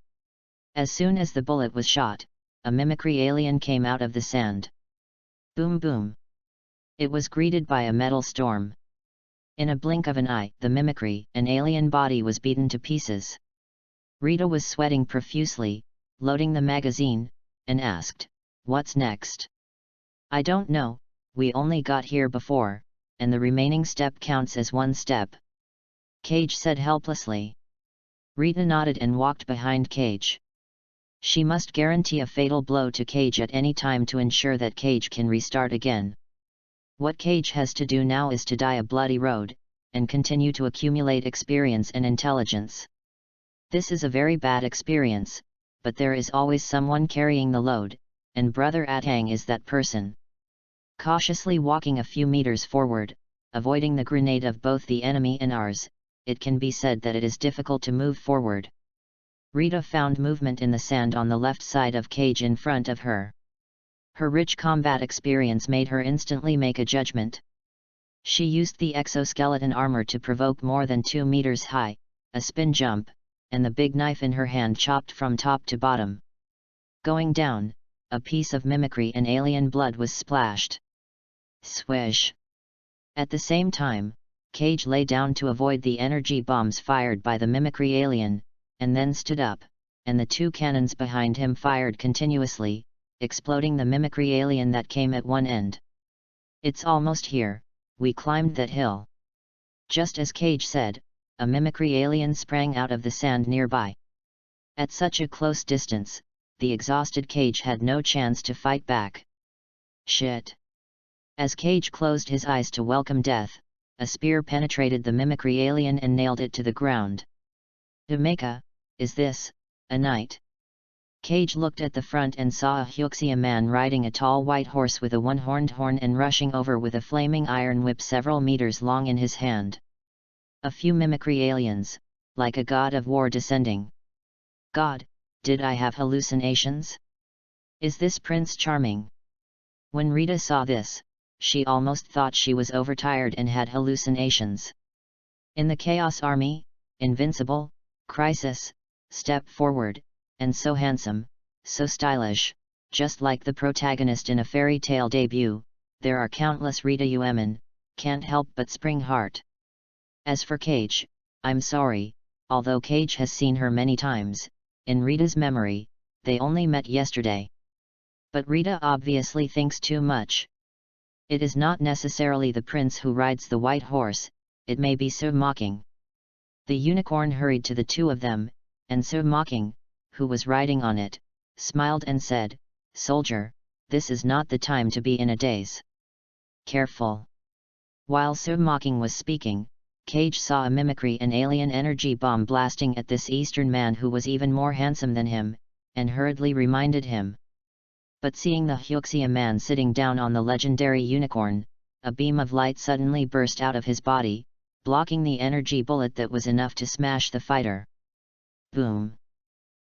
Speaker 1: As soon as the bullet was shot, a mimicry alien came out of the sand. Boom boom. It was greeted by a metal storm. In a blink of an eye, the mimicry, an alien body was beaten to pieces. Rita was sweating profusely, loading the magazine, and asked, "What's next?" "I don't know, we only got here before, and the remaining step counts as one step," Cage said helplessly. Rita nodded and walked behind Cage. She must guarantee a fatal blow to Cage at any time to ensure that Cage can restart again. What Cage has to do now is to die a bloody road, and continue to accumulate experience and intelligence. This is a very bad experience, but there is always someone carrying the load, and Brother Atang is that person. Cautiously walking a few meters forward, avoiding the grenade of both the enemy and ours, it can be said that it is difficult to move forward. Rita found movement in the sand on the left side of Cage in front of her. Her rich combat experience made her instantly make a judgment. She used the exoskeleton armor to provoke more than 2 meters high, a spin jump, and the big knife in her hand chopped from top to bottom. Going down, a piece of mimicry and alien blood was splashed. Swish! At the same time, Cage lay down to avoid the energy bombs fired by the mimicry alien, and then stood up, and the 2 cannons behind him fired continuously, exploding the mimicry alien that came at one end. "It's almost here, we climbed that hill." Just as Cage said, a mimicry alien sprang out of the sand nearby. At such a close distance, the exhausted Cage had no chance to fight back. Shit! As Cage closed his eyes to welcome death, a spear penetrated the mimicry alien and nailed it to the ground. Omega, is this a knight? Cage looked at the front and saw a Hyuxia man riding a tall white horse with a one-horned horn and rushing over with a flaming iron whip several meters long in his hand. A few mimicry aliens, like a god of war descending. God, did I have hallucinations? Is this Prince Charming? When Rita saw this, she almost thought she was overtired and had hallucinations. In the Chaos Army, Invincible, Crisis, Step Forward, and so handsome, so stylish, just like the protagonist in a fairy tale debut, there are countless Rita women, can't help but spring heart. As for Cage, I'm sorry, although Cage has seen her many times, in Rita's memory, they only met yesterday. But Rita obviously thinks too much. It is not necessarily the prince who rides the white horse, it may be so Mocking. The unicorn hurried to the two of them, and so Mocking, who was riding on it, smiled and said, "Soldier, this is not the time to be in a daze. Careful." While so Mocking was speaking, Cage saw a mimicry and alien energy bomb blasting at this Eastern man who was even more handsome than him, and hurriedly reminded him. But seeing the Hyuxia man sitting down on the legendary unicorn, a beam of light suddenly burst out of his body, blocking the energy bullet that was enough to smash the fighter. Boom!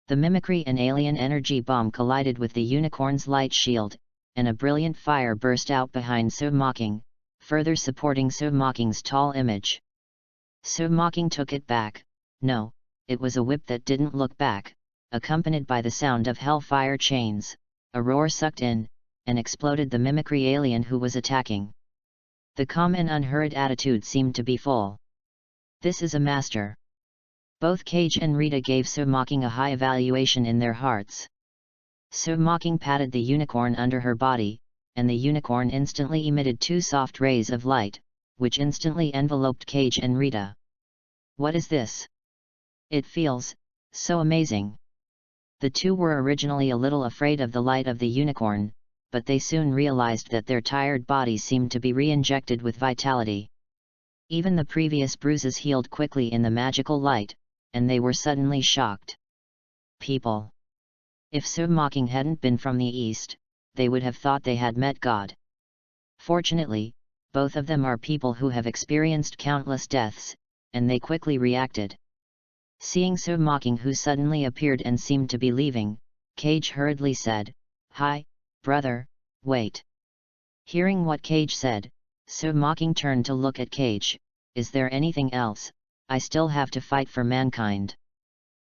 Speaker 1: The mimicry and alien energy bomb collided with the unicorn's light shield, and a brilliant fire burst out behind So Mocking, further supporting So Mocking's tall image. So Mocking took it back. No, it was a whip that didn't look back, accompanied by the sound of hellfire chains. A roar sucked in, and exploded the mimicry alien who was attacking. The calm and unhurried attitude seemed to be full. This is a master. Both Cage and Rita gave So Mocking a high evaluation in their hearts. So Mocking patted the unicorn under her body, and the unicorn instantly emitted two soft rays of light, which instantly enveloped Cage and Rita. What is this? It feels so amazing. The two were originally a little afraid of the light of the unicorn, but they soon realized that their tired bodies seemed to be re-injected with vitality. Even the previous bruises healed quickly in the magical light, and they were suddenly shocked. People. If So Mocking hadn't been from the East, they would have thought they had met God. Fortunately, both of them are people who have experienced countless deaths, and they quickly reacted. Seeing So Mocking who suddenly appeared and seemed to be leaving, Cage hurriedly said, "Hi, brother, wait." Hearing what Cage said, So Mocking turned to look at Cage. "Is there anything else? I still have to fight for mankind.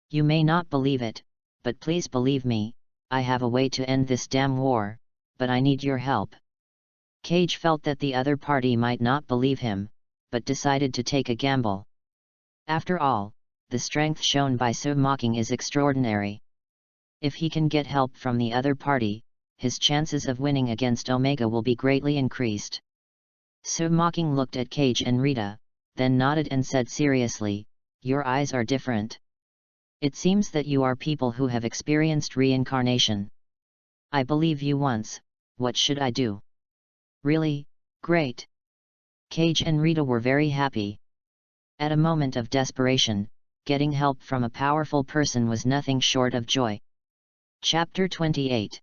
Speaker 1: You may not believe it, but please believe me, I have a way to end this damn war, but I need your help." Cage felt that the other party might not believe him, but decided to take a gamble. After all, the strength shown by So Mocking is extraordinary. If he can get help from the other party, his chances of winning against Omega will be greatly increased. So Mocking looked at Cage and Rita, then nodded and said seriously, "Your eyes are different. It seems that you are people who have experienced reincarnation. I believe you once. What should I do?" "Really? Great." Cage and Rita were very happy. At a moment of desperation, getting help from a powerful person was nothing short of joy. Chapter 28.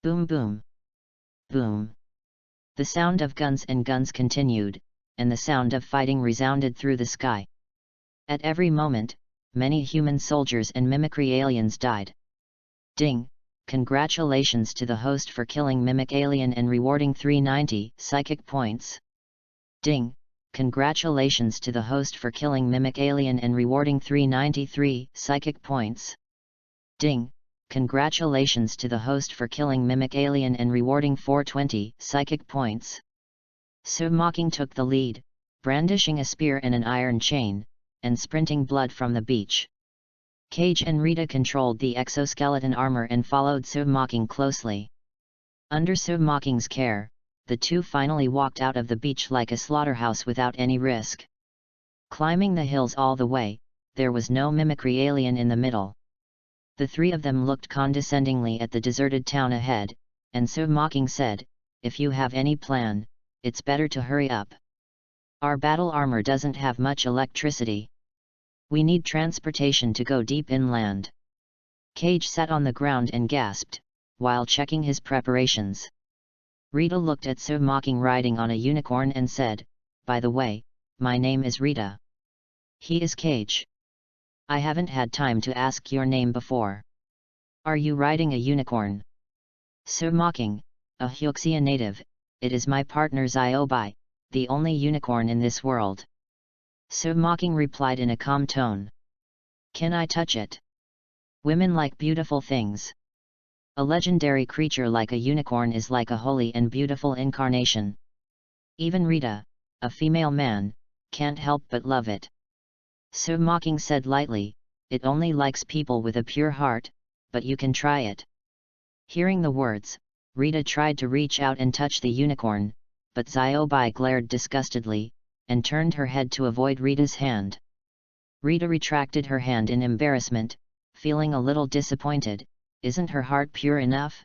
Speaker 1: Boom boom. Boom. The sound of guns and guns continued, and the sound of fighting resounded through the sky. At every moment, many human soldiers and mimicry aliens died. Ding! Congratulations to the host for killing mimic alien and rewarding 390 psychic points. Ding! Congratulations to the host for killing mimic alien and rewarding 393 psychic points. Ding! Congratulations to the host for killing mimic alien and rewarding 420 psychic points. So Mocking took the lead, brandishing a spear and an iron chain, and sprinting blood from the beach. Cage and Rita controlled the exoskeleton armor and followed So Mocking closely. Under So Mocking's care, the two finally walked out of the beach like a slaughterhouse without any risk. Climbing the hills all the way, there was no mimicry alien in the middle. The three of them looked condescendingly at the deserted town ahead, and so mocking said, "If you have any plan, it's better to hurry up. Our battle armor doesn't have much electricity. We need transportation to go deep inland." Cage sat on the ground and gasped, while checking his preparations. Rita looked at so mocking riding on a unicorn and said, "By the way, my name is Rita. He is Cage. I haven't had time to ask your name before. Are you riding a unicorn?" So mocking, a Hyuxia native, "It is my partner Ziobai, the only unicorn in this world." So mocking replied in a calm tone. "Can I touch it? Women like beautiful things. A legendary creature like a unicorn is like a holy and beautiful incarnation. Even Rita, a female man, can't help but love it." So mocking said lightly, "It only likes people with a pure heart, but you can try it." Hearing the words, Rita tried to reach out and touch the unicorn, but Ziobai glared disgustedly, and turned her head to avoid Rita's hand. Rita retracted her hand in embarrassment, feeling a little disappointed. Isn't her heart pure enough?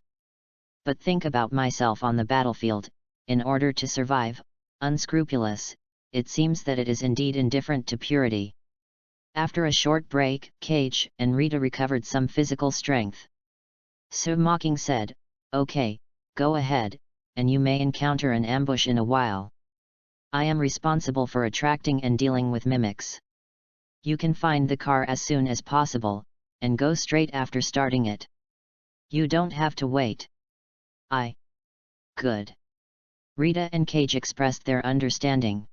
Speaker 1: But think about myself on the battlefield, in order to survive, unscrupulous, it seems that it is indeed indifferent to purity. After a short break, Cage and Rita recovered some physical strength. So mocking said, "Okay, go ahead, and you may encounter an ambush in a while. I am responsible for attracting and dealing with mimics. You can find the car as soon as possible, and go straight after starting it. You don't have to wait." Good. Rita and Cage expressed their understanding.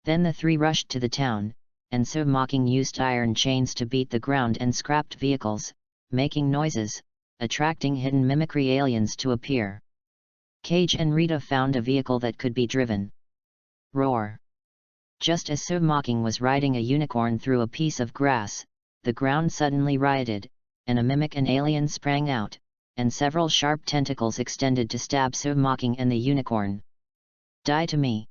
Speaker 1: Then the three rushed to the town, and so mocking used iron chains to beat the ground and scrapped vehicles, making noises, attracting hidden mimicry aliens to appear. Cage and Rita found a vehicle that could be driven. Roar! Just as so mocking was riding a unicorn through a piece of grass, the ground suddenly rioted, and a mimic and alien sprang out, and several sharp tentacles extended to stab so mocking and the unicorn. "Die to me!"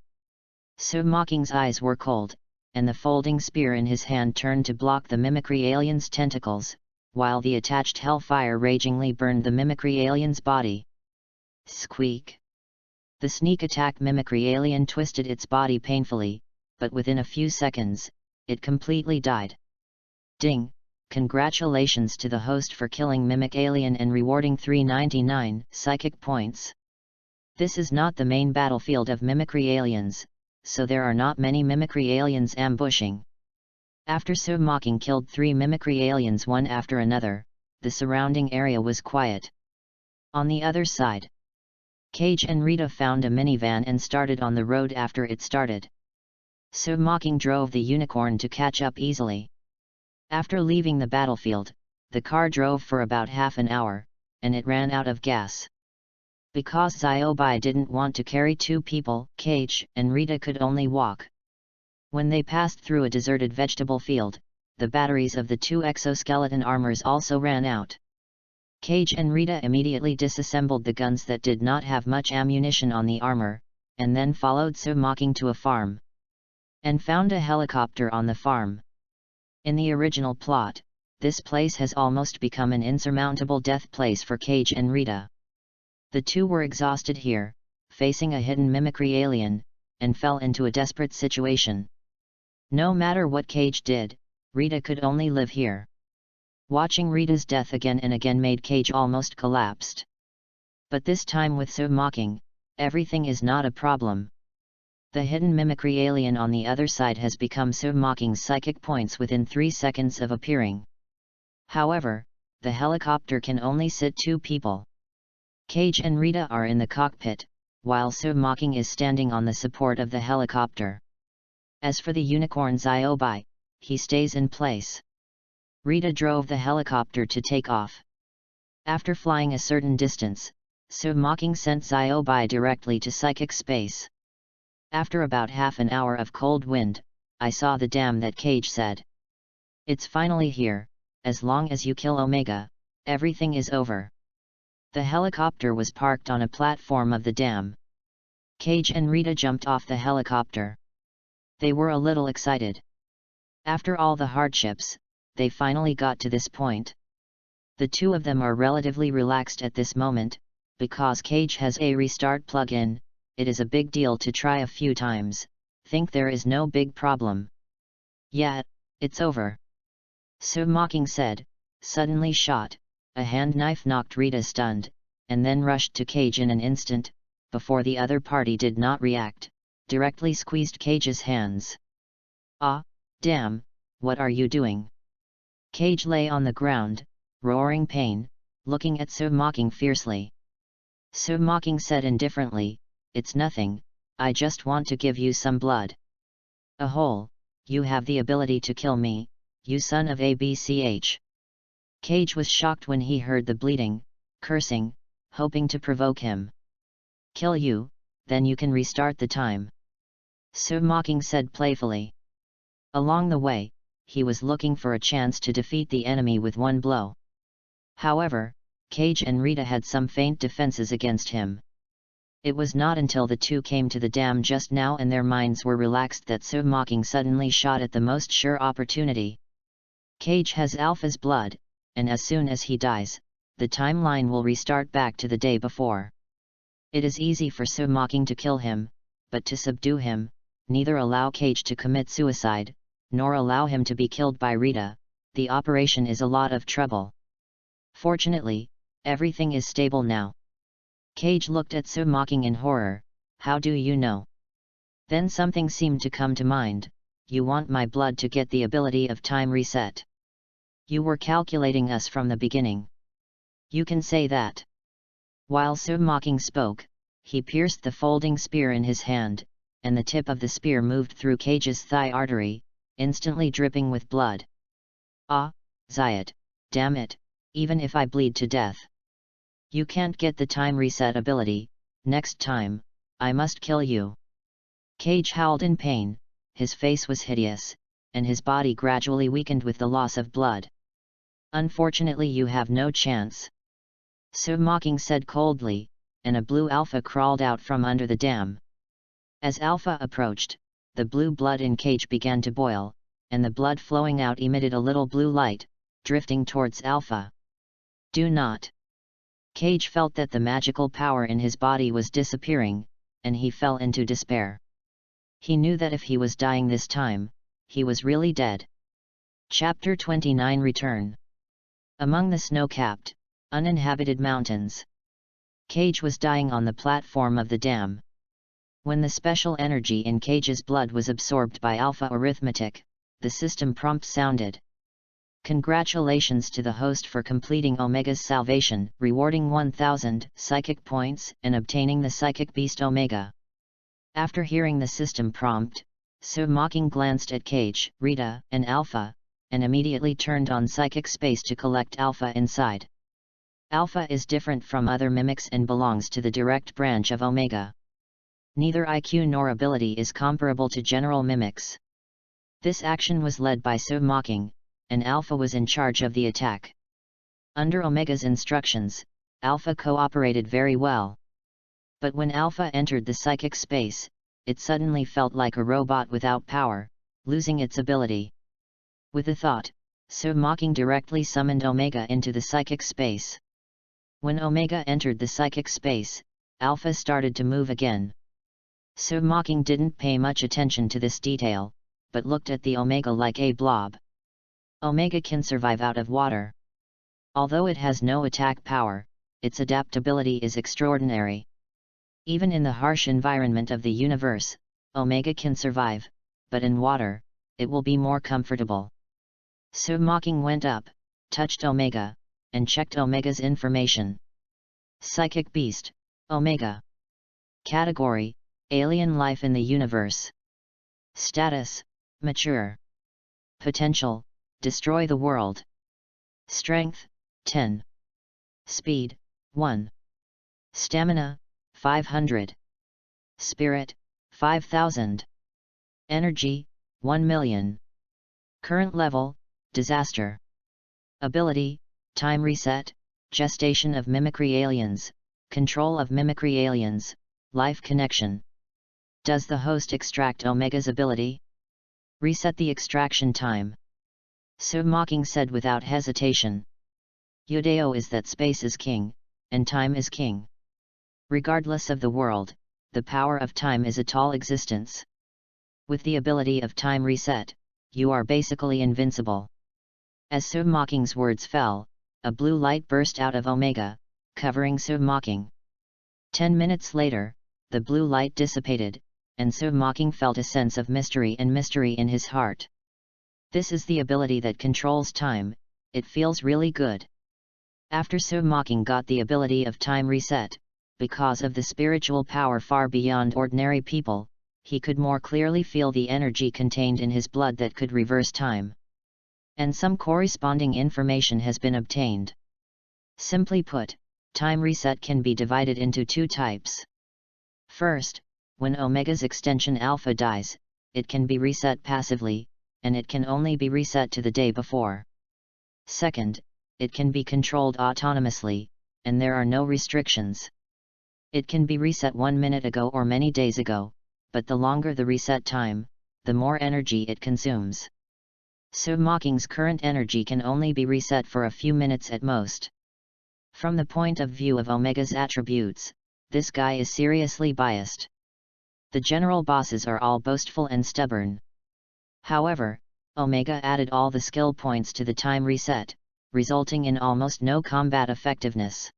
Speaker 1: So mocking's eyes were cold, and the folding spear in his hand turned to block the mimicry alien's tentacles, while the attached hellfire ragingly burned the mimicry alien's body. Squeak! The sneak attack mimicry alien twisted its body painfully, but within a few seconds, it completely died. Ding! Congratulations to the host for killing mimic alien and rewarding 399 psychic points. This is not the main battlefield of mimicry aliens, so there are not many mimicry aliens ambushing. After so mocking killed 3 mimicry aliens one after another, the surrounding area was quiet. On the other side, Cage and Rita found a minivan and started on the road after it started. So mocking drove the unicorn to catch up easily. After leaving the battlefield, the car drove for about half an hour, and it ran out of gas. Because Ziobai didn't want to carry 2 people, Cage and Rita could only walk. When they passed through a deserted vegetable field, the batteries of the 2 exoskeleton armors also ran out. Cage and Rita immediately disassembled the guns that did not have much ammunition on the armor, and then followed so mocking to a farm. And found a helicopter on the farm. In the original plot, this place has almost become an insurmountable death place for Cage and Rita. The two were exhausted here, facing a hidden mimicry alien, and fell into a desperate situation. No matter what Cage did, Rita could only live here. Watching Rita's death again and again made Cage almost collapsed. But this time with so mocking, everything is not a problem. The hidden mimicry alien on the other side has become so mocking's psychic points within 3 seconds of appearing. However, the helicopter can only sit 2 people. Cage and Rita are in the cockpit, while so mocking is standing on the support of the helicopter. As for the unicorn Ziobai, he stays in place. Rita drove the helicopter to take off. After flying a certain distance, so mocking sent Ziobai directly to psychic space. After about half an hour of cold wind, I saw the dam that Cage said. It's finally here. As long as you kill Omega, everything is over. The helicopter was parked on a platform of the dam. Cage and Rita jumped off the helicopter. They were a little excited. After all the hardships, they finally got to this point. The two of them are relatively relaxed at this moment, because Cage has a restart plugin. It is a big deal to try a few times, think there is no big problem. Yeah, it's over. So Mocking said, suddenly shot, a hand knife knocked Rita stunned, and then rushed to Cage in an instant, before the other party did not react, directly squeezed Cage's hands. Ah, damn, what are you doing? Cage lay on the ground, roaring pain, looking at So Mocking fiercely. So Mocking said indifferently, it's nothing, I just want to give you some blood. A hole, you have the ability to kill me, you son of a bch. Cage was shocked when he heard the bleeding, cursing, hoping to provoke him. Kill you, then you can restart the time. So Mocking said playfully. Along the way, he was looking for a chance to defeat the enemy with one blow. However, Cage and Rita had some faint defenses against him. It was not until the two came to the dam just now and their minds were relaxed that So Mocking suddenly shot at the most sure opportunity. Cage has Alpha's blood, and as soon as he dies, the timeline will restart back to the day before. It is easy for So Mocking to kill him, but to subdue him, neither allow Cage to commit suicide, nor allow him to be killed by Rita, the operation is a lot of trouble. Fortunately, everything is stable now. Cage looked at So Mocking in horror, how do you know? Then something seemed to come to mind, you want my blood to get the ability of time reset. You were calculating us from the beginning. You can say that. While So Mocking spoke, he pierced the folding spear in his hand, and the tip of the spear moved through Cage's thigh artery, instantly dripping with blood. Ah, Zayat, damn it, even if I bleed to death. You can't get the time reset ability, next time, I must kill you. Cage howled in pain, his face was hideous, and his body gradually weakened with the loss of blood. Unfortunately you have no chance. So Mocking said coldly, and a blue alpha crawled out from under the dam. As Alpha approached, the blue blood in Cage began to boil, and the blood flowing out emitted a little blue light, drifting towards Alpha. Do not. Cage felt that the magical power in his body was disappearing, and he fell into despair. He knew that if he was dying this time, he was really dead. Chapter 29 Return. Among the snow-capped, uninhabited mountains. Cage was dying on the platform of the dam. When the special energy in Cage's blood was absorbed by Alpha Arithmetic, the system prompt sounded. Congratulations to the host for completing Omega's salvation, rewarding 1000 psychic points and obtaining the psychic beast Omega. After hearing the system prompt, So Mocking glanced at Cage, Rita, and Alpha, and immediately turned on psychic space to collect Alpha inside. Alpha is different from other mimics and belongs to the direct branch of Omega. Neither IQ nor ability is comparable to general mimics. This action was led by So Mocking, and Alpha was in charge of the attack. Under Omega's instructions, Alpha cooperated very well. But when Alpha entered the psychic space, it suddenly felt like a robot without power, losing its ability. With a thought, So Mocking directly summoned Omega into the psychic space. When Omega entered the psychic space, Alpha started to move again. So Mocking didn't pay much attention to this detail, but looked at the Omega like a blob. Omega can survive out of water. Although it has no attack power, its adaptability is extraordinary. Even in the harsh environment of the universe, Omega can survive, but in water, it will be more comfortable. So Mocking went up, touched Omega, and checked Omega's information. Psychic Beast, Omega. Category, Alien life in the universe. Status, Mature. Potential, Destroy the world. Strength, 10. Speed, 1. Stamina, 500. Spirit, 5000. Energy, 1 million. Current level, Disaster. Ability, Time Reset, Gestation of Mimicry Aliens, Control of Mimicry Aliens, Life Connection. Does the host extract Omega's ability? Reset the extraction time. So Mocking said without hesitation. Yudeo is that space is king, and time is king. Regardless of the world, the power of time is a tall existence. With the ability of time reset, you are basically invincible. As Submocking's words fell, a blue light burst out of Omega, covering Submocking. 10 minutes later, the blue light dissipated, and Submocking felt a sense of mystery in his heart. This is the ability that controls time, it feels really good. After Submocking got the ability of time reset, because of the spiritual power far beyond ordinary people, he could more clearly feel the energy contained in his blood that could reverse time. And some corresponding information has been obtained. Simply put, time reset can be divided into two types. First, when Omega's extension alpha dies, it can be reset passively, and it can only be reset to the day before. Second, it can be controlled autonomously, and there are no restrictions. It can be reset 1 minute ago or many days ago, but the longer the reset time, the more energy it consumes. Submocking's current energy can only be reset for a few minutes at most. From the point of view of Omega's attributes, this guy is seriously biased. The general bosses are all boastful and stubborn. However, Omega added all the skill points to the time reset, resulting in almost no combat effectiveness.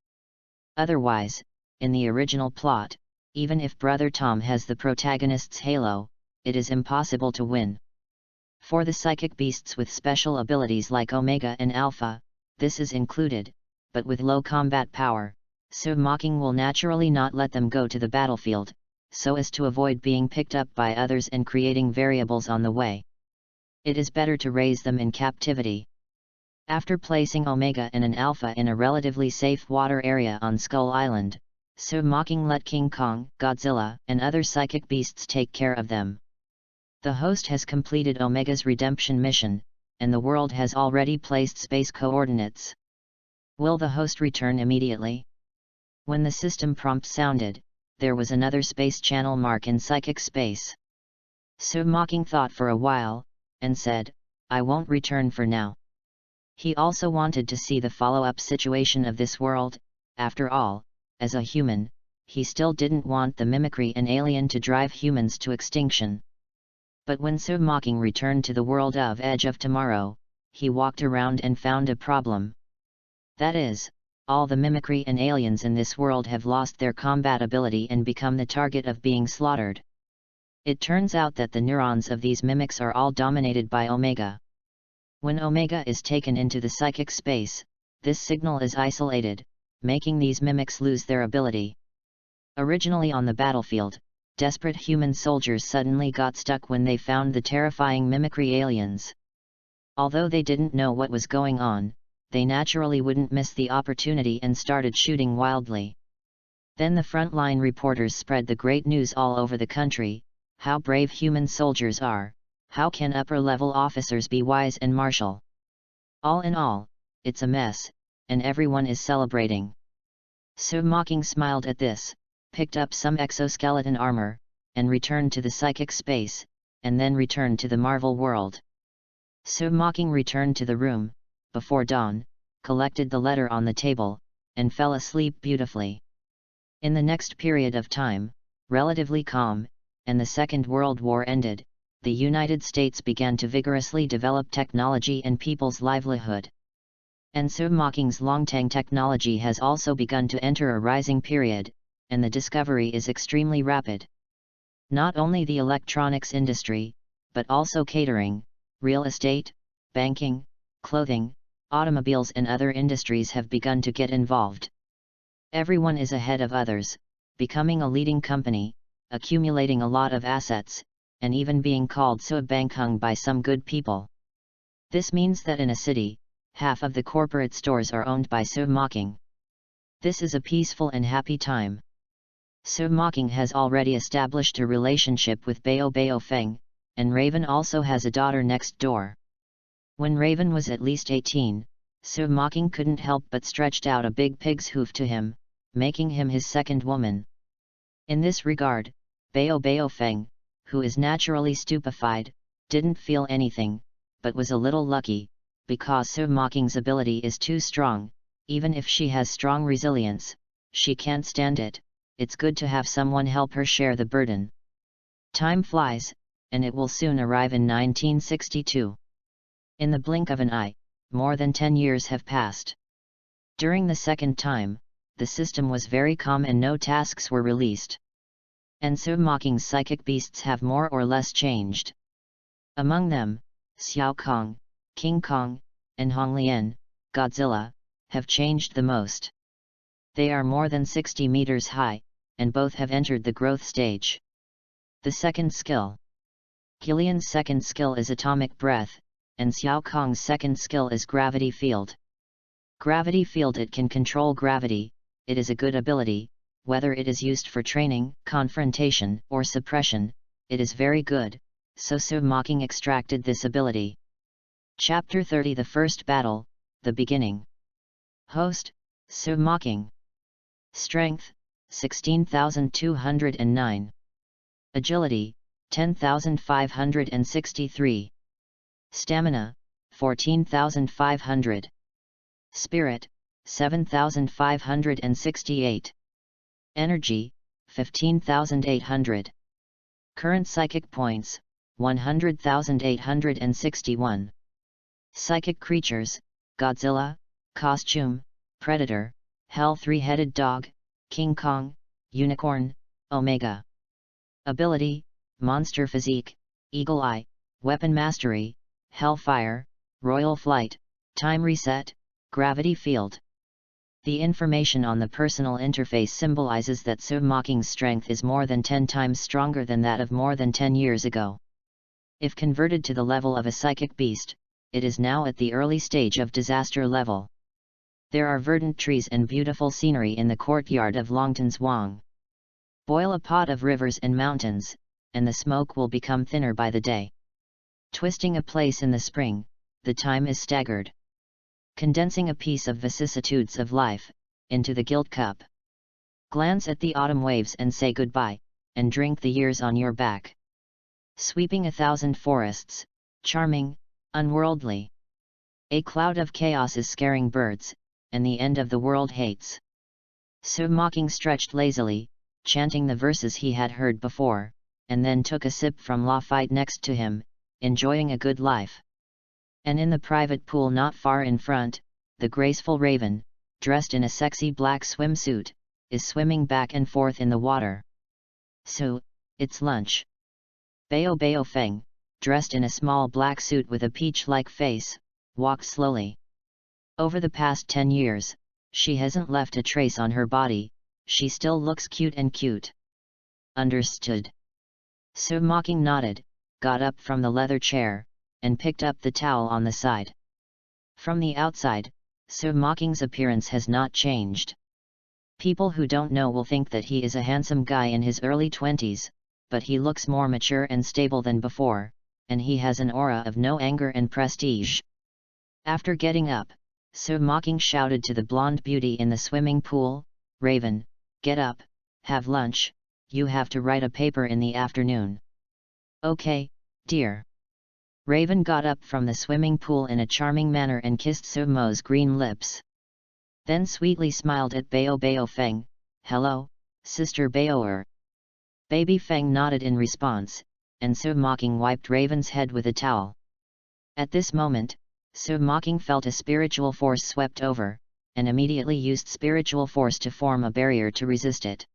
Speaker 1: Otherwise, in the original plot, even if Brother Tom has the protagonist's halo, it is impossible to win. For the psychic beasts with special abilities like Omega and Alpha, this is included, but with low combat power, Submocking will naturally not let them go to the battlefield, so as to avoid being picked up by others and creating variables on the way. It is better to raise them in captivity. After placing Omega and an Alpha in a relatively safe water area on Skull Island, Submocking let King Kong, Godzilla, and other psychic beasts take care of them. The host has completed Omega's redemption mission, and the world has already placed space coordinates. Will the host return immediately? When the system prompt sounded, there was another space channel mark in psychic space. Submocking thought for a while, and said, "I won't return for now." He also wanted to see the follow-up situation of this world. After all, as a human, he still didn't want the mimicry and alien to drive humans to extinction. But when Submocking returned to the world of Edge of Tomorrow, he walked around and found a problem. That is, all the mimicry and aliens in this world have lost their combat ability and become the target of being slaughtered. It turns out that the neurons of these mimics are all dominated by Omega. When Omega is taken into the psychic space, this signal is isolated, making these mimics lose their ability. Originally on the battlefield, desperate human soldiers suddenly got stuck when they found the terrifying mimicry aliens. Although they didn't know what was going on, they naturally wouldn't miss the opportunity and started shooting wildly. Then the frontline reporters spread the great news all over the country: how brave human soldiers are, how can upper-level officers be wise and martial. All in all, it's a mess, and everyone is celebrating. Submocking smiled at this, picked up some exoskeleton armor, and returned to the psychic space, and then returned to the Marvel world. Submocking returned to the room, before dawn, collected the letter on the table, and fell asleep beautifully. In the next period of time, relatively calm, and the Second World War ended, the United States began to vigorously develop technology and people's livelihood. And Submocking's Longtang technology has also begun to enter a rising period, and the discovery is extremely rapid. Not only the electronics industry, but also catering, real estate, banking, clothing, automobiles and other industries have begun to get involved. Everyone is ahead of others, becoming a leading company, accumulating a lot of assets, and even being called Subbankhung by some good people. This means that in a city, half of the corporate stores are owned by Submocking. This is a peaceful and happy time. Submocking has already established a relationship with Bao Feng, and Raven also has a daughter next door. When Raven was at least 18, Submocking couldn't help but stretched out a big pig's hoof to him, making him his second woman. In this regard, Bao Feng, who is naturally stupefied, didn't feel anything, but was a little lucky, because Submocking's ability is too strong, even if she has strong resilience, she can't stand it. It's good to have someone help her share the burden. Time flies, and it will soon arrive in 1962. In the blink of an eye, more than 10 years have passed. During the second time, the system was very calm and no tasks were released. And so Mocking's psychic beasts have more or less changed. Among them, Xiao Kong, King Kong, and Hong Lian, Godzilla, have changed the most. They are more than 60 meters high, and both have entered the growth stage. The second skill. Kilian's second skill is atomic breath, and Xiao Kong's second skill is gravity field. Gravity field, it can control gravity. It is a good ability, whether it is used for training, confrontation, or suppression, it is very good, so Mocking extracted this ability. Chapter 30, The First Battle, The Beginning. Host, Mocking. Strength, 16,209. Agility, 10,563. Stamina, 14,500. Spirit, 7,568. Energy, 15,800. Current psychic points, 100,861. Psychic creatures, Godzilla, Costume, Predator, Hell, Three-Headed Dog, King Kong, Unicorn, Omega. Ability, Monster Physique, Eagle Eye, Weapon Mastery, Hellfire, Royal Flight, Time Reset, Gravity Field. The information on the personal interface symbolizes that Mocking's strength is more than 10 times stronger than that of more than 10 years ago. If converted to the level of a psychic beast, it is now at the early stage of disaster level. There are verdant trees and beautiful scenery in the courtyard of Longton's Wang. Boil a pot of rivers and mountains, and the smoke will become thinner by the day. Twisting a place in the spring, the time is staggered. Condensing a piece of vicissitudes of life, into the gilt cup. Glance at the autumn waves and say goodbye, and drink the years on your back. Sweeping 1,000 forests, charming, unworldly. A cloud of chaos is scaring birds, and the end of the world hates. Mocking stretched lazily, chanting the verses he had heard before, and then took a sip from Lafite next to him, enjoying a good life. And in the private pool not far in front, the graceful raven, dressed in a sexy black swimsuit, is swimming back and forth in the water. It's lunch. Bao Bao Feng, dressed in a small black suit with a peach-like face, walked slowly. Over the past 10 years, she hasn't left a trace on her body, she still looks cute and cute. Understood. Mocking nodded, got up from the leather chair, and picked up the towel on the side. From the outside, Mocking's appearance has not changed. People who don't know will think that he is a handsome guy in his early 20s, but he looks more mature and stable than before, and he has an aura of no anger and prestige. After getting up, Mocking shouted to the blonde beauty in the swimming pool, "Raven, get up, have lunch, you have to write a paper in the afternoon." "Okay, dear." Raven got up from the swimming pool in a charming manner and kissed Mo's green lips. Then sweetly smiled at Bao Bao Feng, "Hello, Sister Baoer." Baby Feng nodded in response, and Mocking wiped Raven's head with a towel. At this moment, Mocking felt a spiritual force swept over, and immediately used spiritual force to form a barrier to resist it.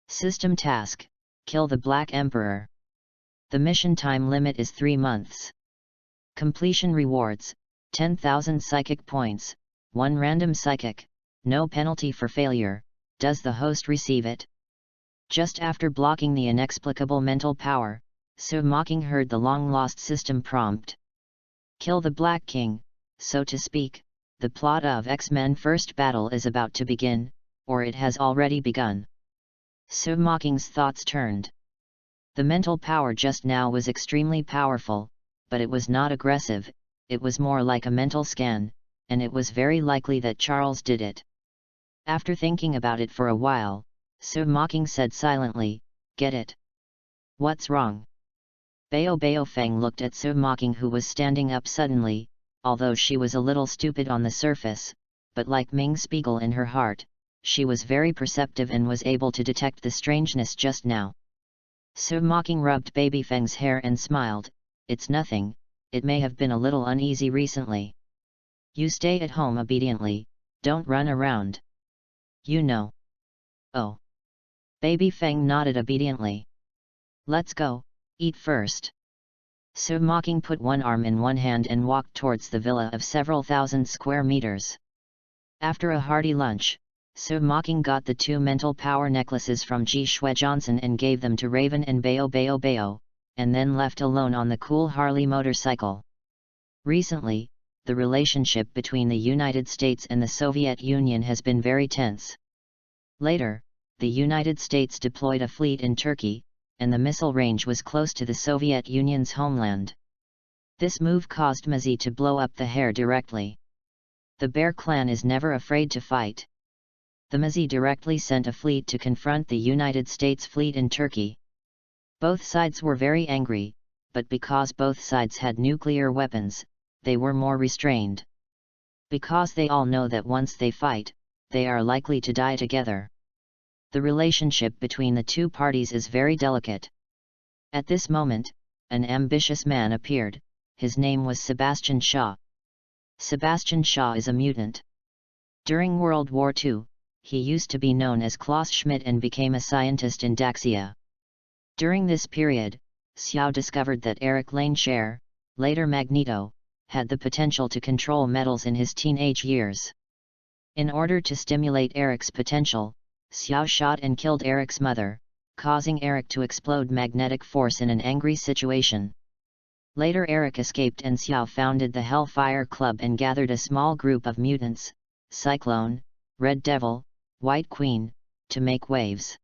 Speaker 1: System task: kill the Black Emperor. The mission time limit is 3 months. Completion rewards: 10,000 psychic points, 1 random psychic, no penalty for failure. Does the host receive it? Just after blocking the inexplicable mental power, Mocking heard the long-lost system prompt. Kill the Black King, so to speak. The plot of X-Men First Battle is about to begin, or it has already begun. Mocking's thoughts turned. The mental power just now was extremely powerful, but it was not aggressive, it was more like a mental scan, and it was very likely that Charles did it. After thinking about it for a while, Mocking said silently, "Get it? What's wrong?" Bao Bao Feng looked at Mocking, who was standing up suddenly, although she was a little stupid on the surface, but like Ming Spiegel in her heart, she was very perceptive and was able to detect the strangeness just now. Su Mocking rubbed Baby Feng's hair and smiled, "It's nothing, it may have been a little uneasy recently. You stay at home obediently, don't run around. You know." "Oh." Baby Feng nodded obediently. "Let's go, eat first." Su Mocking put one arm in one hand and walked towards the villa of several thousand square meters. After a hearty lunch, Su Mocking got the 2 mental power necklaces from Ji Shui Johnson and gave them to Raven and Bao, and then left alone on the cool Harley motorcycle. Recently, the relationship between the United States and the Soviet Union has been very tense. Later, the United States deployed a fleet in Turkey, and the missile range was close to the Soviet Union's homeland. This move caused Mazi to blow up the Hare directly. The Bear clan is never afraid to fight. The Mazi directly sent a fleet to confront the United States fleet in Turkey. Both sides were very angry, but because both sides had nuclear weapons, they were more restrained. Because they all know that once they fight, they are likely to die together. The relationship between the two parties is very delicate. At this moment, an ambitious man appeared. His name was Sebastian Shaw. Sebastian Shaw is a mutant. During World War II, he used to be known as Klaus Schmidt and became a scientist in Daxia. During this period, Xiao discovered that Eric Laneshare, later Magneto, had the potential to control metals in his teenage years. In order to stimulate Eric's potential, Xiao shot and killed Eric's mother, causing Eric to explode magnetic force in an angry situation. Later Eric escaped and Xiao founded the Hellfire Club and gathered a small group of mutants, Cyclone, Red Devil, White Queen, to make waves.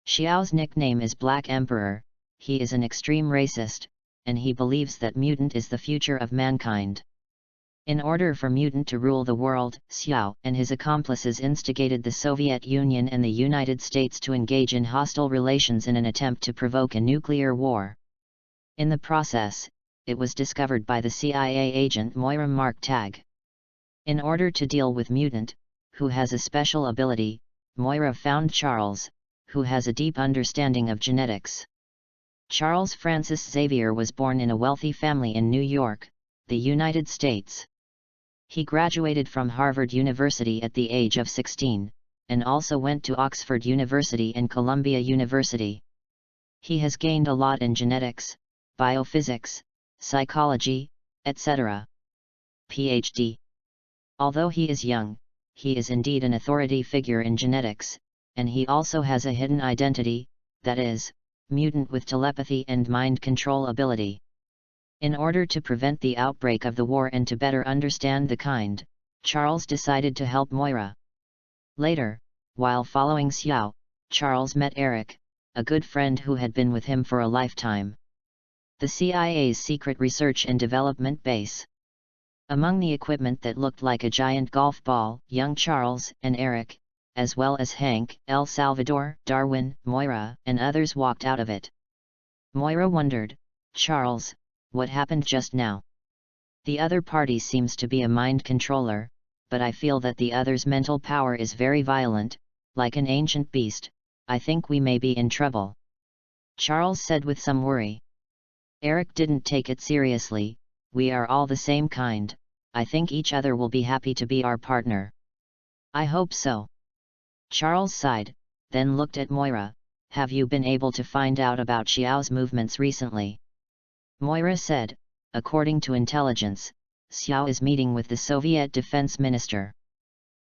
Speaker 1: Xiao's nickname is Black Emperor. He is an extreme racist, and he believes that mutant is the future of mankind. In order for mutant to rule the world, Xiao and his accomplices instigated the Soviet Union and the United States to engage in hostile relations in an attempt to provoke a nuclear war. In the process, it was discovered by the CIA agent Moira Marktag. In order to deal with mutant, who has a special ability, Moira found Charles, who has a deep understanding of genetics. Charles Francis Xavier was born in a wealthy family in New York, the United States. He graduated from Harvard University at the age of 16, and also went to Oxford University and Columbia University. He has gained a lot in genetics, biophysics, psychology, etc. Ph.D. Although he is young, he is indeed an authority figure in genetics, and he also has a hidden identity, that is, mutant with telepathy and mind control ability. In order to prevent the outbreak of the war and to better understand the kind, Charles decided to help Moira. Later, while following Xiao, Charles met Eric, a good friend who had been with him for a lifetime. The CIA's secret research and development base. Among the equipment that looked like a giant golf ball, young Charles and Eric, as well as Hank, El Salvador, Darwin, Moira, and others walked out of it. Moira wondered, "Charles, what happened just now? The other party seems to be a mind controller, but I feel that the other's mental power is very violent, like an ancient beast. I think we may be in trouble." Charles said with some worry. Eric didn't take it seriously. "We are all the same kind. I think each other will be happy to be our partner." "I hope so." Charles sighed, then looked at Moira. "Have you been able to find out about Xiao's movements recently?" Moira said, "According to intelligence, Xiao is meeting with the Soviet defense minister."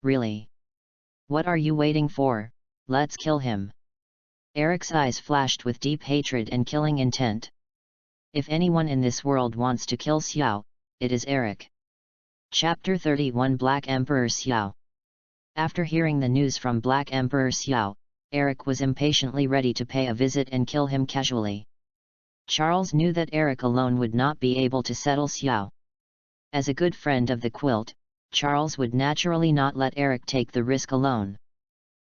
Speaker 1: "Really? What are you waiting for? Let's kill him." Eric's eyes flashed with deep hatred and killing intent. If anyone in this world wants to kill Xiao, it is Eric. Chapter 31 Black Emperor Xiao. After hearing the news from Black Emperor Xiao, Eric was impatiently ready to pay a visit and kill him casually. Charles knew that Eric alone would not be able to settle Xiao. As a good friend of the quilt, Charles would naturally not let Eric take the risk alone.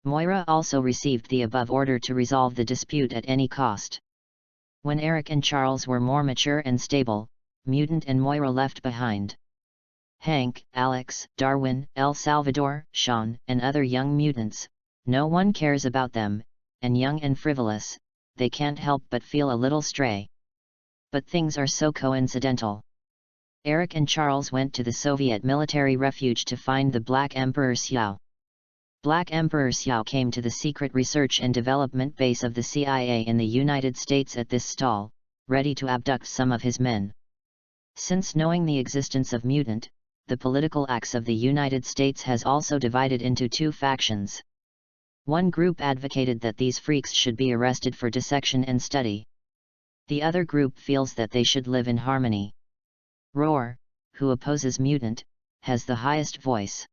Speaker 1: Moira also received the above order to resolve the dispute at any cost. When Eric and Charles were more mature and stable, Mutant and Moira left behind. Hank, Alex, Darwin, El Salvador, Sean, and other young mutants. No one cares about them, and young and frivolous, they can't help but feel a little stray. But things are so coincidental. Eric and Charles went to the Soviet military refuge to find the Black Emperor Xiao. Black Emperor Xiao came to the secret research and development base of the CIA in the United States at this stall, ready to abduct some of his men. Since knowing the existence of mutant, the political axe of the United States has also divided into two factions. One group advocated that these freaks should be arrested for dissection and study. The other group feels that they should live in harmony. Roar, who opposes mutant, has the highest voice.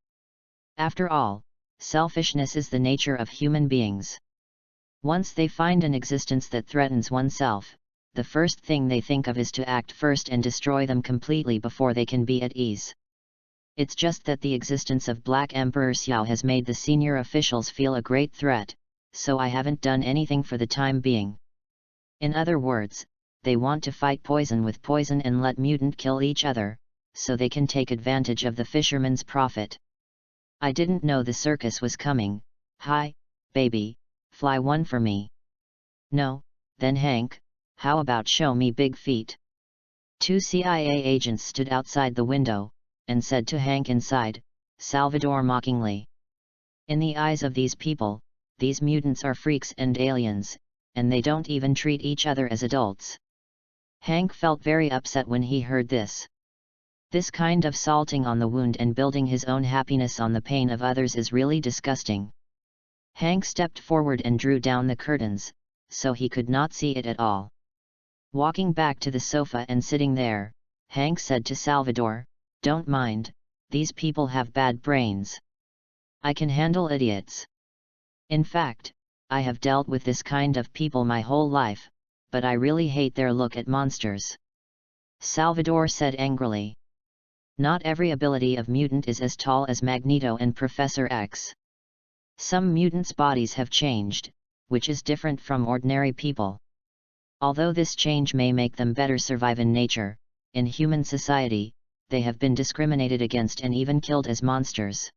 Speaker 1: After all, selfishness is the nature of human beings. Once they find an existence that threatens oneself, the first thing they think of is to act first and destroy them completely before they can be at ease. It's just that the existence of Black Emperor Xiao has made the senior officials feel a great threat, so I haven't done anything for the time being. In other words, they want to fight poison with poison and let mutant kill each other, so they can take advantage of the fisherman's profit. I didn't know the circus was coming. Hi, baby, fly one for me. No, then Hank, how about show me big feet? Two CIA agents stood outside the window, and said to Hank inside, Salvador mockingly. In the eyes of these people, these mutants are freaks and aliens, and they don't even treat each other as adults. Hank felt very upset when he heard this. This kind of salting on the wound and building his own happiness on the pain of others is really disgusting. Hank stepped forward and drew down the curtains, so he could not see it at all. Walking back to the sofa and sitting there, Hank said to Salvador, Don't mind, these people have bad brains. I can handle idiots. In fact, I have dealt with this kind of people my whole life, but I really hate their look at monsters. Salvador said angrily. Not every ability of mutant is as tall as Magneto and Professor X. Some mutants' bodies have changed, which is different from ordinary people. Although this change may make them better survive in nature, in human society, they have been discriminated against and even killed as monsters.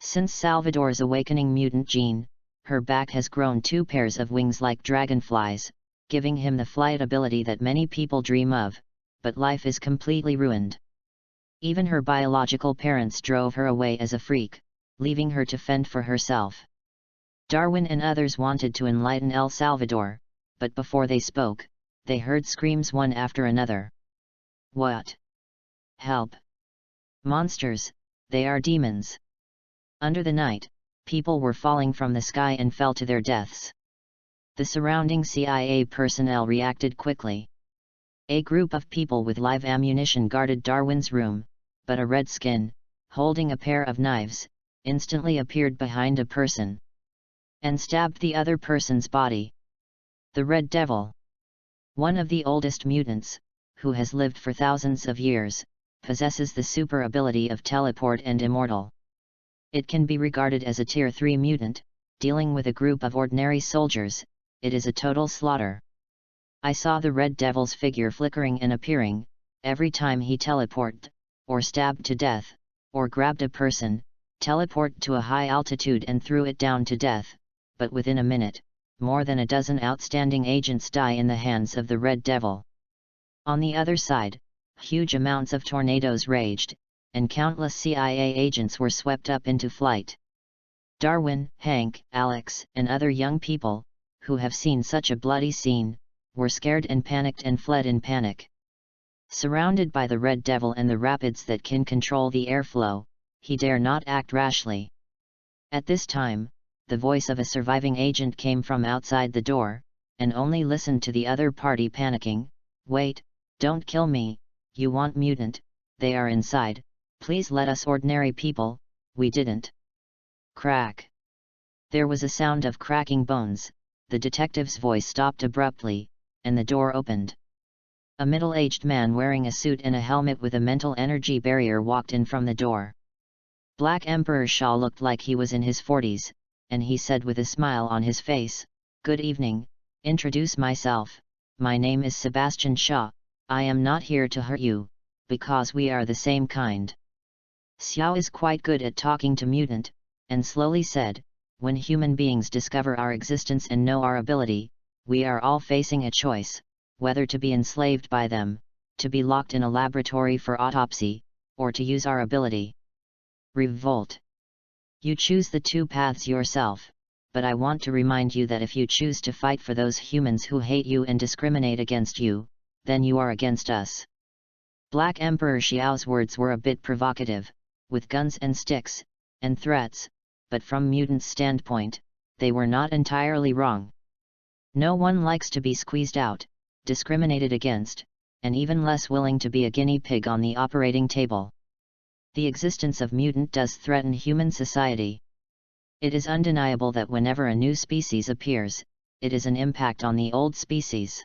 Speaker 1: Since Salvador's awakening mutant gene, her back has grown 2 pairs of wings like dragonflies, giving him the flight ability that many people dream of, but life is completely ruined. Even her biological parents drove her away as a freak, leaving her to fend for herself. Darwin and others wanted to enlighten El Salvador, but before they spoke, they heard screams one after another. What? Help! Monsters, they are demons. Under the night, people were falling from the sky and fell to their deaths. The surrounding CIA personnel reacted quickly. A group of people with live ammunition guarded Darwin's room, but a redskin, holding a pair of knives, instantly appeared behind a person and stabbed the other person's body. The Red Devil. One of the oldest mutants, who has lived for thousands of years, possesses the super ability of teleport and immortal. It can be regarded as a Tier 3 mutant, dealing with a group of ordinary soldiers, it is a total slaughter. I saw the Red Devil's figure flickering and appearing, every time he teleported, or stabbed to death, or grabbed a person, teleport to a high altitude and threw it down to death, but within a minute, more than a dozen outstanding agents die in the hands of the Red Devil. On the other side, huge amounts of tornadoes raged, and countless CIA agents were swept up into flight. Darwin, Hank, Alex, and other young people, who have seen such a bloody scene, were scared and panicked and fled in panic. Surrounded by the Red Devil and the rapids that can control the airflow, he dare not act rashly. At this time, the voice of a surviving agent came from outside the door, and only listened to the other party panicking. Wait, don't kill me, you want mutant, they are inside, please let us ordinary people, we didn't. Crack. There was a sound of cracking bones, the detective's voice stopped abruptly, and the door opened. A middle-aged man wearing a suit and a helmet with a mental energy barrier walked in from the door. Black Emperor Shaw looked like he was in his 40s, and he said with a smile on his face, "Good evening, introduce myself, my name is Sebastian Shaw, I am not here to hurt you, because we are the same kind. Xiao is quite good at talking to mutant, and slowly said, when human beings discover our existence and know our ability, we are all facing a choice, whether to be enslaved by them, to be locked in a laboratory for autopsy, or to use our ability. Revolt. You choose the two paths yourself, but I want to remind you that if you choose to fight for those humans who hate you and discriminate against you, then you are against us. Black Emperor Xiao's words were a bit provocative, with guns and sticks, and threats, but from mutant's standpoint, they were not entirely wrong. No one likes to be squeezed out, discriminated against, and even less willing to be a guinea pig on the operating table. The existence of mutant does threaten human society. It is undeniable that whenever a new species appears, it is an impact on the old species.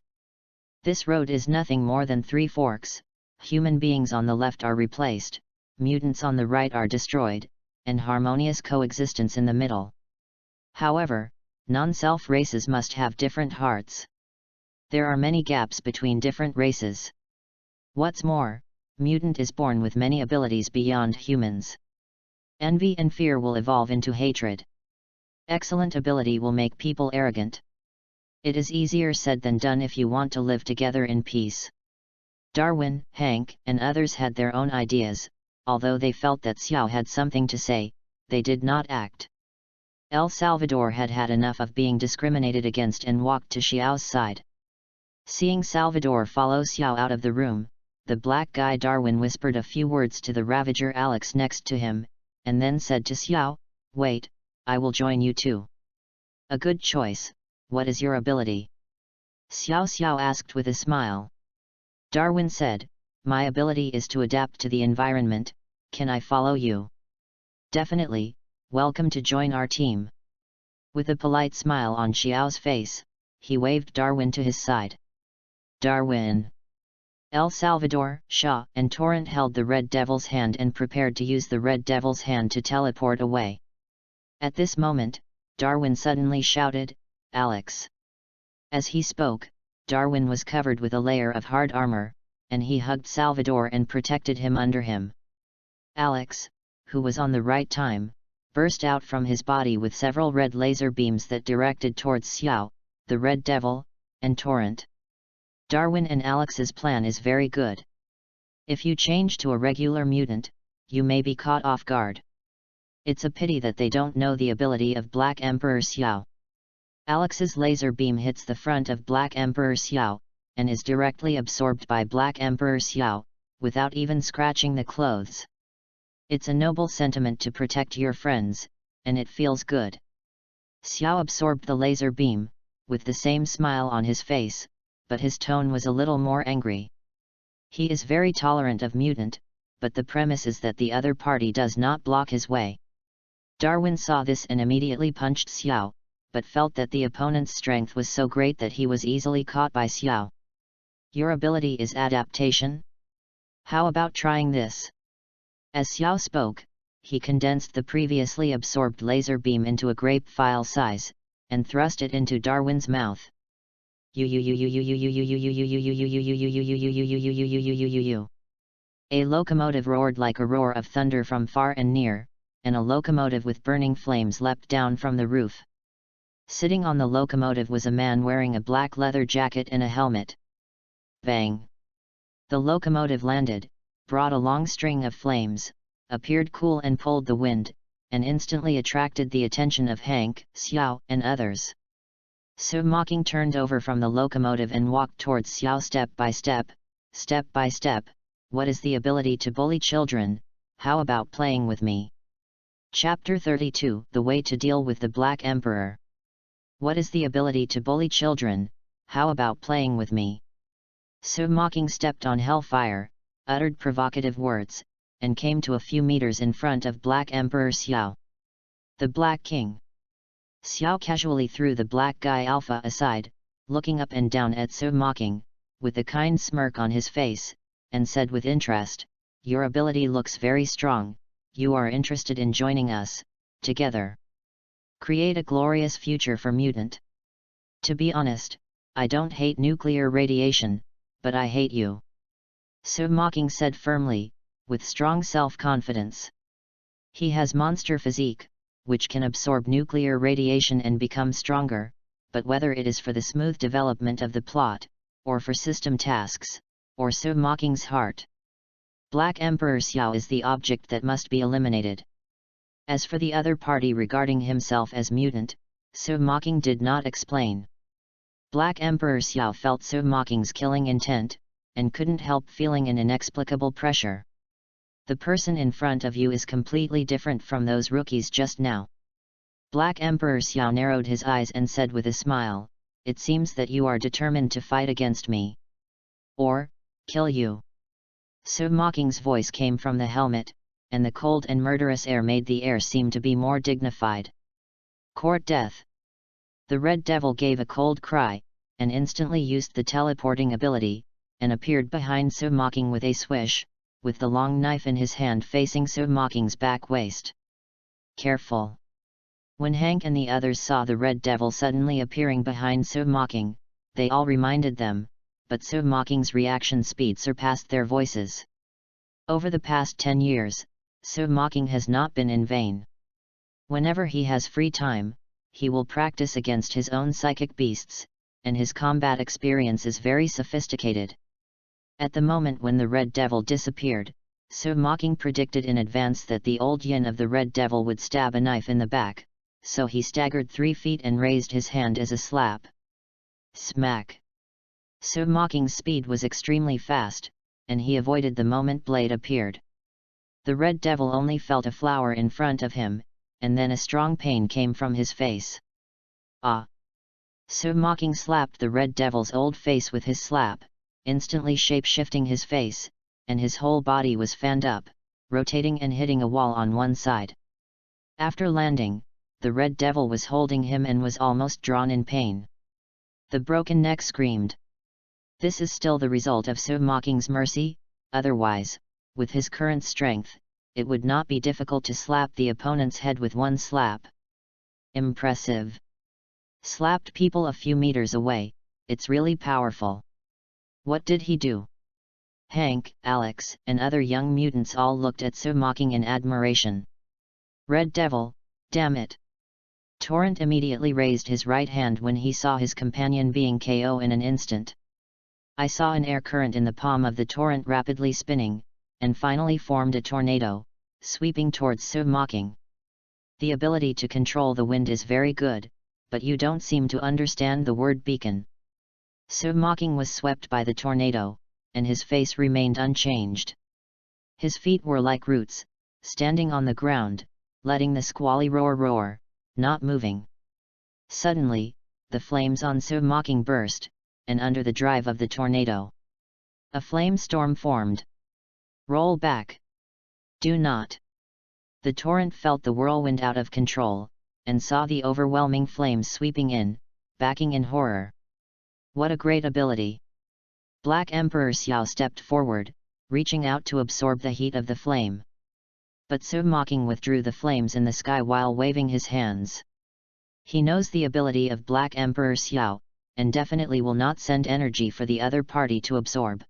Speaker 1: This road is nothing more than three forks: human beings on the left are replaced, mutants on the right are destroyed, and harmonious coexistence in the middle. However, non-self races must have different hearts. There are many gaps between different races. What's more, mutant is born with many abilities beyond humans. Envy and fear will evolve into hatred. Excellent ability will make people arrogant. It is easier said than done if you want to live together in peace. Darwin, Hank, and others had their own ideas. Although they felt that Xiao had something to say, they did not act. El Salvador had had enough of being discriminated against and walked to Xiao's side. Seeing Salvador follow Xiao out of the room, the black guy Darwin whispered a few words to the Ravager Alex next to him, and then said to Xiao, "Wait, I will join you too." "A good choice. What is your ability?" Xiao asked with a smile. Darwin said, "My ability is to adapt to the environment. Can I follow you?" "Definitely, welcome to join our team." With a polite smile on Xiao's face, he waved Darwin to his side. Darwin. El Salvador, Shaw, and Torrent held the Red Devil's hand and prepared to use the Red Devil's hand to teleport away. At this moment, Darwin suddenly shouted, "Alex!" As he spoke, Darwin was covered with a layer of hard armor, and he hugged Salvador and protected him under him. Alex, who was on the right time, burst out from his body with several red laser beams that directed towards Xiao, the Red Devil, and Torrent. Darwin and Alex's plan is very good. If you change to a regular mutant, you may be caught off guard. It's a pity that they don't know the ability of Black Emperor Xiao. Alex's laser beam hits the front of Black Emperor Xiao, and is directly absorbed by Black Emperor Xiao, without even scratching the clothes. It's a noble sentiment to protect your friends, and it feels good. Xiao absorbed the laser beam, with the same smile on his face, but his tone was a little more angry. He is very tolerant of mutant, but the premise is that the other party does not block his way. Darwin saw this and immediately punched Xiao, but felt that the opponent's strength was so great that he was easily caught by Xiao. "Your ability is adaptation? How about trying this?" As Xiao spoke, he condensed the previously absorbed laser beam into a grape file size, and thrust it into Darwin's mouth. A locomotive roared like a roar of thunder from far and near, and a locomotive with burning flames leapt down from the roof. Sitting on the locomotive was a man wearing a black leather jacket and a helmet. Bang! The locomotive landed, brought a long string of flames, appeared cool and pulled the wind, and instantly attracted the attention of Hank, Xiao, and others. Su Mocking turned over from the locomotive and walked towards Xiao step by step. "Step by step, what is the ability to bully children? How about playing with me?" Chapter 32, The Way to Deal with the Black Emperor. What is the ability to bully children? How about playing with me? Su Mocking stepped on hellfire, uttered provocative words, and came to a few meters in front of Black Emperor Xiao. The Black King. Xiao casually threw the black guy Alpha aside, looking up and down at Su Mocking, with a kind smirk on his face, and said with interest, "Your ability looks very strong. You are interested in joining us, together. Create a glorious future for mutant. To be honest, I don't hate nuclear radiation, but I hate you," Su Mocking said firmly, with strong self-confidence. He has monster physique, which can absorb nuclear radiation and become stronger, but whether it is for the smooth development of the plot, or for system tasks, or so Mocking's heart. Black Emperor Xiao is the object that must be eliminated. As for the other party regarding himself as mutant, So Mocking did not explain. Black Emperor Xiao felt So Mocking's killing intent, and couldn't help feeling an inexplicable pressure. The person in front of you is completely different from those rookies just now. Black Emperor Xiao narrowed his eyes and said with a smile, "It seems that you are determined to fight against me. Or, kill you." So Mocking's voice came from the helmet, and the cold and murderous air made the air seem to be more dignified. Court death. The Red Devil gave a cold cry, and instantly used the teleporting ability, and appeared behind So Mocking with a swish, with the long knife in his hand facing So Mocking's back waist. Careful! When Hank and the others saw the Red Devil suddenly appearing behind So Mocking, they all reminded them, but So Mocking's reaction speed surpassed their voices. Over the past 10 years, So Mocking has not been in vain. Whenever he has free time, he will practice against his own psychic beasts, and his combat experience is very sophisticated. At the moment when the Red Devil disappeared, So Mocking predicted in advance that the old yin of the Red Devil would stab a knife in the back, so he staggered 3 feet and raised his hand as a slap. Smack! So Mocking's speed was extremely fast, and he avoided the moment blade appeared. The Red Devil only felt a flower in front of him, and then a strong pain came from his face. Ah! So Mocking slapped the Red Devil's old face with his slap, instantly shape-shifting his face, and his whole body was fanned up, rotating and hitting a wall on one side. After landing, the Red Devil was holding him and was almost drawn in pain. The broken neck screamed. This is still the result of So Mocking's mercy, otherwise, with his current strength, it would not be difficult to slap the opponent's head with one slap. Impressive! Slapped people a few meters away, it's really powerful. What did he do? Hank, Alex, and other young mutants all looked at So Mocking in admiration. Red Devil, damn it! Torrent immediately raised his right hand when he saw his companion being KO in an instant. I saw an air current in the palm of the torrent rapidly spinning, and finally formed a tornado, sweeping towards So Mocking. The ability to control the wind is very good, but you don't seem to understand the word beacon. So Mocking was swept by the tornado, and his face remained unchanged. His feet were like roots, standing on the ground, letting the squally roar, not moving. Suddenly, the flames on So Mocking burst, and under the drive of the tornado, a flame storm formed. Roll back! Do not! The torrent felt the whirlwind out of control, and saw the overwhelming flames sweeping in, backing in horror. What a great ability! Black Emperor Xiao stepped forward, reaching out to absorb the heat of the flame. But So Mocking withdrew the flames in the sky while waving his hands. He knows the ability of Black Emperor Xiao, and definitely will not send energy for the other party to absorb.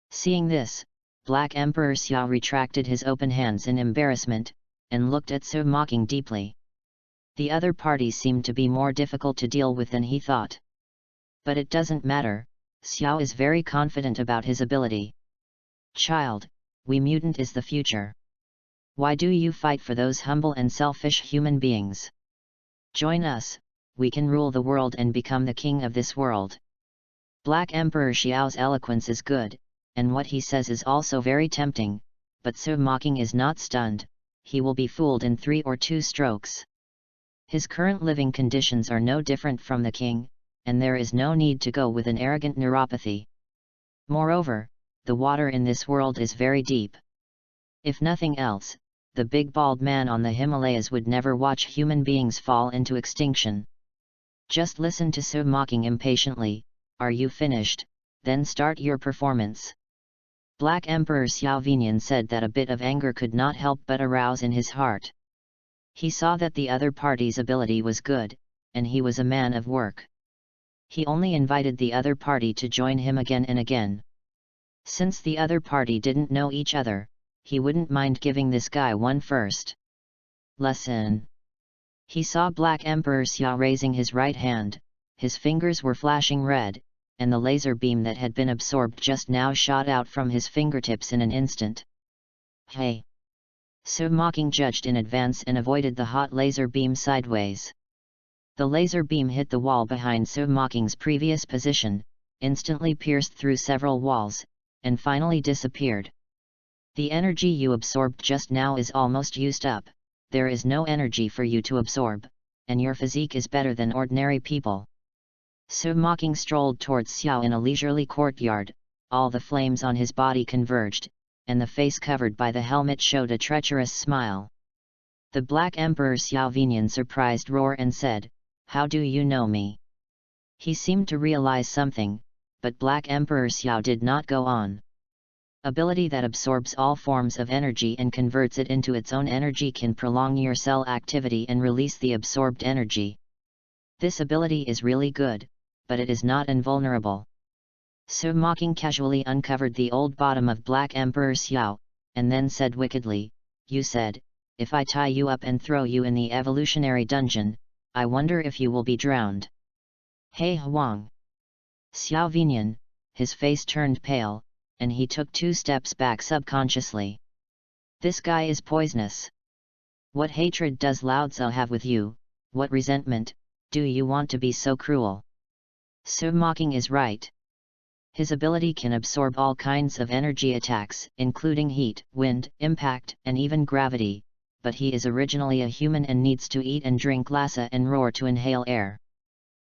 Speaker 1: Seeing this, Black Emperor Xiao retracted his open hands in embarrassment, and looked at So Mocking deeply. The other party seemed to be more difficult to deal with than he thought. But it doesn't matter, Xiao is very confident about his ability. Child, we mutant is the future. Why do you fight for those humble and selfish human beings? Join us, we can rule the world and become the king of this world. Black Emperor Xiao's eloquence is good, and what he says is also very tempting, but So Mocking is not stunned, he will be fooled in 3 or 2 strokes. His current living conditions are no different from the king, and there is no need to go with an arrogant neuropathy. Moreover, the water in this world is very deep. If nothing else, the big bald man on the Himalayas would never watch human beings fall into extinction. Just listen to So Mocking impatiently, are you finished? Then start your performance. Black Emperor Xiao Vinian said that a bit of anger could not help but arouse in his heart. He saw that the other party's ability was good, and he was a man of work. He only invited the other party to join him again and again. Since the other party didn't know each other, he wouldn't mind giving this guy one first. Lesson. He saw Black Emperor Xiao raising his right hand, his fingers were flashing red, and the laser beam that had been absorbed just now shot out from his fingertips in an instant. Hey! Su Mocking judged in advance and avoided the hot laser beam sideways. The laser beam hit the wall behind Su Mocking's previous position, instantly pierced through several walls, and finally disappeared. The energy you absorbed just now is almost used up, there is no energy for you to absorb, and your physique is better than ordinary people. Su Mocking strolled towards Xiao in a leisurely courtyard, all the flames on his body converged, and the face covered by the helmet showed a treacherous smile. The Black Emperor Xiao Vinian surprised roar and said, "How do you know me?" He seemed to realize something, but Black Emperor Xiao did not go on. Ability that absorbs all forms of energy and converts it into its own energy can prolong your cell activity and release the absorbed energy. This ability is really good, but it is not invulnerable. Su Mocking casually uncovered the old bottom of Black Emperor Xiao, and then said wickedly, "You said, if I tie you up and throw you in the evolutionary dungeon, I wonder if you will be drowned." Hey Huang! Xiao Vinian, his face turned pale, and he took 2 steps back subconsciously. This guy is poisonous. What hatred does Lao Tzu have with you, what resentment, do you want to be so cruel? Su Mocking is right. His ability can absorb all kinds of energy attacks, including heat, wind, impact, and even gravity, but he is originally a human and needs to eat and drink lassa and roar to inhale air.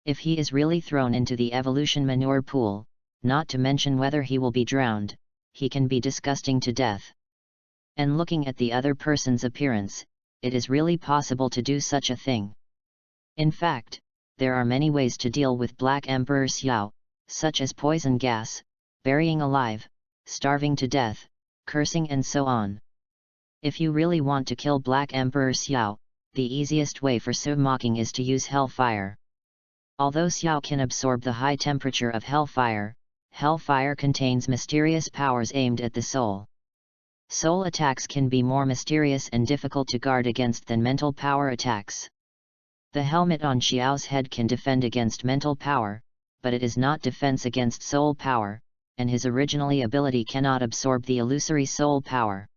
Speaker 1: If he is really thrown into the evolution manure pool, not to mention whether he will be drowned, he can be disgusting to death. And looking at the other person's appearance, it is really possible to do such a thing. In fact, there are many ways to deal with Black Emperor Xiao, such as poison gas, burying alive, starving to death, cursing and so on. If you really want to kill Black Emperor Xiao, the easiest way for Su Mocking is to use hellfire. Although Xiao can absorb the high temperature of hellfire, hellfire contains mysterious powers aimed at the soul. Soul attacks can be more mysterious and difficult to guard against than mental power attacks. The helmet on Xiao's head can defend against mental power, but it is not defense against soul power, and his originally ability cannot absorb the illusory soul power.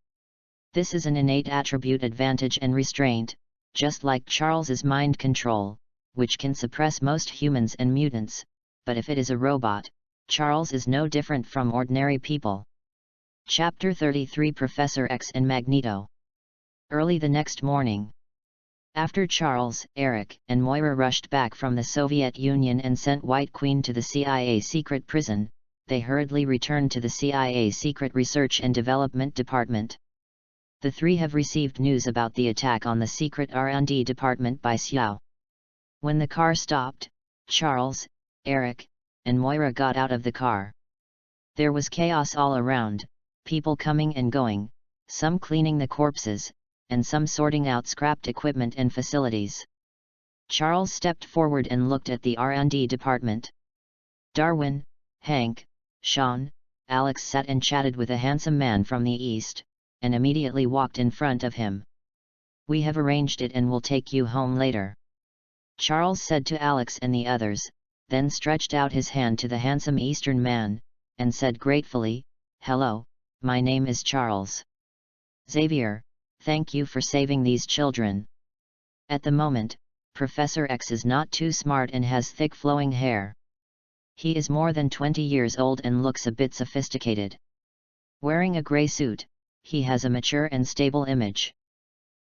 Speaker 1: This is an innate attribute advantage and restraint, just like Charles's mind control, which can suppress most humans and mutants, but if it is a robot, Charles is no different from ordinary people. Chapter 33 Professor X and Magneto. Early the next morning, after Charles, Eric, and Moira rushed back from the Soviet Union and sent White Queen to the CIA secret prison, they hurriedly returned to the CIA Secret Research and Development Department. The 3 have received news about the attack on the secret R&D department by Xiao. When the car stopped, Charles, Eric, and Moira got out of the car. There was chaos all around, people coming and going, some cleaning the corpses, and some sorting out scrapped equipment and facilities. Charles stepped forward and looked at the R&D department. Darwin, Hank, Sean, Alex sat and chatted with a handsome man from the east, and immediately walked in front of him. "We have arranged it and will take you home later," Charles said to Alex and the others, then stretched out his hand to the handsome Eastern man, and said gratefully, "Hello, my name is Charles Xavier, thank you for saving these children." At the moment, Professor X is not too smart and has thick flowing hair. He is more than 20 years old and looks a bit sophisticated. Wearing a grey suit, he has a mature and stable image.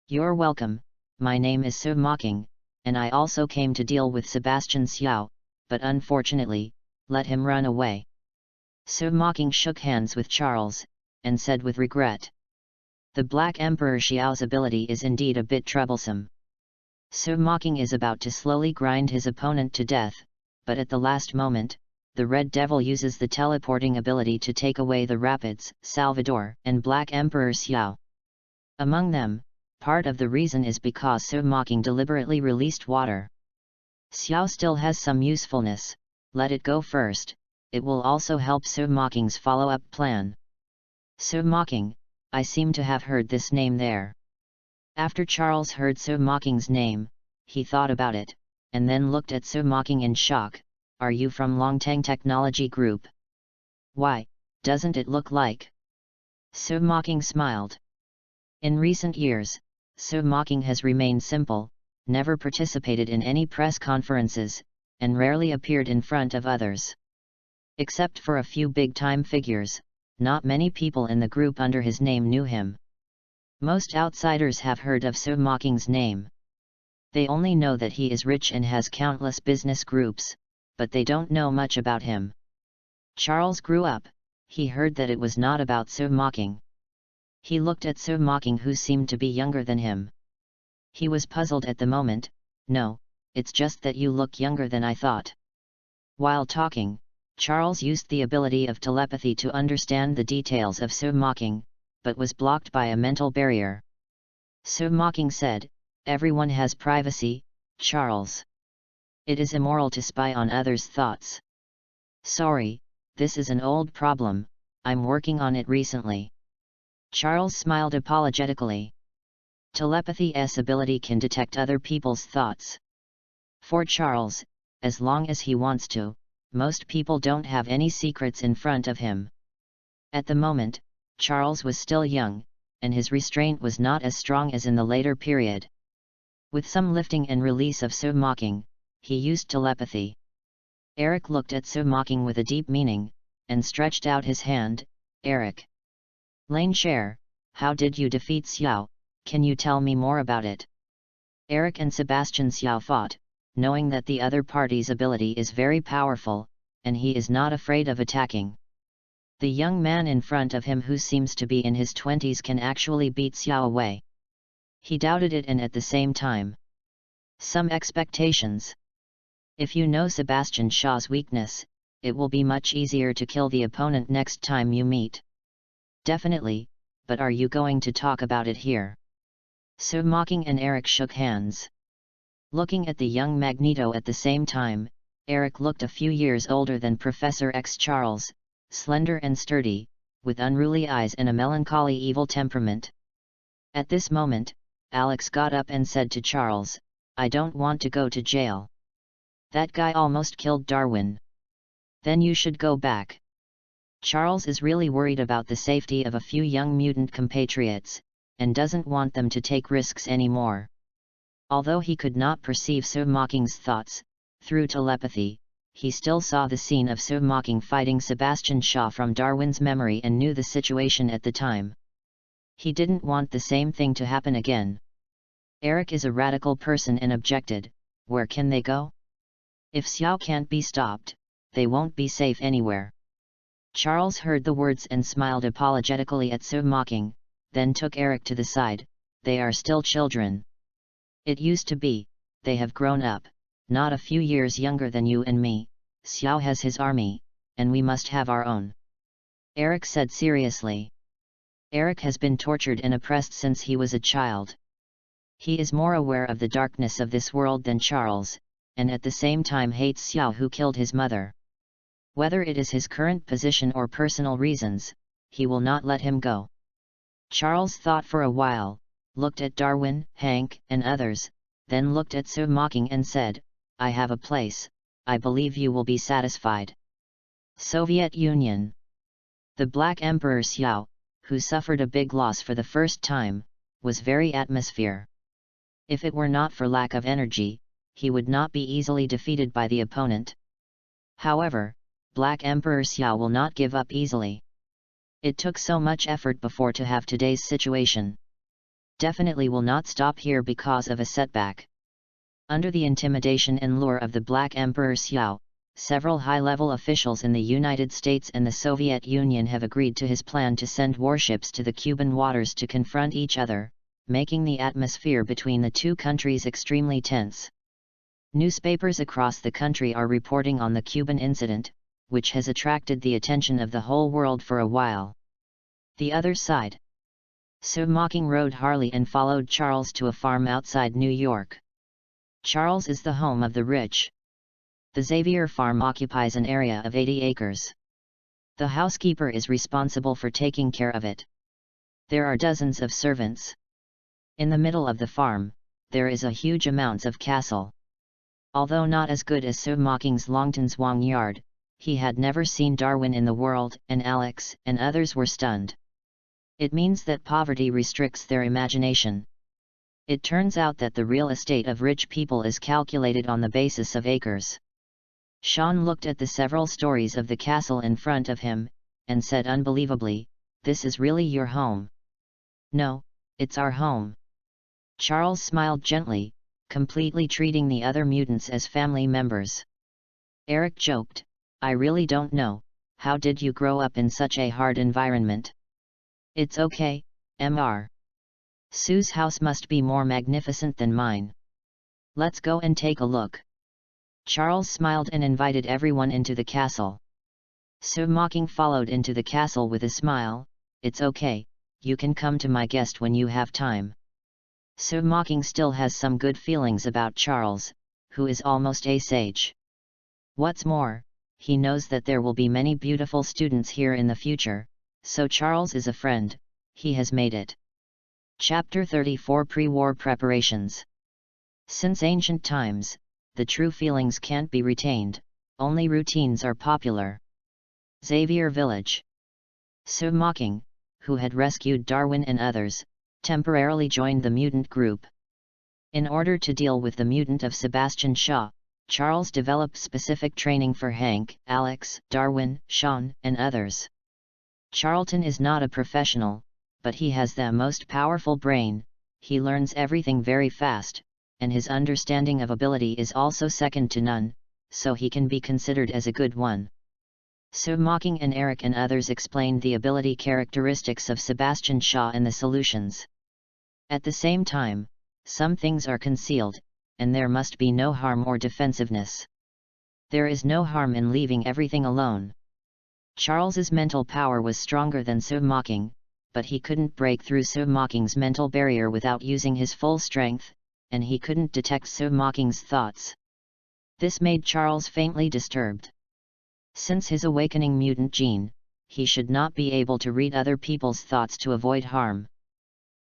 Speaker 1: "You're welcome, my name is Su Mocking, and I also came to deal with Sebastian Xiao, but unfortunately, let him run away." Su Mocking shook hands with Charles, and said with regret, "The Black Emperor Xiao's ability is indeed a bit troublesome." Su Mocking is about to slowly grind his opponent to death, but at the last moment, the Red Devil uses the teleporting ability to take away the Rapids, Salvador, and Black Emperor Xiao. Among them, part of the reason is because Su Mocking deliberately released water. Xiao still has some usefulness, let it go first, it will also help Su Mocking's follow-up plan. Su Mocking, I seem to have heard this name there. After Charles heard So Mocking's name, he thought about it, and then looked at So Mocking in shock. Are you from Longtang Technology Group? Why, doesn't it look like? So Mocking smiled. In recent years, So Mocking has remained simple, never participated in any press conferences, and rarely appeared in front of others. Except for a few big-time figures, not many people in the group under his name knew him. Most outsiders have heard of So Mocking's name. They only know that he is rich and has countless business groups, but they don't know much about him. Charles grew up, he heard that it was not about So Mocking. He looked at So Mocking, who seemed to be younger than him. He was puzzled at the moment. No, it's just that you look younger than I thought. While talking, Charles used the ability of telepathy to understand the details of So Mocking, but was blocked by a mental barrier. So Mocking said, "Everyone has privacy, Charles. It is immoral to spy on others' thoughts." "Sorry, this is an old problem, I'm working on it recently." Charles smiled apologetically. Telepathy's ability can detect other people's thoughts. For Charles, as long as he wants to, most people don't have any secrets in front of him. At the moment, Charles was still young, and his restraint was not as strong as in the later period. With some lifting and release of So Mocking, he used telepathy. Eric looked at So Mocking with a deep meaning, and stretched out his hand. "Eric. Lane Share, how did you defeat Xiao? Can you tell me more about it?" Eric and Sebastian Xiao fought, knowing that the other party's ability is very powerful, and he is not afraid of attacking. The young man in front of him, who seems to be in his 20s, can actually beat Xiao away. He doubted it, and at the same time, some expectations. If you know Sebastian Shaw's weakness, it will be much easier to kill the opponent next time you meet. Definitely, but are you going to talk about it here? So Mocking and Eric shook hands. Looking at the young Magneto at the same time, Eric looked a few years older than Professor X. Charles, slender and sturdy, with unruly eyes and a melancholy evil temperament. At this moment, Alex got up and said to Charles, "I don't want to go to jail. That guy almost killed Darwin. Then you should go back." Charles is really worried about the safety of a few young mutant compatriots, and doesn't want them to take risks anymore. Although he could not perceive So Mocking's thoughts, through telepathy, he still saw the scene of So Mocking fighting Sebastian Shaw from Darwin's memory and knew the situation at the time. He didn't want the same thing to happen again. Eric is a radical person and objected, "Where can they go? If Xiao can't be stopped, they won't be safe anywhere." Charles heard the words and smiled apologetically at So Mocking, then took Eric to the side. "They are still children. It used to be, they have grown up, not a few years younger than you and me. Xiao has his army, and we must have our own," Eric said seriously. Eric has been tortured and oppressed since he was a child. He is more aware of the darkness of this world than Charles, and at the same time hates Xiao, who killed his mother. Whether it is his current position or personal reasons, he will not let him go. Charles thought for a while, looked at Darwin, Hank, and others, then looked at So Mocking and said, "I have a place, I believe you will be satisfied." Soviet Union. The Black Emperor Xiao, who suffered a big loss for the first time, was very atmosphere. If it were not for lack of energy, he would not be easily defeated by the opponent. However, Black Emperor Xiao will not give up easily. It took so much effort before to have today's situation. Definitely will not stop here because of a setback. Under the intimidation and lure of the Black Emperor Xiao, several high-level officials in the United States and the Soviet Union have agreed to his plan to send warships to the Cuban waters to confront each other, making the atmosphere between the two countries extremely tense. Newspapers across the country are reporting on the Cuban incident, which has attracted the attention of the whole world for a while. The other side. So Mocking rode Harley and followed Charles to a farm outside New York. Charles is the home of the rich. The Xavier farm occupies an area of 80 acres. The housekeeper is responsible for taking care of it. There are dozens of servants. In the middle of the farm, there is a huge amounts of castle. Although not as good as Sir Mocking's Longtonswang yard, he had never seen Darwin in the world, and Alex and others were stunned. It means that poverty restricts their imagination. It turns out that the real estate of rich people is calculated on the basis of acres. Sean looked at the several stories of the castle in front of him, and said unbelievably, "This is really your home?" "No, it's our home." Charles smiled gently, completely treating the other mutants as family members. Eric joked, "I really don't know, how did you grow up in such a hard environment?" "It's okay, Mr. Sue's house must be more magnificent than mine. Let's go and take a look." Charles smiled and invited everyone into the castle. Sir Mocking followed into the castle with a smile. "It's okay, you can come to my guest when you have time." Sir Mocking still has some good feelings about Charles, who is almost a sage. What's more, he knows that there will be many beautiful students here in the future, so Charles is a friend, he has made it. Chapter 34 Pre-War Preparations. Since ancient times, the true feelings can't be retained, only routines are popular. Xavier Village. Sir Mocking, who had rescued Darwin and others, temporarily joined the mutant group. In order to deal with the mutant of Sebastian Shaw, Charles developed specific training for Hank, Alex, Darwin, Sean, and others. Charlton is not a professional, but he has the most powerful brain, he learns everything very fast, and his understanding of ability is also second to none, so he can be considered as a good one. Sir Mocking and Eric and others explained the ability characteristics of Sebastian Shaw and the solutions. At the same time, some things are concealed, and there must be no harm or defensiveness. There is no harm in leaving everything alone. Charles's mental power was stronger than Sir Mocking, but he couldn't break through Sir Mocking's mental barrier without using his full strength, and he couldn't detect Sir Mocking's thoughts. This made Charles faintly disturbed. Since his awakening mutant gene, he should not be able to read other people's thoughts to avoid harm.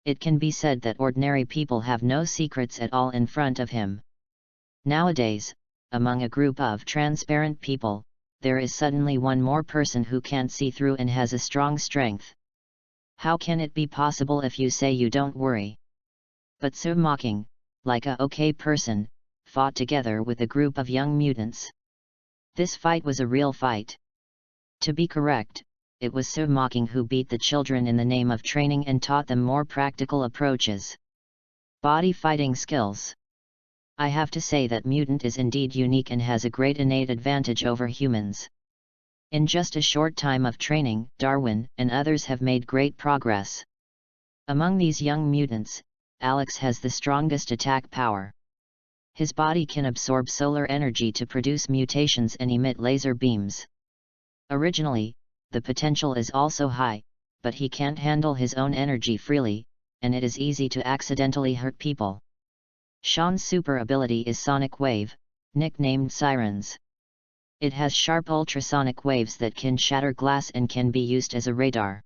Speaker 1: It can be said that ordinary people have no secrets at all in front of him. Nowadays, among a group of transparent people, there is suddenly one more person who can't see through and has a strong strength. How can it be possible if you say you don't worry? But Sir Mocking, like a okay person, fought together with a group of young mutants. This fight was a real fight. To be correct, it was Sir Mocking who beat the children in the name of training and taught them more practical approaches. Body fighting skills. I have to say that mutant is indeed unique and has a great innate advantage over humans. In just a short time of training, Darwin and others have made great progress. Among these young mutants, Alex has the strongest attack power. His body can absorb solar energy to produce mutations and emit laser beams. Originally, the potential is also high, but he can't handle his own energy freely, and it is easy to accidentally hurt people. Sean's super ability is Sonic Wave, nicknamed Sirens. It has sharp ultrasonic waves that can shatter glass and can be used as a radar.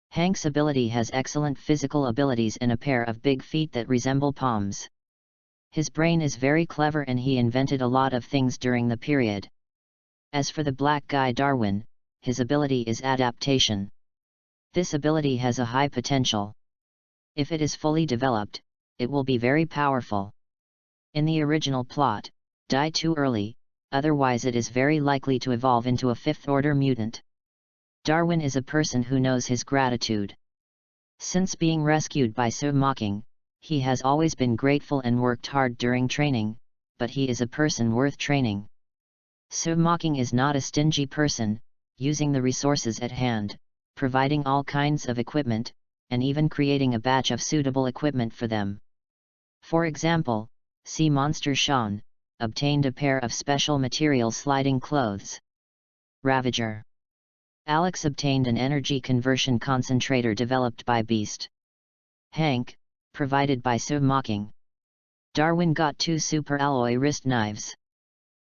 Speaker 1: Hank's ability has excellent physical abilities and a pair of big feet that resemble palms. His brain is very clever and he invented a lot of things during the period. As for the black guy Darwin, his ability is adaptation. This ability has a high potential. If it is fully developed, it will be very powerful. In the original plot, die too early, otherwise it is very likely to evolve into a fifth-order mutant. Darwin is a person who knows his gratitude. Since being rescued by Sir Mocking, he has always been grateful and worked hard during training, but he is a person worth training. Sir Mocking is not a stingy person, using the resources at hand, providing all kinds of equipment, and even creating a batch of suitable equipment for them. For example, Sea Monster Sean obtained a pair of special material sliding clothes. Ravager. Alex obtained an energy conversion concentrator developed by Beast. Hank, provided by Sir Mocking. Darwin got 2 super alloy wrist knives.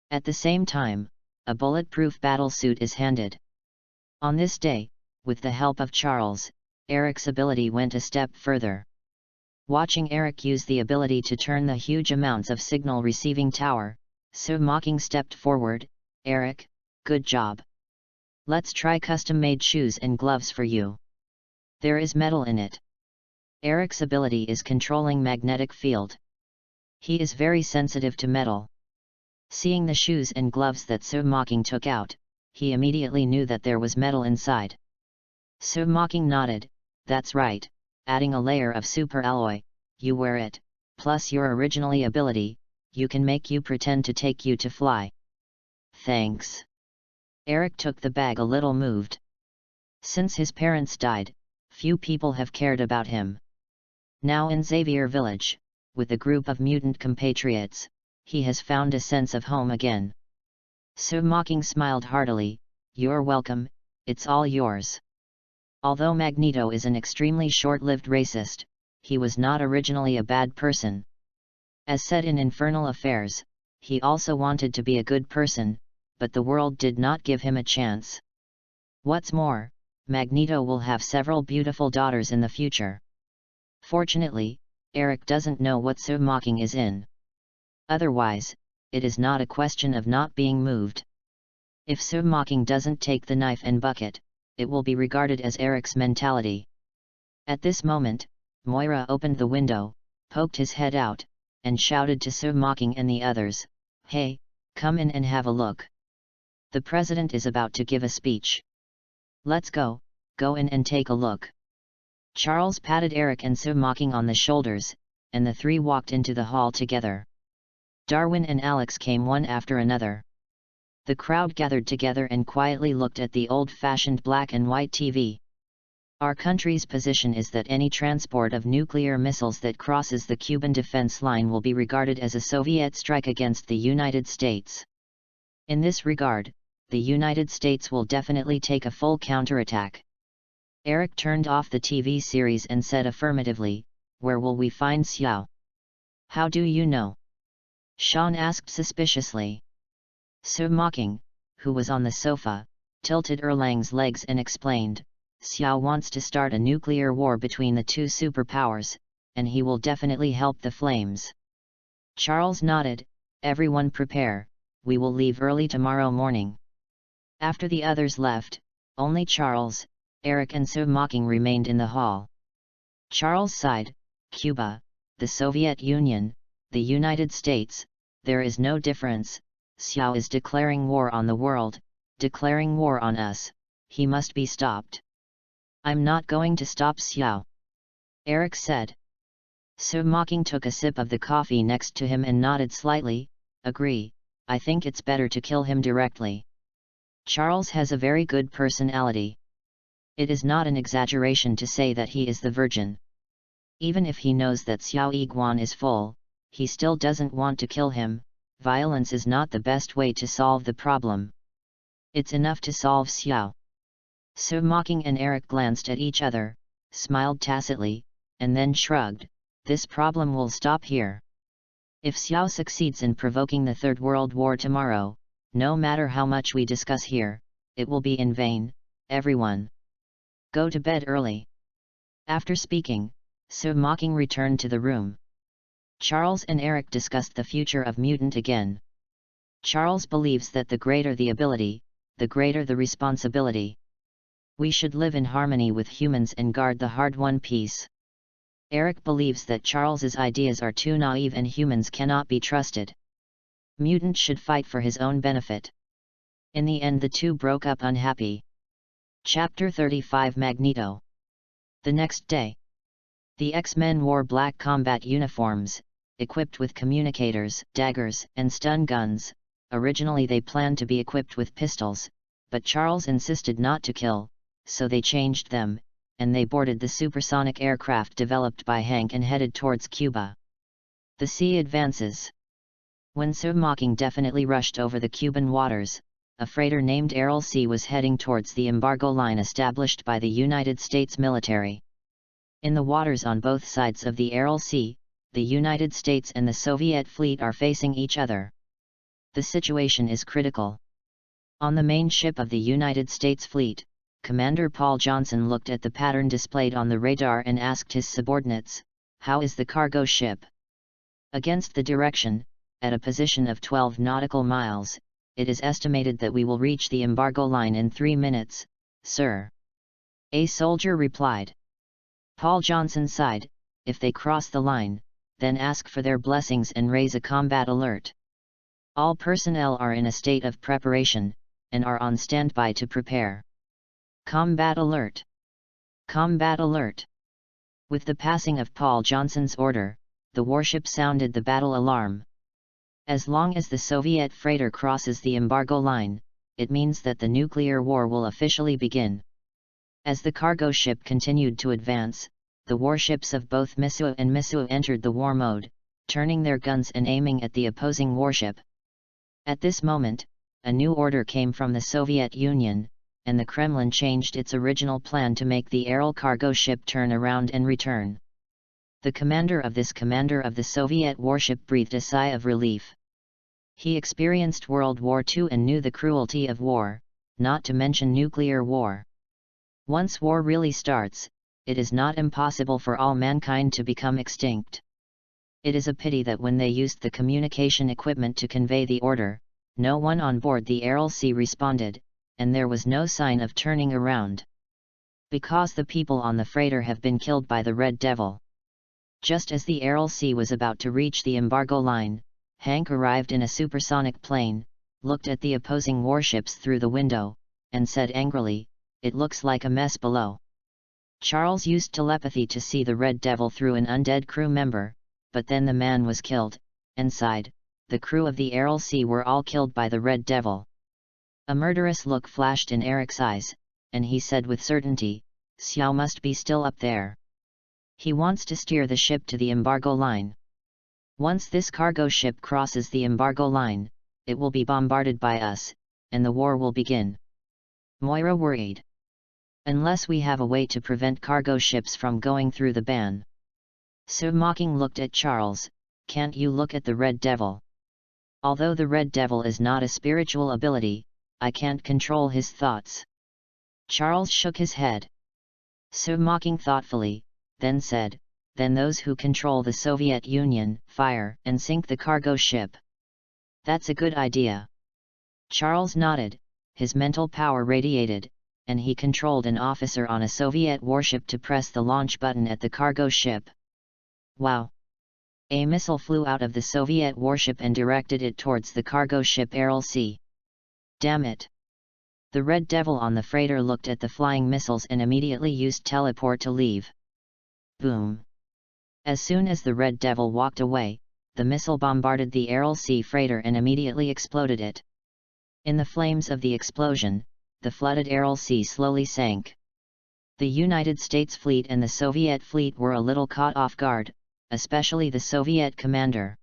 Speaker 1: At the same time, a bulletproof battlesuit is handed. On this day, with the help of Charles, Eric's ability went a step further. Watching Eric use the ability to turn the huge amounts of signal receiving tower, Mocking stepped forward. Eric, good job. Let's try custom-made shoes and gloves for you. There is metal in it. Eric's ability is controlling magnetic field. He is very sensitive to metal. Seeing the shoes and gloves that Mocking took out, he immediately knew that there was metal inside. Mocking nodded, that's right, adding a layer of super alloy, you wear it, plus your originally ability, you can make you pretend to take you to fly. Thanks. Eric took the bag a little moved. Since his parents died, few people have cared about him. Now in Xavier Village, with a group of mutant compatriots, he has found a sense of home again. Mocking smiled heartily, you're welcome, it's all yours. Although Magneto is an extremely short-lived racist, he was not originally a bad person. As said in Infernal Affairs, he also wanted to be a good person, but the world did not give him a chance. What's more, Magneto will have several beautiful daughters in the future. Fortunately, Eric doesn't know what Mocking is in. Otherwise, it is not a question of not being moved. If Mocking doesn't take the knife and bucket, it will be regarded as Eric's mentality. At this moment, Moira opened the window, poked his head out, and shouted to Mocking and the others, hey, come in and have a look. The president is about to give a speech. Let's go in and take a look. Charles patted Eric and Mocking on the shoulders, and the three walked into the hall together. Darwin and Alex came one after another. The crowd gathered together and quietly looked at the old-fashioned black and white TV. Our country's position is that any transport of nuclear missiles that crosses the Cuban defense line will be regarded as a Soviet strike against the United States. In this regard, the United States will definitely take a full counterattack. Eric turned off the TV series and said affirmatively, where will we find Xiao? How do you know? Sean asked suspiciously. Mocking, who was on the sofa, tilted Erlang's legs and explained, Xiao wants to start a nuclear war between the two superpowers, and he will definitely help the flames. Charles nodded, everyone prepare, we will leave early tomorrow morning. After the others left, only Charles, Eric and Mocking remained in the hall. Charles sighed, Cuba, the Soviet Union, the United States, there is no difference. Xiao is declaring war on the world, declaring war on us, he must be stopped. I'm not going to stop Xiao. Eric said. Mocking took a sip of the coffee next to him and nodded slightly, agree, I think it's better to kill him directly. Charles has a very good personality. It is not an exaggeration to say that he is the virgin. Even if he knows that Xiao Yiguan is full, he still doesn't want to kill him. Violence is not the best way to solve the problem. It's enough to solve Xiao. Mocking and Eric glanced at each other, smiled tacitly, and then shrugged, this problem will stop here. If Xiao succeeds in provoking the Third World War tomorrow, no matter how much we discuss here, it will be in vain, everyone. Go to bed early. After speaking, Mocking returned to the room. Charles and Eric discussed the future of mutant again. Charles believes that the greater the ability, the greater the responsibility. We should live in harmony with humans and guard the hard-won peace. Eric believes that Charles's ideas are too naive and humans cannot be trusted. Mutant should fight for his own benefit. In the end the two broke up unhappy. Chapter 35 Magneto. The next day. The X-Men wore black combat uniforms, equipped with communicators, daggers, and stun guns. Originally they planned to be equipped with pistols, but Charles insisted not to kill, so they changed them, and they boarded the supersonic aircraft developed by Hank and headed towards Cuba. The sea advances. When Mocking definitely rushed over the Cuban waters, a freighter named Errol C was heading towards the embargo line established by the United States military. In the waters on both sides of the Aral Sea, the United States and the Soviet fleet are facing each other. The situation is critical. On the main ship of the United States fleet, Commander Paul Johnson looked at the pattern displayed on the radar and asked his subordinates, How is the cargo ship? Against the direction, at a position of 12 nautical miles, it is estimated that we will reach the embargo line in 3 minutes, sir. A soldier replied. Paul Johnson sighed, if they cross the line, then ask for their blessings and raise a combat alert. All personnel are in a state of preparation, and are on standby to prepare. Combat alert! Combat alert! With the passing of Paul Johnson's order, the warship sounded the battle alarm. As long as the Soviet freighter crosses the embargo line, it means that the nuclear war will officially begin. As the cargo ship continued to advance, the warships of both Missouri and Missouri entered the war mode, turning their guns and aiming at the opposing warship. At this moment, a new order came from the Soviet Union, and the Kremlin changed its original plan to make the Aral cargo ship turn around and return. The commander of the Soviet warship breathed a sigh of relief. He experienced World War II and knew the cruelty of war, not to mention nuclear war. Once war really starts, it is not impossible for all mankind to become extinct. It is a pity that when they used the communication equipment to convey the order, no one on board the Aral Sea responded, and there was no sign of turning around. Because the people on the freighter have been killed by the Red Devil. Just as the Aral Sea was about to reach the embargo line, Hank arrived in a supersonic plane, looked at the opposing warships through the window, and said angrily, "It looks like a mess below." Charles used telepathy to see the Red Devil through an undead crew member, but then the man was killed, and sighed, "The crew of the Aral Sea were all killed by the Red Devil." A murderous look flashed in Eric's eyes, and he said with certainty, "Xiao must be still up there. He wants to steer the ship to the embargo line. Once this cargo ship crosses the embargo line, it will be bombarded by us, and the war will begin." Moira worried. "Unless we have a way to prevent cargo ships from going through the ban." Sue mocking looked at Charles, "Can't you look at the Red Devil? Although the Red Devil is not a spiritual ability, I can't control his thoughts." Charles shook his head. Sue mocking thoughtfully, then said, "Then those who control the Soviet Union fire and sink the cargo ship." "That's a good idea." Charles nodded, his mental power radiated, and he controlled an officer on a Soviet warship to press the launch button at the cargo ship. Wow! A missile flew out of the Soviet warship and directed it towards the cargo ship Aral Sea. "Damn it!" The Red Devil on the freighter looked at the flying missiles and immediately used teleport to leave. Boom! As soon as the Red Devil walked away, the missile bombarded the Aral Sea freighter and immediately exploded it. In the flames of the explosion, the flooded Aral Sea slowly sank. The United States fleet and the Soviet fleet were a little caught off guard, especially the Soviet commander.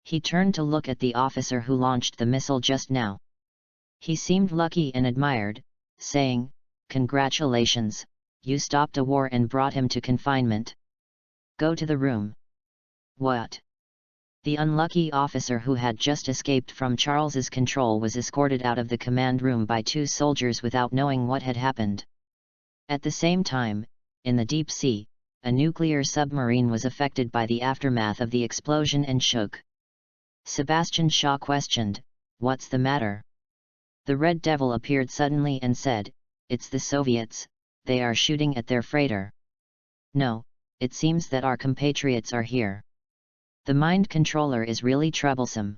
Speaker 1: He turned to look at the officer who launched the missile just now. He seemed lucky and admired, saying, "Congratulations, you stopped a war and brought him to confinement. Go to the room." "What?" The unlucky officer who had just escaped from Charles's control was escorted out of the command room by 2 soldiers without knowing what had happened. At the same time, in the deep sea, a nuclear submarine was affected by the aftermath of the explosion and shook. Sebastian Shaw questioned, "What's the matter?" The Red Devil appeared suddenly and said, "It's the Soviets, they are shooting at their freighter." "No, it seems that our compatriots are here. The mind controller is really troublesome.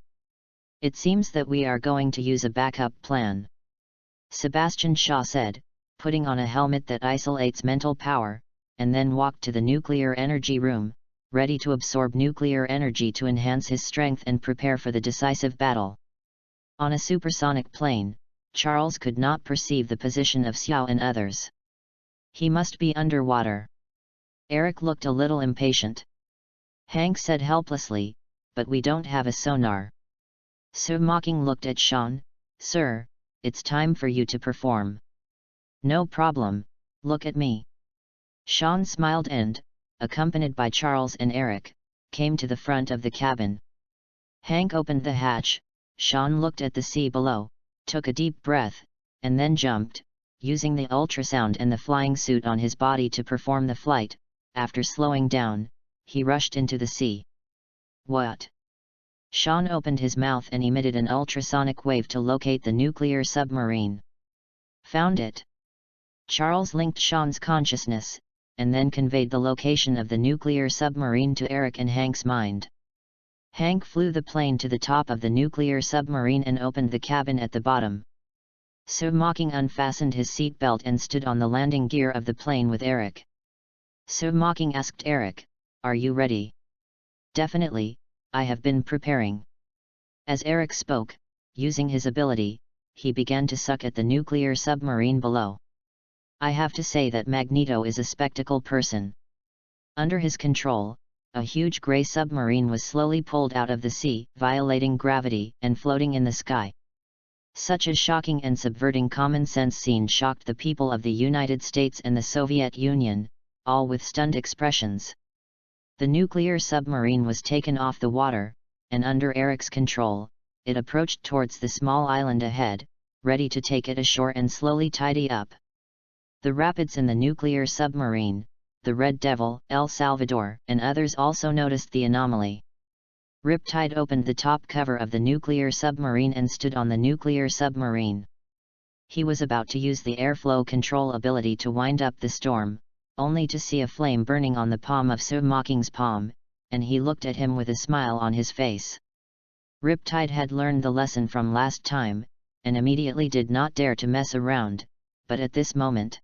Speaker 1: It seems that we are going to use a backup plan," Sebastian Shaw said, putting on a helmet that isolates mental power, and then walked to the nuclear energy room, ready to absorb nuclear energy to enhance his strength and prepare for the decisive battle. On a supersonic plane, Charles could not perceive the position of Xiao and others. He must be underwater. Eric looked a little impatient. Hank said helplessly, "But we don't have a sonar." Sue mocking looked at Sean, "Sir, it's time for you to perform." "No problem, look at me." Sean smiled and, accompanied by Charles and Eric, came to the front of the cabin. Hank opened the hatch, Sean looked at the sea below, took a deep breath, and then jumped, using the ultrasound and the flying suit on his body to perform the flight. After slowing down, he rushed into the sea. What? Sean opened his mouth and emitted an ultrasonic wave to locate the nuclear submarine. Found it. Charles linked Sean's consciousness, and then conveyed the location of the nuclear submarine to Eric and Hank's mind. Hank flew the plane to the top of the nuclear submarine and opened the cabin at the bottom. Sir Mocking unfastened his seatbelt and stood on the landing gear of the plane with Eric. Sir Mocking asked Eric, "Are you ready?" "Definitely, I have been preparing." As Eric spoke, using his ability, he began to suck at the nuclear submarine below. I have to say that Magneto is a spectacle person. Under his control, a huge grey submarine was slowly pulled out of the sea, violating gravity, and floating in the sky. Such a shocking and subverting common sense scene shocked the people of the United States and the Soviet Union, all with stunned expressions. The nuclear submarine was taken off the water, and under Eric's control, it approached towards the small island ahead, ready to take it ashore and slowly tidy up. The rapids in the nuclear submarine, the Red Devil, El Salvador, and others also noticed the anomaly. Riptide opened the top cover of the nuclear submarine and stood on the nuclear submarine. He was about to use the airflow control ability to wind up the storm, only to see a flame burning on the palm of Sir Mocking's palm, and he looked at him with a smile on his face. Riptide had learned the lesson from last time, and immediately did not dare to mess around, but at this moment,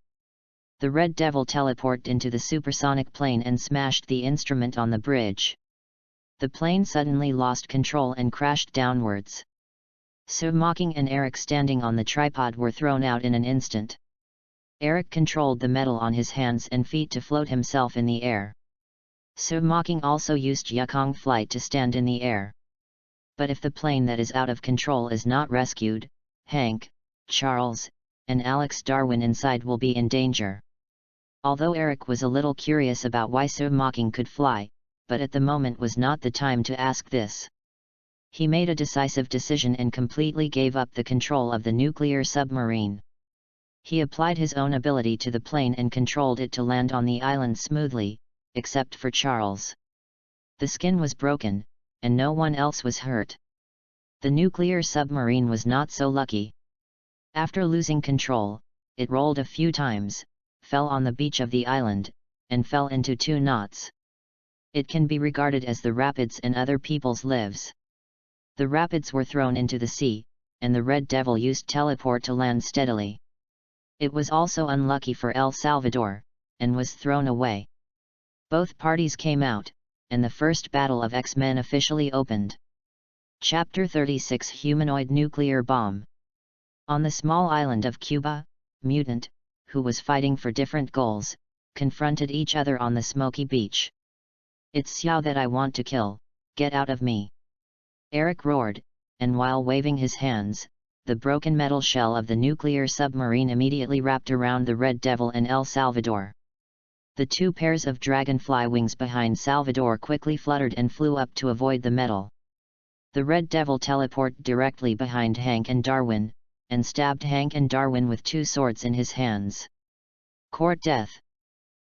Speaker 1: the Red Devil teleported into the supersonic plane and smashed the instrument on the bridge. The plane suddenly lost control and crashed downwards. Sir Mocking and Eric standing on the tripod were thrown out in an instant. Eric controlled the metal on his hands and feet to float himself in the air. Sir Mocking also used Yukong flight to stand in the air. But if the plane that is out of control is not rescued, Hank, Charles, and Alex Darwin inside will be in danger. Although Eric was a little curious about why Sir Mocking could fly, but at the moment was not the time to ask this. He made a decisive decision and completely gave up the control of the nuclear submarine. He applied his own ability to the plane and controlled it to land on the island smoothly, except for Charles. The skin was broken, and no one else was hurt. The nuclear submarine was not so lucky. After losing control, it rolled a few times, fell on the beach of the island, and fell into 2 knots. It can be regarded as the rapids and other people's lives. The rapids were thrown into the sea, and the Red Devil used teleport to land steadily. It was also unlucky for El Salvador, and was thrown away. Both parties came out, and the first battle of X-Men officially opened. Chapter 36 Humanoid Nuclear Bomb. On the small island of Cuba, Mutant, who was fighting for different goals, confronted each other on the smoky beach. "It's Xiao that I want to kill, get out of me!" Eric roared, and while waving his hands, the broken metal shell of the nuclear submarine immediately wrapped around the Red Devil and El Salvador. The 2 pairs of dragonfly wings behind Salvador quickly fluttered and flew up to avoid the metal. The Red Devil teleported directly behind Hank and Darwin, and stabbed Hank and Darwin with 2 swords in his hands. Court death.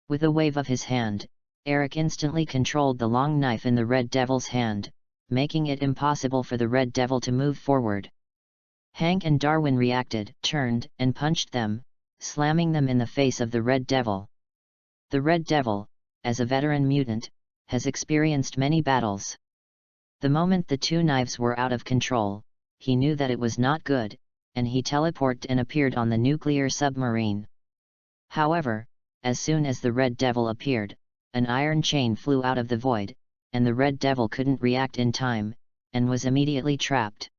Speaker 1: With a wave of his hand, Eric instantly controlled the long knife in the Red Devil's hand, making it impossible for the Red Devil to move forward. Hank and Darwin reacted, turned, and punched them, slamming them in the face of the Red Devil. The Red Devil, as a veteran mutant, has experienced many battles. The moment the 2 knives were out of control, he knew that it was not good, and he teleported and appeared on the nuclear submarine. However, as soon as the Red Devil appeared, an iron chain flew out of the void, and the Red Devil couldn't react in time, and was immediately trapped.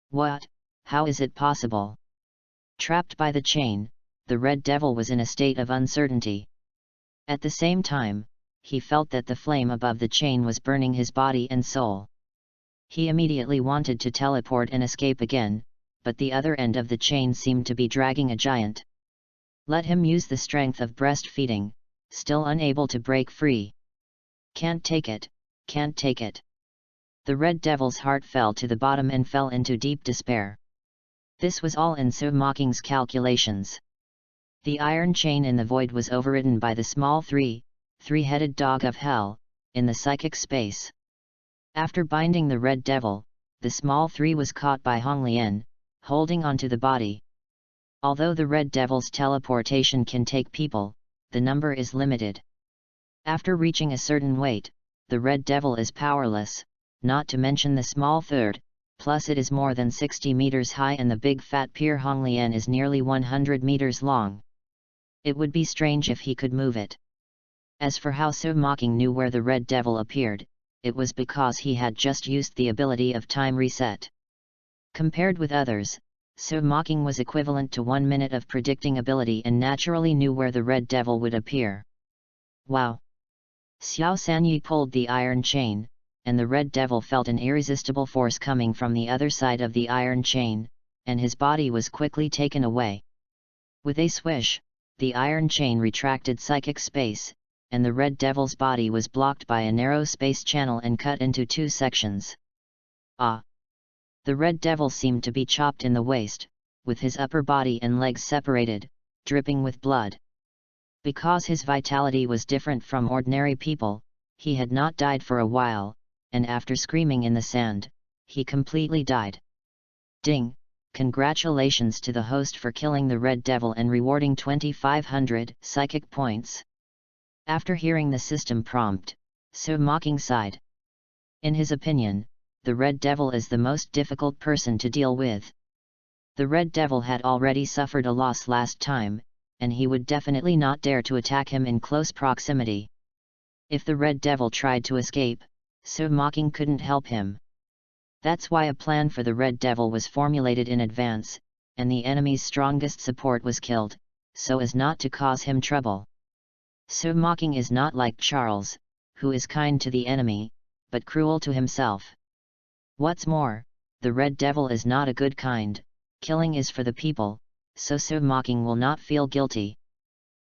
Speaker 1: What? How is it possible? Trapped by the chain, the Red Devil was in a state of uncertainty. At the same time, he felt that the flame above the chain was burning his body and soul. He immediately wanted to teleport and escape again, but the other end of the chain seemed to be dragging a giant. Let him use the strength of breastfeeding, still unable to break free. Can't take it, can't take it. The Red Devil's heart fell to the bottom and fell into deep despair. This was all in Sir Mocking's calculations. The iron chain in the void was overridden by the small three-headed dog of hell, in the psychic space. After binding the red devil, the small three was caught by Honglian, holding onto the body. Although the red devil's teleportation can take people, the number is limited. After reaching a certain weight, the red devil is powerless, not to mention the small third, plus it is more than 60 meters high and the big fat Pier Honglian is nearly 100 meters long. It would be strange if he could move it. As for how So Mocking knew where the red devil appeared, it was because he had just used the ability of time reset. Compared with others, So Mocking was equivalent to 1 minute of predicting ability and naturally knew where the red devil would appear. Wow! Xiao Sanyi pulled the iron chain, and the red devil felt an irresistible force coming from the other side of the iron chain, and his body was quickly taken away. With a swish, the iron chain retracted psychic space, and the red devil's body was blocked by a narrow space channel and cut into 2 sections. Ah! The red devil seemed to be chopped in the waist, with his upper body and legs separated, dripping with blood. Because his vitality was different from ordinary people, he had not died for a while, and after screaming in the sand, he completely died. Ding! Congratulations to the host for killing the red devil and rewarding 2500 psychic points. After hearing the system prompt, So Mocking sighed. In his opinion, the red devil is the most difficult person to deal with. The red devil had already suffered a loss last time, and he would definitely not dare to attack him in close proximity. If the red devil tried to escape, So Mocking couldn't help him. That's why a plan for the red devil was formulated in advance, and the enemy's strongest support was killed, so as not to cause him trouble. So Mocking is not like Charles, who is kind to the enemy, but cruel to himself. What's more, the red devil is not a good kind, killing is for the people, so Mocking will not feel guilty.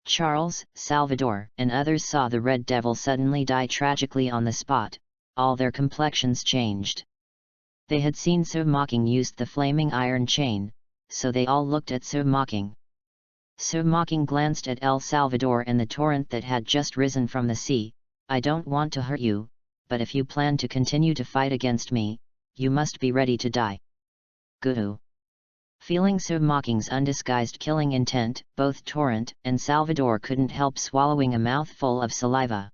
Speaker 1: Charles, Salvador, and others saw the red devil suddenly die tragically on the spot. All their complexions changed. They had seen So Mocking use the flaming iron chain, so they all looked at So Mocking. So Mocking glanced at El Salvador and the torrent that had just risen from the sea. I don't want to hurt you, but if you plan to continue to fight against me, you must be ready to die. Guru. Feeling So Mocking's undisguised killing intent, both Torrent and Salvador couldn't help swallowing a mouthful of saliva.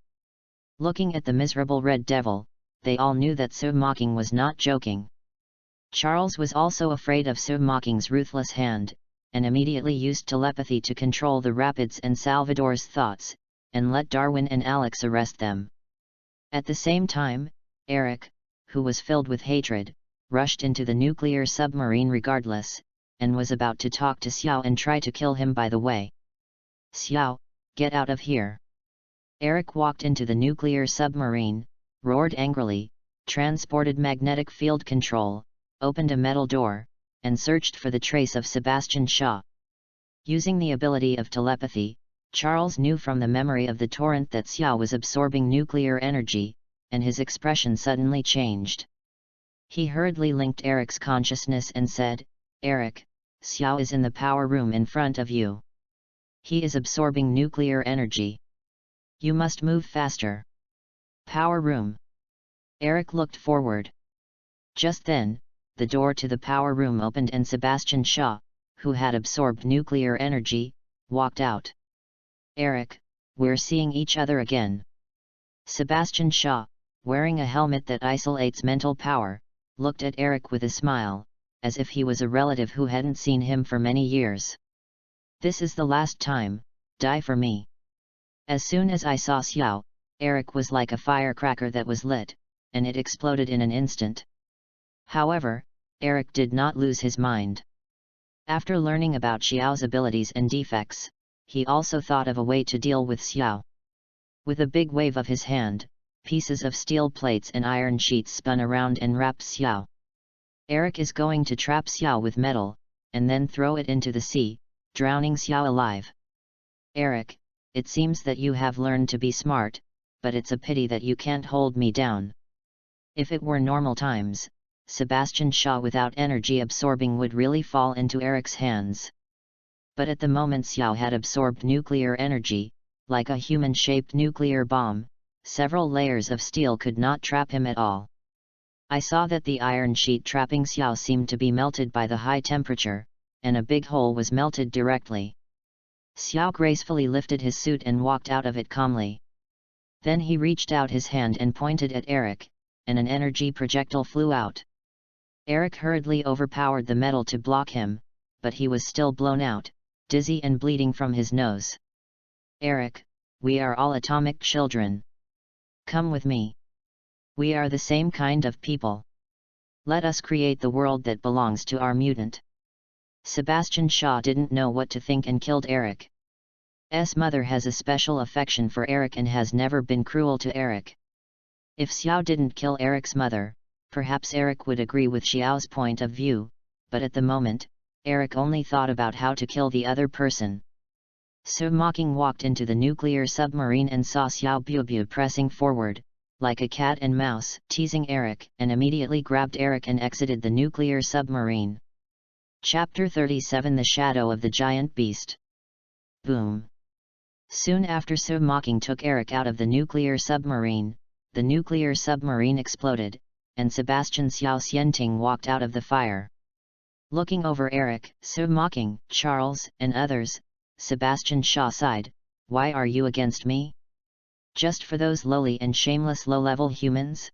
Speaker 1: Looking at the miserable red devil, they all knew that So Mocking was not joking. Charles was also afraid of So Mocking's ruthless hand, and immediately used telepathy to control the rapids and Salvador's thoughts, and let Darwin and Alex arrest them. At the same time, Eric, who was filled with hatred, rushed into the nuclear submarine regardless, and was about to talk to Xiao and try to kill him by the way. Xiao, get out of here! Eric walked into the nuclear submarine, roared angrily, transported magnetic field control, opened a metal door, and searched for the trace of Sebastian Shaw. Using the ability of telepathy, Charles knew from the memory of the torrent that Xiao was absorbing nuclear energy, and his expression suddenly changed. He hurriedly linked Eric's consciousness and said, Eric, Xiao is in the power room in front of you. He is absorbing nuclear energy. You must move faster. Power room. Eric looked forward. Just then, the door to the power room opened and Sebastian Shaw, who had absorbed nuclear energy, walked out. Eric, we're seeing each other again. Sebastian Shaw, wearing a helmet that isolates mental power, looked at Eric with a smile, as if he was a relative who hadn't seen him for many years. This is the last time, die for me. As soon as I saw Xiao, Eric was like a firecracker that was lit, and it exploded in an instant. However, Eric did not lose his mind. After learning about Xiao's abilities and defects, he also thought of a way to deal with Xiao. With a big wave of his hand, pieces of steel plates and iron sheets spun around and wrapped Xiao. Eric is going to trap Xiao with metal, and then throw it into the sea, drowning Xiao alive. Eric, it seems that you have learned to be smart, but it's a pity that you can't hold me down. If it were normal times, Sebastian Shaw without energy absorbing would really fall into Eric's hands. But at the moment Xiao had absorbed nuclear energy, like a human-shaped nuclear bomb, several layers of steel could not trap him at all. I saw that the iron sheet trapping Xiao seemed to be melted by the high temperature, and a big hole was melted directly. Xiao gracefully lifted his suit and walked out of it calmly. Then he reached out his hand and pointed at Eric, and an energy projectile flew out. Eric hurriedly overpowered the metal to block him, but he was still blown out, dizzy and bleeding from his nose. Eric, we are all atomic children. Come with me. We are the same kind of people. Let us create the world that belongs to our mutant. Sebastian Shaw didn't know what to think and killed Eric's mother has a special affection for Eric and has never been cruel to Eric. If Xiao didn't kill Eric's mother, perhaps Eric would agree with Xiao's point of view, but at the moment, Eric only thought about how to kill the other person. So Mocking walked into the nuclear submarine and saw Xiao Bubu pressing forward, like a cat and mouse, teasing Eric, and immediately grabbed Eric and exited the nuclear submarine. Chapter 37 The Shadow of the Giant Beast. Boom! Soon after So Mocking took Eric out of the nuclear submarine, the nuclear submarine exploded, and Sebastian Xiao Xianting walked out of the fire. Looking over Eric, So Mocking, Charles, and others, Sebastian Shaw sighed, "Why are you against me? Just for those lowly and shameless low-level humans?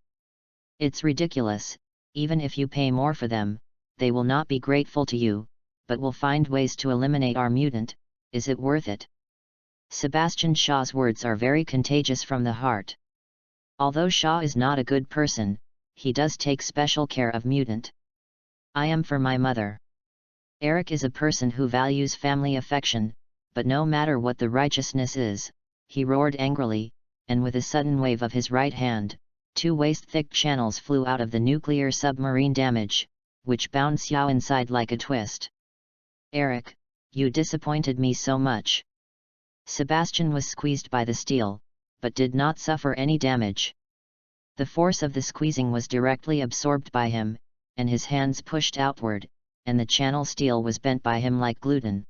Speaker 1: It's ridiculous. Even if you pay more for them, they will not be grateful to you, but will find ways to eliminate our mutant. Is it worth it?" Sebastian Shaw's words are very contagious from the heart. Although Shaw is not a good person, he does take special care of mutant. I am for my mother. Eric is a person who values family affection, but no matter what the righteousness is, he roared angrily, and with a sudden wave of his right hand, 2 waist-thick channels flew out of the nuclear submarine damage, which bound Xiao inside like a twist. Eric, you disappointed me so much. Sebastian was squeezed by the steel, but did not suffer any damage. The force of the squeezing was directly absorbed by him, and his hands pushed outward, and the channel steel was bent by him like gluten.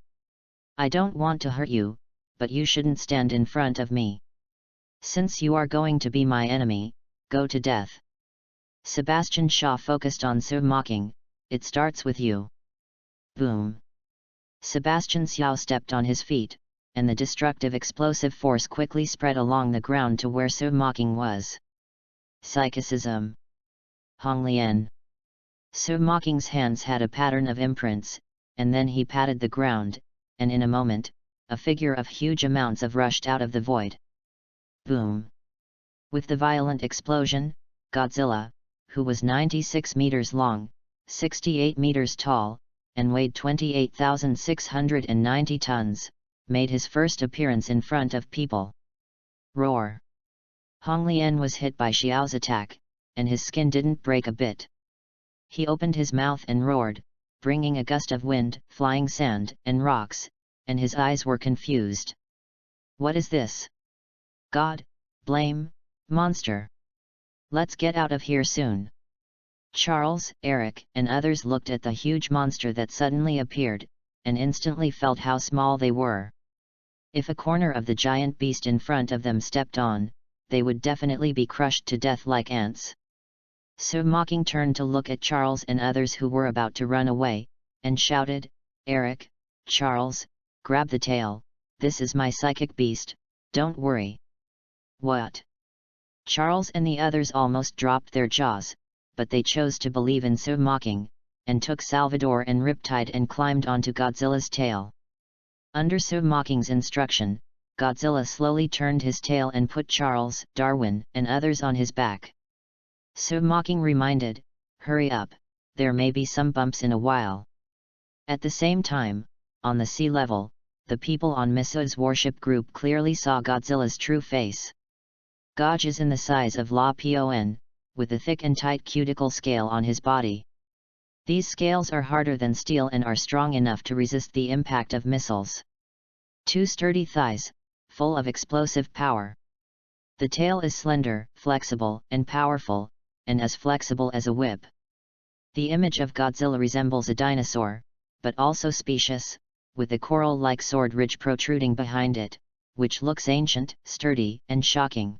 Speaker 1: I don't want to hurt you, but you shouldn't stand in front of me. Since you are going to be my enemy, go to death. Sebastian Shaw focused on So Mocking, it starts with you. Boom! Sebastian Xiao stepped on his feet, and the destructive explosive force quickly spread along the ground to where So Mocking was. Psychicism. Honglian. So Mocking's hands had a pattern of imprints, and then he patted the ground, and in a moment, a figure of huge amounts of rushed out of the void. Boom! With the violent explosion, Godzilla, who was 96 meters long, 68 meters tall, and weighed 28,690 tons, made his first appearance in front of people. Roar! Honglian was hit by Xiao's attack, and his skin didn't break a bit. He opened his mouth and roared, bringing a gust of wind, flying sand, and rocks, and his eyes were confused. What is this? God, blame, monster. Let's get out of here soon. Charles, Eric, and others looked at the huge monster that suddenly appeared, and instantly felt how small they were. If a corner of the giant beast in front of them stepped on, they would definitely be crushed to death like ants. So Mocking turned to look at Charles and others who were about to run away, and shouted, Eric, Charles, grab the tail, this is my psychic beast, don't worry. What? Charles and the others almost dropped their jaws, but they chose to believe in So Mocking, and took Salvador and Riptide and climbed onto Godzilla's tail. Under So Mocking's instruction, Godzilla slowly turned his tail and put Charles, Darwin, and others on his back. So Mocking reminded, hurry up, there may be some bumps in a while. At the same time, on the sea level, the people on Misu's warship group clearly saw Godzilla's true face. Goj is in the size of La Pon, with a thick and tight cuticle scale on his body. These scales are harder than steel and are strong enough to resist the impact of missiles. 2 sturdy thighs, full of explosive power. The tail is slender, flexible, and powerful, and as flexible as a whip. The image of Godzilla resembles a dinosaur, but also specious, with a coral-like sword ridge protruding behind it, which looks ancient, sturdy, and shocking.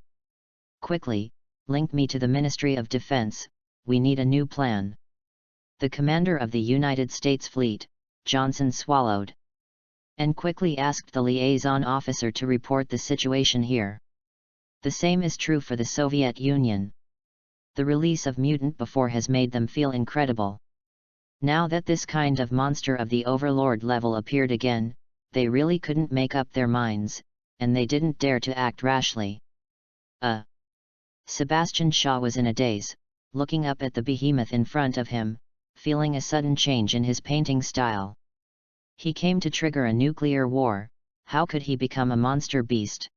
Speaker 1: Quickly, link me to the Ministry of Defense, we need a new plan. The commander of the United States Fleet, Johnson, swallowed. And quickly asked the liaison officer to report the situation here. The same is true for the Soviet Union. The release of mutant before has made them feel incredible. Now that this kind of monster of the Overlord level appeared again, they really couldn't make up their minds, and they didn't dare to act rashly. Sebastian Shaw was in a daze, looking up at the behemoth in front of him, feeling a sudden change in his painting style. He came to trigger a nuclear war. How could he become a monster beast?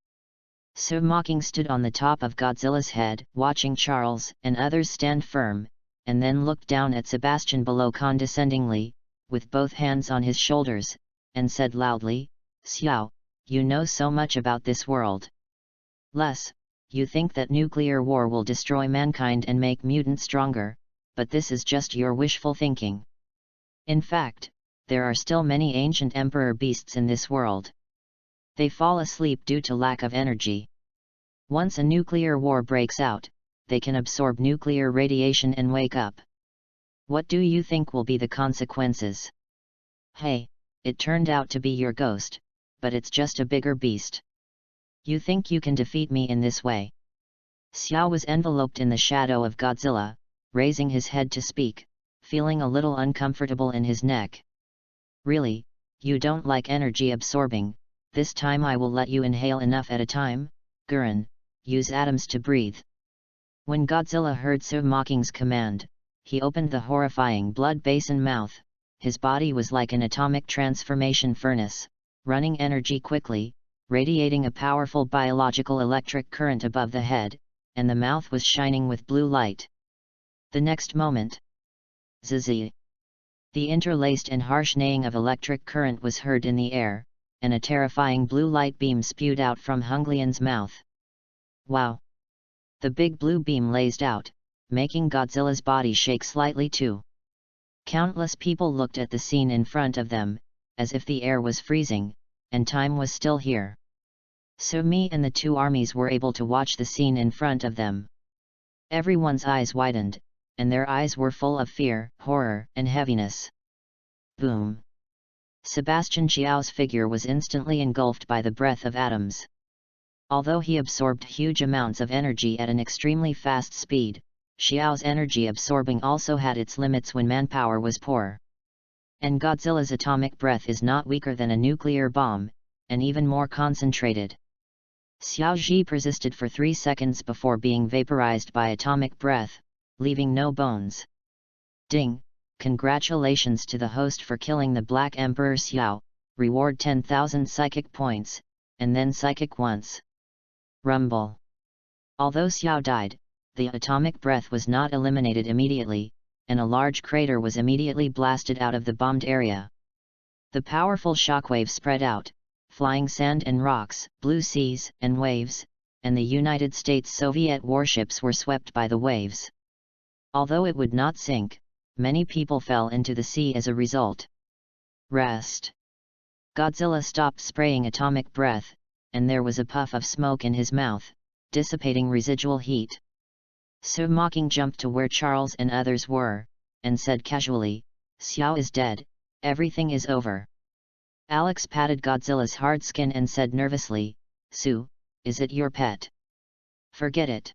Speaker 1: Sir Mocking stood on the top of Godzilla's head, watching Charles and others stand firm, and then looked down at Sebastian below condescendingly, with both hands on his shoulders, and said loudly, "Xiao, you know so much about this world. Les, you think that nuclear war will destroy mankind and make mutants stronger, but this is just your wishful thinking. In fact, there are still many ancient emperor beasts in this world. They fall asleep due to lack of energy. Once a nuclear war breaks out, they can absorb nuclear radiation and wake up. What do you think will be the consequences? Hey, it turned out to be your ghost, but it's just a bigger beast. You think you can defeat me in this way?" Xiao was enveloped in the shadow of Godzilla, raising his head to speak, feeling a little uncomfortable in his neck. "Really, you don't like energy absorbing? This time I will let you inhale enough at a time. Gurren, use atoms to breathe." When Godzilla heard Sir Mocking's command, he opened the horrifying blood basin mouth. His body was like an atomic transformation furnace, running energy quickly, radiating a powerful biological electric current above the head, and the mouth was shining with blue light. The next moment, zzz! The interlaced and harsh neighing of electric current was heard in the air, and a terrifying blue light beam spewed out from Hunglian's mouth. Wow! The big blue beam blazed out, making Godzilla's body shake slightly too. Countless people looked at the scene in front of them, as if the air was freezing, and time was still here. Sir Mi and the two armies were able to watch the scene in front of them. Everyone's eyes widened, and their eyes were full of fear, horror, and heaviness. Boom! Sebastian Xiao's figure was instantly engulfed by the breath of atoms. Although he absorbed huge amounts of energy at an extremely fast speed, Xiao's energy absorbing also had its limits when manpower was poor. And Godzilla's atomic breath is not weaker than a nuclear bomb, and even more concentrated. Xiao Ji persisted for 3 seconds before being vaporized by atomic breath, leaving no bones. Ding! Congratulations to the host for killing the Black Emperor Xiao, reward 10,000 psychic points, and then psychic once. Rumble. Although Xiao died, the atomic breath was not eliminated immediately, and a large crater was immediately blasted out of the bombed area. The powerful shockwave spread out, flying sand and rocks, blue seas and waves, and the United States-Soviet warships were swept by the waves. Although it would not sink, many people fell into the sea as a result. Rest. Godzilla stopped spraying atomic breath, and there was a puff of smoke in his mouth, dissipating residual heat. Sir Mocking jumped to where Charles and others were, and said casually, "Xiao is dead, everything is over." Alex patted Godzilla's hard skin and said nervously, "Sue, is it your pet?" "Forget it.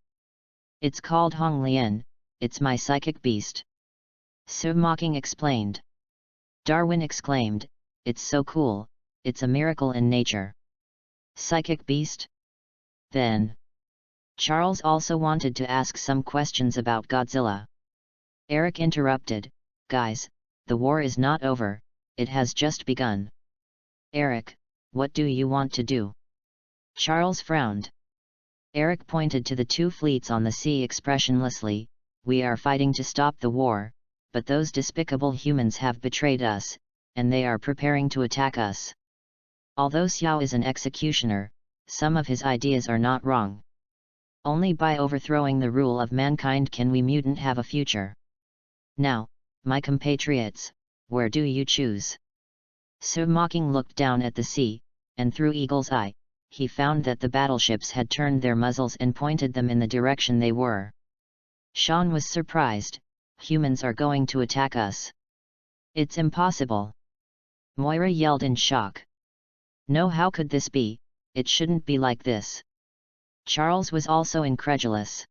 Speaker 1: It's called Hong Lian, it's my psychic beast." Sir Mocking explained. Darwin exclaimed, "It's so cool, it's a miracle in nature." Psychic beast? Then Charles also wanted to ask some questions about Godzilla. Eric interrupted, "Guys, the war is not over, it has just begun." "Eric, what do you want to do?" Charles frowned. Eric pointed to the two fleets on the sea expressionlessly, "We are fighting to stop the war, but those despicable humans have betrayed us, and they are preparing to attack us." Although Xiao is an executioner, some of his ideas are not wrong. Only by overthrowing the rule of mankind can we mutant have a future. Now, my compatriots, where do you choose? Sir Mocking looked down at the sea, and through Eagle's eye, he found that the battleships had turned their muzzles and pointed them in the direction they were. Sean was surprised. Humans are going to attack us. It's impossible. Moira yelled in shock. No, how could this be? It shouldn't be like this. Charles was also incredulous.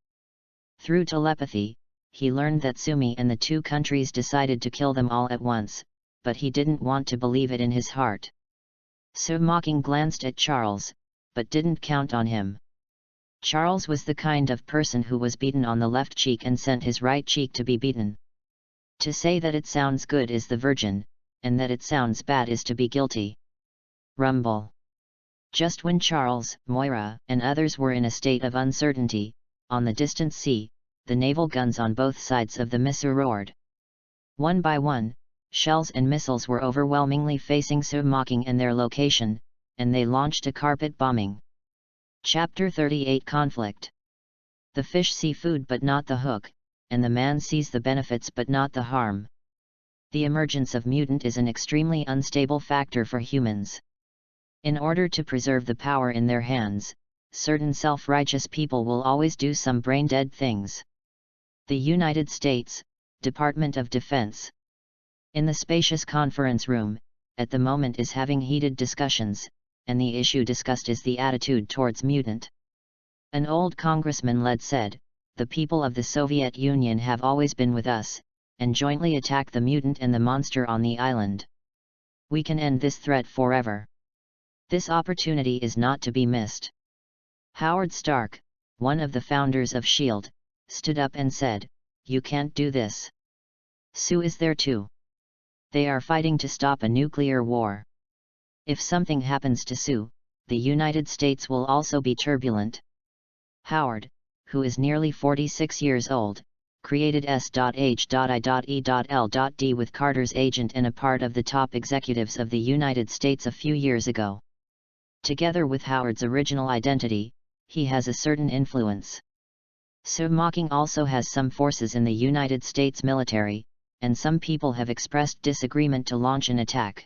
Speaker 1: Through telepathy, he learned that Sumi and the two countries decided to kill them all at once, but he didn't want to believe it in his heart. So Mocking glanced at Charles, but didn't count on him. Charles was the kind of person who was beaten on the left cheek and sent his right cheek to be beaten. To say that it sounds good is the virgin, and that it sounds bad is to be guilty. Rumble. Just when Charles, Moira, and others were in a state of uncertainty, on the distant sea, the naval guns on both sides of the Missouri roared. One by one, shells and missiles were overwhelmingly facing Mocking and their location, and they launched a carpet bombing. Chapter 38 Conflict. The fish see food but not the hook, and the man sees the benefits but not the harm. The emergence of mutant is an extremely unstable factor for humans. In order to preserve the power in their hands, certain self-righteous people will always do some brain-dead things. The United States Department of Defense, in the spacious conference room, at the moment is having heated discussions, and the issue discussed is the attitude towards mutant. An old congressman said, "The people of the Soviet Union have always been with us, and jointly attacked the mutant and the monster on the island. We can end this threat forever. This opportunity is not to be missed." Howard Stark, one of the founders of S.H.I.E.L.D., stood up and said, "You can't do this. Sue is there too. They are fighting to stop a nuclear war. If something happens to Sue, the United States will also be turbulent." Howard, who is nearly 46 years old, created S.H.I.E.L.D. with Carter's agent and a part of the top executives of the United States a few years ago. Together with Howard's original identity, he has a certain influence. So Mocking also has some forces in the United States military, and some people have expressed disagreement to launch an attack.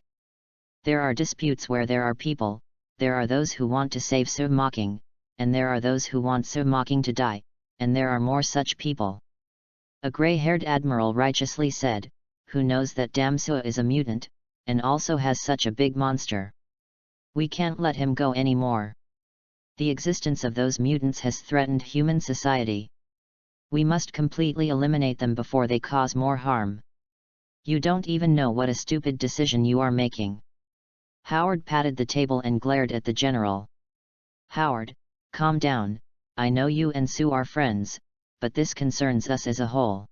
Speaker 1: There are disputes where there are people, there are those who want to save Sir Mocking, and there are those who want Sir Mocking to die, and there are more such people. A grey-haired admiral righteously said, "Who knows that Damsua is a mutant, and also has such a big monster? We can't let him go anymore. The existence of those mutants has threatened human society. We must completely eliminate them before they cause more harm. You don't even know what a stupid decision you are making." Howard patted the table and glared at the general. "Howard, calm down. I know you and Sue are friends, but this concerns us as a whole.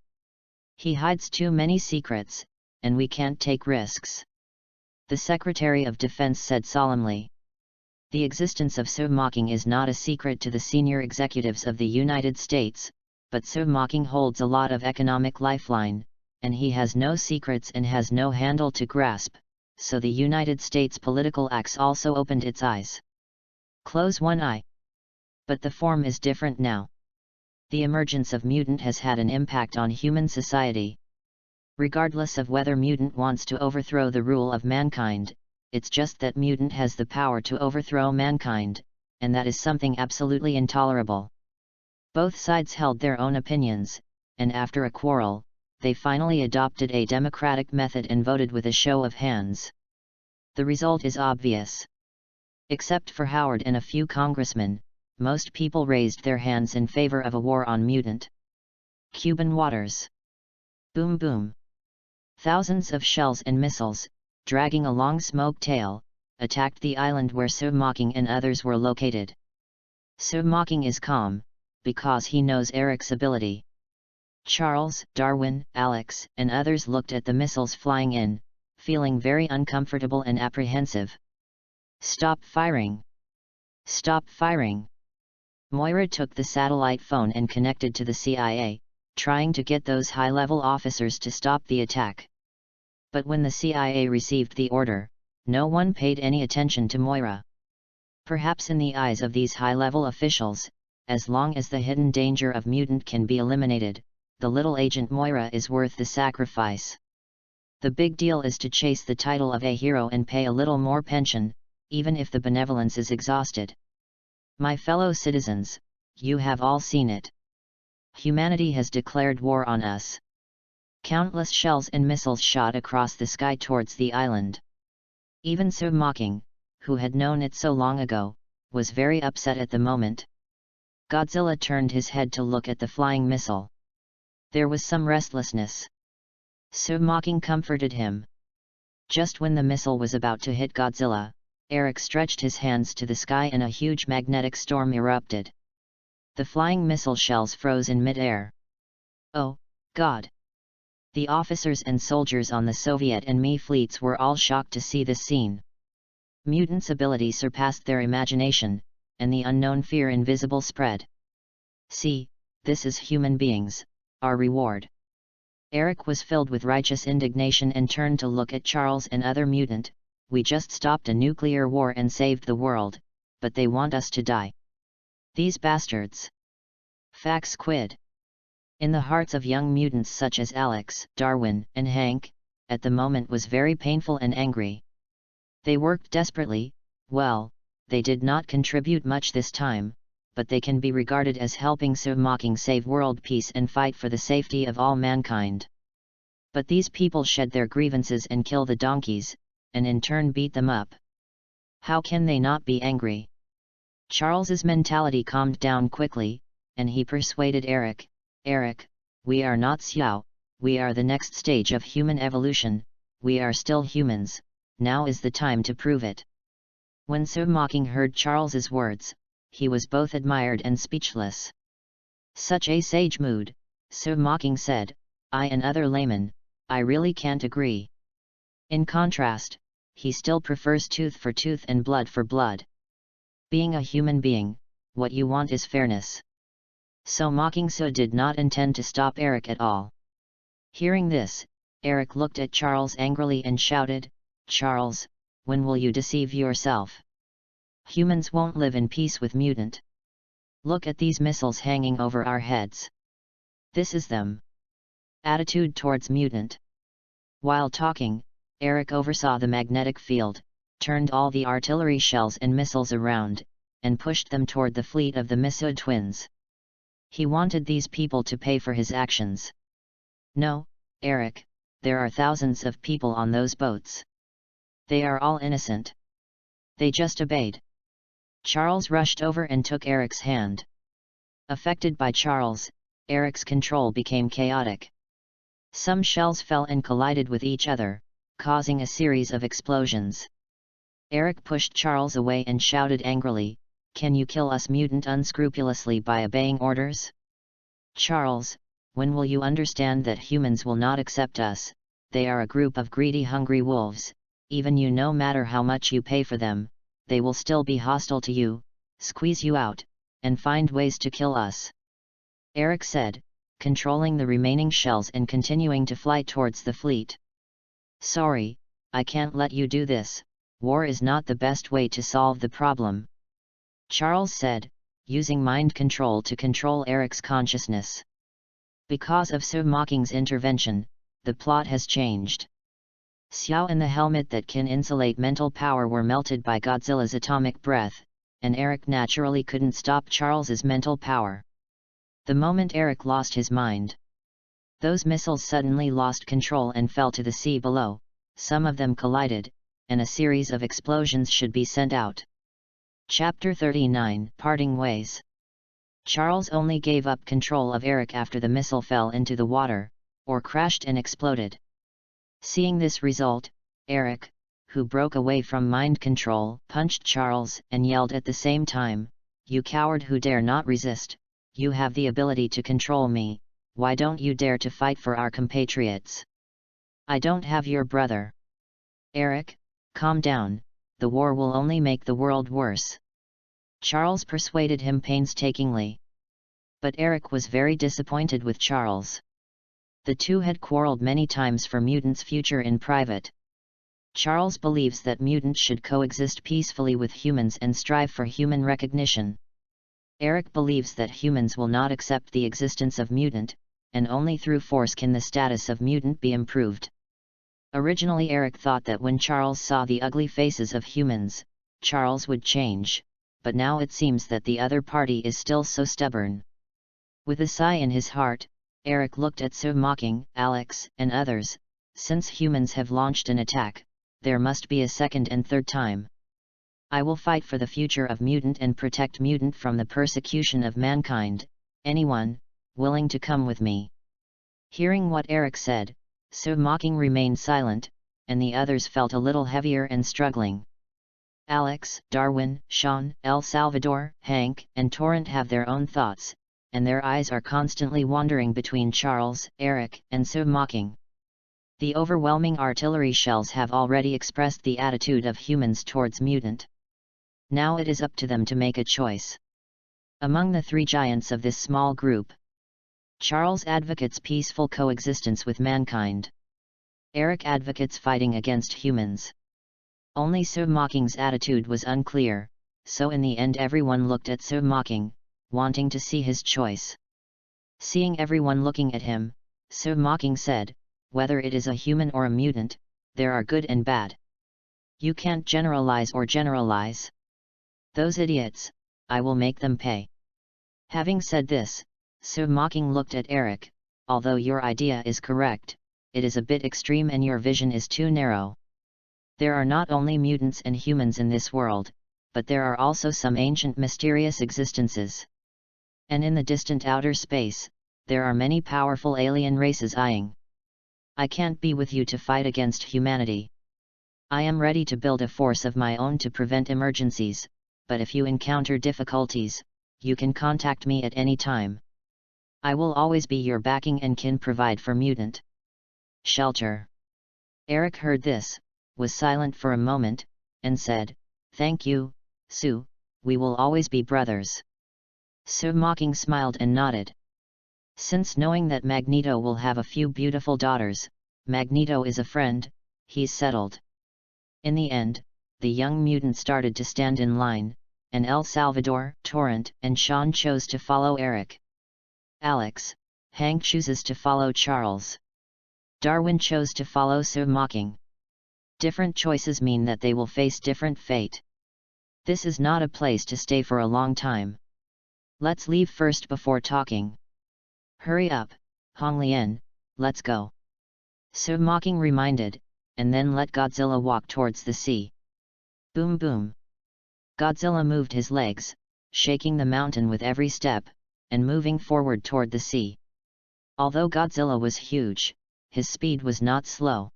Speaker 1: He hides too many secrets, and we can't take risks," the Secretary of Defense said solemnly. The existence of Sir Mocking is not a secret to the senior executives of the United States, but Sir Mocking holds a lot of economic lifeline, and he has no secrets and has no handle to grasp, so the United States political axe also opened its eyes. Close one eye. But the form is different now. The emergence of mutant has had an impact on human society. Regardless of whether mutant wants to overthrow the rule of mankind, it's just that mutant has the power to overthrow mankind, and that is something absolutely intolerable. Both sides held their own opinions, and after a quarrel, they finally adopted a democratic method and voted with a show of hands. The result is obvious. Except for Howard and a few congressmen, most people raised their hands in favor of a war on mutant. Cuban waters. Boom boom. Thousands of shells and missiles, dragging a long smoke tail, attacked the island where Sir Mocking and others were located. Sir Mocking is calm, because he knows Eric's ability. Charles, Darwin, Alex, and others looked at the missiles flying in, feeling very uncomfortable and apprehensive. "Stop firing! Stop firing!" Moira took the satellite phone and connected to the CIA, trying to get those high-level officers to stop the attack. But when the CIA received the order, no one paid any attention to Moira. Perhaps in the eyes of these high-level officials, as long as the hidden danger of mutant can be eliminated, the little agent Moira is worth the sacrifice. The big deal is to chase the title of a hero and pay a little more pension, even if the benevolence is exhausted. My fellow citizens, you have all seen it. Humanity has declared war on us. Countless shells and missiles shot across the sky towards the island. Even Sir Mocking, who had known it so long ago, was very upset at the moment. Godzilla turned his head to look at the flying missile. There was some restlessness. Sir Mocking comforted him. Just when the missile was about to hit Godzilla, Eric stretched his hands to the sky and a huge magnetic storm erupted. The flying missile shells froze in mid-air. Oh, God! The officers and soldiers on the Soviet and Mi fleets were all shocked to see this scene. Mutants' ability surpassed their imagination, and the unknown fear invisible spread. See, this is human beings, our reward. Eric was filled with righteous indignation and turned to look at Charles and other mutant. We just stopped a nuclear war and saved the world, but they want us to die. These bastards. Fax quid. In the hearts of young mutants such as Alex, Darwin, and Hank, at the moment was very painful and angry. They worked desperately. Well, they did not contribute much this time, but they can be regarded as helping Sir Mocking save world peace and fight for the safety of all mankind. But these people shed their grievances and kill the donkeys, and in turn beat them up. How can they not be angry? Charles's mentality calmed down quickly, and he persuaded Eric, Eric, we are not Xiao, we are the next stage of human evolution, we are still humans, now is the time to prove it. When Sir Mocking heard Charles's words, he was both admired and speechless. Such a sage mood, Sir Mocking said, I and other laymen, I really can't agree. In contrast, he still prefers tooth for tooth and blood for blood. Being a human being, what you want is fairness. So Mocking So did not intend to stop Eric at all. Hearing this, Eric looked at Charles angrily and shouted, Charles, when will you deceive yourself? Humans won't live in peace with mutant. Look at these missiles hanging over our heads. This is them. Attitude towards mutant. While talking, Eric oversaw the magnetic field, turned all the artillery shells and missiles around, and pushed them toward the fleet of the Misud twins. He wanted these people to pay for his actions. No, Eric, there are thousands of people on those boats. They are all innocent. They just obeyed. Charles rushed over and took Eric's hand. Affected by Charles, Eric's control became chaotic. Some shells fell and collided with each other, causing a series of explosions. Eric pushed Charles away and shouted angrily, Can you kill us mutant unscrupulously by obeying orders? Charles, when will you understand that humans will not accept us? They are a group of greedy hungry wolves, even you no matter how much you pay for them, they will still be hostile to you, squeeze you out, and find ways to kill us. Eric said, controlling the remaining shells and continuing to fly towards the fleet. Sorry, I can't let you do this, war is not the best way to solve the problem. Charles said, using mind control to control Eric's consciousness. Because of Sir Mocking's intervention, the plot has changed. Xiao and the helmet that can insulate mental power were melted by Godzilla's atomic breath, and Eric naturally couldn't stop Charles's mental power. The moment Eric lost his mind, those missiles suddenly lost control and fell to the sea below, some of them collided, and a series of explosions should be sent out. Chapter 39 Parting Ways. Charles only gave up control of Eric after the missile fell into the water, or crashed and exploded. Seeing this result, Eric, who broke away from mind control, punched Charles and yelled at the same time, You coward who dare not resist, you have the ability to control me, why don't you dare to fight for our compatriots? I don't have your brother. Eric, calm down, the war will only make the world worse. Charles persuaded him painstakingly. But Eric was very disappointed with Charles. The two had quarreled many times for mutants' future in private. Charles believes that mutants should coexist peacefully with humans and strive for human recognition. Eric believes that humans will not accept the existence of mutant, and only through force can the status of mutant be improved. Originally Eric thought that when Charles saw the ugly faces of humans, Charles would change, but now it seems that the other party is still so stubborn. With a sigh in his heart, Eric looked at Sue mocking Alex and others. Since humans have launched an attack, there must be a second and third time. I will fight for the future of mutant and protect mutant from the persecution of mankind. Anyone willing to come with me? Hearing what Eric said, Sue mocking remained silent, and the others felt a little heavier and struggling. Alex, Darwin, Sean, El Salvador, Hank, and Torrent have their own thoughts, and their eyes are constantly wandering between Charles, Eric, and Sue mocking. The overwhelming artillery shells have already expressed the attitude of humans towards mutant. Now it is up to them to make a choice. Among the three giants of this small group, Charles advocates peaceful coexistence with mankind. Eric advocates fighting against humans. Only Sue mocking's attitude was unclear, so in the end everyone looked at Sue mocking, wanting to see his choice. Seeing everyone looking at him, Sue mocking said, "Whether it is a human or a mutant, there are good and bad. You can't generalize or generalize. Those idiots, I will make them pay." Having said this, Sue mocking looked at Eric. "Although your idea is correct, it is a bit extreme and your vision is too narrow. There are not only mutants and humans in this world, but there are also some ancient mysterious existences. And in the distant outer space, there are many powerful alien races eyeing. I can't be with you to fight against humanity. I am ready to build a force of my own to prevent emergencies, but if you encounter difficulties, you can contact me at any time. I will always be your backing and can provide for mutant shelter." Eric heard this, was silent for a moment, and said, "Thank you, Sue, we will always be brothers." Sue mocking smiled and nodded. Since knowing that Magneto will have a few beautiful daughters, Magneto is a friend, he's settled. In the end, the young mutant started to stand in line, and El Salvador, Torrent, and Sean chose to follow Eric. Alex, Hank chooses to follow Charles. Darwin chose to follow Sue mocking. Different choices mean that they will face different fate. This is not a place to stay for a long time. Let's leave first before talking. Hurry up, Hong Lien, let's go. Sue mocking reminded, and then let Godzilla walk towards the sea. Boom boom. Godzilla moved his legs, shaking the mountain with every step, and moving forward toward the sea. Although Godzilla was huge, his speed was not slow.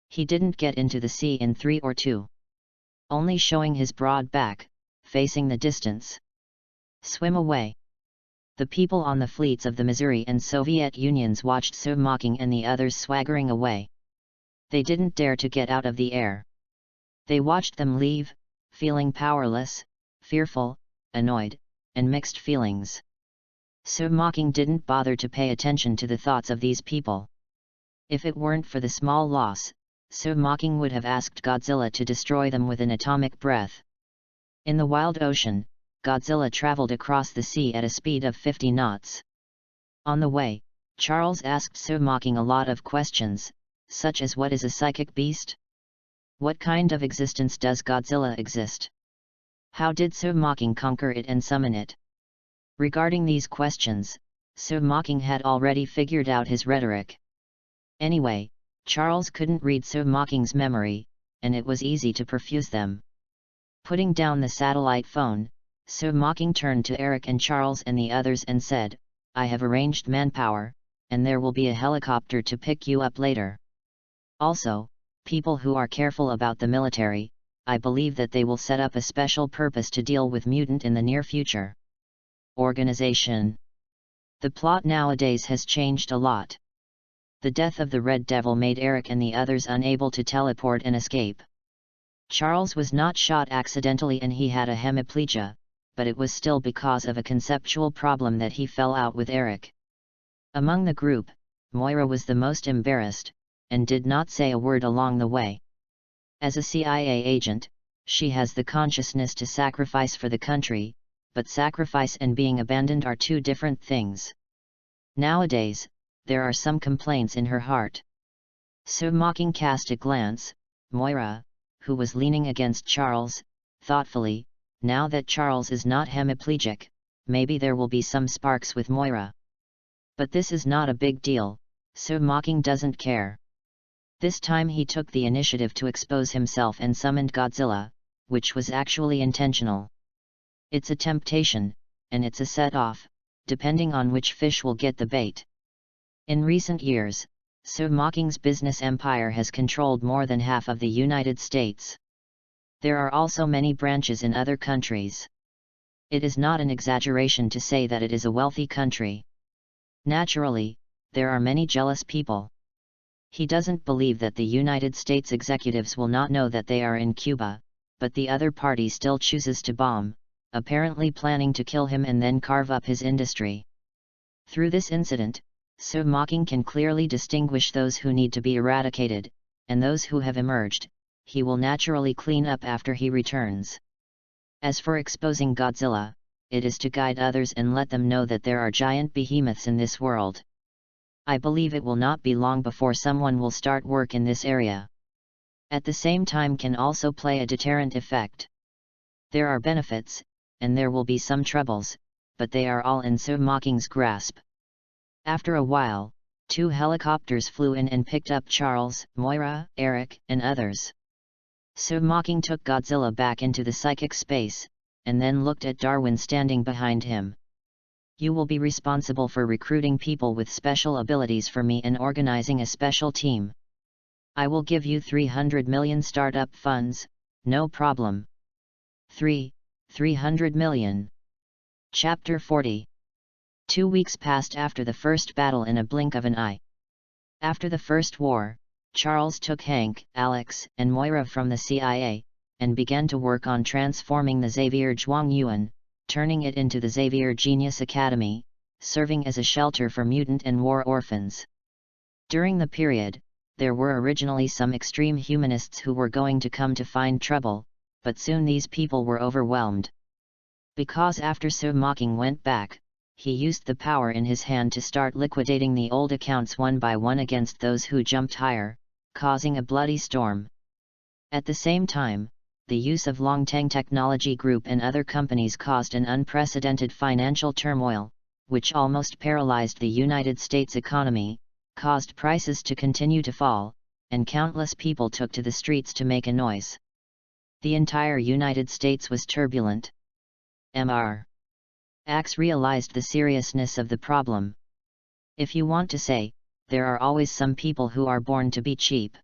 Speaker 1: He didn't get into the sea in 3 or 2. Only showing his broad back, facing the distance. Swim away. The people on the fleets of the Missouri and Soviet Unions watched Sue mocking and the others swaggering away. They didn't dare to get out of the air. They watched them leave, feeling powerless, fearful, annoyed, and mixed feelings. Sue mocking didn't bother to pay attention to the thoughts of these people. If it weren't for the small loss, Sue mocking would have asked Godzilla to destroy them with an atomic breath. In the wild ocean, Godzilla traveled across the sea at a speed of 50 knots. On the way, Charles asked Sue mocking a lot of questions, such as what is a psychic beast? What kind of existence does Godzilla exist? How did Sue mocking conquer it and summon it? Regarding these questions, Sue mocking had already figured out his rhetoric. Anyway, Charles couldn't read Sue mocking's memory, and it was easy to perfuse them. Putting down the satellite phone, Sue mocking turned to Eric and Charles and the others and said, "I have arranged manpower, and there will be a helicopter to pick you up later. Also, people who are careful about the military, I believe that they will set up a special purpose to deal with mutant in the near future." Organization. The plot nowadays has changed a lot. The death of the Red Devil made Eric and the others unable to teleport and escape. Charles was not shot accidentally and he had a hemiplegia, but it was still because of a conceptual problem that he fell out with Eric. Among the group, Moira was the most embarrassed, and did not say a word along the way. As a CIA agent, she has the consciousness to sacrifice for the country, but sacrifice and being abandoned are two different things. Nowadays, there are some complaints in her heart. Sue mocking cast a glance. Moira, who was leaning against Charles, thoughtfully, now that Charles is not hemiplegic, maybe there will be some sparks with Moira. But this is not a big deal, so Mocking doesn't care. This time he took the initiative to expose himself and summoned Godzilla, which was actually intentional. It's a temptation, and it's a set-off, depending on which fish will get the bait. In recent years, So Mocking's business empire has controlled more than half of the United States. There are also many branches in other countries. It is not an exaggeration to say that it is a wealthy country. Naturally, there are many jealous people. He doesn't believe that the United States executives will not know that they are in Cuba, but the other party still chooses to bomb, apparently planning to kill him and then carve up his industry. Through this incident, So Mocking can clearly distinguish those who need to be eradicated, and those who have emerged. He will naturally clean up after he returns. As for exposing Godzilla, it is to guide others and let them know that there are giant behemoths in this world. I believe it will not be long before someone will start work in this area. At the same time can also play a deterrent effect. There are benefits, and there will be some troubles, but they are all in So Mocking's grasp. After a while, 2 helicopters flew in and picked up Charles, Moira, Eric, and others. So Mocking took Godzilla back into the psychic space, and then looked at Darwin standing behind him. You will be responsible for recruiting people with special abilities for me and organizing a special team. I will give you 300 million startup funds, no problem. 300 million. Chapter 40. 2 weeks passed after the first battle in a blink of an eye. After the First War, Charles took Hank, Alex, and Moira from the CIA, and began to work on transforming the Xavier Zhuangyuan, turning it into the Xavier Genius Academy, serving as a shelter for mutant and war orphans. During the period, there were originally some extreme humanists who were going to come to find trouble, but soon these people were overwhelmed. Because after So Mocking went back, he used the power in his hand to start liquidating the old accounts one by one against those who jumped higher, causing a bloody storm. At the same time, the use of Longteng Technology Group and other companies caused an unprecedented financial turmoil, which almost paralyzed the United States economy, caused prices to continue to fall, and countless people took to the streets to make a noise. The entire United States was turbulent. Mr. X realized the seriousness of the problem. If you want to say, there are always some people who are born to be cheap.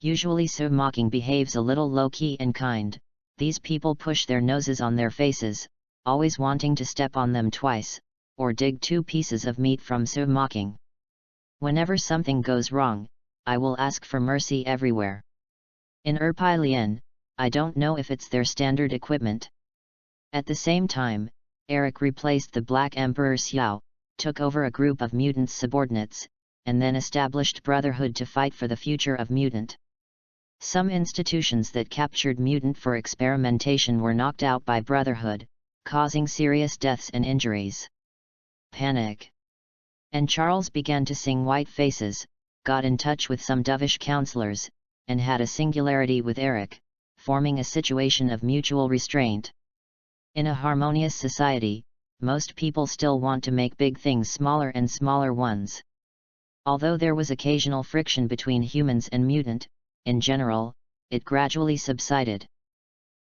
Speaker 1: Usually So Mocking behaves a little low-key and kind. These people push their noses on their faces, always wanting to step on them twice, or dig 2 pieces of meat from So Mocking. Whenever something goes wrong, I will ask for mercy everywhere. In Erpilian, I don't know if it's their standard equipment. At the same time, Eric replaced the Black Emperor Xiao, took over a group of mutants' subordinates, and then established Brotherhood to fight for the future of mutant. Some institutions that captured mutant for experimentation were knocked out by Brotherhood, causing serious deaths and injuries. Panic. And Charles began to sing White Faces, got in touch with some dovish counselors, and had a singularity with Eric, forming a situation of mutual restraint. In a harmonious society, most people still want to make big things smaller and smaller ones. Although there was occasional friction between humans and mutant, in general, it gradually subsided.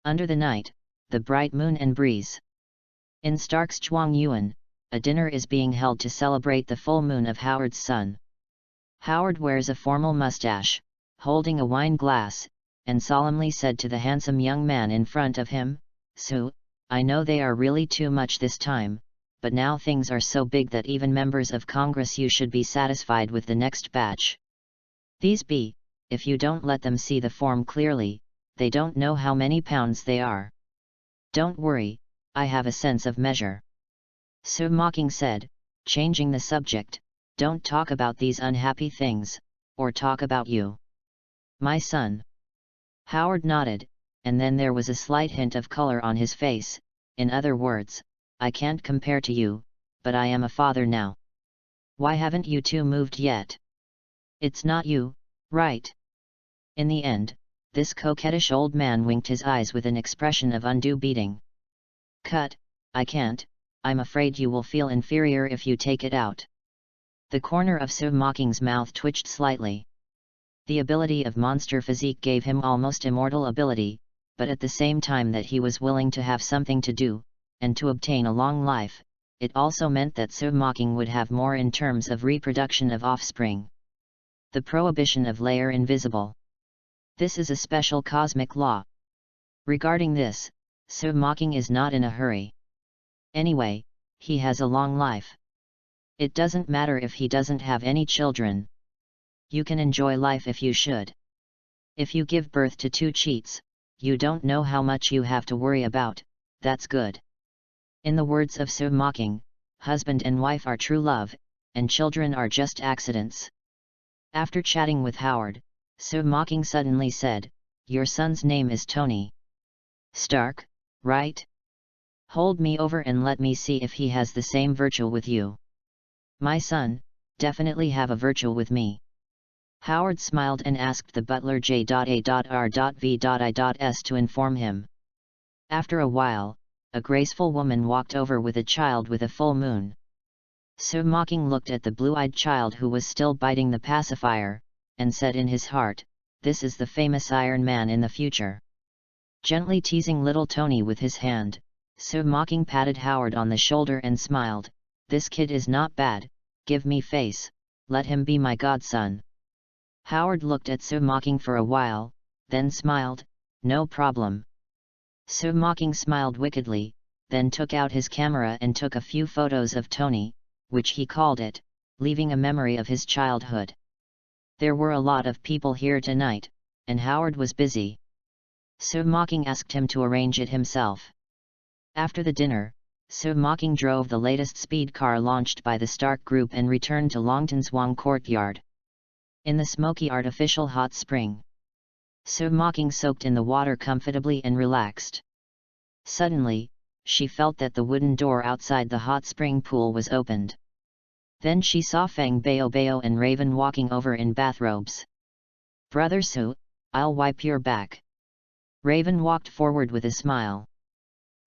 Speaker 1: Under the night, the bright moon and breeze. In Stark's Zhuangyuan, a dinner is being held to celebrate the full moon of Howard's son. Howard wears a formal mustache, holding a wine glass, and solemnly said to the handsome young man in front of him, "So, I know they are really too much this time, but now things are so big that even members of Congress you should be satisfied with the next batch. These be, if you don't let them see the form clearly, they don't know how many pounds they are. Don't worry, I have a sense of measure." So Mocking said, changing the subject, "Don't talk about these unhappy things, or talk about you. My son." Howard nodded, and then there was a slight hint of color on his face. In other words, "I can't compare to you, but I am a father now. Why haven't you two moved yet? It's not you, right?" In the end, this coquettish old man winked his eyes with an expression of undue beating. "Cut, I can't, I'm afraid you will feel inferior if you take it out." The corner of Sir Mocking's mouth twitched slightly. The ability of monster physique gave him almost immortal ability, but at the same time that he was willing to have something to do, and to obtain a long life, it also meant that Sir Mocking would have more in terms of reproduction of offspring. The prohibition of layer invisible. This is a special cosmic law. Regarding this, Sir Mocking is not in a hurry. Anyway, he has a long life. It doesn't matter if he doesn't have any children. You can enjoy life if you should. If you give birth to 2 cheats, you don't know how much you have to worry about, that's good. In the words of Sir Mocking, husband and wife are true love, and children are just accidents. After chatting with Howard, Sir Mocking suddenly said, "Your son's name is Tony Stark, right? Hold me over and let me see if he has the same virtue with you." "My son, definitely have a virtue with me." Howard smiled and asked the butler J.A.R.V.I.S to inform him. After a while, a graceful woman walked over with a child with a full moon. Sir Mocking looked at the blue-eyed child who was still biting the pacifier, and said in his heart, "This is the famous Iron Man in the future." Gently teasing little Tony with his hand, Sir Mocking patted Howard on the shoulder and smiled, "This kid is not bad, give me face, let him be my godson." Howard looked at Sir Mocking for a while, then smiled, "No problem." Sir Mocking smiled wickedly, then took out his camera and took a few photos of Tony, which he called it, leaving a memory of his childhood. There were a lot of people here tonight, and Howard was busy. Sir Mocking asked him to arrange it himself. After the dinner, Sir Mocking drove the latest speed car launched by the Stark Group and returned to Longton's Wong Courtyard. In the smoky artificial hot spring, Sir Mocking soaked in the water comfortably and relaxed. Suddenly, she felt that the wooden door outside the hot spring pool was opened. Then she saw Feng Bao and Raven walking over in bathrobes. "Brother Su, I'll wipe your back." Raven walked forward with a smile.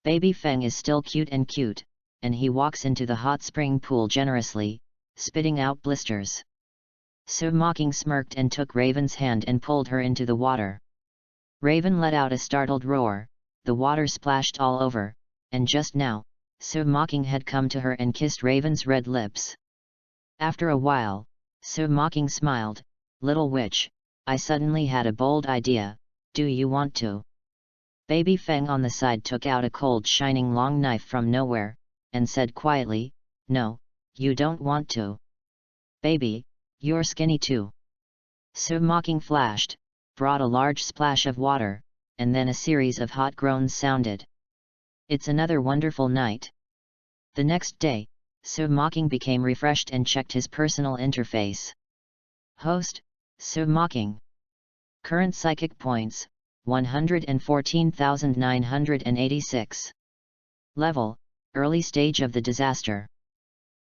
Speaker 1: Baby Feng is still cute, and he walks into the hot spring pool generously, spitting out blisters. Sir Mocking smirked and took Raven's hand and pulled her into the water. Raven let out a startled roar, the water splashed all over, and just now, Sir Mocking had come to her and kissed Raven's red lips. After a while, Sir Mocking smiled, "Little witch, I suddenly had a bold idea, do you want to?" Baby Feng on the side took out a cold shining long knife from nowhere, and said quietly, "No, you don't want to. Baby, you're skinny too." Sir Mocking flashed, brought a large splash of water, and then a series of hot groans sounded. "It's another wonderful night." The next day, Sir Mocking became refreshed and checked his personal interface. Host, Sir Mocking. Current psychic points, 114,986. Level, early stage of the disaster.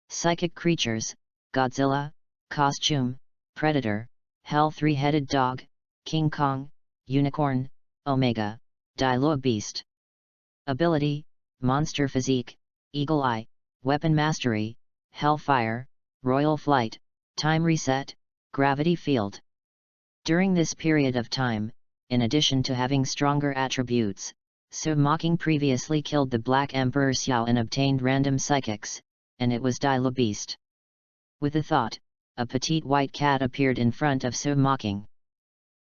Speaker 1: Psychic creatures, Godzilla, Costume, Predator, Hell 3-headed dog, King Kong, Unicorn, Omega, Dilo Beast. Ability, Monster Physique, Eagle Eye, Weapon Mastery, Hellfire, Royal Flight, Time Reset, Gravity Field. During this period of time, in addition to having stronger attributes, Sir Mocking previously killed the Black Emperor Xiao and obtained random psychics, and it was Dilo Beast. With a thought, a petite white cat appeared in front of Sir Mocking.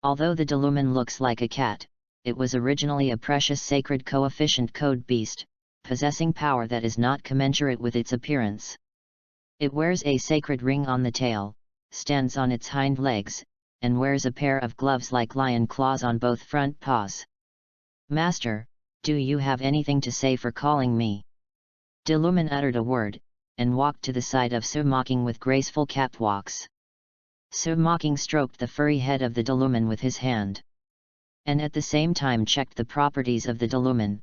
Speaker 1: Although the Deluman looks like a cat, it was originally a precious sacred coefficient code beast, possessing power that is not commensurate with its appearance. It wears a sacred ring on the tail, stands on its hind legs, and wears a pair of gloves like lion claws on both front paws. "Master, do you have anything to say for calling me?" Deluman uttered a word, and walked to the side of Sir Mocking with graceful catwalks. Sir Mocking stroked the furry head of the Deluman with his hand, and at the same time checked the properties of the Deluman.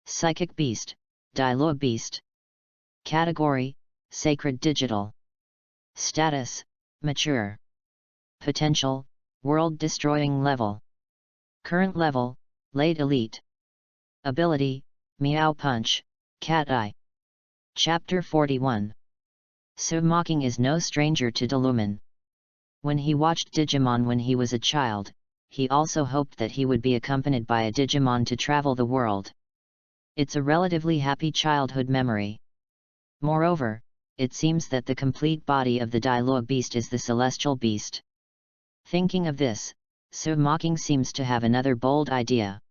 Speaker 1: Psychic Beast, Dilo Beast. Category, Sacred Digital. Status, Mature. Potential, World-destroying level. Current level, Late Elite. Ability, Meow Punch, Cat Eye. Chapter 41. Mocking is no stranger to Delumen. When he watched Digimon when he was a child, he also hoped that he would be accompanied by a Digimon to travel the world. It's a relatively happy childhood memory. Moreover, it seems that the complete body of the Dialogue Beast is the Celestial Beast. Thinking of this, Mocking seems to have another bold idea.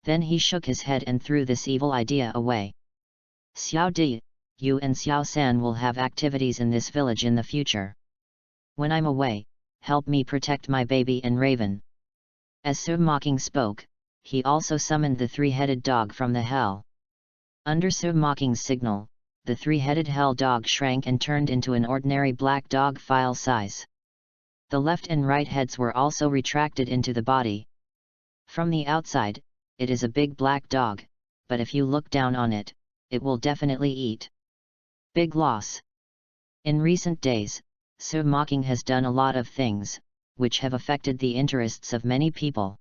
Speaker 1: Then he shook his head and threw this evil idea away. Xiao Di, you and Xiao San will have activities in this village in the future. When I'm away, help me protect my baby and Raven. As Mocking spoke, he also summoned the three-headed dog from the hell. Under Mocking's signal, the three-headed hell dog shrank and turned into an ordinary black dog file size. The left and right heads were also retracted into the body. From the outside, it is a big black dog, but if you look down on it, it will definitely eat. Big loss. In recent days, Mocking has done a lot of things, which have affected the interests of many people.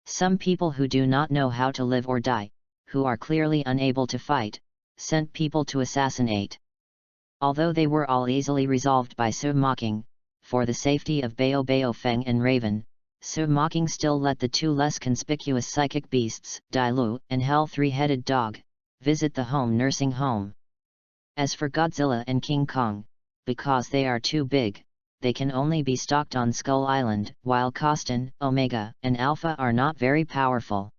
Speaker 1: Some people who do not know how to live or die, who are clearly unable to fight, sent people to assassinate. Although they were all easily resolved by Mocking, for the safety of Bao Bao Feng and Raven, Mocking still let the two less conspicuous psychic beasts, Dailu and Hell Three-Headed Dog, visit the home nursing home. As for Godzilla and King Kong, because they are too big, they can only be stocked on Skull Island, while Costin, Omega, and Alpha are not very powerful.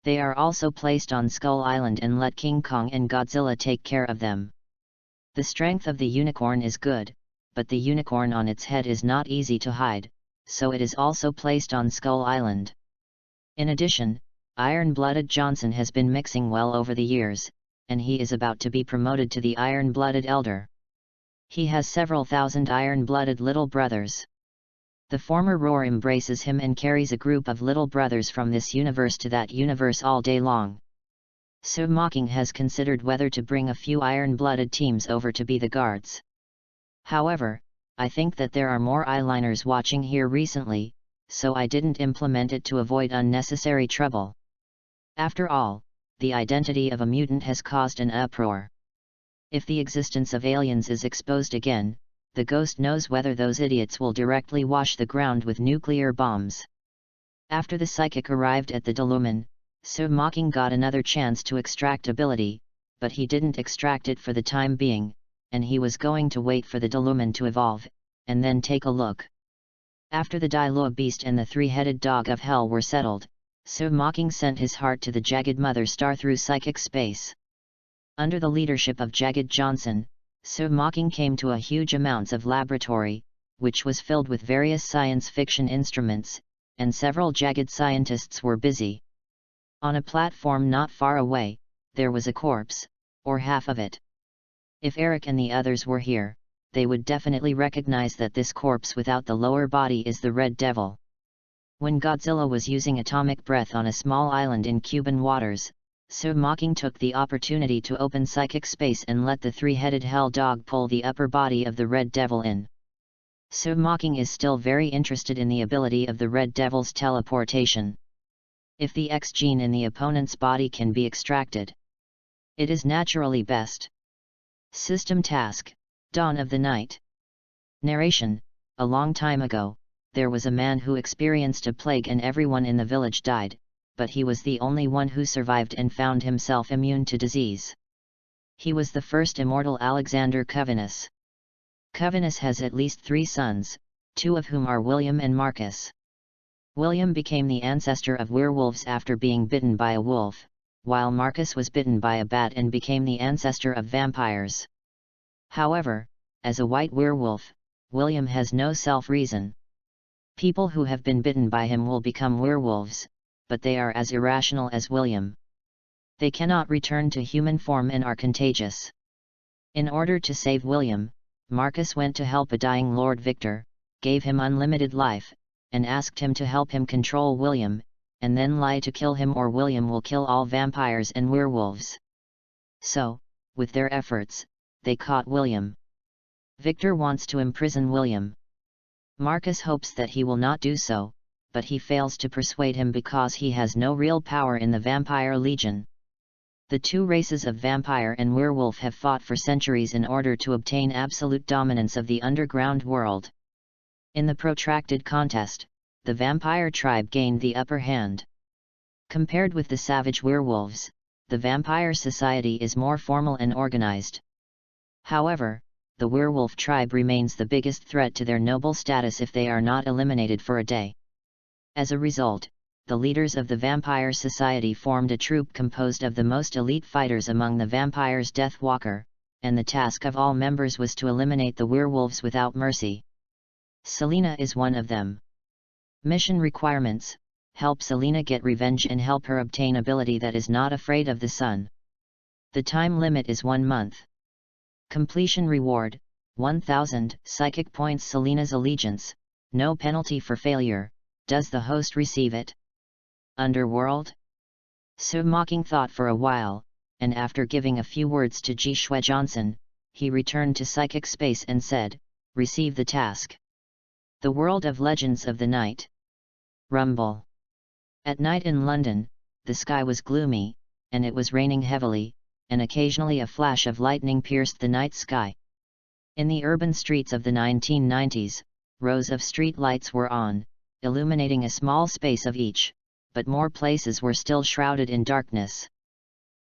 Speaker 1: They are also placed on Skull Island and let King Kong and Godzilla take care of them. The strength of the unicorn is good, but the unicorn on its head is not easy to hide, so it is also placed on Skull Island. In addition, Iron-Blooded Johnson has been mixing well over the years, and he is about to be promoted to the Iron-Blooded Elder. He has several thousand iron-blooded little brothers. The former Roar embraces him and carries a group of little brothers from this universe to that universe all day long. Mocking has considered whether to bring a few iron-blooded teams over to be the guards. However, I think that there are more eyeliners watching here recently, so I didn't implement it to avoid unnecessary trouble. After all, the identity of a mutant has caused an uproar. If the existence of aliens is exposed again, the ghost knows whether those idiots will directly wash the ground with nuclear bombs. After the psychic arrived at the Delumen, Mocking got another chance to extract ability, but he didn't extract it for the time being, and he was going to wait for the Delumen to evolve, and then take a look. After the Dialogue Beast and the three-headed dog of hell were settled, Mocking sent his heart to the Jagged Mother Star through psychic space. Under the leadership of Jagged Johnson, Mocking came to a huge amounts of laboratory, which was filled with various science fiction instruments, and several Jagged scientists were busy. On a platform not far away, there was a corpse, or half of it. If Eric and the others were here, they would definitely recognize that this corpse without the lower body is the Red Devil. When Godzilla was using atomic breath on a small island in Cuban waters, Mocking took the opportunity to open psychic space and let the three-headed hell dog pull the upper body of the Red Devil in. Mocking is still very interested in the ability of the Red Devil's teleportation. If the X gene in the opponent's body can be extracted, it is naturally best. System task, Dawn of the Night. Narration: a long time ago, there was a man who experienced a plague and everyone in the village died, but he was the only one who survived and found himself immune to disease. He was the first immortal Alexander Covenus. Covenus has at least 3 sons, 2 of whom are William and Marcus. William became the ancestor of werewolves after being bitten by a wolf, while Marcus was bitten by a bat and became the ancestor of vampires. However, as a white werewolf, William has no self-reason. People who have been bitten by him will become werewolves, but they are as irrational as William. They cannot return to human form and are contagious. In order to save William, Marcus went to help a dying Lord Victor, gave him unlimited life, and asked him to help him control William, and then lie to kill him or William will kill all vampires and werewolves. So, with their efforts, they caught William. Victor wants to imprison William. Marcus hopes that he will not do so, but he fails to persuade him because he has no real power in the Vampire Legion. The two races of vampire and werewolf have fought for centuries in order to obtain absolute dominance of the underground world. In the protracted contest, the vampire tribe gained the upper hand. Compared with the savage werewolves, the vampire society is more formal and organized. However, the werewolf tribe remains the biggest threat to their noble status if they are not eliminated for a day. As a result, the leaders of the vampire society formed a troupe composed of the most elite fighters among the vampires' Death Walker, and the task of all members was to eliminate the werewolves without mercy. Selena is one of them. Mission requirements: help Selena get revenge and help her obtain ability that is not afraid of the sun. The time limit is 1 month. Completion reward: 1000 psychic points. Selena's allegiance, no penalty for failure. Does the host receive it? Underworld? Sue Mocking thought for a while, and after giving a few words to Ji Shui Johnson, he returned to psychic space and said, "Receive the task." The world of Legends of the Night. Rumble. At night in London, the sky was gloomy, and it was raining heavily, and occasionally a flash of lightning pierced the night sky. In the urban streets of the 1990s, rows of street lights were on, illuminating a small space of each, but more places were still shrouded in darkness.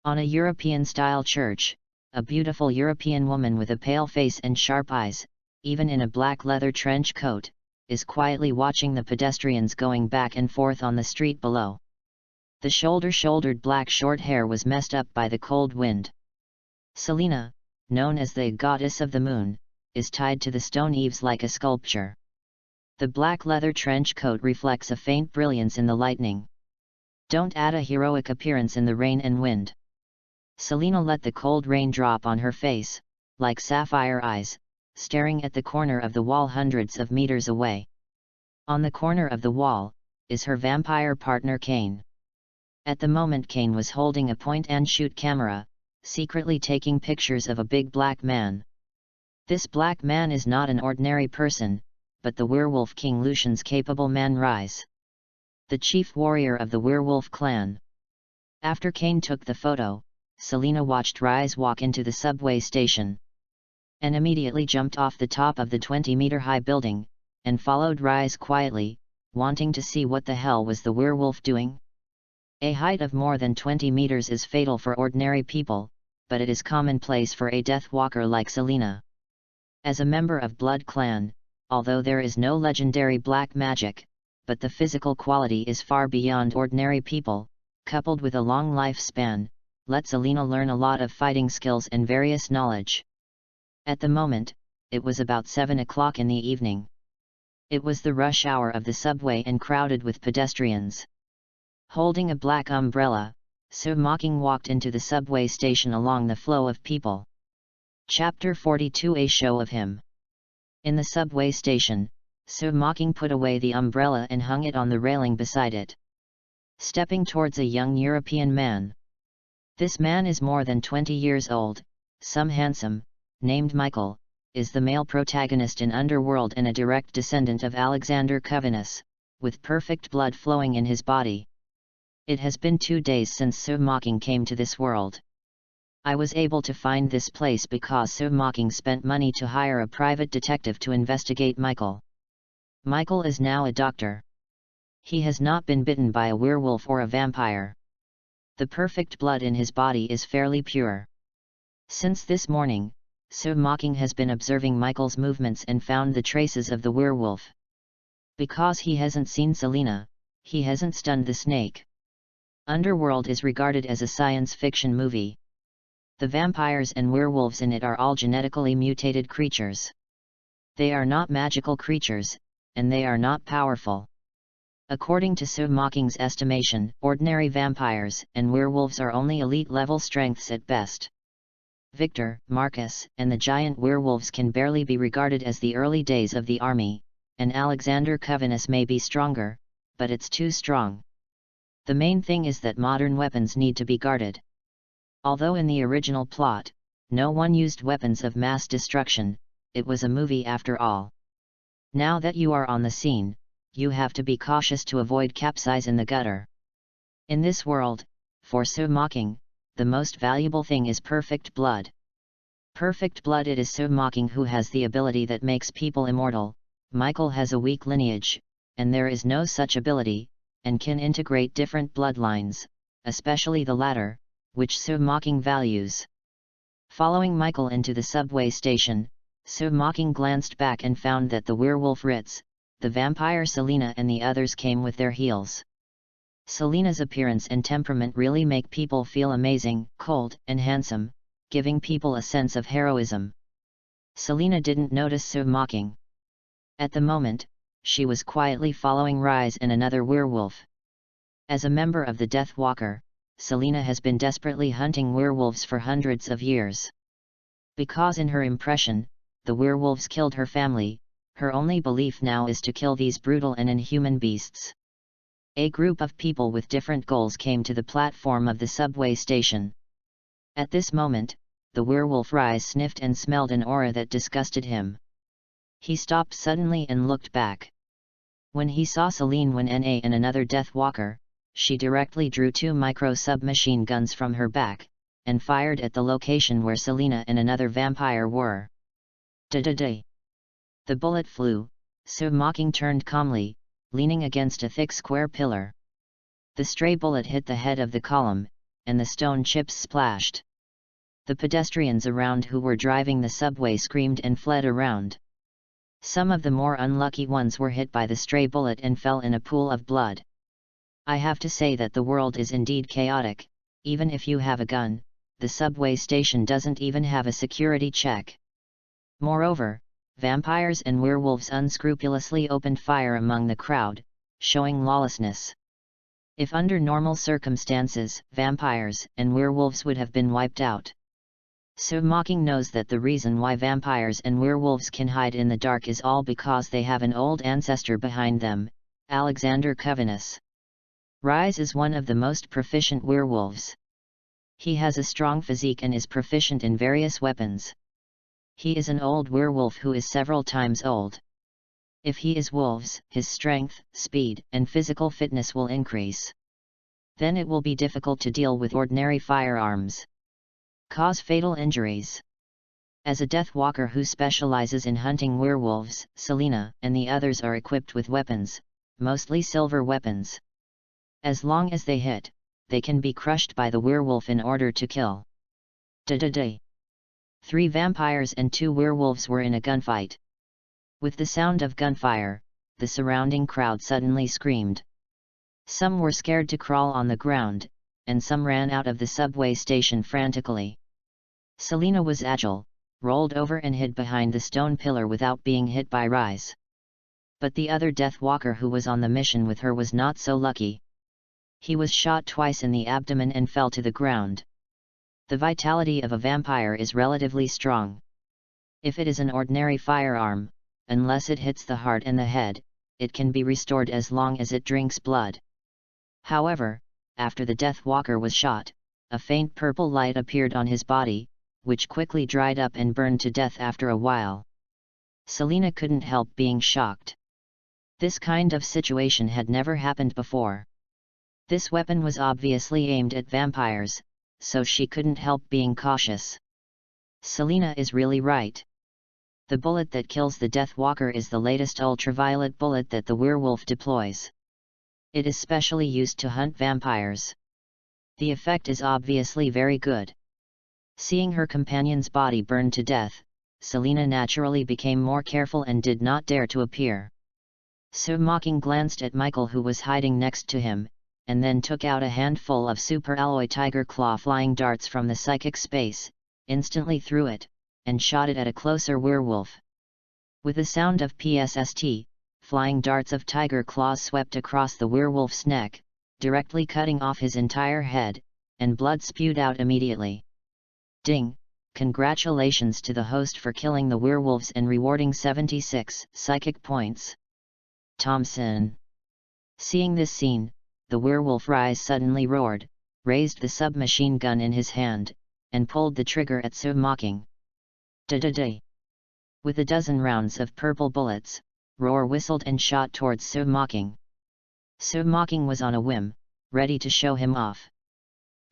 Speaker 1: On a European-style church, a beautiful European woman with a pale face and sharp eyes, even in a black leather trench coat, is quietly watching the pedestrians going back and forth on the street below. The shoulder-shouldered black short hair was messed up by the cold wind. Selena, known as the goddess of the moon, is tied to the stone eaves like a sculpture. The black leather trench coat reflects a faint brilliance in the lightning. Don't add a heroic appearance in the rain and wind. Selena let the cold rain drop on her face, like sapphire eyes, staring at the corner of the wall hundreds of meters away. On the corner of the wall, is her vampire partner Kane. At the moment Kane was holding a point-and-shoot camera, secretly taking pictures of a big black man. This black man is not an ordinary person, but the werewolf King Lucian's capable man Rise, the chief warrior of the werewolf clan. After Kane took the photo, Selena watched Rise walk into the subway station, and immediately jumped off the top of the 20-meter-high building, and followed Rise quietly, wanting to see what the hell was the werewolf doing. A height of more than 20 meters is fatal for ordinary people, but it is commonplace for a Death Walker like Selena. As a member of Blood Clan, although there is no legendary black magic, but the physical quality is far beyond ordinary people, coupled with a long lifespan, let Selena learn a lot of fighting skills and various knowledge. At the moment, it was about 7 o'clock in the evening. It was the rush hour of the subway and crowded with pedestrians. Holding a black umbrella, Sue Mocking walked into the subway station along the flow of people. Chapter 42: A Show of Him. In the subway station, Sue Mocking put away the umbrella and hung it on the railing beside it. Stepping towards a young European man. This man is more than 20 years old, some handsome, named Michael, is the male protagonist in Underworld and a direct descendant of Alexander Covenus, with perfect blood flowing in his body. It has been 2 days since Sue Mocking came to this world. I was able to find this place because Sue Mocking spent money to hire a private detective to investigate Michael. Michael is now a doctor. He has not been bitten by a werewolf or a vampire. The perfect blood in his body is fairly pure. Since this morning, Sue Mocking has been observing Michael's movements and found the traces of the werewolf. Because he hasn't seen Selena, he hasn't stunned the snake. Underworld is regarded as a science fiction movie. The vampires and werewolves in it are all genetically mutated creatures. They are not magical creatures, and they are not powerful. According to Sue Mocking's estimation, ordinary vampires and werewolves are only elite-level strengths at best. Victor, Marcus, and the giant werewolves can barely be regarded as the early days of the army, and Alexander Covenus may be stronger, but it's too strong. The main thing is that modern weapons need to be guarded. Although in the original plot, no one used weapons of mass destruction, it was a movie after all. Now that you are on the scene, you have to be cautious to avoid capsize in the gutter. In this world, for so mocking, the most valuable thing is perfect blood. Perfect blood, it is so mocking who has the ability that makes people immortal. Michael has a weak lineage, and there is no such ability, and can integrate different bloodlines, especially the latter, which so mocking values. Following Michael into the subway station, so mocking glanced back and found that the werewolf Ritz, the vampire Selena and the others came with their heels. Selena's appearance and temperament really make people feel amazing, cold, and handsome, giving people a sense of heroism. Selena didn't notice so mocking. At the moment, she was quietly following Rise and another werewolf. As a member of the Death Walker, Selena has been desperately hunting werewolves for hundreds of years. Because in her impression, the werewolves killed her family, her only belief now is to kill these brutal and inhuman beasts. A group of people with different goals came to the platform of the subway station. At this moment, the werewolf Rise sniffed and smelled an aura that disgusted him. He stopped suddenly and looked back. When he saw Celine Wen-Na and another Death Walker, she directly drew 2 micro-submachine guns from her back, and fired at the location where Selena and another vampire were. Da-da-da! The bullet flew, so mocking turned calmly, leaning against a thick square pillar. The stray bullet hit the head of the column, and the stone chips splashed. The pedestrians around who were driving the subway screamed and fled around. Some of the more unlucky ones were hit by the stray bullet and fell in a pool of blood. I have to say that the world is indeed chaotic. Even if you have a gun, the subway station doesn't even have a security check. Moreover, vampires and werewolves unscrupulously opened fire among the crowd, showing lawlessness. If under normal circumstances, vampires and werewolves would have been wiped out. So mocking knows that the reason why vampires and werewolves can hide in the dark is all because they have an old ancestor behind them, Alexander Covenus. Rise is one of the most proficient werewolves. He has a strong physique and is proficient in various weapons. He is an old werewolf who is several times old. If he is wolves, his strength, speed, and physical fitness will increase. Then it will be difficult to deal with ordinary firearms. Cause fatal injuries. As a Death Walker who specializes in hunting werewolves, Selena and the others are equipped with weapons, mostly silver weapons. As long as they hit, they can be crushed by the werewolf in order to kill. Da-da-da! 3 vampires and 2 werewolves were in a gunfight. With the sound of gunfire, the surrounding crowd suddenly screamed. Some were scared to crawl on the ground, and some ran out of the subway station frantically. Selena was agile, rolled over and hid behind the stone pillar without being hit by Rise. But the other Death Walker who was on the mission with her was not so lucky. He was shot twice in the abdomen and fell to the ground. The vitality of a vampire is relatively strong. If it is an ordinary firearm, unless it hits the heart and the head, it can be restored as long as it drinks blood. However, after the Death Walker was shot, a faint purple light appeared on his body, which quickly dried up and burned to death after a while. Selena couldn't help being shocked. This kind of situation had never happened before. This weapon was obviously aimed at vampires, so she couldn't help being cautious. Selena is really right. The bullet that kills the Death Walker is the latest ultraviolet bullet that the werewolf deploys. It is specially used to hunt vampires. The effect is obviously very good. Seeing her companion's body burn to death, Selena naturally became more careful and did not dare to appear. So mocking glanced at Michael who was hiding next to him, and then took out a handful of super alloy tiger claw flying darts from the psychic space, instantly threw it, and shot it at a closer werewolf. With a sound of PSST, flying darts of tiger claws swept across the werewolf's neck, directly cutting off his entire head, and blood spewed out immediately. Ding! Congratulations to the host for killing the werewolves and rewarding 76 psychic points. Thompson. Seeing this scene, the werewolf Rise suddenly roared, raised the submachine gun in his hand, and pulled the trigger at so mocking. Da-da-da! With a dozen rounds of purple bullets, Roar whistled and shot towards Sir Mocking. Sir Mocking was on a whim, ready to show him off.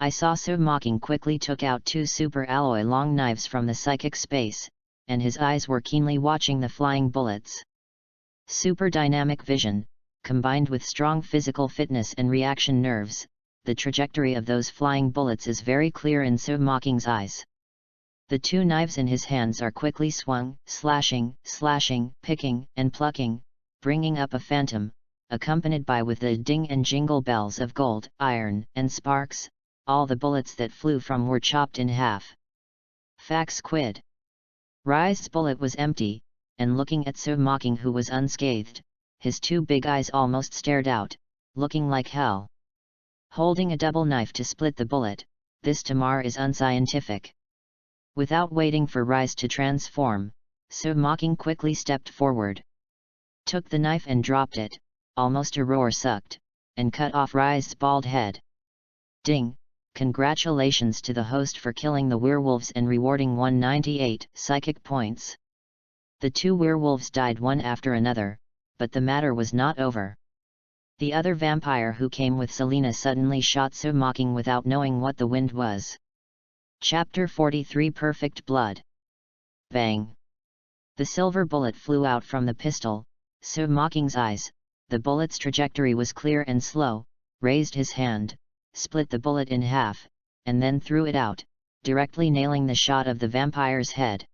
Speaker 1: I saw Sir Mocking quickly took out 2 super alloy long knives from the psychic space, and his eyes were keenly watching the flying bullets. Super dynamic vision, combined with strong physical fitness and reaction nerves, the trajectory of those flying bullets is very clear in Sir Mocking's eyes. The 2 knives in his hands are quickly swung, slashing, picking, and plucking, bringing up a phantom, accompanied by with the ding and jingle bells of gold, iron, and sparks. All the bullets that flew from were chopped in half. Fax quid. Rise's bullet was empty, and looking at Sir Mocking, who was unscathed, his 2 big eyes almost stared out, looking like hell. Holding a double knife to split the bullet, this Tamar is unscientific. Without waiting for Rise to transform, Sir Mocking quickly stepped forward. Took the knife and dropped it, almost a roar sucked, and cut off Rise's bald head. Ding! Congratulations to the host for killing the werewolves and rewarding 198 psychic points. The 2 werewolves died one after another, but the matter was not over. The other vampire who came with Selena suddenly shot Sir Mocking without knowing what the wind was. Chapter 43 Perfect Blood. Bang! The silver bullet flew out from the pistol. Sir Mocking's eyes, the bullet's trajectory was clear and slow, raised his hand, split the bullet in half, and then threw it out, directly nailing the shot of the vampire's head.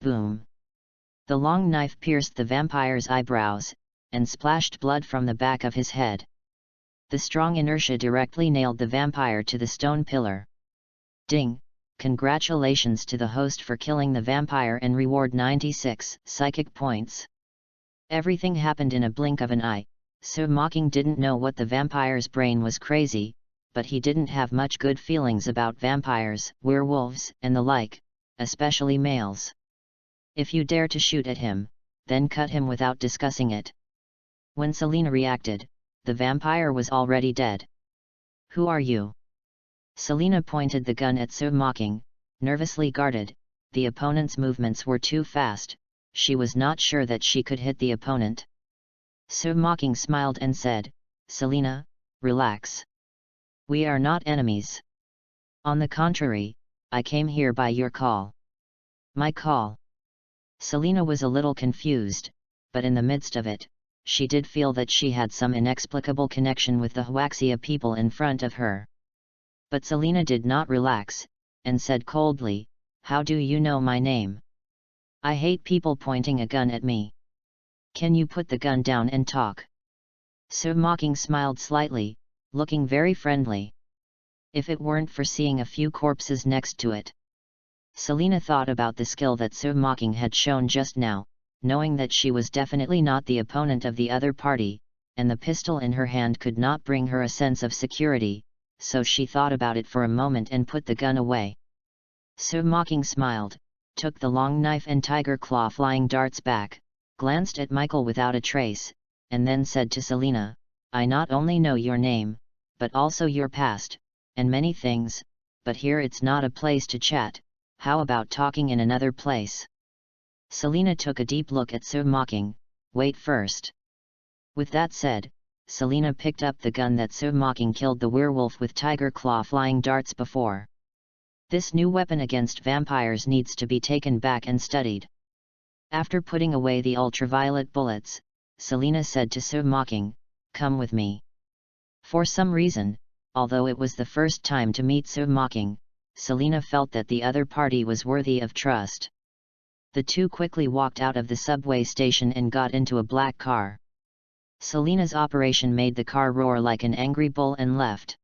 Speaker 1: Boom! The long knife pierced the vampire's eyebrows, and splashed blood from the back of his head. The strong inertia directly nailed the vampire to the stone pillar. Ding! Congratulations to the host for killing the vampire and reward 96 psychic points. Everything happened in a blink of an eye. Sir Mocking didn't know what the vampire's brain was crazy, but he didn't have much good feelings about vampires, werewolves, and the like, especially males. If you dare to shoot at him, then cut him without discussing it. When Selena reacted, the vampire was already dead. Who are you? Selena pointed the gun at Sir Mocking, nervously guarded. The opponent's movements were too fast, she was not sure that she could hit the opponent. Sir Mocking smiled and said, Selena, relax. We are not enemies. On the contrary, I came here by your call. My call? Selena was a little confused, but in the midst of it, she did feel that she had some inexplicable connection with the Huaxia people in front of her. But Selena did not relax, and said coldly, How do you know my name? I hate people pointing a gun at me. Can you put the gun down and talk? Sir Mocking smiled slightly, looking very friendly. If it weren't for seeing a few corpses next to it. Selena thought about the skill that Sir Mocking had shown just now, knowing that she was definitely not the opponent of the other party, and the pistol in her hand could not bring her a sense of security, so she thought about it for a moment and put the gun away. Sir Mocking smiled, took the long knife and tiger claw flying darts back, glanced at Michael without a trace, and then said to Selena, I not only know your name, but also your past, and many things, but here it's not a place to chat, how about talking in another place? Selena took a deep look at Sir Mocking, wait first. With that said, Selena picked up the gun that Sir Mocking killed the werewolf with tiger claw flying darts before. This new weapon against vampires needs to be taken back and studied. After putting away the ultraviolet bullets, Selena said to Sir Mocking, come with me. For some reason, although it was the first time to meet Sir Mocking, Selena felt that the other party was worthy of trust. The two quickly walked out of the subway station and got into a black car. Selena's operation made the car roar like an angry bull and left.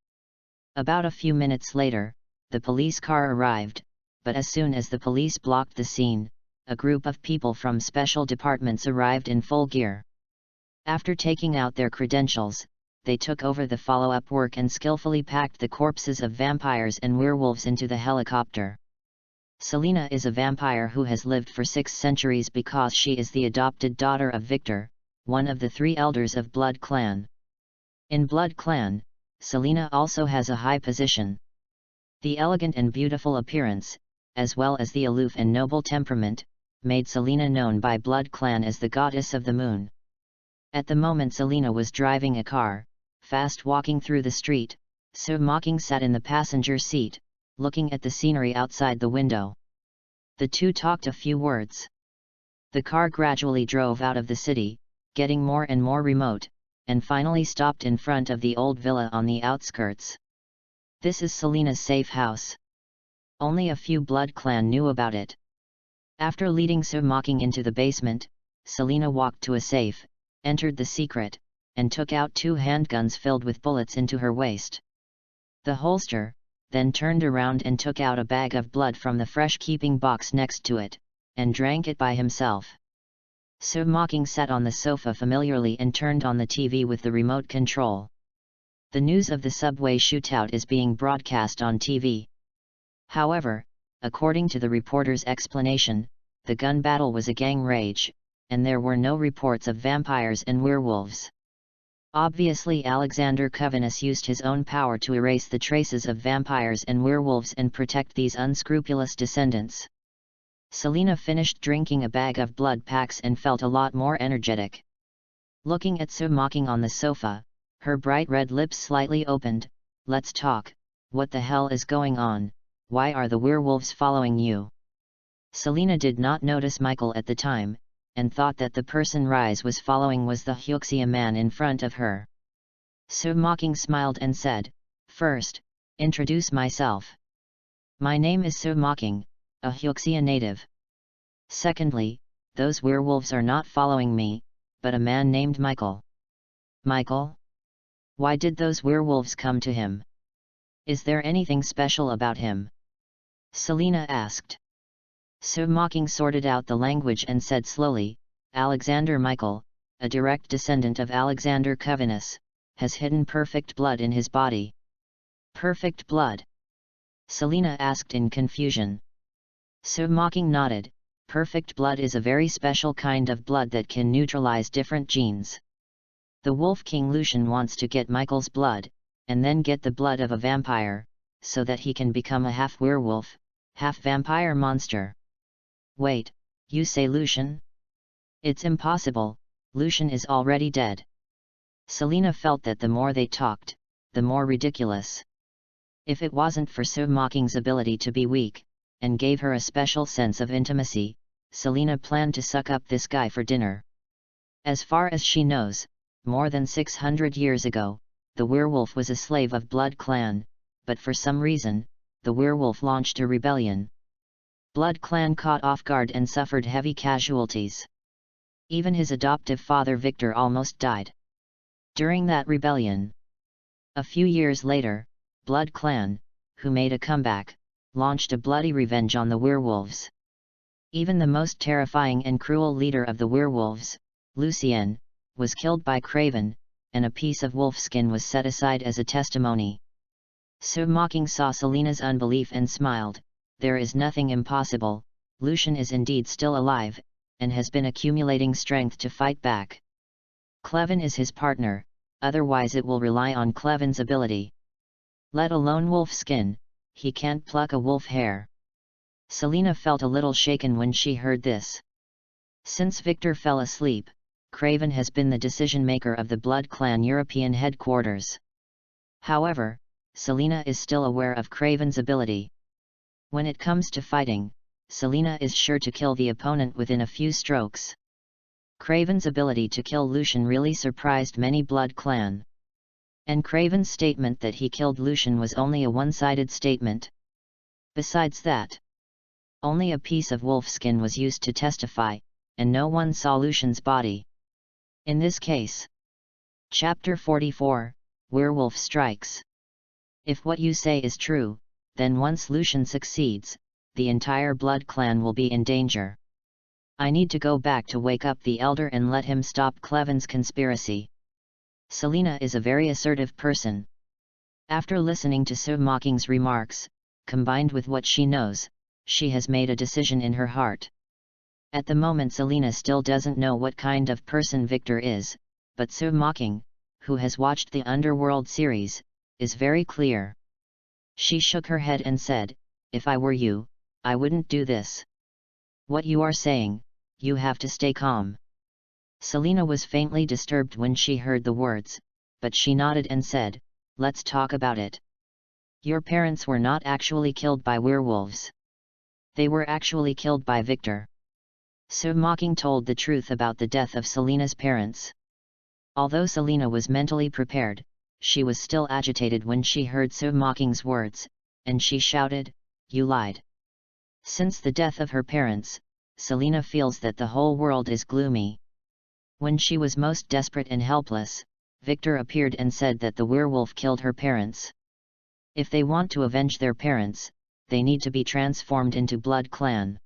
Speaker 1: About a few minutes later, the police car arrived, but as soon as the police blocked the scene, a group of people from special departments arrived in full gear. After taking out their credentials, they took over the follow-up work and skillfully packed the corpses of vampires and werewolves into the helicopter. Selena is a vampire who has lived for 6 centuries because she is the adopted daughter of Victor, one of the 3 elders of Blood Clan. In Blood Clan, Selena also has a high position. The elegant and beautiful appearance, as well as the aloof and noble temperament, made Selena known by Blood Clan as the Goddess of the Moon. At the moment Selena was driving a car, fast walking through the street, Mocking sat in the passenger seat, looking at the scenery outside the window. The two talked a few words. The car gradually drove out of the city, getting more and more remote, and finally stopped in front of the old villa on the outskirts. This is Selena's safe house. Only a few Blood Clan knew about it. After leading Mocking into the basement, Selena walked to a safe, entered the secret, and took out 2 handguns filled with bullets into her waist. The holster, then turned around and took out a bag of blood from the fresh keeping box next to it, and drank it by himself. Mocking sat on the sofa familiarly and turned on the TV with the remote control. The news of the subway shootout is being broadcast on TV. However, according to the reporter's explanation, the gun battle was a gang rage, and there were no reports of vampires and werewolves. Obviously Alexander Covenus used his own power to erase the traces of vampires and werewolves and protect these unscrupulous descendants. Selena finished drinking a bag of blood packs and felt a lot more energetic. Looking at Mocking on the sofa, her bright red lips slightly opened. "Let's talk, what the hell is going on, why are the werewolves following you?" Selena did not notice Michael at the time, and thought that the person Rise was following was the Huxia man in front of her. Mocking smiled and said, "First, introduce myself. My name is Mocking, a Huxia native. Secondly, those werewolves are not following me, but a man named Michael." "Michael? Why did those werewolves come to him? Is there anything special about him?" Selena asked. Mocking sorted out the language and said slowly, "Alexander Michael, a direct descendant of Alexander Covenus, has hidden perfect blood in his body." "Perfect blood?" Selena asked in confusion. Mocking nodded. "Perfect blood is a very special kind of blood that can neutralize different genes. The Wolf King Lucian wants to get Michael's blood, and then get the blood of a vampire, so that he can become a half-werewolf, half-vampire monster." "Wait, you say Lucian? It's impossible, Lucian is already dead." Selena felt that the more they talked, the more ridiculous. If it wasn't for Mocking's ability to be weak, and gave her a special sense of intimacy, Selena planned to suck up this guy for dinner. As far as she knows, more than 600 years ago, the werewolf was a slave of Blood Clan, but for some reason, the werewolf launched a rebellion. Blood Clan caught off guard and suffered heavy casualties. Even his adoptive father Victor almost died during that rebellion. A few years later, Blood Clan, who made a comeback, launched a bloody revenge on the werewolves. Even the most terrifying and cruel leader of the werewolves, Lucien, was killed by Craven, and a piece of wolf skin was set aside as a testimony. Mocking saw Selena's unbelief and smiled. "There is nothing impossible, Lucian is indeed still alive, and has been accumulating strength to fight back. Cleven is his partner, otherwise it will rely on Cleven's ability. Let alone wolf skin, he can't pluck a wolf hair." Selena felt a little shaken when she heard this. Since Victor fell asleep, Craven has been the decision-maker of the Blood Clan European headquarters. However, Selena is still aware of Craven's ability. When it comes to fighting, Selena is sure to kill the opponent within a few strokes. Craven's ability to kill Lucian really surprised many Blood Clan. And Craven's statement that he killed Lucian was only a one-sided statement. Besides that, only a piece of wolf skin was used to testify, and no one saw Lucian's body. In this case. Chapter 44, Werewolf Strikes. If what you say is true, then once Lucian succeeds, the entire Blood Clan will be in danger. I need to go back to wake up the Elder and let him stop Cleven's conspiracy. Selena is a very assertive person. After listening to Mocking's remarks, combined with what she knows, she has made a decision in her heart. At the moment Selena still doesn't know what kind of person Victor is, but Mocking, who has watched the Underworld series, is very clear. She shook her head and said, "If I were you, I wouldn't do this." What you are saying, you have to stay calm. Selina was faintly disturbed when she heard the words, but she nodded and said, let's talk about it. Your parents were not actually killed by werewolves. They were actually killed by Victor. So Mocking told the truth about the death of Selina's parents. Although Selina was mentally prepared, she was still agitated when she heard So Mocking's words, and she shouted, you lied. Since the death of her parents, Selina feels that the whole world is gloomy. When she was most desperate and helpless, Victor appeared and said that the werewolf killed her parents. If they want to avenge their parents, they need to be transformed into Blood Clan.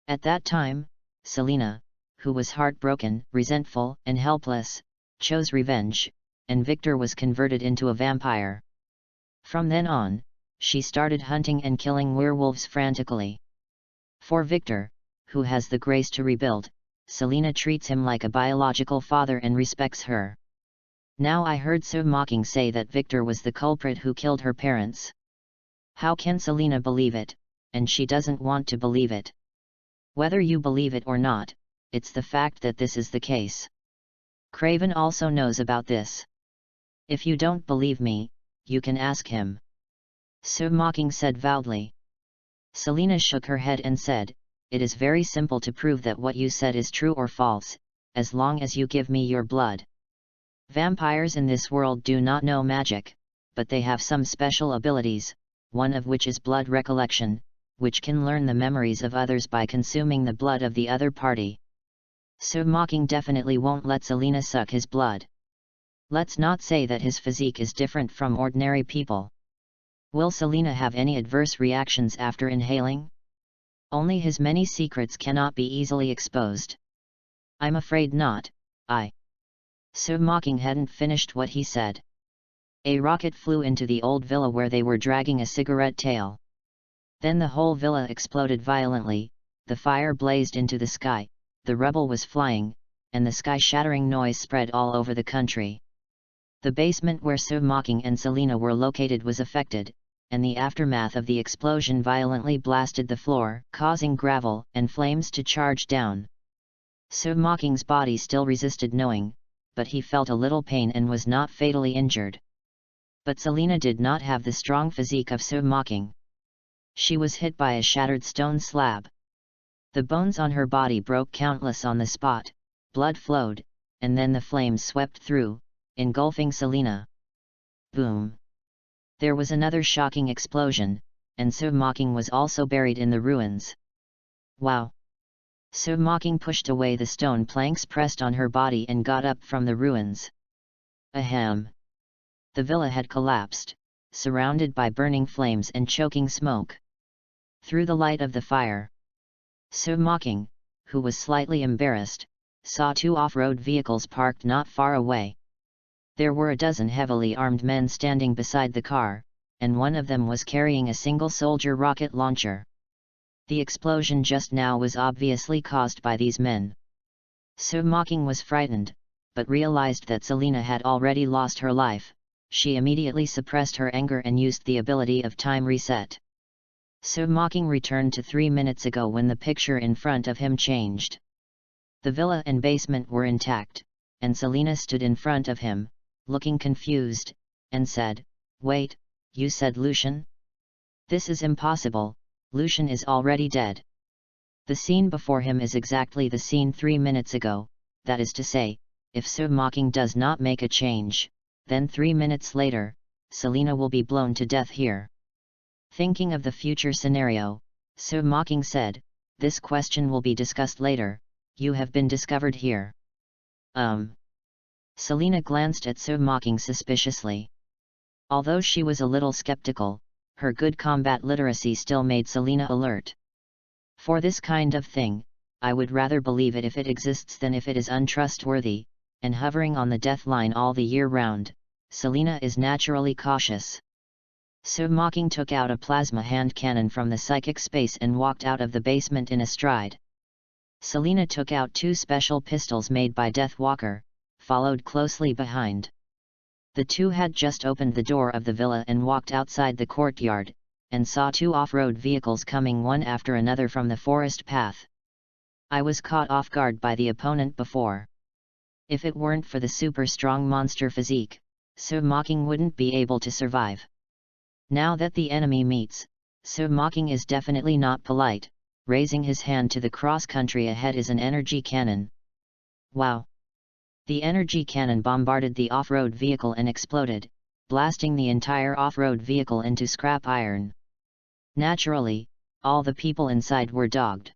Speaker 1: At that time, Selina, who was heartbroken, resentful, and helpless, chose revenge, and Victor was converted into a vampire. From then on, she started hunting and killing werewolves frantically. For Victor, who has the grace to rebuild, Selina treats him like a biological father and respects her. Now I heard So Mocking say that Victor was the culprit who killed her parents. How can Selina believe it, and she doesn't want to believe it. Whether you believe it or not, it's the fact that this is the case. Craven also knows about this. If you don't believe me, you can ask him. So Mocking said loudly. Selina shook her head and said, it is very simple to prove that what you said is true or false, as long as you give me your blood. Vampires in this world do not know magic, but they have some special abilities, one of which is blood recollection, which can learn the memories of others by consuming the blood of the other party. So Mocking definitely won't let Selina suck his blood. Let's not say that his physique is different from ordinary people. Will Selina have any adverse reactions after inhaling? Only his many secrets cannot be easily exposed. I'm afraid not. So Mocking hadn't finished what he said. A rocket flew into the old villa where they were dragging a cigarette tail. Then the whole villa exploded violently, the fire blazed into the sky, the rubble was flying, and the sky-shattering noise spread all over the country. The basement where So Mocking and Selina were located was affected, and the aftermath of the explosion violently blasted the floor, causing gravel and flames to charge down. So Mocking's body still resisted knowing, but he felt a little pain and was not fatally injured. But Selina did not have the strong physique of So Mocking. She was hit by a shattered stone slab. The bones on her body broke countless on the spot, blood flowed, and then the flames swept through, engulfing Selina. Boom! There was another shocking explosion, and So Mocking was also buried in the ruins. Wow! So Mocking pushed away the stone planks pressed on her body and got up from the ruins. Ahem! The villa had collapsed, surrounded by burning flames and choking smoke. Through the light of the fire, So Mocking, who was slightly embarrassed, saw two off-road vehicles parked not far away. There were a dozen heavily armed men standing beside the car, and one of them was carrying a single soldier rocket launcher. The explosion just now was obviously caused by these men. So Mocking was frightened, but realized that Selina had already lost her life. She immediately suppressed her anger and used the ability of time reset. So Mocking returned to 3 minutes ago when the picture in front of him changed. The villa and basement were intact, and Selina stood in front of him, looking confused, and said, "Wait, you said Lucian? This is impossible, Lucian is already dead." The scene before him is exactly the scene 3 minutes ago, that is to say, if So Mocking does not make a change, then 3 minutes later, Selina will be blown to death here. Thinking of the future scenario, So Mocking said, "This question will be discussed later, you have been discovered here." Selina glanced at So Mocking suspiciously. Although she was a little skeptical, her good combat literacy still made Selina alert. For this kind of thing, I would rather believe it if it exists than if it is untrustworthy, and hovering on the death line all the year round, Selina is naturally cautious. So Mocking took out a plasma hand cannon from the psychic space and walked out of the basement in a stride. Selina took out 2 special pistols made by Deathwalker, followed closely behind. The two had just opened the door of the villa and walked outside the courtyard, and saw 2 off-road vehicles coming one after another from the forest path, I was caught off guard by the opponent before. If it weren't for the super strong monster physique, Sir Mocking wouldn't be able to survive. Now that the enemy meets, Sir Mocking is definitely not polite. Raising his hand to the cross-country ahead is an energy cannon. Wow! The energy cannon bombarded the off-road vehicle and exploded, blasting the entire off-road vehicle into scrap iron. Naturally, all the people inside were dogged.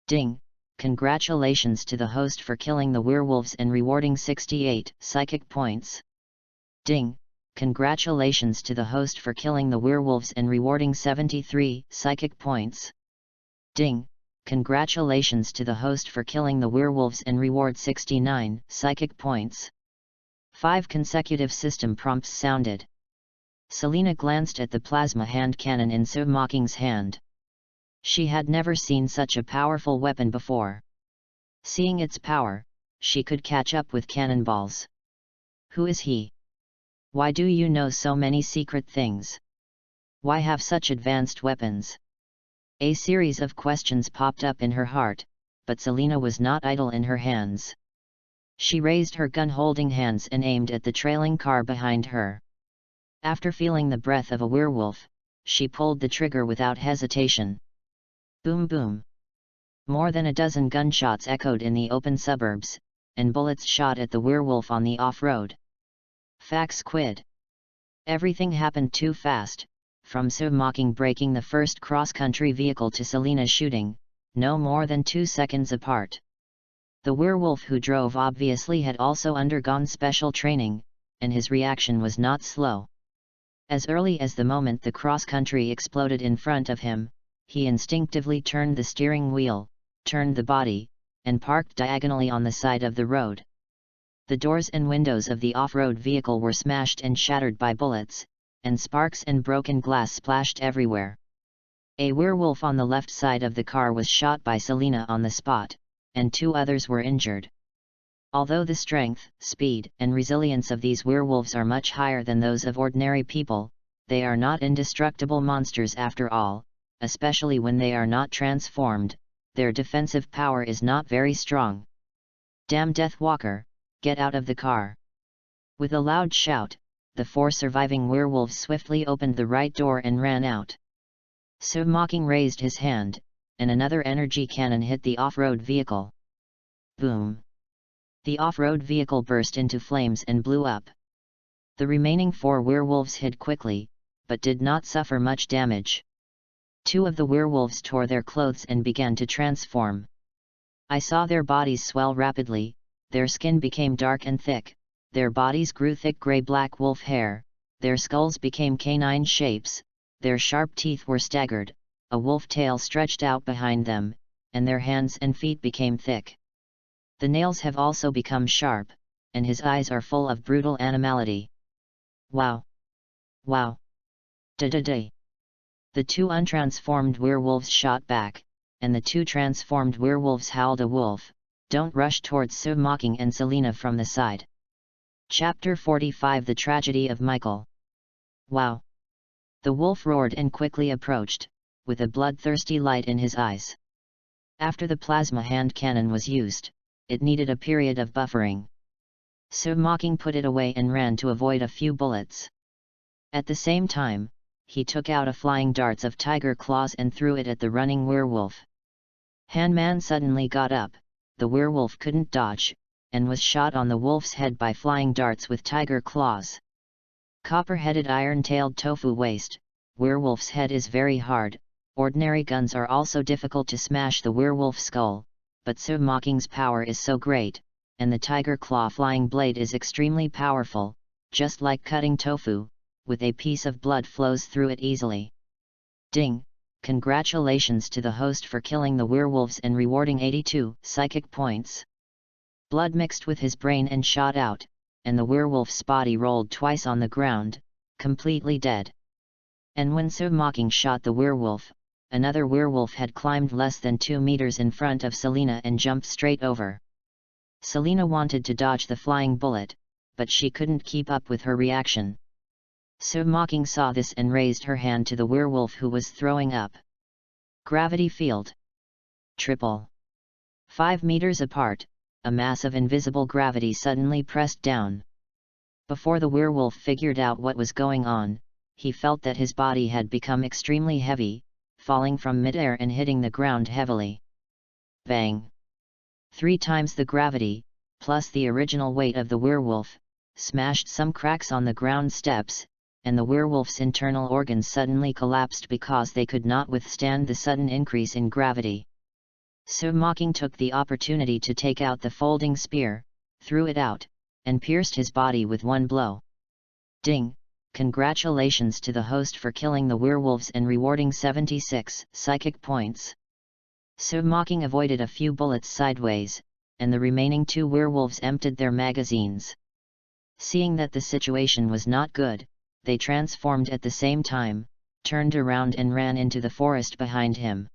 Speaker 1: Ding! Congratulations to the host for killing the werewolves and rewarding 68 psychic points. Ding! Congratulations to the host for killing the werewolves and rewarding 73 psychic points. Ding! Congratulations to the host for killing the werewolves and reward 69 psychic points. 5 consecutive system prompts sounded. Selina glanced at the plasma hand cannon in Sir Mocking's hand. She had never seen such a powerful weapon before. Seeing its power, she could catch up with cannonballs. Who is he? Why do you know so many secret things? Why have such advanced weapons? A series of questions popped up in her heart, but Selina was not idle in her hands. She raised her gun-holding hands and aimed at the trailing car behind her. After feeling the breath of a werewolf, she pulled the trigger without hesitation. Boom boom! More than a dozen gunshots echoed in the open suburbs, and bullets shot at the werewolf on the off-road. Fax quid. Everything happened too fast, from Sir Mocking braking the first cross-country vehicle to Selina shooting, no more than 2 seconds apart. The werewolf who drove obviously had also undergone special training, and his reaction was not slow. As early as the moment the cross-country exploded in front of him, he instinctively turned the steering wheel, turned the body, and parked diagonally on the side of the road. The doors and windows of the off-road vehicle were smashed and shattered by bullets, and sparks and broken glass splashed everywhere. A werewolf on the left side of the car was shot by Selina on the spot, and 2 others were injured. Although the strength, speed, and resilience of these werewolves are much higher than those of ordinary people, they are not indestructible monsters after all, especially when they are not transformed. Their defensive power is not very strong. Damn Deathwalker, get out of the car! With a loud shout, the 4 surviving werewolves swiftly opened the right door and ran out. Sir Mocking raised his hand, and another energy cannon hit the off-road vehicle. Boom! The off-road vehicle burst into flames and blew up. The remaining 4 werewolves hid quickly, but did not suffer much damage. 2 of the werewolves tore their clothes and began to transform. I saw their bodies swell rapidly, their skin became dark and thick, their bodies grew thick grey-black wolf hair, their skulls became canine shapes, their sharp teeth were staggered, a wolf tail stretched out behind them, and their hands and feet became thick. The nails have also become sharp, and his eyes are full of brutal animality. Wow! Wow! Da-da-da! The 2 untransformed werewolves shot back, and the 2 transformed werewolves howled a wolf, don't rush towards Sir Mocking and Selina from the side. Chapter 45 The Tragedy of Michael. Wow! The wolf roared and quickly approached, with a bloodthirsty light in his eyes. After the plasma hand cannon was used, it needed a period of buffering. Sir Mocking put it away and ran to avoid a few bullets. At the same time, he took out a flying darts of tiger claws and threw it at the running werewolf. Handman suddenly got up, the werewolf couldn't dodge, and was shot on the wolf's head by flying darts with tiger claws. Copper-headed iron-tailed tofu waste, werewolf's head is very hard, ordinary guns are also difficult to smash the werewolf skull, but Sir Mocking's power is so great, and the tiger claw flying blade is extremely powerful, just like cutting tofu, with a piece of blood flows through it easily. Ding! Congratulations to the host for killing the werewolves and rewarding 82 psychic points. Blood mixed with his brain and shot out, and the werewolf's body rolled twice on the ground, completely dead. And when Sir Mocking shot the werewolf, another werewolf had climbed less than 2 meters in front of Selina and jumped straight over. Selina wanted to dodge the flying bullet, but she couldn't keep up with her reaction. Sir Mocking saw this and raised her hand to the werewolf who was throwing up. Gravity field. Triple. 5 meters apart, a mass of invisible gravity suddenly pressed down. Before the werewolf figured out what was going on, he felt that his body had become extremely heavy, falling from midair and hitting the ground heavily. Bang! 3 times the gravity, plus the original weight of the werewolf, smashed some cracks on the ground steps, and the werewolf's internal organs suddenly collapsed because they could not withstand the sudden increase in gravity. So Mocking took the opportunity to take out the folding spear, threw it out, and pierced his body with one blow. Ding! Congratulations to the host for killing the werewolves and rewarding 76 psychic points. So Mocking avoided a few bullets sideways, and the remaining 2 werewolves emptied their magazines. Seeing that the situation was not good, they transformed at the same time, turned around and ran into the forest behind him.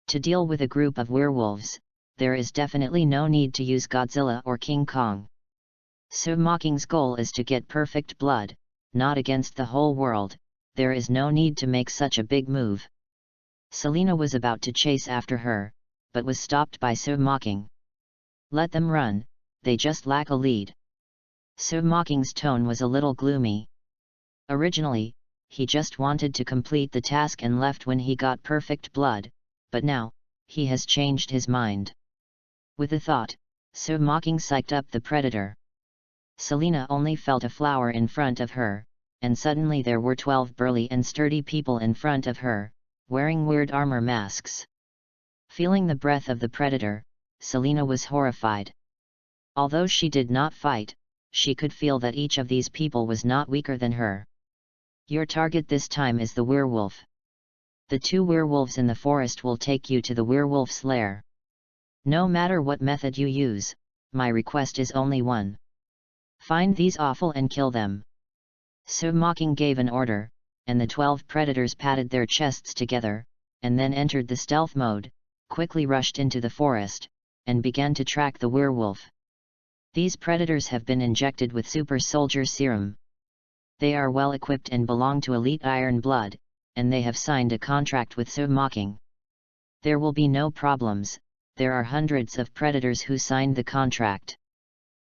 Speaker 1: To deal with a group of werewolves, there is definitely no need to use Godzilla or King Kong. So Mocking's goal is to get perfect blood, not against the whole world. There is no need to make such a big move. Selena was about to chase after her, but was stopped by So Mocking. Let them run, they just lack a lead. So Mocking's tone was a little gloomy. Originally, he just wanted to complete the task and left when he got perfect blood, but now, he has changed his mind. With a thought, So Mocking psyched up the predator. Selena only felt a flower in front of her, and suddenly there were 12 burly and sturdy people in front of her, wearing weird armor masks. Feeling the breath of the predator, Selena was horrified. Although she did not fight, she could feel that each of these people was not weaker than her. Your target this time is the werewolf. The 2 werewolves in the forest will take you to the werewolf's lair. No matter what method you use, my request is only one. Find these awful and kill them. So Mocking gave an order, and the 12 predators patted their chests together, and then entered the stealth mode, quickly rushed into the forest, and began to track the werewolf. These predators have been injected with super soldier serum. They are well equipped and belong to elite Iron Blood, and they have signed a contract with So Mocking. There will be no problems, there are hundreds of predators who signed the contract.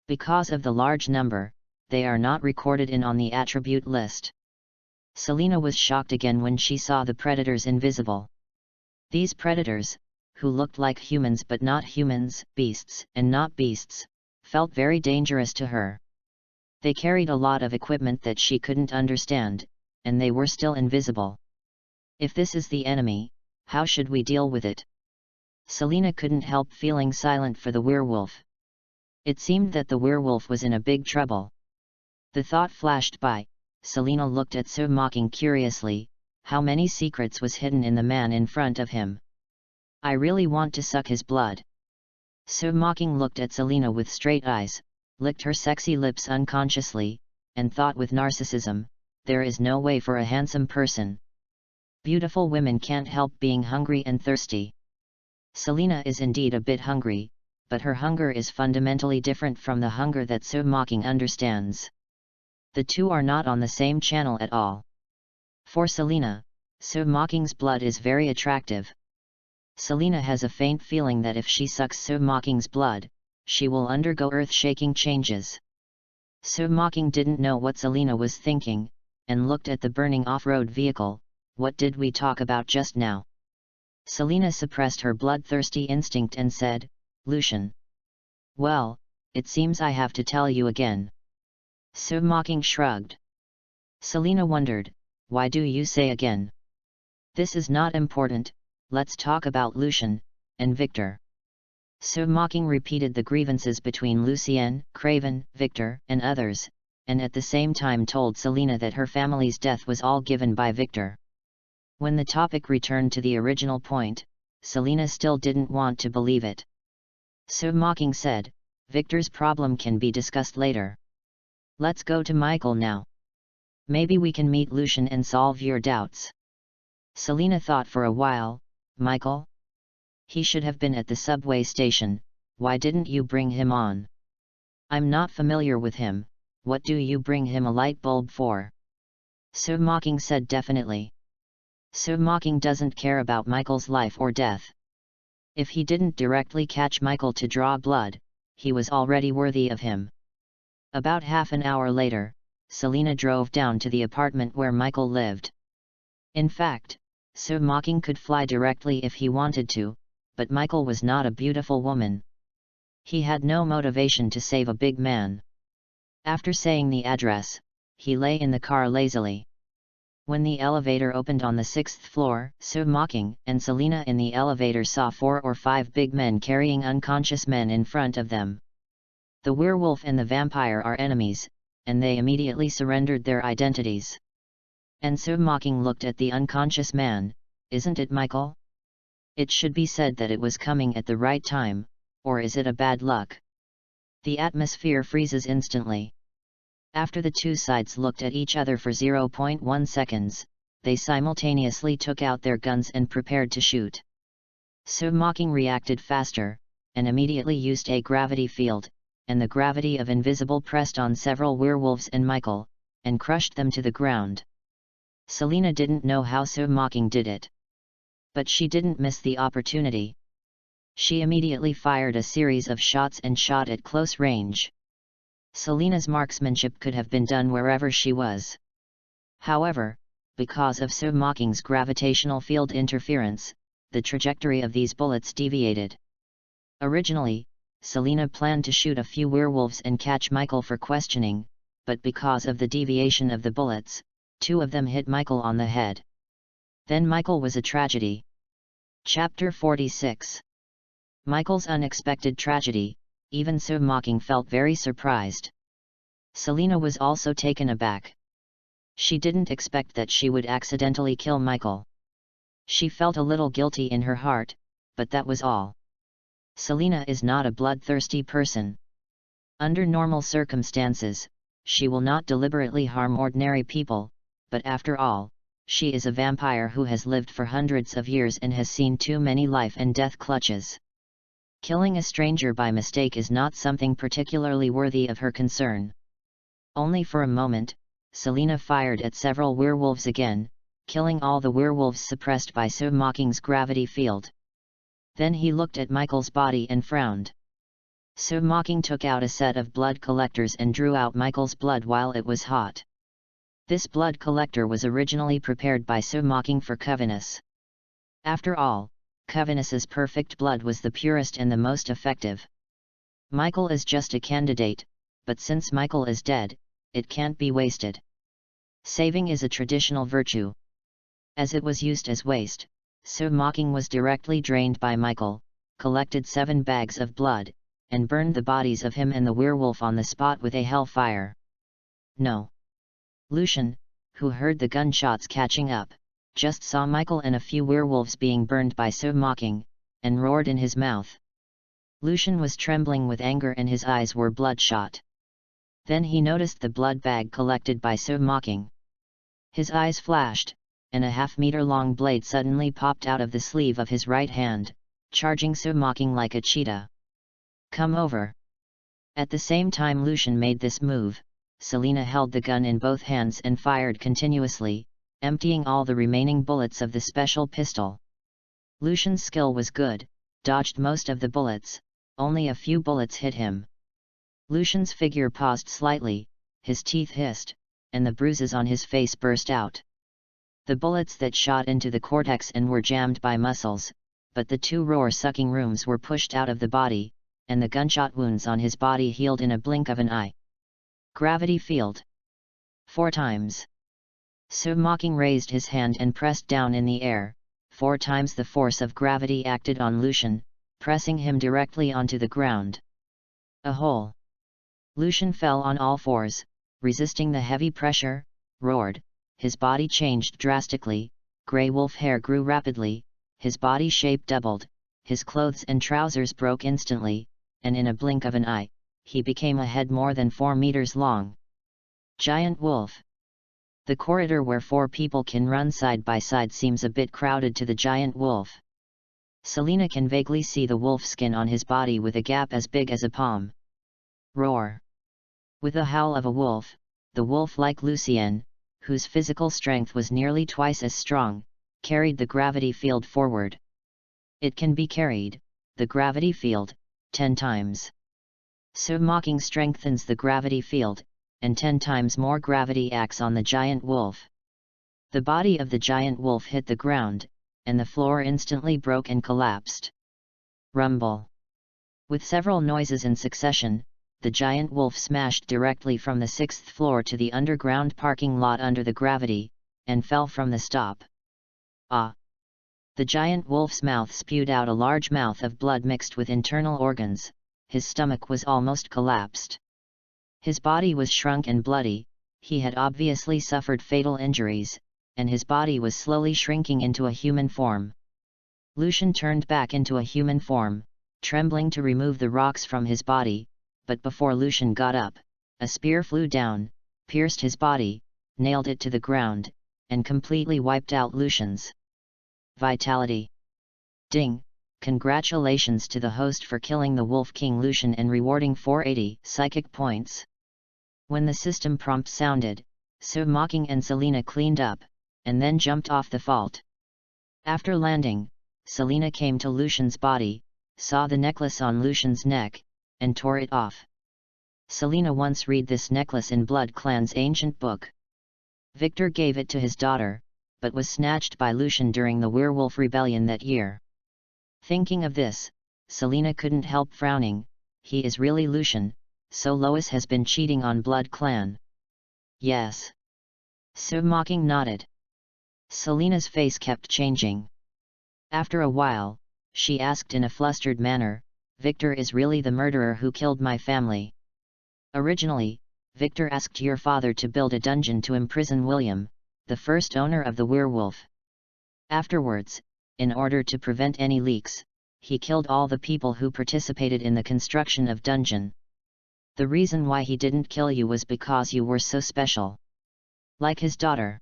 Speaker 1: Because of the large number, they are not recorded on the attribute list. Selena was shocked again when she saw the predators invisible. These predators, who looked like humans but not humans, beasts and not beasts, felt very dangerous to her. They carried a lot of equipment that she couldn't understand, and they were still invisible. If this is the enemy, how should we deal with it? Selena couldn't help feeling silent for the werewolf. It seemed that the werewolf was in a big trouble. The thought flashed by, Selena looked at So Mocking curiously, how many secrets was hidden in the man in front of him. I really want to suck his blood. So Mocking looked at Selena with straight eyes, licked her sexy lips unconsciously, and thought with narcissism, there is no way for a handsome person. Beautiful women can't help being hungry and thirsty. Selena is indeed a bit hungry, but her hunger is fundamentally different from the hunger that So Mocking understands. The 2 are not on the same channel at all. For Selena, So Mocking's blood is very attractive. Selena has a faint feeling that if she sucks So Mocking's blood, she will undergo earth-shaking changes. So Mocking didn't know what Selena was thinking, and looked at the burning off-road vehicle. What did we talk about just now? Selena suppressed her bloodthirsty instinct and said, Lucian. Well, it seems I have to tell you again. So Mocking shrugged. Selena wondered, why do you say again? This is not important, let's talk about Lucian and Victor. So Mocking repeated the grievances between Lucien, Craven, Victor, and others, and at the same time told Selena that her family's death was all given by Victor. When the topic returned to the original point, Selena still didn't want to believe it. So Mocking said, Victor's problem can be discussed later. Let's go to Michael now. Maybe we can meet Lucian and solve your doubts. Selena thought for a while, Michael? He should have been at the subway station, why didn't you bring him on? I'm not familiar with him, what do you bring him a light bulb for? So Mocking said definitely. So Mocking doesn't care about Michael's life or death. If he didn't directly catch Michael to draw blood, he was already worthy of him. About half an hour later, Selina drove down to the apartment where Michael lived. In fact, Sir Mocking could fly directly if he wanted to, but Michael was not a beautiful woman. He had no motivation to save a big man. After saying the address, he lay in the car lazily. When the elevator opened on the 6th floor, Sir Mocking and Selina in the elevator saw 4 or 5 big men carrying unconscious men in front of them. The werewolf and the vampire are enemies, and they immediately surrendered their identities. And Sir Mocking looked at the unconscious man. Isn't it Michael? It should be said that it was coming at the right time, or is it a bad luck? The atmosphere freezes instantly. After the two sides looked at each other for 0.1 seconds, they simultaneously took out their guns and prepared to shoot. Sir Mocking reacted faster, and immediately used a gravity field, and the gravity of invisible pressed on several werewolves and Michael, and crushed them to the ground. Selina didn't know how Sir Mocking did it. But she didn't miss the opportunity. She immediately fired a series of shots and shot at close range. Selina's marksmanship could have been done wherever she was. However, because of Sir Mocking's gravitational field interference, the trajectory of these bullets deviated. Originally, Selina planned to shoot a few werewolves and catch Michael for questioning, but because of the deviation of the bullets, 2 of them hit Michael on the head. Then Michael was a tragedy. Chapter 46. Michael's unexpected tragedy. Even Sir Mocking felt very surprised. Selina was also taken aback. She didn't expect that she would accidentally kill Michael. She felt a little guilty in her heart, but that was all. Selina is not a bloodthirsty person. Under normal circumstances, she will not deliberately harm ordinary people, but after all, she is a vampire who has lived for hundreds of years and has seen too many life and death clutches. Killing a stranger by mistake is not something particularly worthy of her concern. Only for a moment, Selina fired at several werewolves again, killing all the werewolves suppressed by Sir Mocking's gravity field. Then he looked at Michael's body and frowned. Sir Mocking took out a set of blood collectors and drew out Michael's blood while it was hot. This blood collector was originally prepared by Sir Mocking for Covenus. After all, Covenus's perfect blood was the purest and the most effective. Michael is just a candidate, but since Michael is dead, it can't be wasted. Saving is a traditional virtue. As it was used as waste, Sir Mocking was directly drained by Michael, collected 7 bags of blood, and burned the bodies of him and the werewolf on the spot with a hellfire. No. Lucian, who heard the gunshots catching up, just saw Michael and a few werewolves being burned by Sir Mocking, and roared in his mouth. Lucian was trembling with anger and his eyes were bloodshot. Then he noticed the blood bag collected by Sir Mocking. His eyes flashed, and a half-meter-long blade suddenly popped out of the sleeve of his right hand, charging Sir Mocking like a cheetah. Come over. At the same time Lucian made this move, Selina held the gun in both hands and fired continuously, emptying all the remaining bullets of the special pistol. Lucian's skill was good, dodged most of the bullets, only a few bullets hit him. Lucian's figure paused slightly, his teeth hissed, and the bruises on his face burst out. The bullets that shot into the cortex and were jammed by muscles, but the 2 roar-sucking rooms were pushed out of the body, and the gunshot wounds on his body healed in a blink of an eye. Gravity field. 4 times. Sir Mocking raised his hand and pressed down in the air. 4 times the force of gravity acted on Lucian, pressing him directly onto the ground. A hole. Lucian fell on all fours, resisting the heavy pressure, roared, his body changed drastically, grey wolf hair grew rapidly, his body shape doubled, his clothes and trousers broke instantly, and in a blink of an eye, he became a head more than 4 meters long. Giant wolf. The corridor where 4 people can run side by side seems a bit crowded to the giant wolf. Selina can vaguely see the wolf skin on his body with a gap as big as a palm. Roar. With the howl of a wolf, the wolf like Lucien, whose physical strength was nearly twice as strong, carried the gravity field forward. It can be carried, the gravity field, 10 times. So mocking strengthens the gravity field, and 10 times more gravity acts on the giant wolf. The body of the giant wolf hit the ground, and the floor instantly broke and collapsed. Rumble. With several noises in succession, the giant wolf smashed directly from the 6th floor to the underground parking lot under the gravity, and fell from the stop. Ah! The giant wolf's mouth spewed out a large mouth of blood mixed with internal organs, his stomach was almost collapsed. His body was shrunk and bloody, he had obviously suffered fatal injuries, and his body was slowly shrinking into a human form. Lucian turned back into a human form, trembling to remove the rocks from his body, but before Lucian got up, a spear flew down, pierced his body, nailed it to the ground, and completely wiped out Lucian's vitality. Ding! Congratulations to the host for killing the Wolf King Lucian and rewarding 480 psychic points. When the system prompt sounded, So Mocking and Selena cleaned up, and then jumped off the fault. After landing, Selena came to Lucian's body, saw the necklace on Lucian's neck, and tore it off. Selena once read this necklace in Blood Clan's ancient book. Victor gave it to his daughter, but was snatched by Lucian during the werewolf rebellion that year. Thinking of this, Selena couldn't help frowning. He is really Lucian, so Lois has been cheating on Blood Clan. Yes. So Mocking nodded. Selena's face kept changing. After a while, she asked in a flustered manner, Victor is really the murderer who killed my family. Originally, Victor asked your father to build a dungeon to imprison William, the first owner of the werewolf. Afterwards, in order to prevent any leaks, he killed all the people who participated in the construction of dungeon. The reason why he didn't kill you was because you were so special. Like his daughter.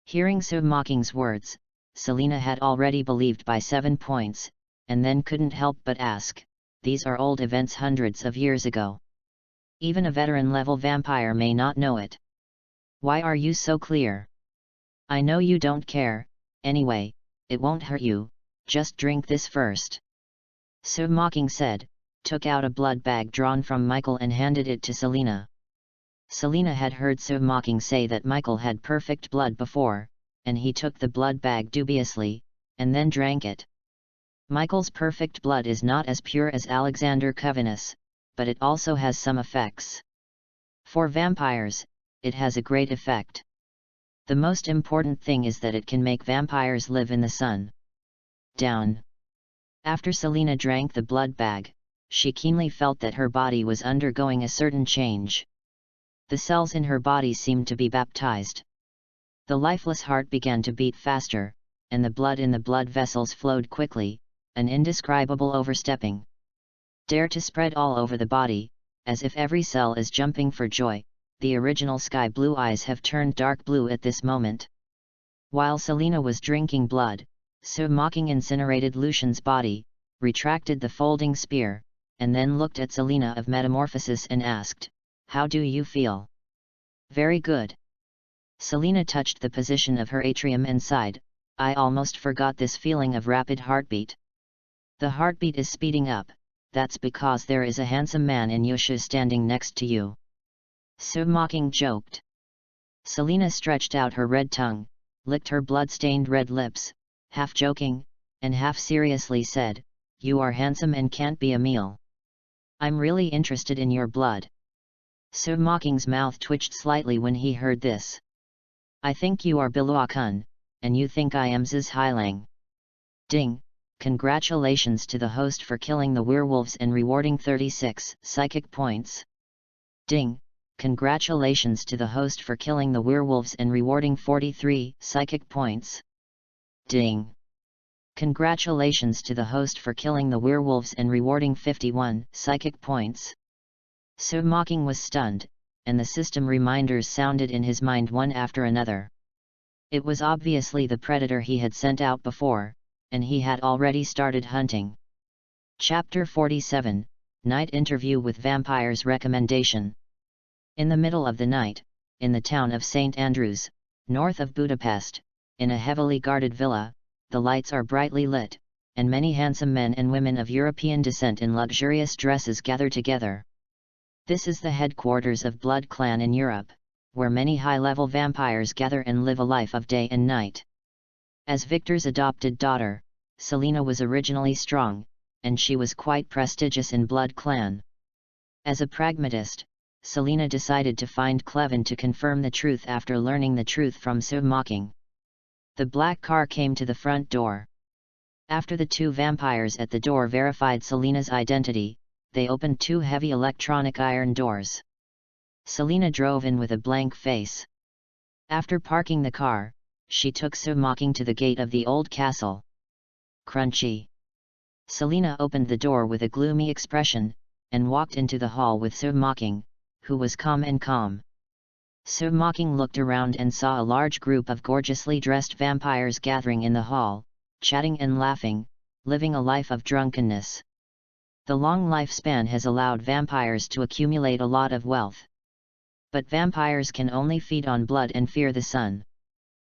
Speaker 1: Hearing So Mocking's words, Selena had already believed by 7 points, and then couldn't help but ask, these are old events hundreds of years ago. Even a veteran-level vampire may not know it. Why are you so clear? I know you don't care, anyway, it won't hurt you, just drink this first. So Mocking said, took out a blood bag drawn from Michael and handed it to Selena. Selena had heard So Mocking say that Michael had perfect blood before, and he took the blood bag dubiously, and then drank it. Michael's perfect blood is not as pure as Alexander Covenus, but it also has some effects. For vampires, it has a great effect. The most important thing is that it can make vampires live in the sun. Down. After Selena drank the blood bag, she keenly felt that her body was undergoing a certain change. The cells in her body seemed to be baptized. The lifeless heart began to beat faster, and the blood in the blood vessels flowed quickly, an indescribable overstepping. Dare to spread all over the body, as if every cell is jumping for joy. The original sky blue eyes have turned dark blue at this moment. While Selena was drinking blood, So Mocking incinerated Lucian's body, retracted the folding spear, and then looked at Selena of Metamorphosis and asked, how do you feel? Very good. Selena touched the position of her atrium and sighed, I almost forgot this feeling of rapid heartbeat. The heartbeat is speeding up, that's because there is a handsome man in your shoes standing next to you. So Mocking joked. Selena stretched out her red tongue, licked her blood-stained red lips, half joking, and half seriously said, you are handsome and can't be a meal. I'm really interested in your blood. So Mocking's mouth twitched slightly when he heard this. I think you are Biluakun, and you think I am Ziz Hilang. Ding! Congratulations to the host for killing the werewolves and rewarding 36 psychic points. Ding! Congratulations to the host for killing the werewolves and rewarding 43 psychic points. Ding! Congratulations to the host for killing the werewolves and rewarding 51 psychic points. So Mocking was stunned, and the system reminders sounded in his mind one after another. It was obviously the predator he had sent out before, and he had already started hunting. Chapter 47, Night Interview with Vampires Recommendation. In the middle of the night, in the town of St. Andrews, north of Budapest, in a heavily guarded villa, the lights are brightly lit, and many handsome men and women of European descent in luxurious dresses gather together. This is the headquarters of Blood Clan in Europe, where many high-level vampires gather and live a life of day and night. As Victor's adopted daughter, Selena was originally strong, and she was quite prestigious in Blood Clan. As a pragmatist, Selena decided to find Clevin to confirm the truth after learning the truth from Sir Mocking. The black car came to the front door. After the two vampires at the door verified Selena's identity, they opened two heavy electronic iron doors. Selena drove in with a blank face. After parking the car, she took Sir Mocking to the gate of the old castle. Crunchy. Selena opened the door with a gloomy expression, and walked into the hall with Sir Mocking, who was calm. Sir Mocking looked around and saw a large group of gorgeously dressed vampires gathering in the hall, chatting and laughing, living a life of drunkenness. The long lifespan has allowed vampires to accumulate a lot of wealth. But vampires can only feed on blood and fear the sun.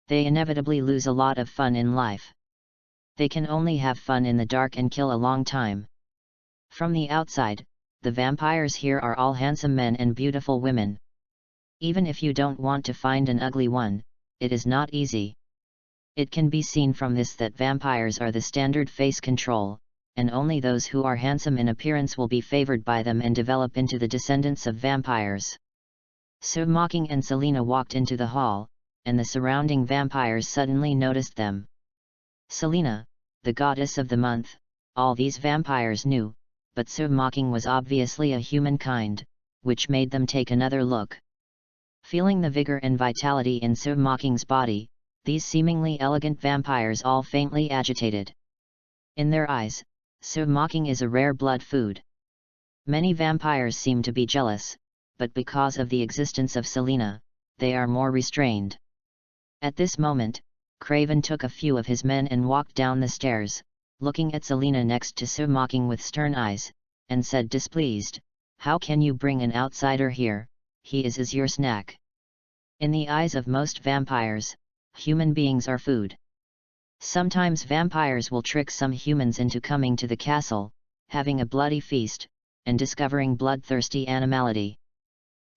Speaker 1: They inevitably lose a lot of fun in life. They can only have fun in the dark and kill a long time. From the outside, the vampires here are all handsome men and beautiful women. Even if you don't want to find an ugly one, it is not easy. It can be seen from this that vampires are the standard face control, and only those who are handsome in appearance will be favored by them and develop into the descendants of vampires. Sir Mocking and Selena walked into the hall, and the surrounding vampires suddenly noticed them. Selena, the goddess of the month, all these vampires knew, but Sir Mocking was obviously a humankind, which made them take another look. Feeling the vigor and vitality in Sir Mocking's body, these seemingly elegant vampires all faintly agitated. In their eyes, Sir Mocking is a rare blood food. Many vampires seem to be jealous, but because of the existence of Selena, they are more restrained. At this moment, Craven took a few of his men and walked down the stairs, looking at Selena next to Sir Mocking with stern eyes, and said displeased, "How can you bring an outsider here? He is your snack." In the eyes of most vampires, human beings are food. Sometimes vampires will trick some humans into coming to the castle, having a bloody feast, and discovering bloodthirsty animality.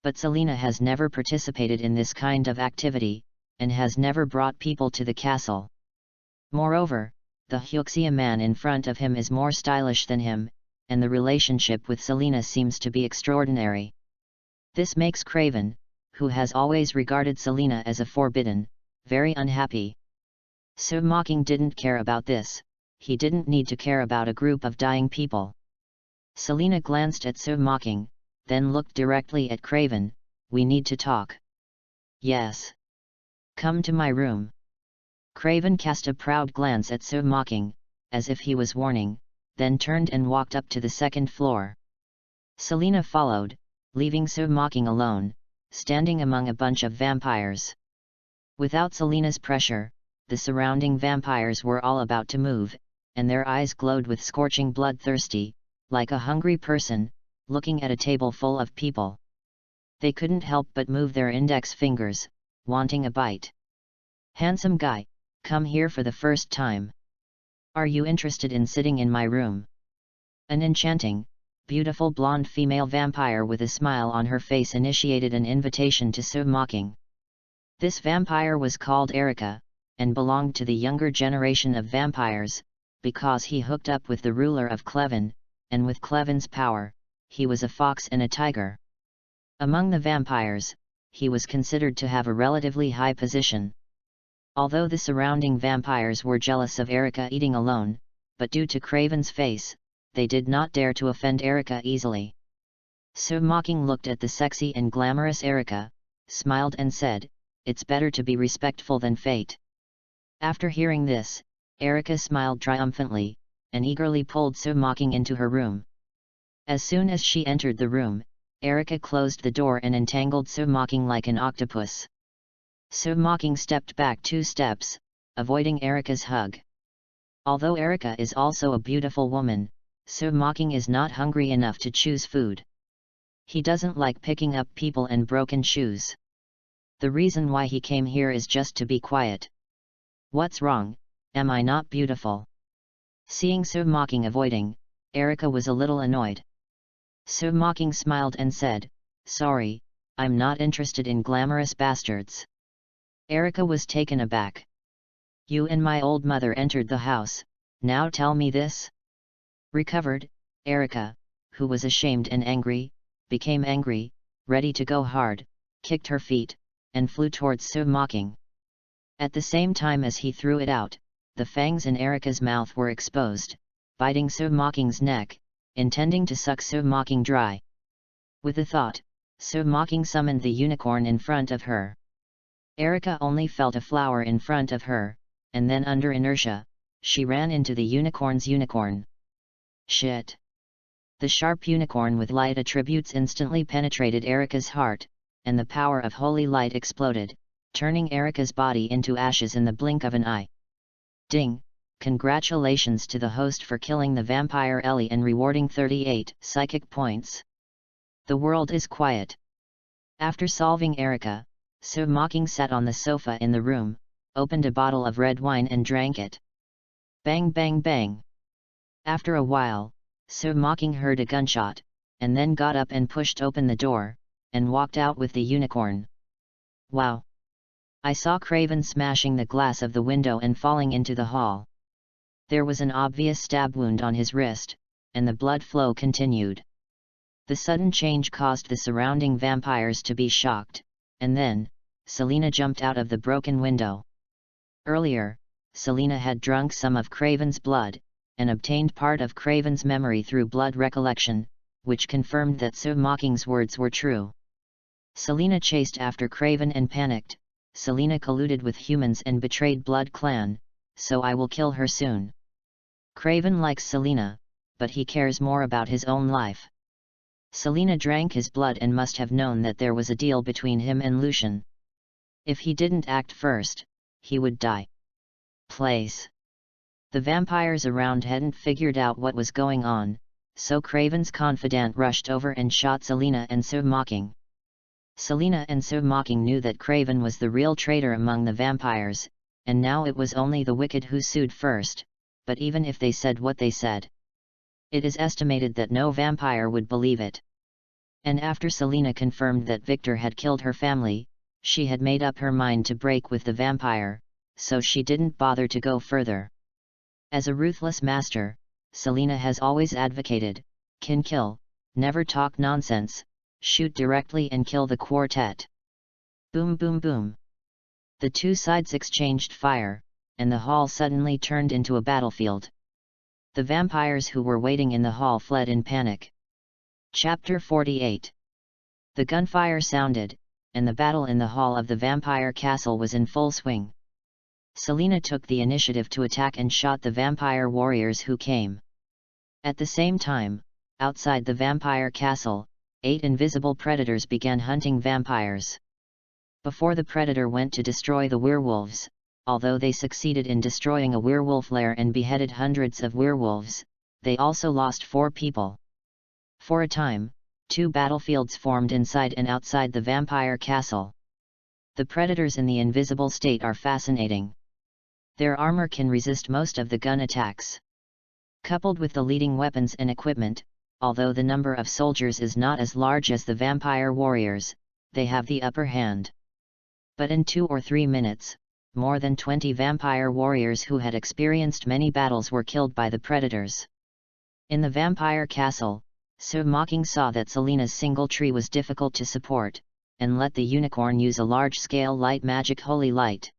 Speaker 1: But Selena has never participated in this kind of activity, and has never brought people to the castle. Moreover, the Huxia man in front of him is more stylish than him, and the relationship with Selena seems to be extraordinary. This makes Craven, who has always regarded Selena as a forbidden, very unhappy. Sir Mocking didn't care about this, he didn't need to care about a group of dying people. Selena glanced at Sir Mocking, then looked directly at Craven. "We need to talk." "Yes. Come to my room." Craven cast a proud glance at Sir Mocking, as if he was warning, then turned and walked up to the second floor. Selena followed, leaving Sir Mocking alone, standing among a bunch of vampires. Without Selena's pressure, the surrounding vampires were all about to move, and their eyes glowed with scorching bloodthirsty, like a hungry person, looking at a table full of people. They couldn't help but move their index fingers, wanting a bite. "Handsome guy, come here for the first time. Are you interested in sitting in my room?" An enchanting, beautiful blonde female vampire with a smile on her face initiated an invitation to Sir Mocking. This vampire was called Erica, and belonged to the younger generation of vampires, because he hooked up with the ruler of Clevin, and with Clevin's power, he was a fox and a tiger. Among the vampires, he was considered to have a relatively high position. Although the surrounding vampires were jealous of Erica eating alone, but due to Craven's face, they did not dare to offend Erica easily. Sir Mocking looked at the sexy and glamorous Erica, smiled and said, "It's better to be respectful than fate." After hearing this, Erica smiled triumphantly, and eagerly pulled Sir Mocking into her room. As soon as she entered the room, Erica closed the door and entangled Sir Mocking like an octopus. Sir Mocking stepped back 2 steps, avoiding Erica's hug. Although Erica is also a beautiful woman, Sir Mocking is not hungry enough to choose food. He doesn't like picking up people and broken shoes. The reason why he came here is just to be quiet. "What's wrong? Am I not beautiful?" Seeing Submocking avoiding, Erica was a little annoyed. Submocking smiled and said, "Sorry, I'm not interested in glamorous bastards." Erica was taken aback. "You and my old mother entered the house, now tell me this?" Recovered, Erica, who was ashamed and angry, became angry, ready to go hard, kicked her feet, and flew towards Submocking. At the same time as he threw it out, the fangs in Erica's mouth were exposed, biting Submocking's neck, intending to suck Submocking dry. With a thought, Submocking summoned the unicorn in front of her. Erica only felt a flower in front of her, and then under inertia, she ran into the unicorn's unicorn. Shit! The sharp unicorn with light attributes instantly penetrated Erica's heart, and the power of holy light exploded, turning Erica's body into ashes in the blink of an eye. Ding! Congratulations to the host for killing the vampire Ellie and rewarding 38 psychic points. The world is quiet. After solving Erica, Submocking sat on the sofa in the room, opened a bottle of red wine and drank it. Bang bang bang! After a while, Submocking heard a gunshot, and then got up and pushed open the door, and walked out with the unicorn. Wow! I saw Craven smashing the glass of the window and falling into the hall. There was an obvious stab wound on his wrist, and the blood flow continued. The sudden change caused the surrounding vampires to be shocked, and then, Selena jumped out of the broken window. Earlier, Selena had drunk some of Craven's blood, and obtained part of Craven's memory through blood recollection, which confirmed that Submocking's words were true. Selena chased after Craven and panicked. Selena colluded with humans and betrayed Blood Clan, so I will kill her soon. Craven likes Selena, but he cares more about his own life. Selena drank his blood and must have known that there was a deal between him and Lucian. If he didn't act first, he would die. Place. The vampires around hadn't figured out what was going on, so Craven's confidant rushed over and shot Selena and Submocking. Selena and Submocking knew that Craven was the real traitor among the vampires, and now it was only the wicked who sued first, but even if they said what they said, it is estimated that no vampire would believe it. And after Selena confirmed that Victor had killed her family, she had made up her mind to break with the vampire, so she didn't bother to go further. As a ruthless master, Selena has always advocated, kill, never talk nonsense, shoot directly and kill the quartet. Boom boom boom. The two sides exchanged fire, and the hall suddenly turned into a battlefield. The vampires who were waiting in the hall fled in panic. Chapter 48. The gunfire sounded, and the battle in the hall of the vampire castle was in full swing. Selena took the initiative to attack and shot the vampire warriors who came. At the same time, outside the vampire castle, 8 invisible predators began hunting vampires. Before the predator went to destroy the werewolves, although they succeeded in destroying a werewolf lair and beheaded hundreds of werewolves, they also lost 4 people. For a time, 2 battlefields formed inside and outside the vampire castle. The predators in the invisible state are fascinating. Their armor can resist most of the gun attacks. Coupled with the leading weapons and equipment, although the number of soldiers is not as large as the vampire warriors, they have the upper hand. But in 2 or 3 minutes, more than 20 vampire warriors who had experienced many battles were killed by the predators. In the vampire castle, Submocking saw that Selena's single tree was difficult to support, and let the unicorn use a large-scale light magic holy light.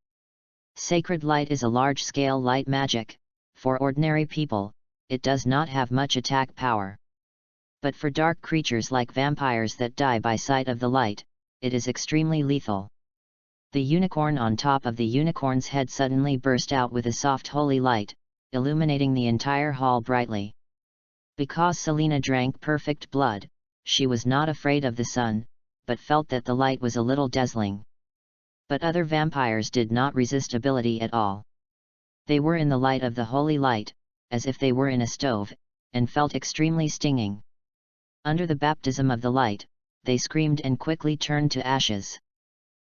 Speaker 1: Sacred light is a large-scale light magic. For ordinary people, it does not have much attack power. But for dark creatures like vampires that die by sight of the light, it is extremely lethal. The unicorn on top of the unicorn's head suddenly burst out with a soft holy light, illuminating the entire hall brightly. Because Selena drank perfect blood, she was not afraid of the sun, but felt that the light was a little dazzling. But other vampires did not resist ability at all. They were in the light of the holy light, as if they were in a stove, and felt extremely stinging. Under the baptism of the light, they screamed and quickly turned to ashes.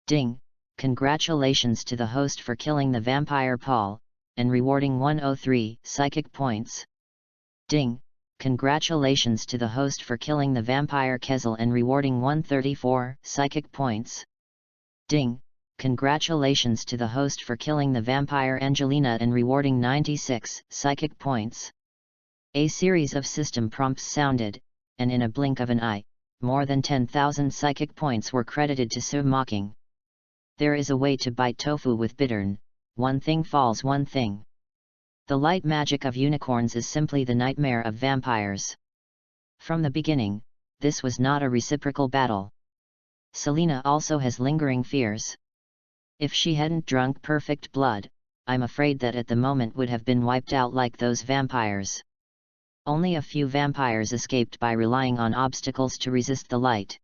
Speaker 1: Ding! Congratulations to the host for killing the vampire Paul, and rewarding 103 psychic points. Ding! Congratulations to the host for killing the vampire Kezel and rewarding 134 psychic points. Ding! Congratulations to the host for killing the vampire Angelina and rewarding 96 psychic points. A series of system prompts sounded, and in a blink of an eye, more than 10,000 psychic points were credited to Sue Mocking. There is a way to bite tofu with bittern, one thing falls one thing. The light magic of unicorns is simply the nightmare of vampires. From the beginning, this was not a reciprocal battle. Selena also has lingering fears. If she hadn't drunk perfect blood, I'm afraid that at the moment would have been wiped out like those vampires. Only a few vampires escaped by relying on obstacles to resist the light.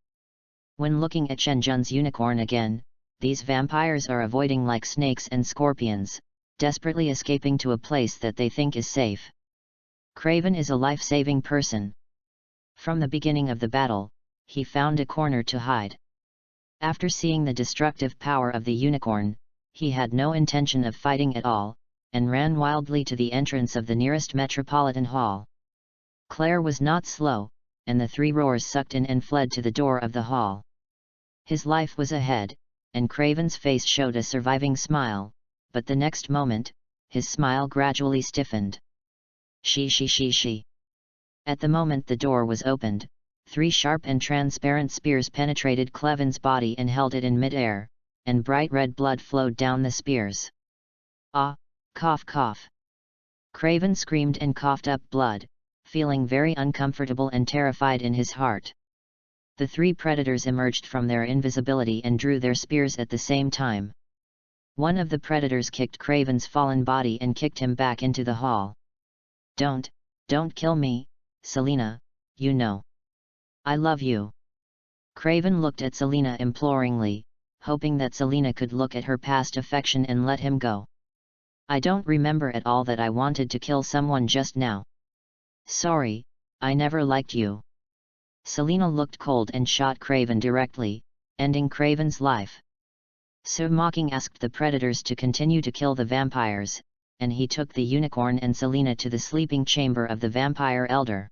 Speaker 1: When looking at Shenjun's unicorn again, these vampires are avoiding like snakes and scorpions, desperately escaping to a place that they think is safe. Craven is a life-saving person. From the beginning of the battle, he found a corner to hide. After seeing the destructive power of the unicorn, he had no intention of fighting at all, and ran wildly to the entrance of the nearest metropolitan hall. Claire was not slow, and the three roars sucked in and fled to the door of the hall. His life was ahead, and Craven's face showed a surviving smile, but the next moment, his smile gradually stiffened. She. At the moment the door was opened, three sharp and transparent spears penetrated Cleven's body and held it in mid-air, and bright red blood flowed down the spears. Ah! Cough cough! Craven screamed and coughed up blood, feeling very uncomfortable and terrified in his heart. The three predators emerged from their invisibility and drew their spears at the same time. One of the predators kicked Craven's fallen body and kicked him back into the hall. Don't kill me, Selena, you know. I love you. Craven looked at Selena imploringly, hoping that Selena could look at her past affection and let him go. I don't remember at all that I wanted to kill someone just now. Sorry, I never liked you. Selena looked cold and shot Craven directly, ending Craven's life. Sue Mocking asked the predators to continue to kill the vampires, and he took the unicorn and Selena to the sleeping chamber of the vampire elder.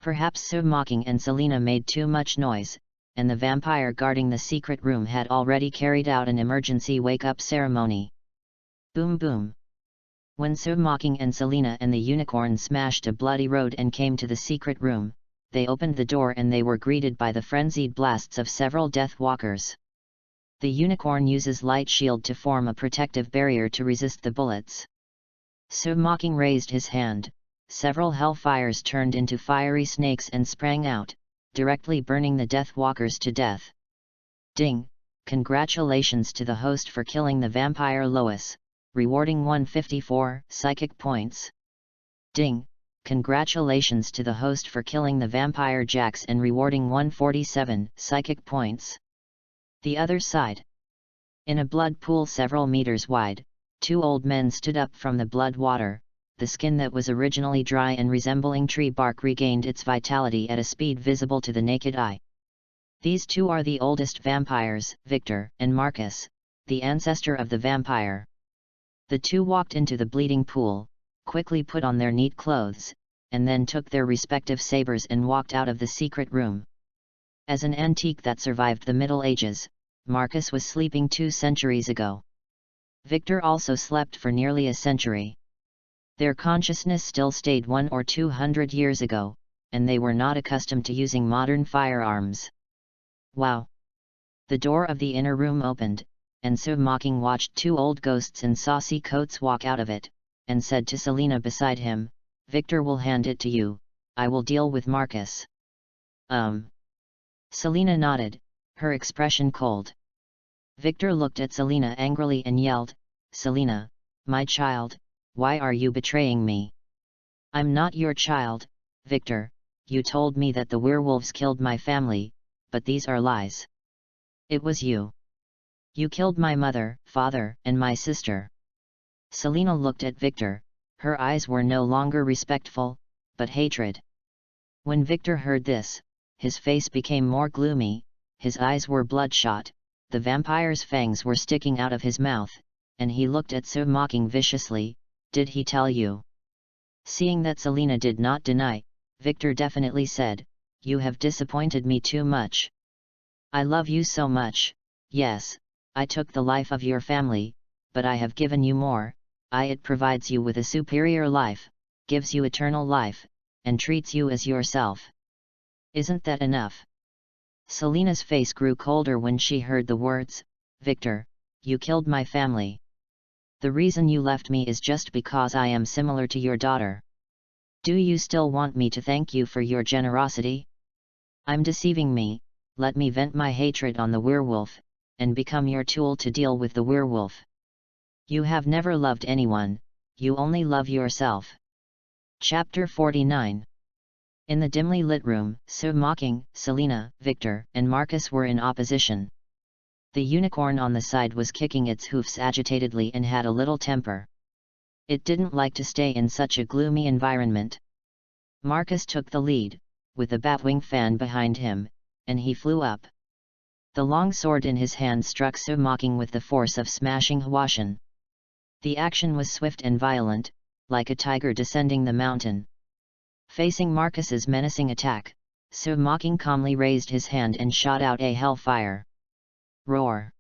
Speaker 1: Perhaps Sue Mocking and Selena made too much noise, and the vampire guarding the secret room had already carried out an emergency wake-up ceremony. Boom boom! When Sue Mocking and Selena and the unicorn smashed a bloody road and came to the secret room, they opened the door and they were greeted by the frenzied blasts of several death walkers. The unicorn uses light shield to form a protective barrier to resist the bullets. Sue Mocking raised his hand, several hellfires turned into fiery snakes and sprang out, directly burning the death walkers to death. Ding! Congratulations to the host for killing the vampire Lois, rewarding 154 psychic points. Ding! Congratulations to the host for killing the vampire Jax and rewarding 147 psychic points. The other side. In a blood pool several meters wide, two old men stood up from the blood water. The skin that was originally dry and resembling tree bark regained its vitality at a speed visible to the naked eye. These two are the oldest vampires, Victor and Marcus, the ancestor of the vampire. The two walked into the bleeding pool, quickly put on their neat clothes, and then took their respective sabers and walked out of the secret room. As an antique that survived the Middle Ages, Marcus was sleeping 2 centuries ago. Victor also slept for nearly a century. Their consciousness still stayed 100 or 200 years ago, and they were not accustomed to using modern firearms. Wow! The door of the inner room opened, and Sue Mocking watched 2 old ghosts in saucy coats walk out of it, and said to Selena beside him, Victor will hand it to you, I will deal with Marcus. Selena nodded, her expression cold. Victor looked at Selena angrily and yelled, Selena, my child, why are you betraying me? I'm not your child, Victor, you told me that the werewolves killed my family, but these are lies. It was you. You killed my mother, father, and my sister. Selena looked at Victor, her eyes were no longer respectful, but hatred. When Victor heard this, his face became more gloomy, his eyes were bloodshot, the vampire's fangs were sticking out of his mouth, and he looked at Sue Mocking viciously, Did he tell you? Seeing that Selina did not deny, Victor definitely said, "You have disappointed me too much. I love you so much. Yes, I took the life of your family, but I have given you more. It provides you with a superior life, gives you eternal life, and treats you as yourself. Isn't that enough?" Selina's face grew colder when she heard the words, "Victor, you killed my family. The reason you left me is just because I am similar to your daughter. Do you still want me to thank you for your generosity? I'm deceiving me. Let me vent my hatred on the werewolf, and become your tool to deal with the werewolf. You have never loved anyone, you only love yourself." Chapter 49. In the dimly lit room, so mocking, Selina, Victor, and Marcus were in opposition. The unicorn on the side was kicking its hoofs agitatedly and had a little temper. It didn't like to stay in such a gloomy environment. Marcus took the lead, with the batwing fan behind him, and he flew up. The long sword in his hand struck so mocking with the force of smashing Hwashan. The action was swift and violent, like a tiger descending the mountain. Facing Marcus's menacing attack, so mocking calmly raised his hand and shot out a hellfire. Roar!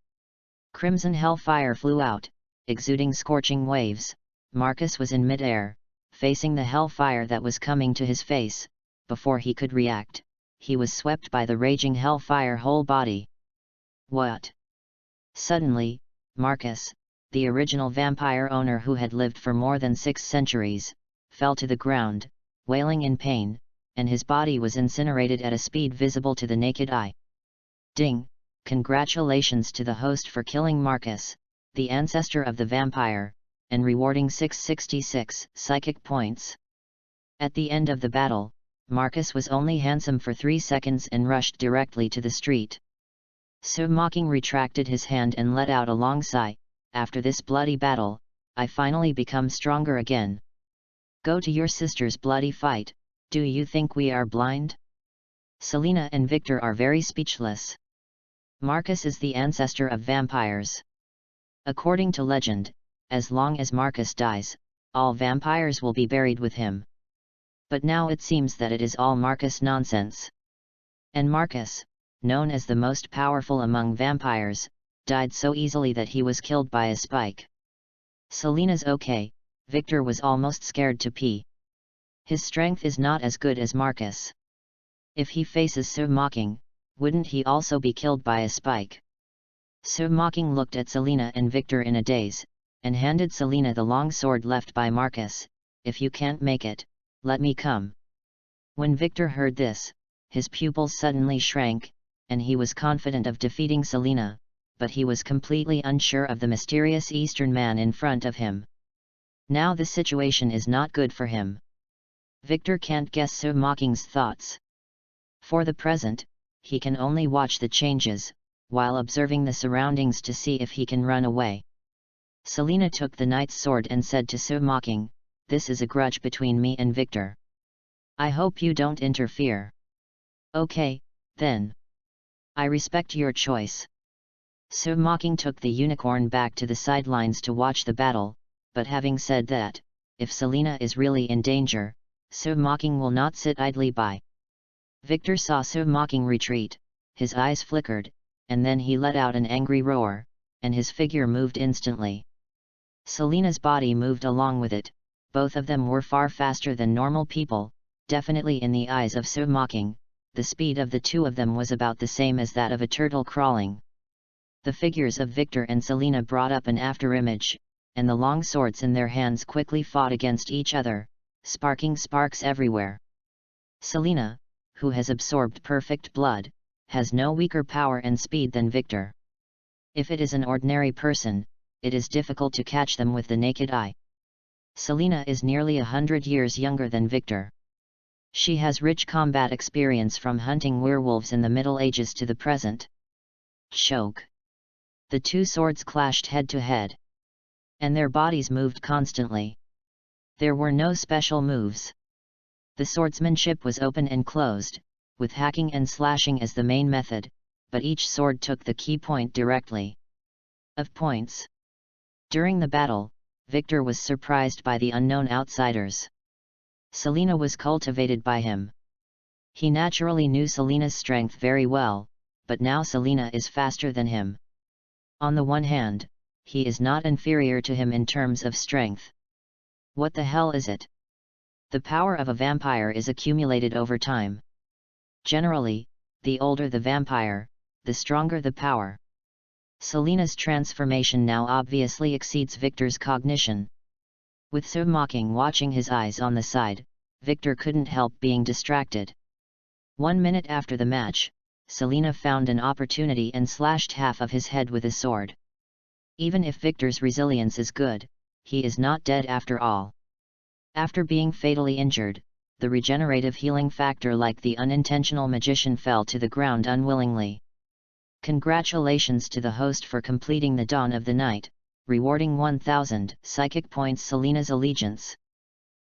Speaker 1: Crimson hellfire flew out, exuding scorching waves. Marcus was in mid-air, facing the hellfire that was coming to his face. Before he could react, he was swept by the raging hellfire whole body. What? Suddenly, Marcus, the original vampire owner who had lived for more than 6 centuries, fell to the ground, wailing in pain, and his body was incinerated at a speed visible to the naked eye. Ding! Congratulations to the host for killing Marcus, the ancestor of the vampire, and rewarding 666 psychic points. At the end of the battle, Marcus was only handsome for 3 seconds and rushed directly to the street. So mocking retracted his hand and let out a long sigh. After this bloody battle, I finally become stronger again. Go to your sister's bloody fight. Do you think we are blind? Selina and Victor are very speechless. Marcus is the ancestor of vampires. According to legend, as long as Marcus dies, all vampires will be buried with him. But now it seems that it is all Marcus nonsense. And Marcus, known as the most powerful among vampires, died so easily that he was killed by a spike. Selina's okay, Victor was almost scared to pee. His strength is not as good as Marcus. If he faces so mocking, wouldn't he also be killed by a spike? So mocking looked at Selina and Victor in a daze, and handed Selina the long sword left by Marcus. If you can't make it, let me come. When Victor heard this, his pupils suddenly shrank, and he was confident of defeating Selina, but he was completely unsure of the mysterious Eastern man in front of him. Now the situation is not good for him. Victor can't guess so mocking's thoughts. For the present, he can only watch the changes, while observing the surroundings to see if he can run away. Selina took the knight's sword and said to so mocking, "This is a grudge between me and Victor. I hope you don't interfere." "Okay, then. I respect your choice." So mocking took the unicorn back to the sidelines to watch the battle, but having said that, if Selina is really in danger, so mocking will not sit idly by. Victor saw so mocking retreat, his eyes flickered, and then he let out an angry roar, and his figure moved instantly. Selina's body moved along with it. Both of them were far faster than normal people, definitely in the eyes of so mocking. The speed of the two of them was about the same as that of a turtle crawling. The figures of Victor and Selina brought up an afterimage, and the long swords in their hands quickly fought against each other, sparking sparks everywhere. Selina, who has absorbed perfect blood, has no weaker power and speed than Victor. If it is an ordinary person, it is difficult to catch them with the naked eye. Selina is nearly 100 years younger than Victor. She has rich combat experience from hunting werewolves in the Middle Ages to the present. Choke! The two swords clashed head to head. And their bodies moved constantly. There were no special moves. The swordsmanship was open and closed, with hacking and slashing as the main method, but each sword took the key point directly. Of points. During the battle, Victor was surprised by the unknown outsiders. Selina was cultivated by him. He naturally knew Selina's strength very well, but now Selina is faster than him. On the one hand, he is not inferior to him in terms of strength. What the hell is it? The power of a vampire is accumulated over time. Generally, the older the vampire, the stronger the power. Selina's transformation now obviously exceeds Victor's cognition. With so mocking watching his eyes on the side, Victor couldn't help being distracted. 1 minute after the match, Selina found an opportunity and slashed half of his head with a sword. Even if Victor's resilience is good, he is not dead after all. After being fatally injured, the regenerative healing factor like the unintentional magician fell to the ground unwillingly. Congratulations to the host for completing the Dawn of the Night, rewarding 1000 psychic points Selina's allegiance.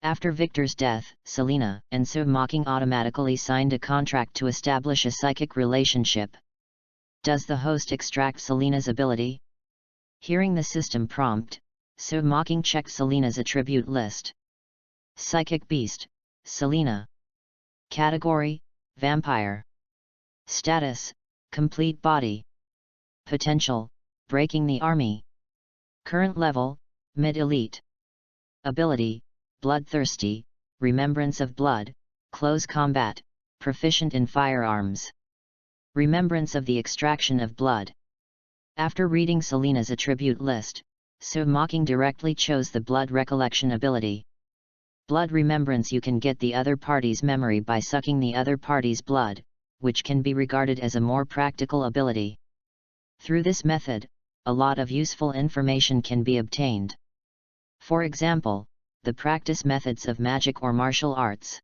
Speaker 1: After Victor's death, Selina and So Mocking automatically signed a contract to establish a psychic relationship. Does the host extract Selina's ability? Hearing the system prompt, So Mocking checked Selina's attribute list. Psychic Beast, Selina. Category, Vampire. Status, Complete Body. Potential, Breaking the Army. Current level, Mid-Elite. Ability, Bloodthirsty, Remembrance of Blood, Close Combat, Proficient in Firearms. Remembrance of the extraction of blood. After reading Selina's attribute list, So Mocking directly chose the Blood Recollection ability. Blood Remembrance: you can get the other party's memory by sucking the other party's blood, which can be regarded as a more practical ability. Through this method, a lot of useful information can be obtained. For example, the practice methods of magic or martial arts.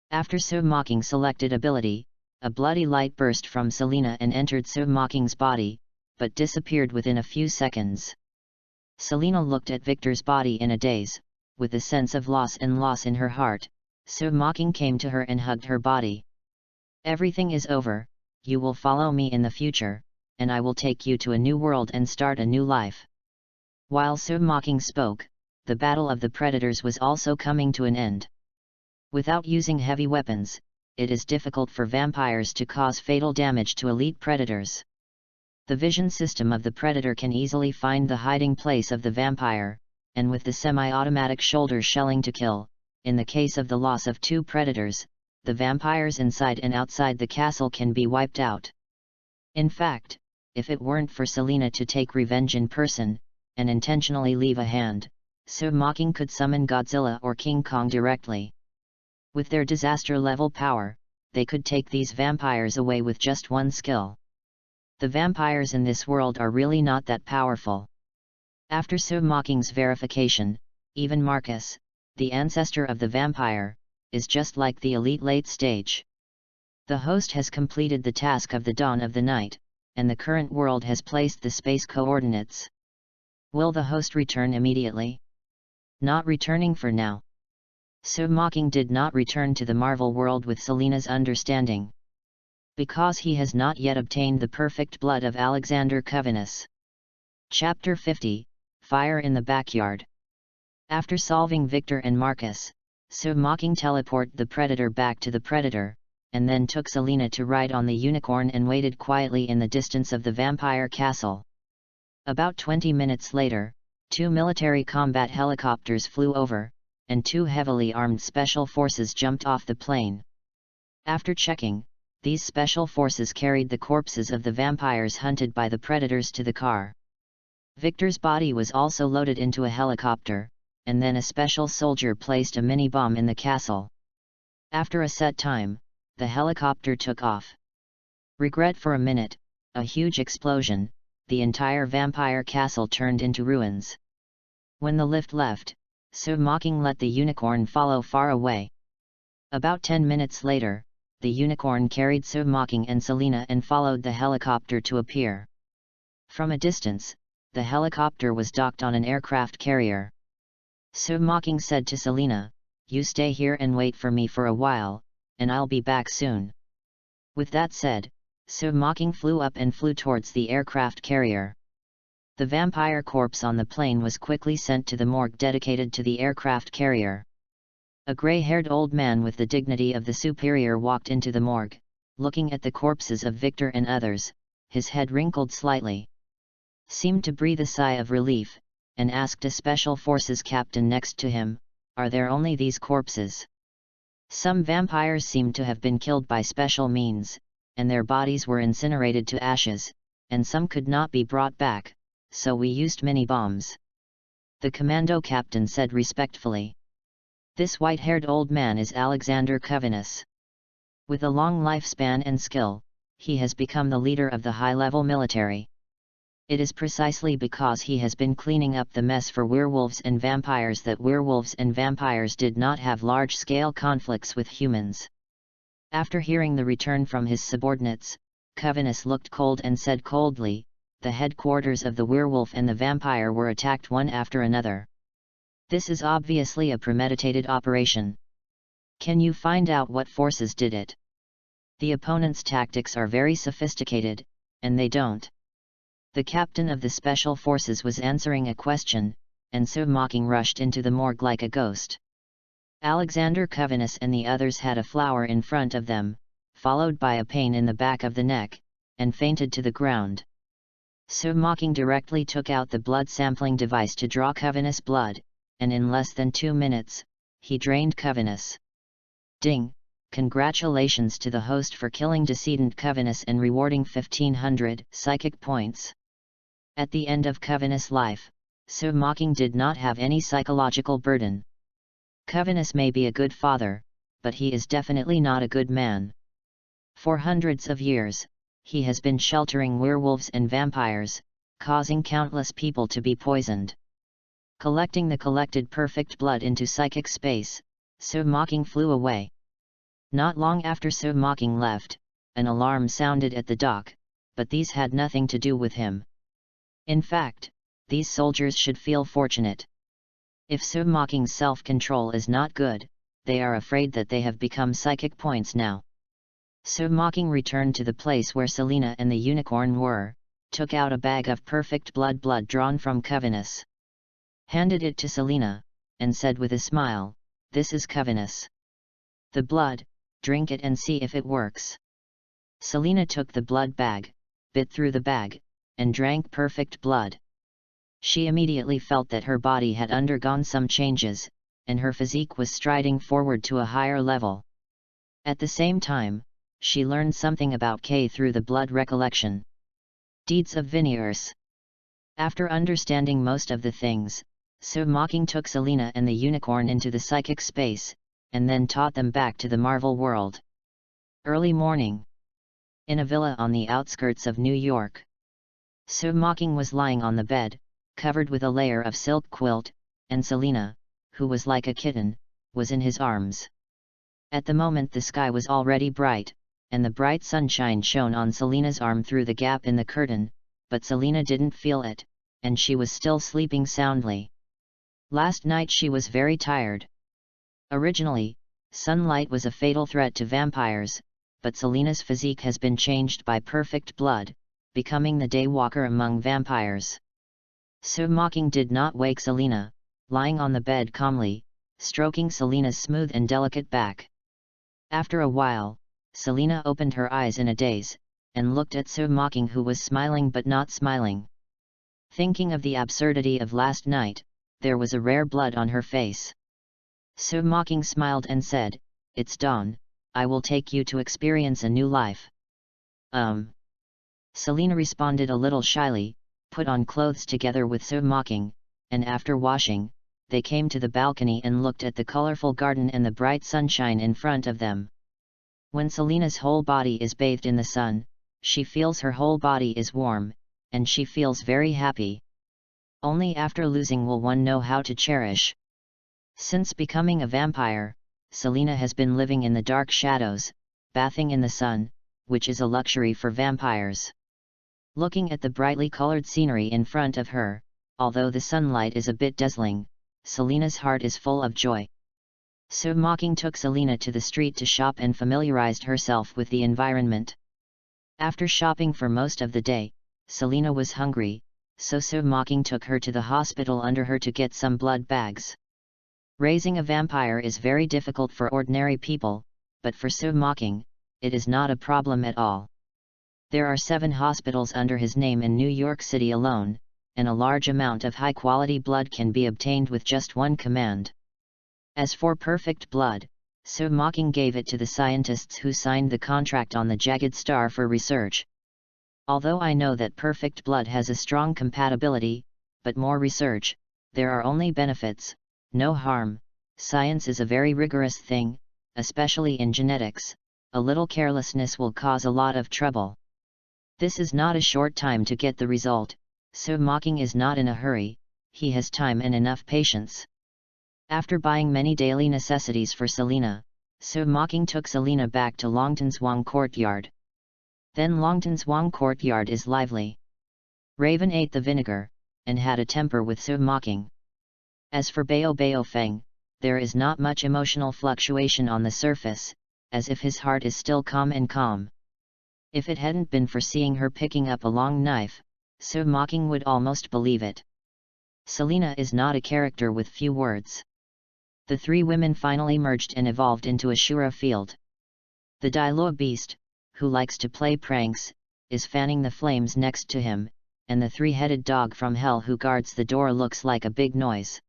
Speaker 1: After So Mocking selected ability, a bloody light burst from Selina and entered So Mocking's body, but disappeared within a few seconds. Selina looked at Victor's body in a daze, with a sense of loss in her heart. So Mocking came to her and hugged her body. Everything is over, you will follow me in the future, and I will take you to a new world and start a new life. While So Mocking spoke, the battle of the predators was also coming to an end. Without using heavy weapons, it is difficult for vampires to cause fatal damage to elite predators. The vision system of the predator can easily find the hiding place of the vampire, and with the semi-automatic shoulder shelling to kill, in the case of the loss of 2 predators, the vampires inside and outside the castle can be wiped out. In fact, if it weren't for Selina to take revenge in person, and intentionally leave a hand, So Mocking could summon Godzilla or King Kong directly. With their disaster-level power, they could take these vampires away with just one skill. The vampires in this world are really not that powerful. After So Mocking's verification, even Marcus, the ancestor of the vampire, is just like the elite late stage. The host has completed the task of the Dawn of the Night, and the current world has placed the space coordinates. Will the host return immediately? Not returning for now. So Mocking did not return to the Marvel world with Selina's understanding. Because he has not yet obtained the perfect blood of Alexander Covenus. Chapter 50, Fire in the Backyard. After solving Victor and Marcus, So Mocking teleported the predator back to the predator, and then took Selina to ride on the unicorn and waited quietly in the distance of the vampire castle. About 20 minutes later, 2 military combat helicopters flew over, and 2 heavily armed special forces jumped off the plane. After checking, these special forces carried the corpses of the vampires hunted by the predators to the car. Victor's body was also loaded into a helicopter, and then a special soldier placed a mini-bomb in the castle. After a set time, the helicopter took off. Regret for a minute, a huge explosion, the entire vampire castle turned into ruins. When the lift left, So Mocking let the unicorn follow far away. About 10 minutes later, the unicorn carried So Mocking and Selina and followed the helicopter to a pier. From a distance, the helicopter was docked on an aircraft carrier. So Mocking said to Selina, "You stay here and wait for me for a while, and I'll be back soon." With that said, So Mocking flew up and flew towards the aircraft carrier. The vampire corpse on the plane was quickly sent to the morgue dedicated to the aircraft carrier. A gray-haired old man with the dignity of the superior walked into the morgue, looking at the corpses of Victor and others, his head wrinkled slightly. Seemed to breathe a sigh of relief, and asked a special forces captain next to him, "Are there only these corpses?" Some vampires seemed to have been killed by special means, and their bodies were incinerated to ashes, and some could not be brought back, so we used mini bombs. The commando captain said respectfully. This white-haired old man is Alexander Covenus. With a long lifespan and skill, he has become the leader of the high-level military. It is precisely because he has been cleaning up the mess for werewolves and vampires that werewolves and vampires did not have large-scale conflicts with humans. After hearing the return from his subordinates, Covenus looked cold and said coldly, "The headquarters of the werewolf and the vampire were attacked one after another. This is obviously a premeditated operation. Can you find out what forces did it? The opponent's tactics are very sophisticated, and they don't." The captain of the special forces was answering a question, and so mocking rushed into the morgue like a ghost. Alexander Covenus and the others had a flower in front of them, followed by a pain in the back of the neck, and fainted to the ground. So mocking directly took out the blood sampling device to draw Covenus' blood, and in less than 2 minutes, he drained Covenus. Ding! Congratulations to the host for killing decedent Covenus and rewarding 1500 psychic points. At the end of Covenus' life, so mocking did not have any psychological burden. Covenus may be a good father, but he is definitely not a good man. For hundreds of years, he has been sheltering werewolves and vampires, causing countless people to be poisoned. Collecting the collected perfect blood into psychic space, so mocking flew away. Not long after so mocking left, an alarm sounded at the dock, but these had nothing to do with him. In fact, these soldiers should feel fortunate. If so mocking's self-control is not good, they are afraid that they have become psychic points now. So mocking returned to the place where Selina and the unicorn were, took out a bag of perfect blood drawn from Covenus. Handed it to Selina, and said with a smile, "This is Covenus. The blood, drink it and see if it works." Selina took the blood bag, bit through the bag, and drank perfect blood. She immediately felt that her body had undergone some changes, and her physique was striding forward to a higher level. At the same time, she learned something about K through the blood recollection. Deeds of Vineyards. After understanding most of the things, so mocking took Selina and the unicorn into the psychic space, and then taught them back to the Marvel world. Early morning. In a villa on the outskirts of New York. So mocking was lying on the bed, covered with a layer of silk quilt, and Selina, who was like a kitten, was in his arms. At the moment the sky was already bright, and the bright sunshine shone on Selina's arm through the gap in the curtain, but Selina didn't feel it, and she was still sleeping soundly. Last night she was very tired. Originally, sunlight was a fatal threat to vampires, but Selina's physique has been changed by perfect blood, becoming the daywalker among vampires. So mocking did not wake Selina, lying on the bed calmly, stroking Selina's smooth and delicate back. After a while, Selina opened her eyes in a daze, and looked at So mocking, who was smiling but not smiling. Thinking of the absurdity of last night, there was a rare blood on her face. So mocking smiled and said, "It's dawn, I will take you to experience a new life." Selina responded a little shyly, put on clothes together with So mocking, and after washing, they came to the balcony and looked at the colorful garden and the bright sunshine in front of them. When Selina's whole body is bathed in the sun, she feels her whole body is warm, and she feels very happy. Only after losing will one know how to cherish. Since becoming a vampire, Selina has been living in the dark shadows, bathing in the sun, which is a luxury for vampires. Looking at the brightly colored scenery in front of her, although the sunlight is a bit dazzling, Selina's heart is full of joy. So mocking took Selina to the street to shop and familiarized herself with the environment. After shopping for most of the day, Selina was hungry, so Sue Mocking took her to the hospital under her to get some blood bags. Raising a vampire is very difficult for ordinary people, but for Sue Mocking, it is not a problem at all. There are 7 hospitals under his name in New York City alone, and a large amount of high-quality blood can be obtained with just one command. As for perfect blood, Sue Mocking gave it to the scientists who signed the contract on the Jagged Star for research. Although I know that perfect blood has a strong compatibility, but more research, there are only benefits, no harm. Science is a very rigorous thing, especially in genetics. A little carelessness will cause a lot of trouble. This is not a short time to get the result. Sue Mocking is not in a hurry, he has time and enough patience. After buying many daily necessities for Selina, Sue Mocking took Selina back to Longtonswang Courtyard. Then Longtonswang Courtyard is lively. Raven ate the vinegar, and had a temper with Sue Mocking. As for Bao Bao Feng, there is not much emotional fluctuation on the surface, as if his heart is still calm. If it hadn't been for seeing her picking up a long knife, Sue Mocking would almost believe it. Selina is not a character with few words. The 3 women finally merged and evolved into a Shura field. The Dailuo beast, who likes to play pranks, is fanning the flames next to him, and the 3-headed dog from hell who guards the door looks like a big noise.